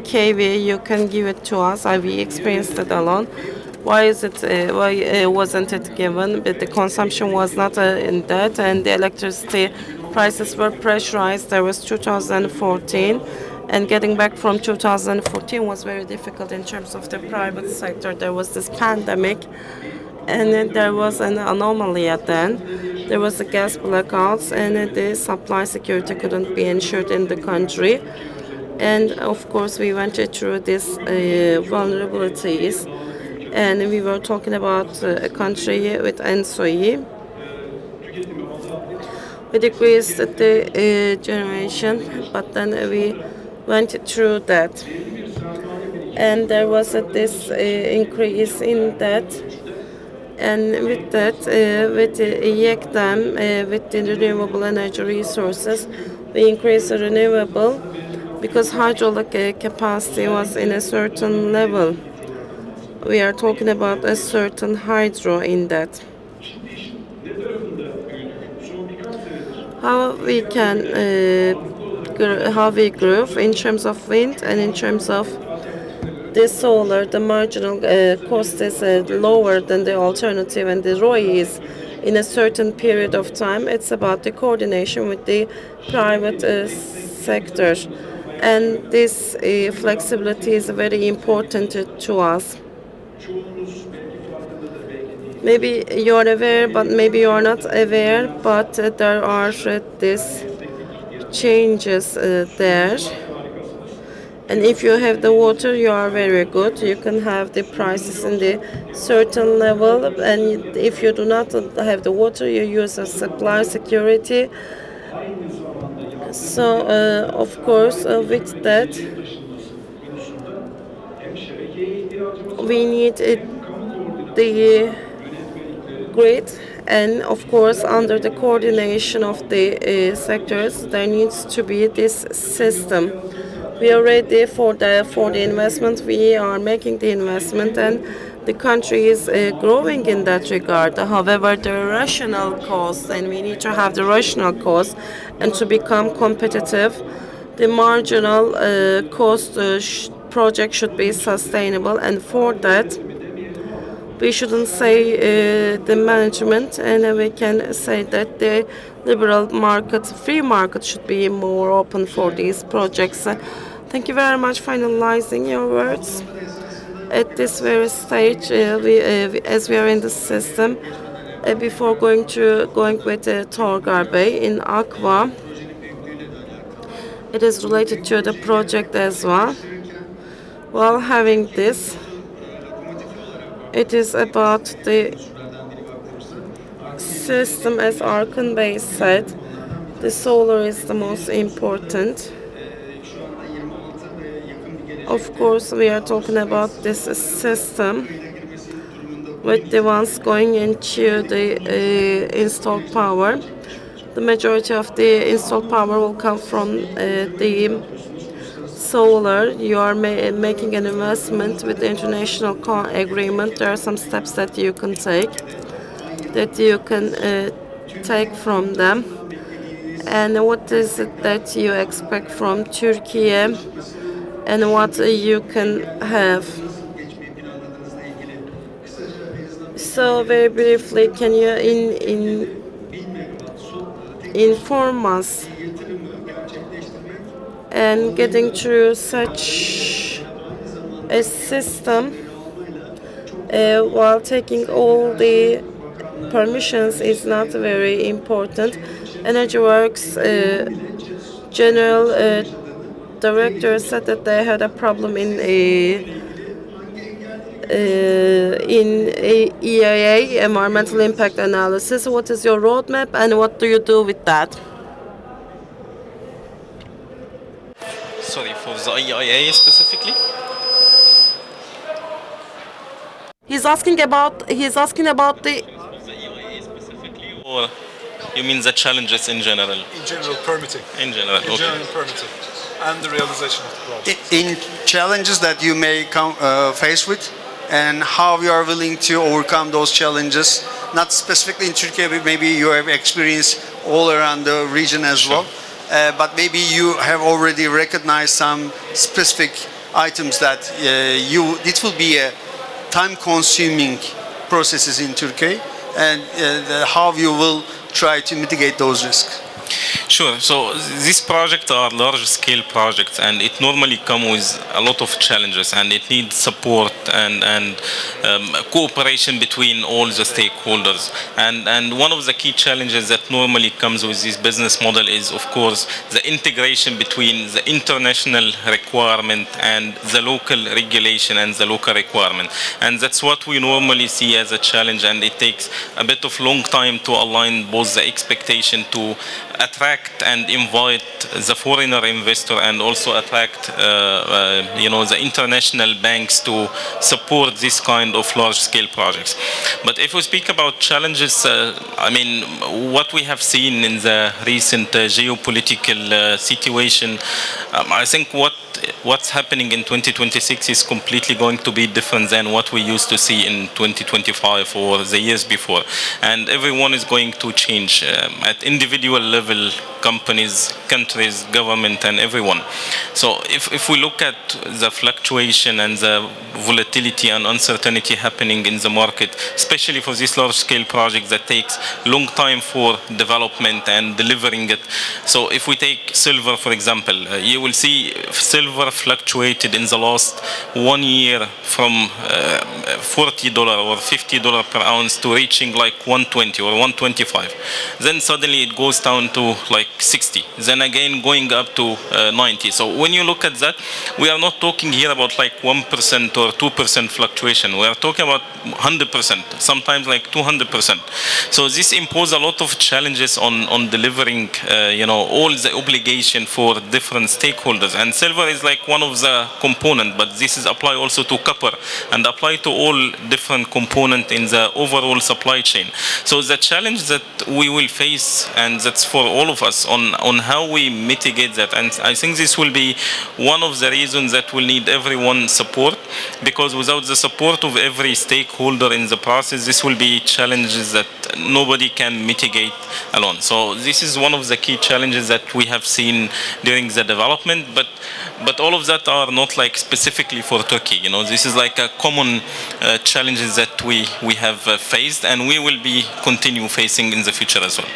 Speaker 6: kV. You can give it to us. We experienced it alone. Why is it? Why wasn't it given? But the consumption was not in that, and the electricity prices were pressurized. There was 2014, and getting back from 2014 was very difficult in terms of the private sector. There was this pandemic, and then there was an anomaly at then. There was the gas blackouts, and the supply security couldn't be ensured in the country. And of course, we went through these vulnerabilities. And we were talking about a country with ENSOI, We decreased the generation, but then we went through that. And there was this increase in that. And with that, with the YEKDEM, with the renewable energy resources, we increased the renewable because hydraulic capacity was in a certain level. We are talking about a certain hydro in that. How we can, how we grew in terms of wind and in terms of the solar, the marginal cost is lower than the alternative, and the ROI is in a certain period of time. It's about the coordination with the private sector, and this flexibility is very important to us. Maybe you're aware, but maybe you're not aware, but there are these changes there. And if you have the water, you are very good. You can have the prices in the certain level. And if you do not have the water, you use a supply security. So, of course, with that, we need the grid. And of course, under the coordination of the sectors, there needs to be this system. We are ready for the investment. We are making the investment, and the country is growing in that regard. However, the rational cost, and we need to have the rational cost, and to become competitive, the marginal cost project should be sustainable, and for that, we shouldn't say the management, and we can say that the liberal market, free market, should be more open for these projects. Thank you very much for finalizing your words. At this very stage, as we are in the system, before going with Torgar Bey in Aqua, it is related to the project as well. While having this, it is about the system, as Arkan Bey said. The solar is the most important. Of course, we are talking about this system with the ones going into the installed power. The majority of the installed power will come from the solar. You are making an investment with the international agreement. There are some steps that you can take, from them. And what is it that you expect from Turkey, and what you can have? So very briefly, can you inform us, and getting through such a system while taking all the permissions is not very important. Energy Works general director said that they had a problem in EIA, environmental impact analysis. What is your roadmap, and what do you do with that?
Speaker 14: Sorry, for the EIA specifically?
Speaker 6: He's asking about the
Speaker 14: EIA specifically, or you mean the challenges in general?
Speaker 15: In general, permitting.
Speaker 14: In general,
Speaker 15: in
Speaker 14: okay.
Speaker 15: general, permitting, and the realization of the project.
Speaker 13: In challenges that you may face with, and how you are willing to overcome those challenges, not specifically in Turkey, but maybe you have experience all around the region as well. But maybe you have already recognized some specific items that it will be a time-consuming processes in Turkey, and how you will try to mitigate those risks.
Speaker 14: Sure. So these projects are large-scale projects, and it normally comes with a lot of challenges, and it needs support and cooperation between all the stakeholders. And one of the key challenges that normally comes with this business model is, of course, the integration between the international requirement and the local regulation and the local requirement. And that's what we normally see as a challenge, and it takes a bit of long time to align both the expectation to attract and invite the foreigner investor and also attract the international banks to support this kind of large-scale projects. But if we speak about challenges, what we have seen in the recent geopolitical situation, I think what's happening in 2026 is completely going to be different than what we used to see in 2025 or the years before. And everyone is going to change at individual level, companies, countries, government, and everyone. So if we look at the fluctuation and the volatility and uncertainty happening in the market, especially for this large-scale project that takes long time for development and delivering it. So if we take silver, for example, you will see silver fluctuated in the last 1 year from $40 or $50 per ounce to reaching like 120 or 125. Then suddenly it goes down to like 60. Then again going up to 90. So when you look at that, we are not talking here about like 1% or 2% fluctuation. We are talking about 100%, sometimes like 200%. So this imposes a lot of challenges on delivering, all the obligation for different stakeholders. And silver is like one of the component, but this is apply also to copper and apply to all different component in the overall supply chain. So the challenge that we will face, and that's for all of us, on how we mitigate that. And I think this will be one of the reasons that will need everyone's support, because without the support of every stakeholder in the process, this will be challenges that nobody can mitigate alone. So this is one of the key challenges that we have seen during the development, but all of that are not like specifically for Turkey. This is like a common challenges that we have faced, and we will be continue facing in the future as well.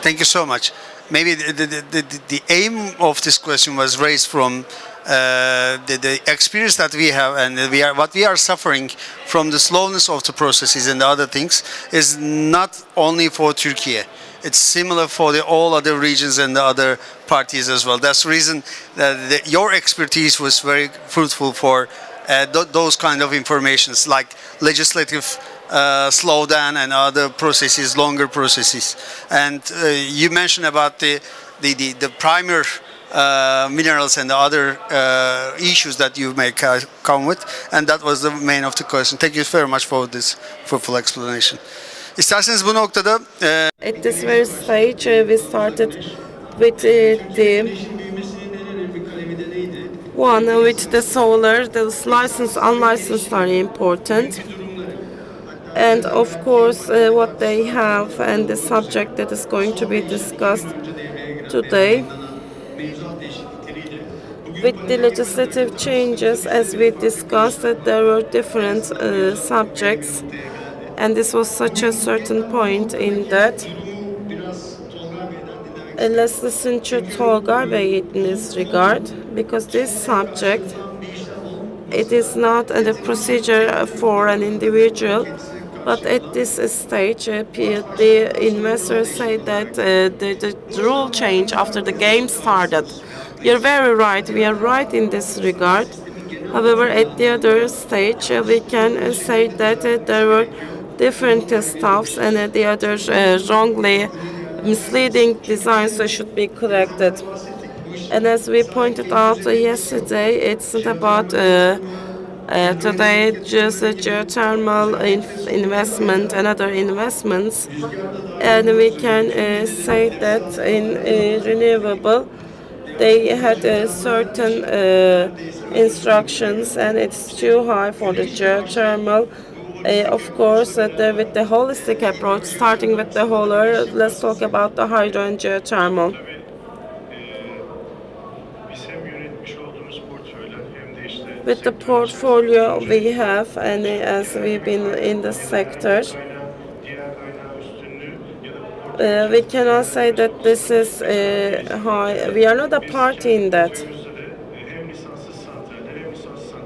Speaker 13: Thank you so much. Maybe the aim of this question was raised from the experience that we have, and what we are suffering from the slowness of the processes and the other things is not only for Turkey. It's similar for all other regions and the other parties as well. That's the reason that your expertise was very fruitful for those kind of informations, like legislative slowdown and other processes, longer processes. And you mentioned about the primary minerals and the other issues that you may come with, and that was the main of the question. Thank you very much for this fruitful explanation. İsterseniz bu noktada
Speaker 6: at this very stage we started with the one with the solar. The licensed, unlicensed are important, and of course what they have and the subject that is going to be discussed today. With the legislative changes, as we discussed, that there were different subjects, and this was such a certain point in that. Let's listen to Tolga Bey in this regard, because this subject, it is not a procedure for an individual, but at this stage, the investors say that the rule change after the game started. You're very right. We are right in this regard. However, at the other stage, we can say that there were different stuffs, and the other wrongly misleading designs should be corrected. And as we pointed out yesterday, it's not about today just geothermal investment and other investments, and we can say that in renewable they had certain instructions, and it's too high for the geothermal. Of course, with the holistic approach, starting with the solar, let's talk about the hydro and geothermal. With the portfolio we have, and as we've been in the sector, we cannot say that this is high. We are not a party in that.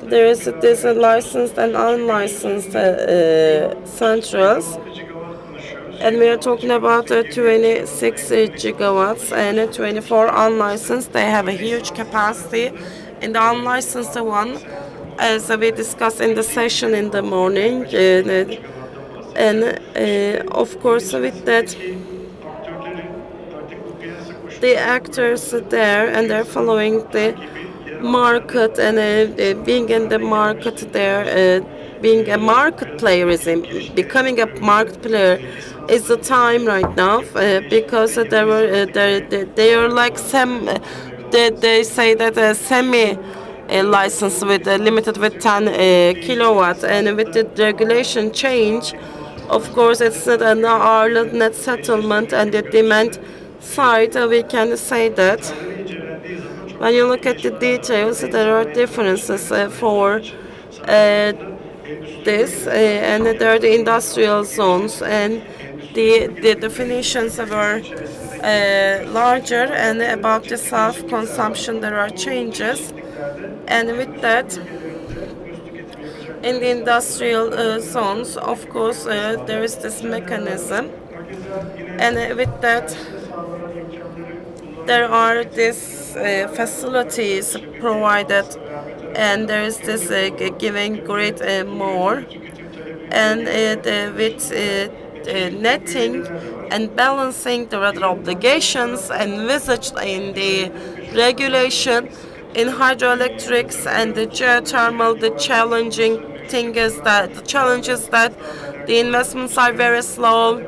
Speaker 6: There is this licensed and unlicensed centrals, and we are talking about 26 gigawatts and 24 unlicensed. They have a huge capacity. In the unlicensed one, as we discussed in the session in the morning, and of course with that, the actors there and they're following the market and being in the market there, being a market player becoming a market player is the time right now because they are like they say that semi license with limited with 10 kilowatts, and with the regulation change, of course it's not an hourly net settlement, and the demand side we can say that when you look at the details, there are differences for this, and there are the industrial zones, and the definitions were larger, and about the self-consumption there are changes, and with that, in the industrial zones, of course, there is this mechanism, and with that, there are these facilities provided, and there is this giving grid more, and with netting and balancing the other obligations envisaged in the regulation in hydroelectrics and the geothermal. The challenging thing is that the challenge is that the investments are very slow,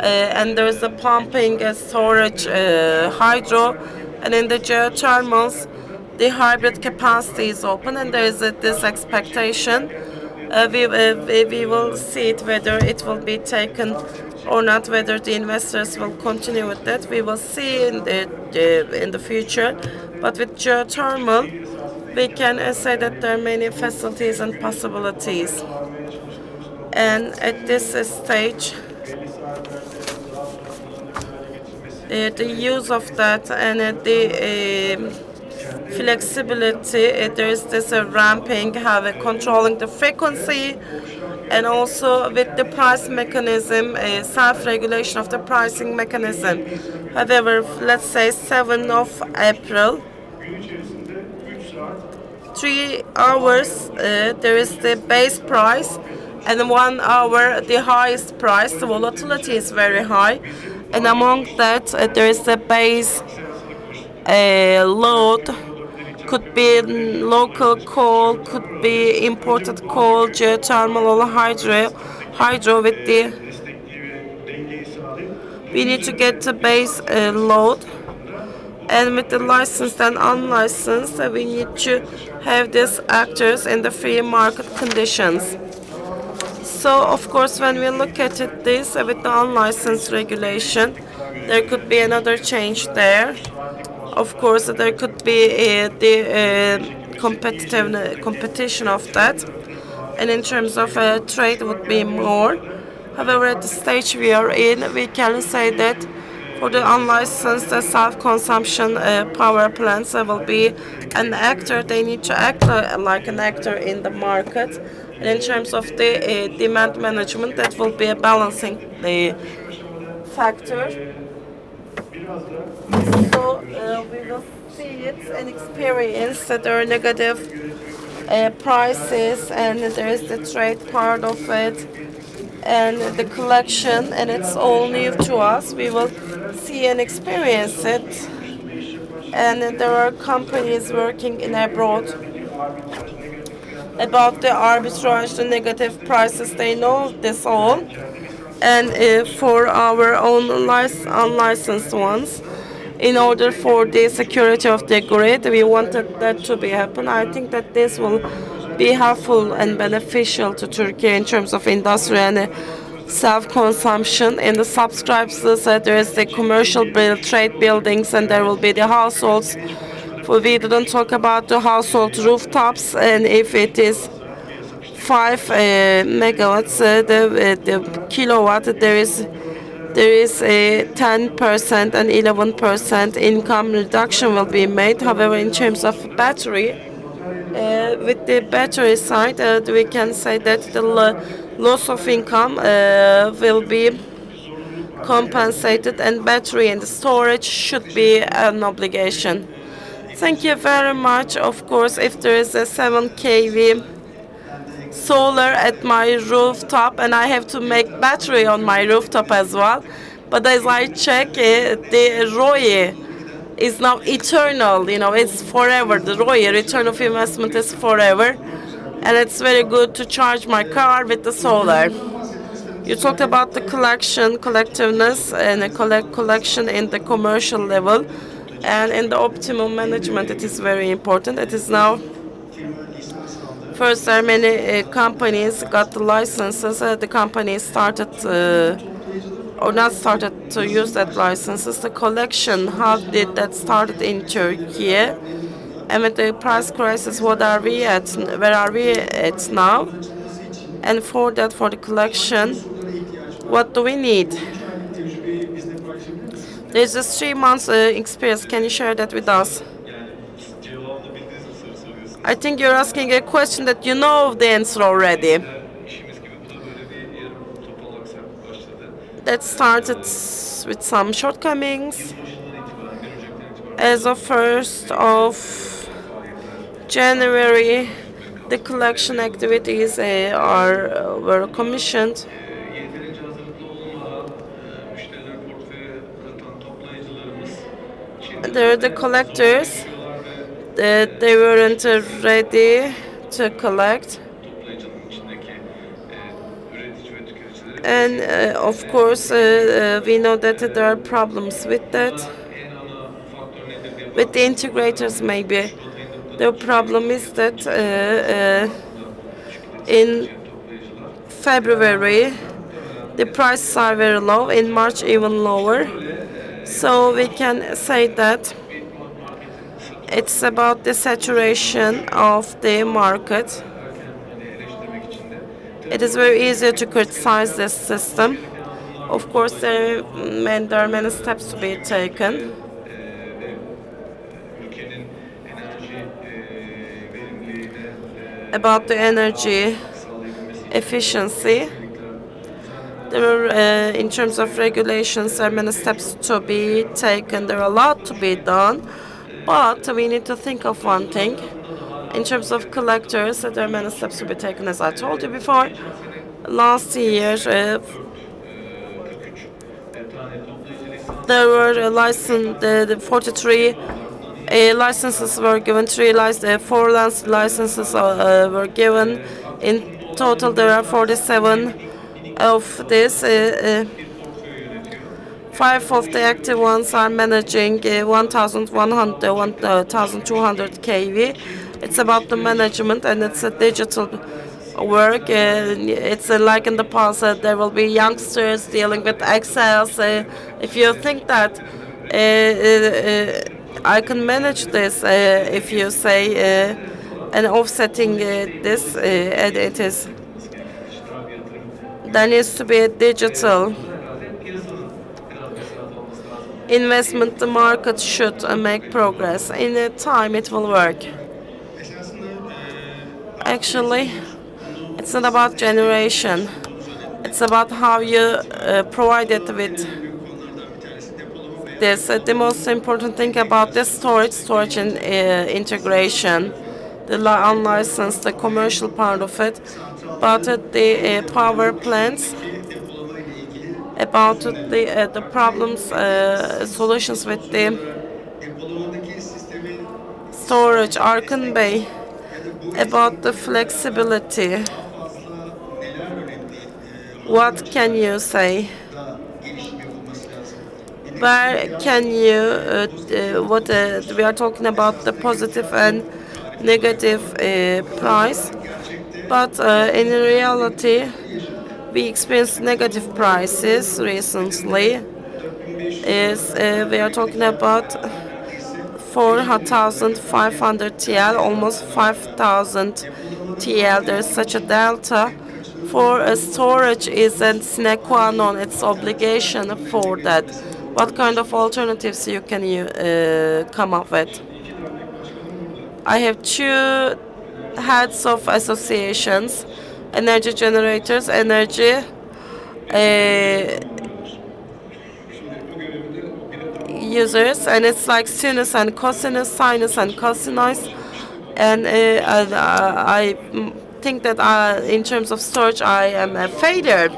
Speaker 6: and there's a pumping, storage, hydro, and in the geothermals, the hybrid capacity is open, and there is this expectation. We will see it whether it will be taken or not, whether the investors will continue with that. We will see in the future. But with geothermal, we can say that there are many facilities and possibilities. And at this stage, the use of that and the flexibility, there is this ramping, controlling the frequency, and also with the price mechanism, self-regulation of the pricing mechanism. However, let's say 7th of April, 3 hours, there is the base price, and 1 hour the highest price. The volatility is very high, and among that there is the base load. Could be local coal, could be imported coal, geothermal or hydro with the. We need to get the base load, and with the licensed and unlicensed, we need to have these actors in the free market conditions. So, of course, when we look at this with the unlicensed regulation, there could be another change there. Of course, there could be the competition of that, and in terms of trade would be more. However, at the stage we are in, we can say that for the unlicensed self-consumption power plants, there will be an actor. They need to act like an actor in the market, and in terms of the demand management, that will be a balancing factor. So we will see it and experience that there are negative prices, and there is the trade part of it, and the collection, and it's all new to us. We will see and experience it, and there are companies working in abroad about the arbitrage, the negative prices. They know this all, and for our own unlicensed ones, in order for the security of the grid, we wanted that to be happen. I think that this will be helpful and beneficial to Turkey in terms of industry and self-consumption. In the subscribes, there is the commercial trade buildings, and there will be the households. We didn't talk about the household rooftops, and if it is 5 megawatts, the kilowatt, there is there is a 10% and 11% income reduction will be made. However, in terms of battery, with the battery side, we can say that the loss of income will be compensated, and battery and storage should be an obligation. Thank you very much. Of course, if there is a 7 kV solar at my rooftop, and I have to make battery on my rooftop as well. But as I check, the ROI is now eternal. You know, it's forever. The ROI, return of investment, is forever, and it's very good to charge my car with the solar. You talked about the collectiveness, and a collection in the commercial level, and in the optimal management. It is very important. It is now. First, there are many companies got the licenses. The companies started or not started to use that licenses. The collection, how did that started in Turkey? And with the price crisis, what are we at? Where are we at now? And for that, for the collection, what do we need? There's just 3 months experience. Can you share that with us? I think you're asking a question that you know the answer already. That started with some shortcomings. As of 1st of January, the collection activities were commissioned. There are the collectors. They weren't ready to collect. And of course, we know that there are problems with that. With the integrators, maybe. The problem is that in February, the prices are very low. In March, even lower. So we can say that it's about the saturation of the market. It is very easy to criticize this system. Of course, there are many steps to be taken. About the energy efficiency, there are, in terms of regulations, there are many steps to be taken. There are a lot to be done. But we need to think of one thing. In terms of collectors, there are many steps to be taken, as I told you before. Last year, there were the 43 licenses were given. 4 licenses were given. In total, there are 47 of this. 5 of the active ones are managing 1,200 kV. It's about the management, and it's a digital work. It's like in the past, there will be youngsters dealing with Excel. If you think that I can manage this, if you say, and offsetting this, and it is, there needs to be a digital investment. The market should make progress. In a time, it will work. Actually, it's not about generation. It's about how you provide it with this. The most important thing about this storage and integration, the unlicensed, the commercial part of it, but the power plants, about the problems, solutions with the storage, Arkan Bey, about the flexibility. What can you say? Where can you, we are talking about the positive and negative price, but in reality, we experienced negative prices recently. We are talking about 4,500 TL, almost 5,000 TL. There's such a delta for storage is a sine qua non, it's obligation for that. What kind of alternatives you can come up with? I have two heads of associations, energy generators, energy users, and it's like sinus and cosinus, sinus and cosinus, and I think that in terms of storage I am a failure.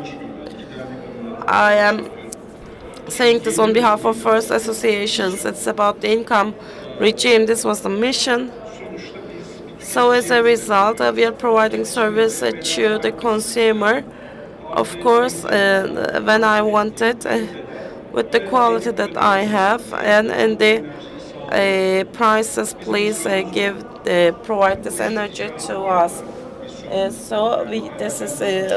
Speaker 6: I am saying this on behalf of first associations. It's about the income regime. This was the mission. So as a result, we are providing service to the consumer. Of course, when I want it, with the quality that I have, and the prices, please provide this energy to us. So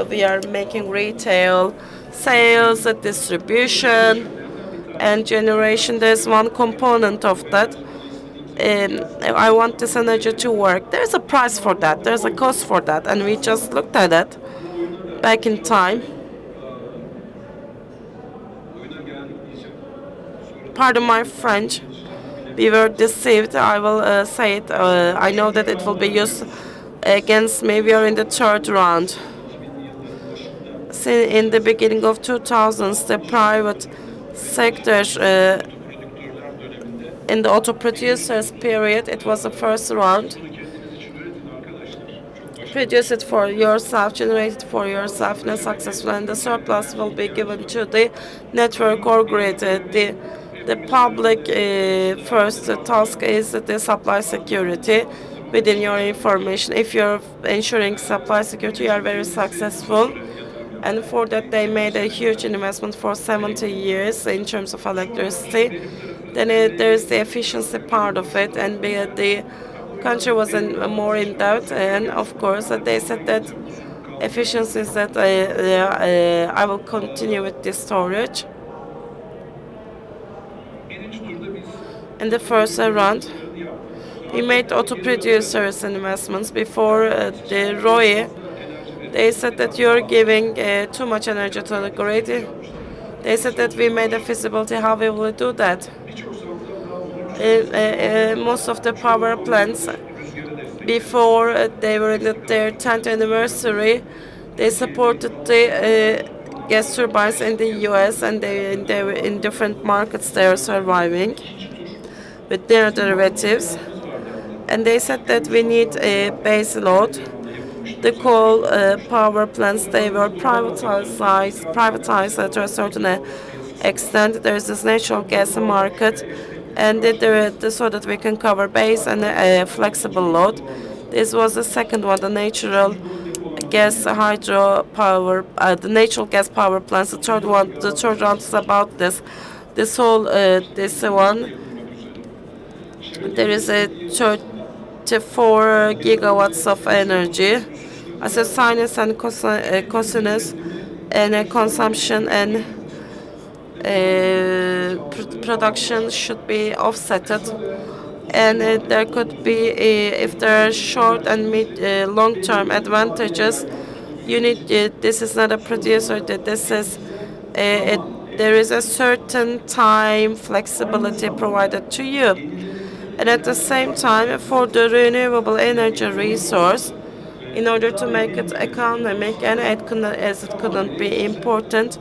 Speaker 6: we are making retail sales, distribution, and generation. There's one component of that. I want this energy to work. There's a price for that. There's a cost for that, and we just looked at it back in time. Pardon my French. We were deceived. I will say it. I know that it will be used against me. We are in the third round. In the beginning of 2000s, the private sector in the auto producers period, it was the first round. Produce it for yourself, generate it for yourself in a successful, and the surplus will be given to the network or grid. The public first task is the supply security within your information. If you're ensuring supply security, you are very successful. And for that, they made a huge investment for 70 years in terms of electricity. Then there's the efficiency part of it, and the country was more in doubt. And of course, they said that efficiency is that I will continue with this storage. In the first round, we made auto producers investments before the ROE. They said that you're giving too much energy to the grid. They said that we made a feasibility. How we will do that? Most of the power plants, before they were in their 10th anniversary, they supported the gas turbines in the US, and they were in different markets. They are surviving with their derivatives. And they said that we need a base load. The coal power plants, they were privatized to a certain extent. There is this natural gas market, and so that we can cover base and flexible load. This was the second one, the natural gas hydropower, the natural gas power plants. The third round is about this one. There is a 34 gigawatts of energy. As a sinus and cosinus, and consumption and production should be offsetted. And there could be, if there are short and long-term advantages, you need. This is not a producer. This is there is a certain time flexibility provided to you, and at the same time, for the renewable energy resource, in order to make it economic and as it couldn't be important,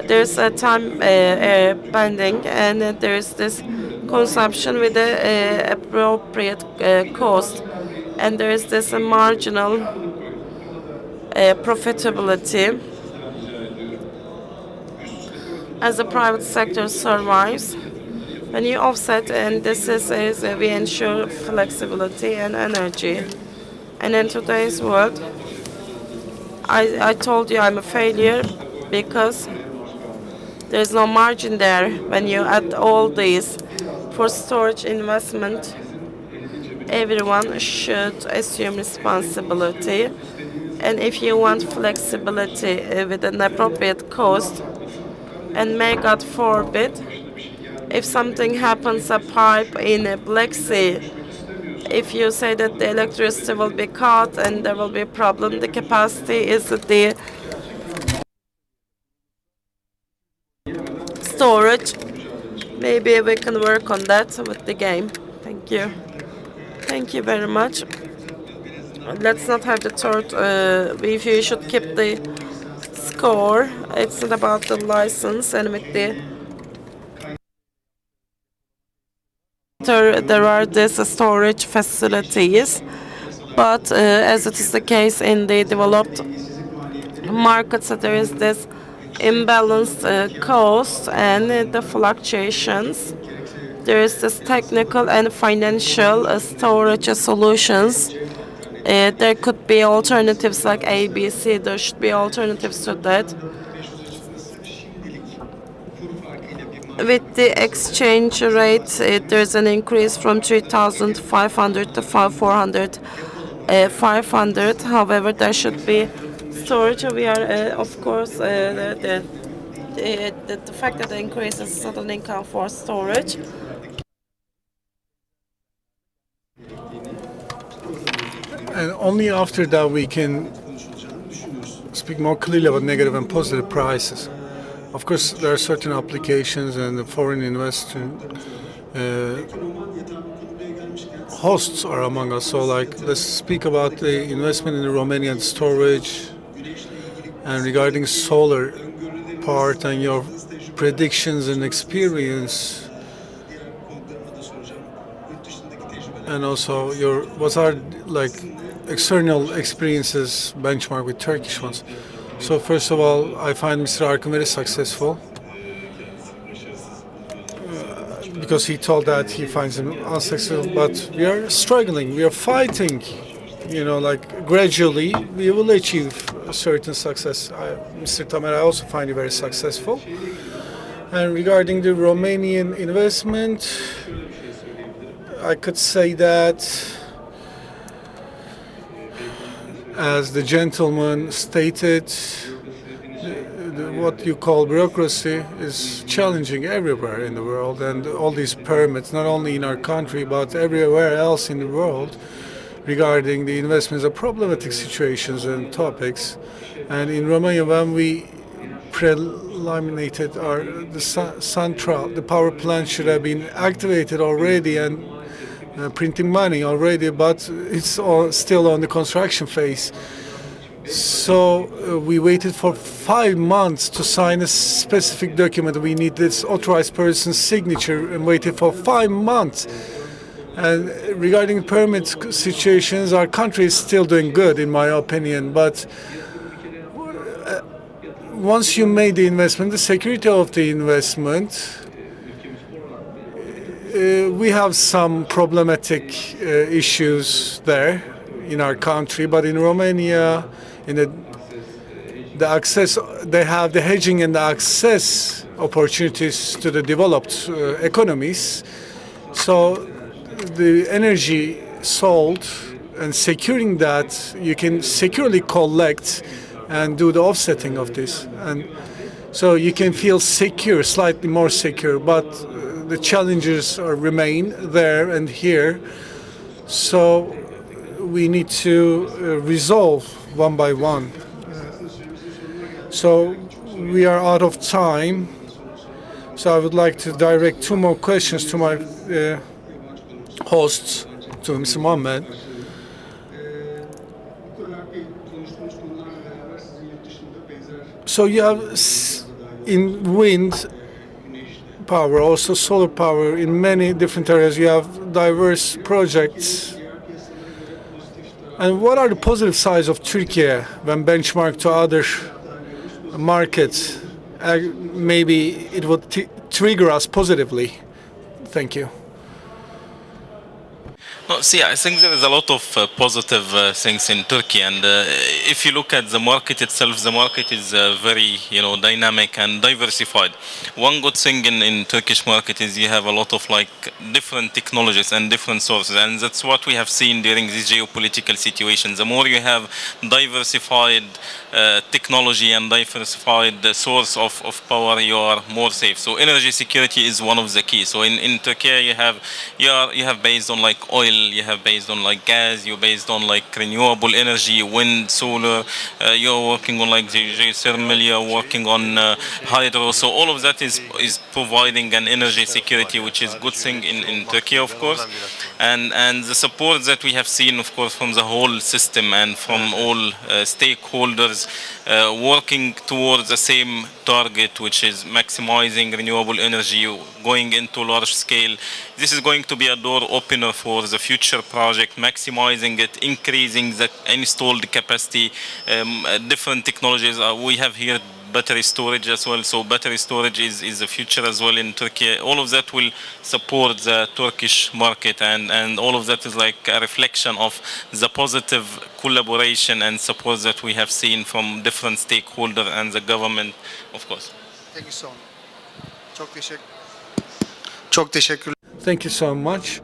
Speaker 6: there's a time bending, and there is this consumption with the appropriate cost, and there is this marginal profitability as the private sector survives. When you offset, and this is we ensure flexibility and energy. And in today's world, I told you I'm a failure because there's no margin there. When you add all these for storage investment, everyone should assume responsibility. And if you want flexibility with an appropriate cost, and may God forbid, if something happens, a pipe in a Black Sea if you say that the electricity will be cut and there will be a problem, the capacity is the storage. Maybe we can work on that with the game. Thank you. Thank you very much. Let's not have the third. If you should keep the score, it's not about the license and with the. There are these storage facilities, but as it is the case in the developed markets, there is this imbalanced cost and the fluctuations. There is this technical and financial storage solutions. There could be alternatives like ABC. There should be alternatives to that. With the exchange rate, there's an increase from 3,500 to 400, 500. However, there should be storage. We are, of course, the fact that the increase is not an income for storage.
Speaker 3: And only after that we can speak more clearly about negative and positive prices. Of course, there are certain applications and the foreign investor hosts are among us. So, like, let's speak about the investment in the Romanian storage and regarding solar part and your predictions and experience, and also what are like external experiences benchmark with Turkish ones. So first of all, I find Mr. Arkın very successful because he told that he finds him unsuccessful, but we are struggling, we are fighting, like gradually we will achieve a certain success. Mr. Tamer, I also find you very successful. And regarding the Romanian investment, I could say that, as the gentleman stated, what you call bureaucracy is challenging everywhere in the world, and all these permits, not only in our country but everywhere else in the world, regarding the investments are problematic situations and topics. And in Romania, when we preliminated the central, the power plant should have been activated already and printing money already, but it's still on the construction phase. So we waited for 5 months to sign a specific document. We need this authorized person's signature and waited for 5 months. And regarding permit situations, our country is still doing good, in my opinion. But once you made the investment, the security of the investment, we have some problematic issues there in our country, but in Romania, in the access, they have the hedging and the access opportunities to the developed economies. So the energy sold and securing that, you can securely collect and do the offsetting of this, and so you can feel secure, slightly more secure, but the challenges remain there and here, so we need to resolve one by one. So we are out of time, so I would like to direct 2 more questions to my hosts, to Mr. Mohammed. So you have in wind power, also solar power, in many different areas. You have diverse projects. And what are the positive sides of Turkey when benchmarked to other markets? Maybe it would trigger us positively. Thank you.
Speaker 14: No, see, I think there is a lot of positive things in Turkey, and if you look at the market itself, the market is very, dynamic and diversified. One good thing in Turkish market is you have a lot of like different technologies and different sources, and that's what we have seen during this geopolitical situation. The more you have diversified technology and diversified source of power, you are more safe. So energy security is one of the keys. So in Turkey, you have based on like oil you have based on like gas, you're based on like renewable energy, wind, solar, you're working on like geothermal, you're working on hydro. So all of that is providing an energy security, which is good thing in Turkey, of course. And the support that we have seen, of course, from the whole system and from all stakeholders working towards the same target, which is maximizing renewable energy, going into large scale. This is going to be a door opener for the future project, maximizing it, increasing the installed capacity, different technologies. We have here battery storage as well, so battery storage is the future as well in Turkey. All of that will support the Turkish market, and all of that is like a reflection of the positive collaboration and support that we have seen from different stakeholders and the government, of course.
Speaker 13: Thank you so much. Çok teşekkür.
Speaker 3: Thank you so much.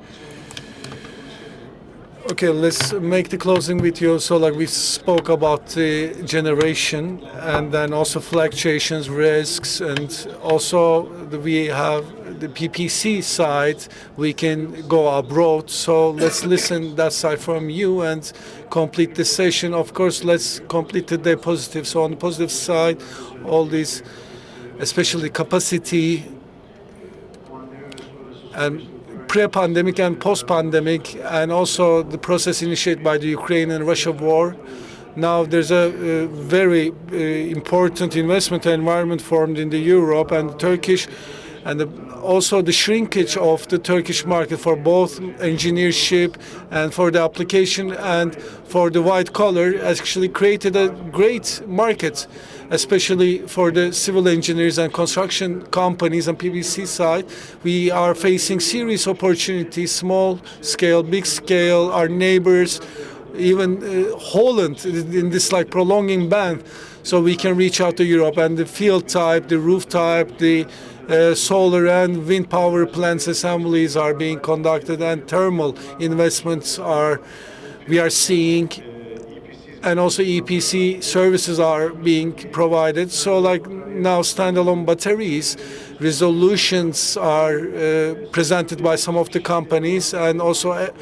Speaker 3: Okay, let's make the closing with you. So like we spoke about the generation and then also fluctuations, risks, and also we have the PPC side, we can go abroad. So let's listen that side from you and complete the session. Of course, let's complete the positive. So on the positive side, all these, especially capacity and pre-pandemic and post-pandemic, and also the process initiated by the Ukraine and Russia war. Now there's a very important investment environment formed in the Europe and Turkish, and also the shrinkage of the Turkish market for both engineership and for the application and for the white collar actually created a great market, especially for the civil engineers and construction companies and PVC side. We are facing serious opportunities, small scale, big scale, our neighbors, even Holland in this like prolonging ban. So we can reach out to Europe, and the field type, the roof type, the solar and wind power plants assemblies are being conducted, and thermal investments we are seeing, and also EPC services are being provided. So like now standalone batteries, resolutions are presented by some of the companies, and also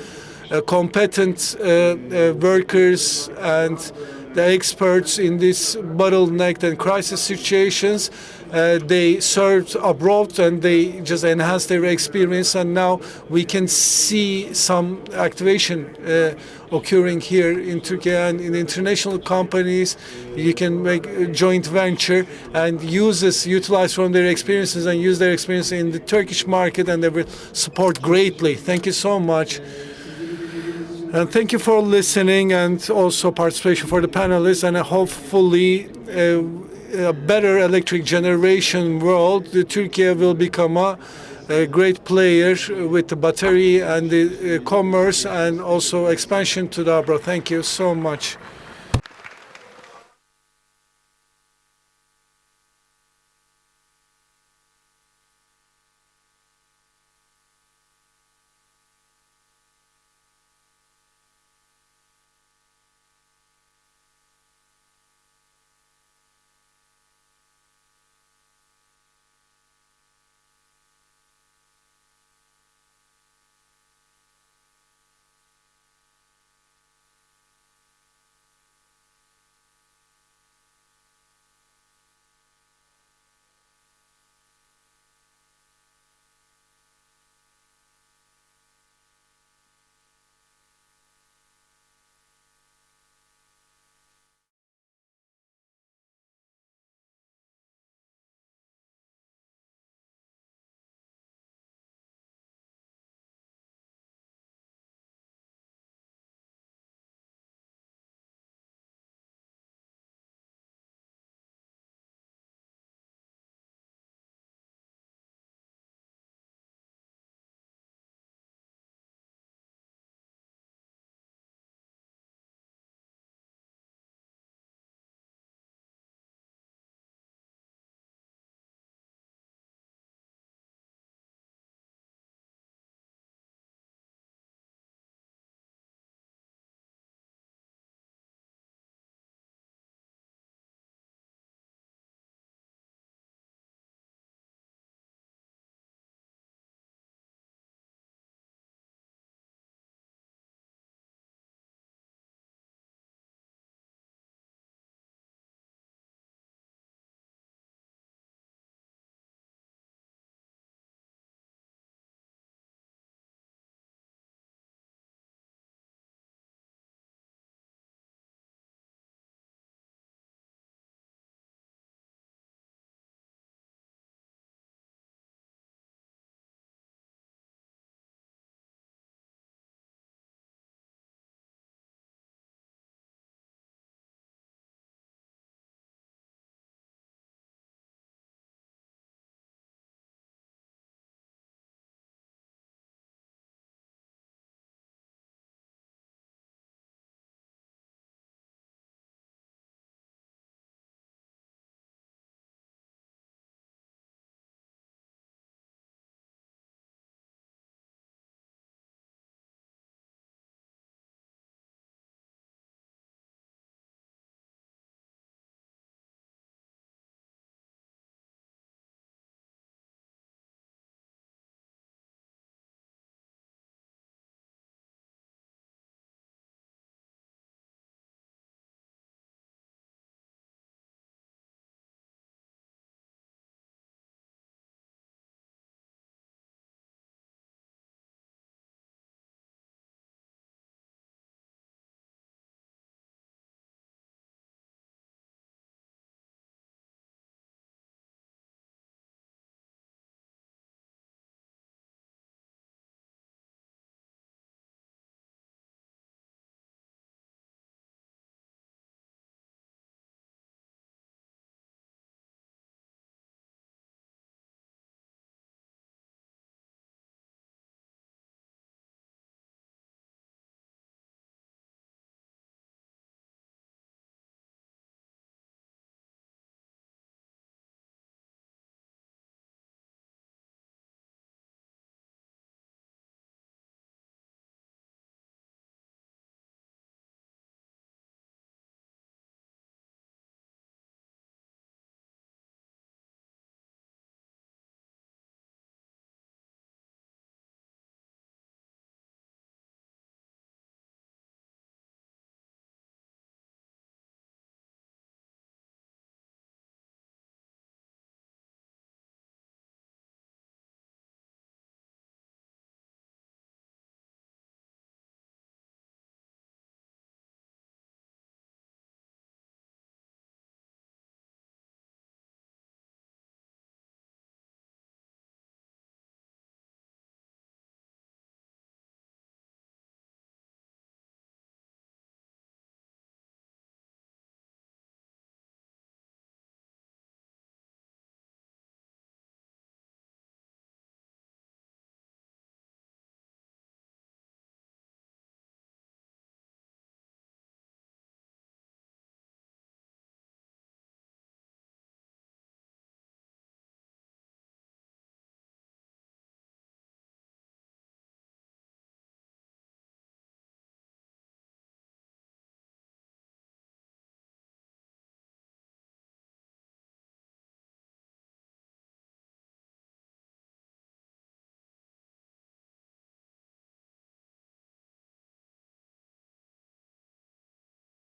Speaker 3: competent workers and the experts in this bottleneck and crisis situations. They served abroad and they just enhanced their experience, and now we can see some activation occurring here in Turkey, and in international companies you can make a joint venture and utilize from their experiences and use their experience in the Turkish market, and they will support greatly. Thank you so much. And thank you for listening and also participation for the panelists, and hopefully a better electric generation world, Turkey will become a great player with the battery and the commerce and also expansion to the abroad. Thank you so much.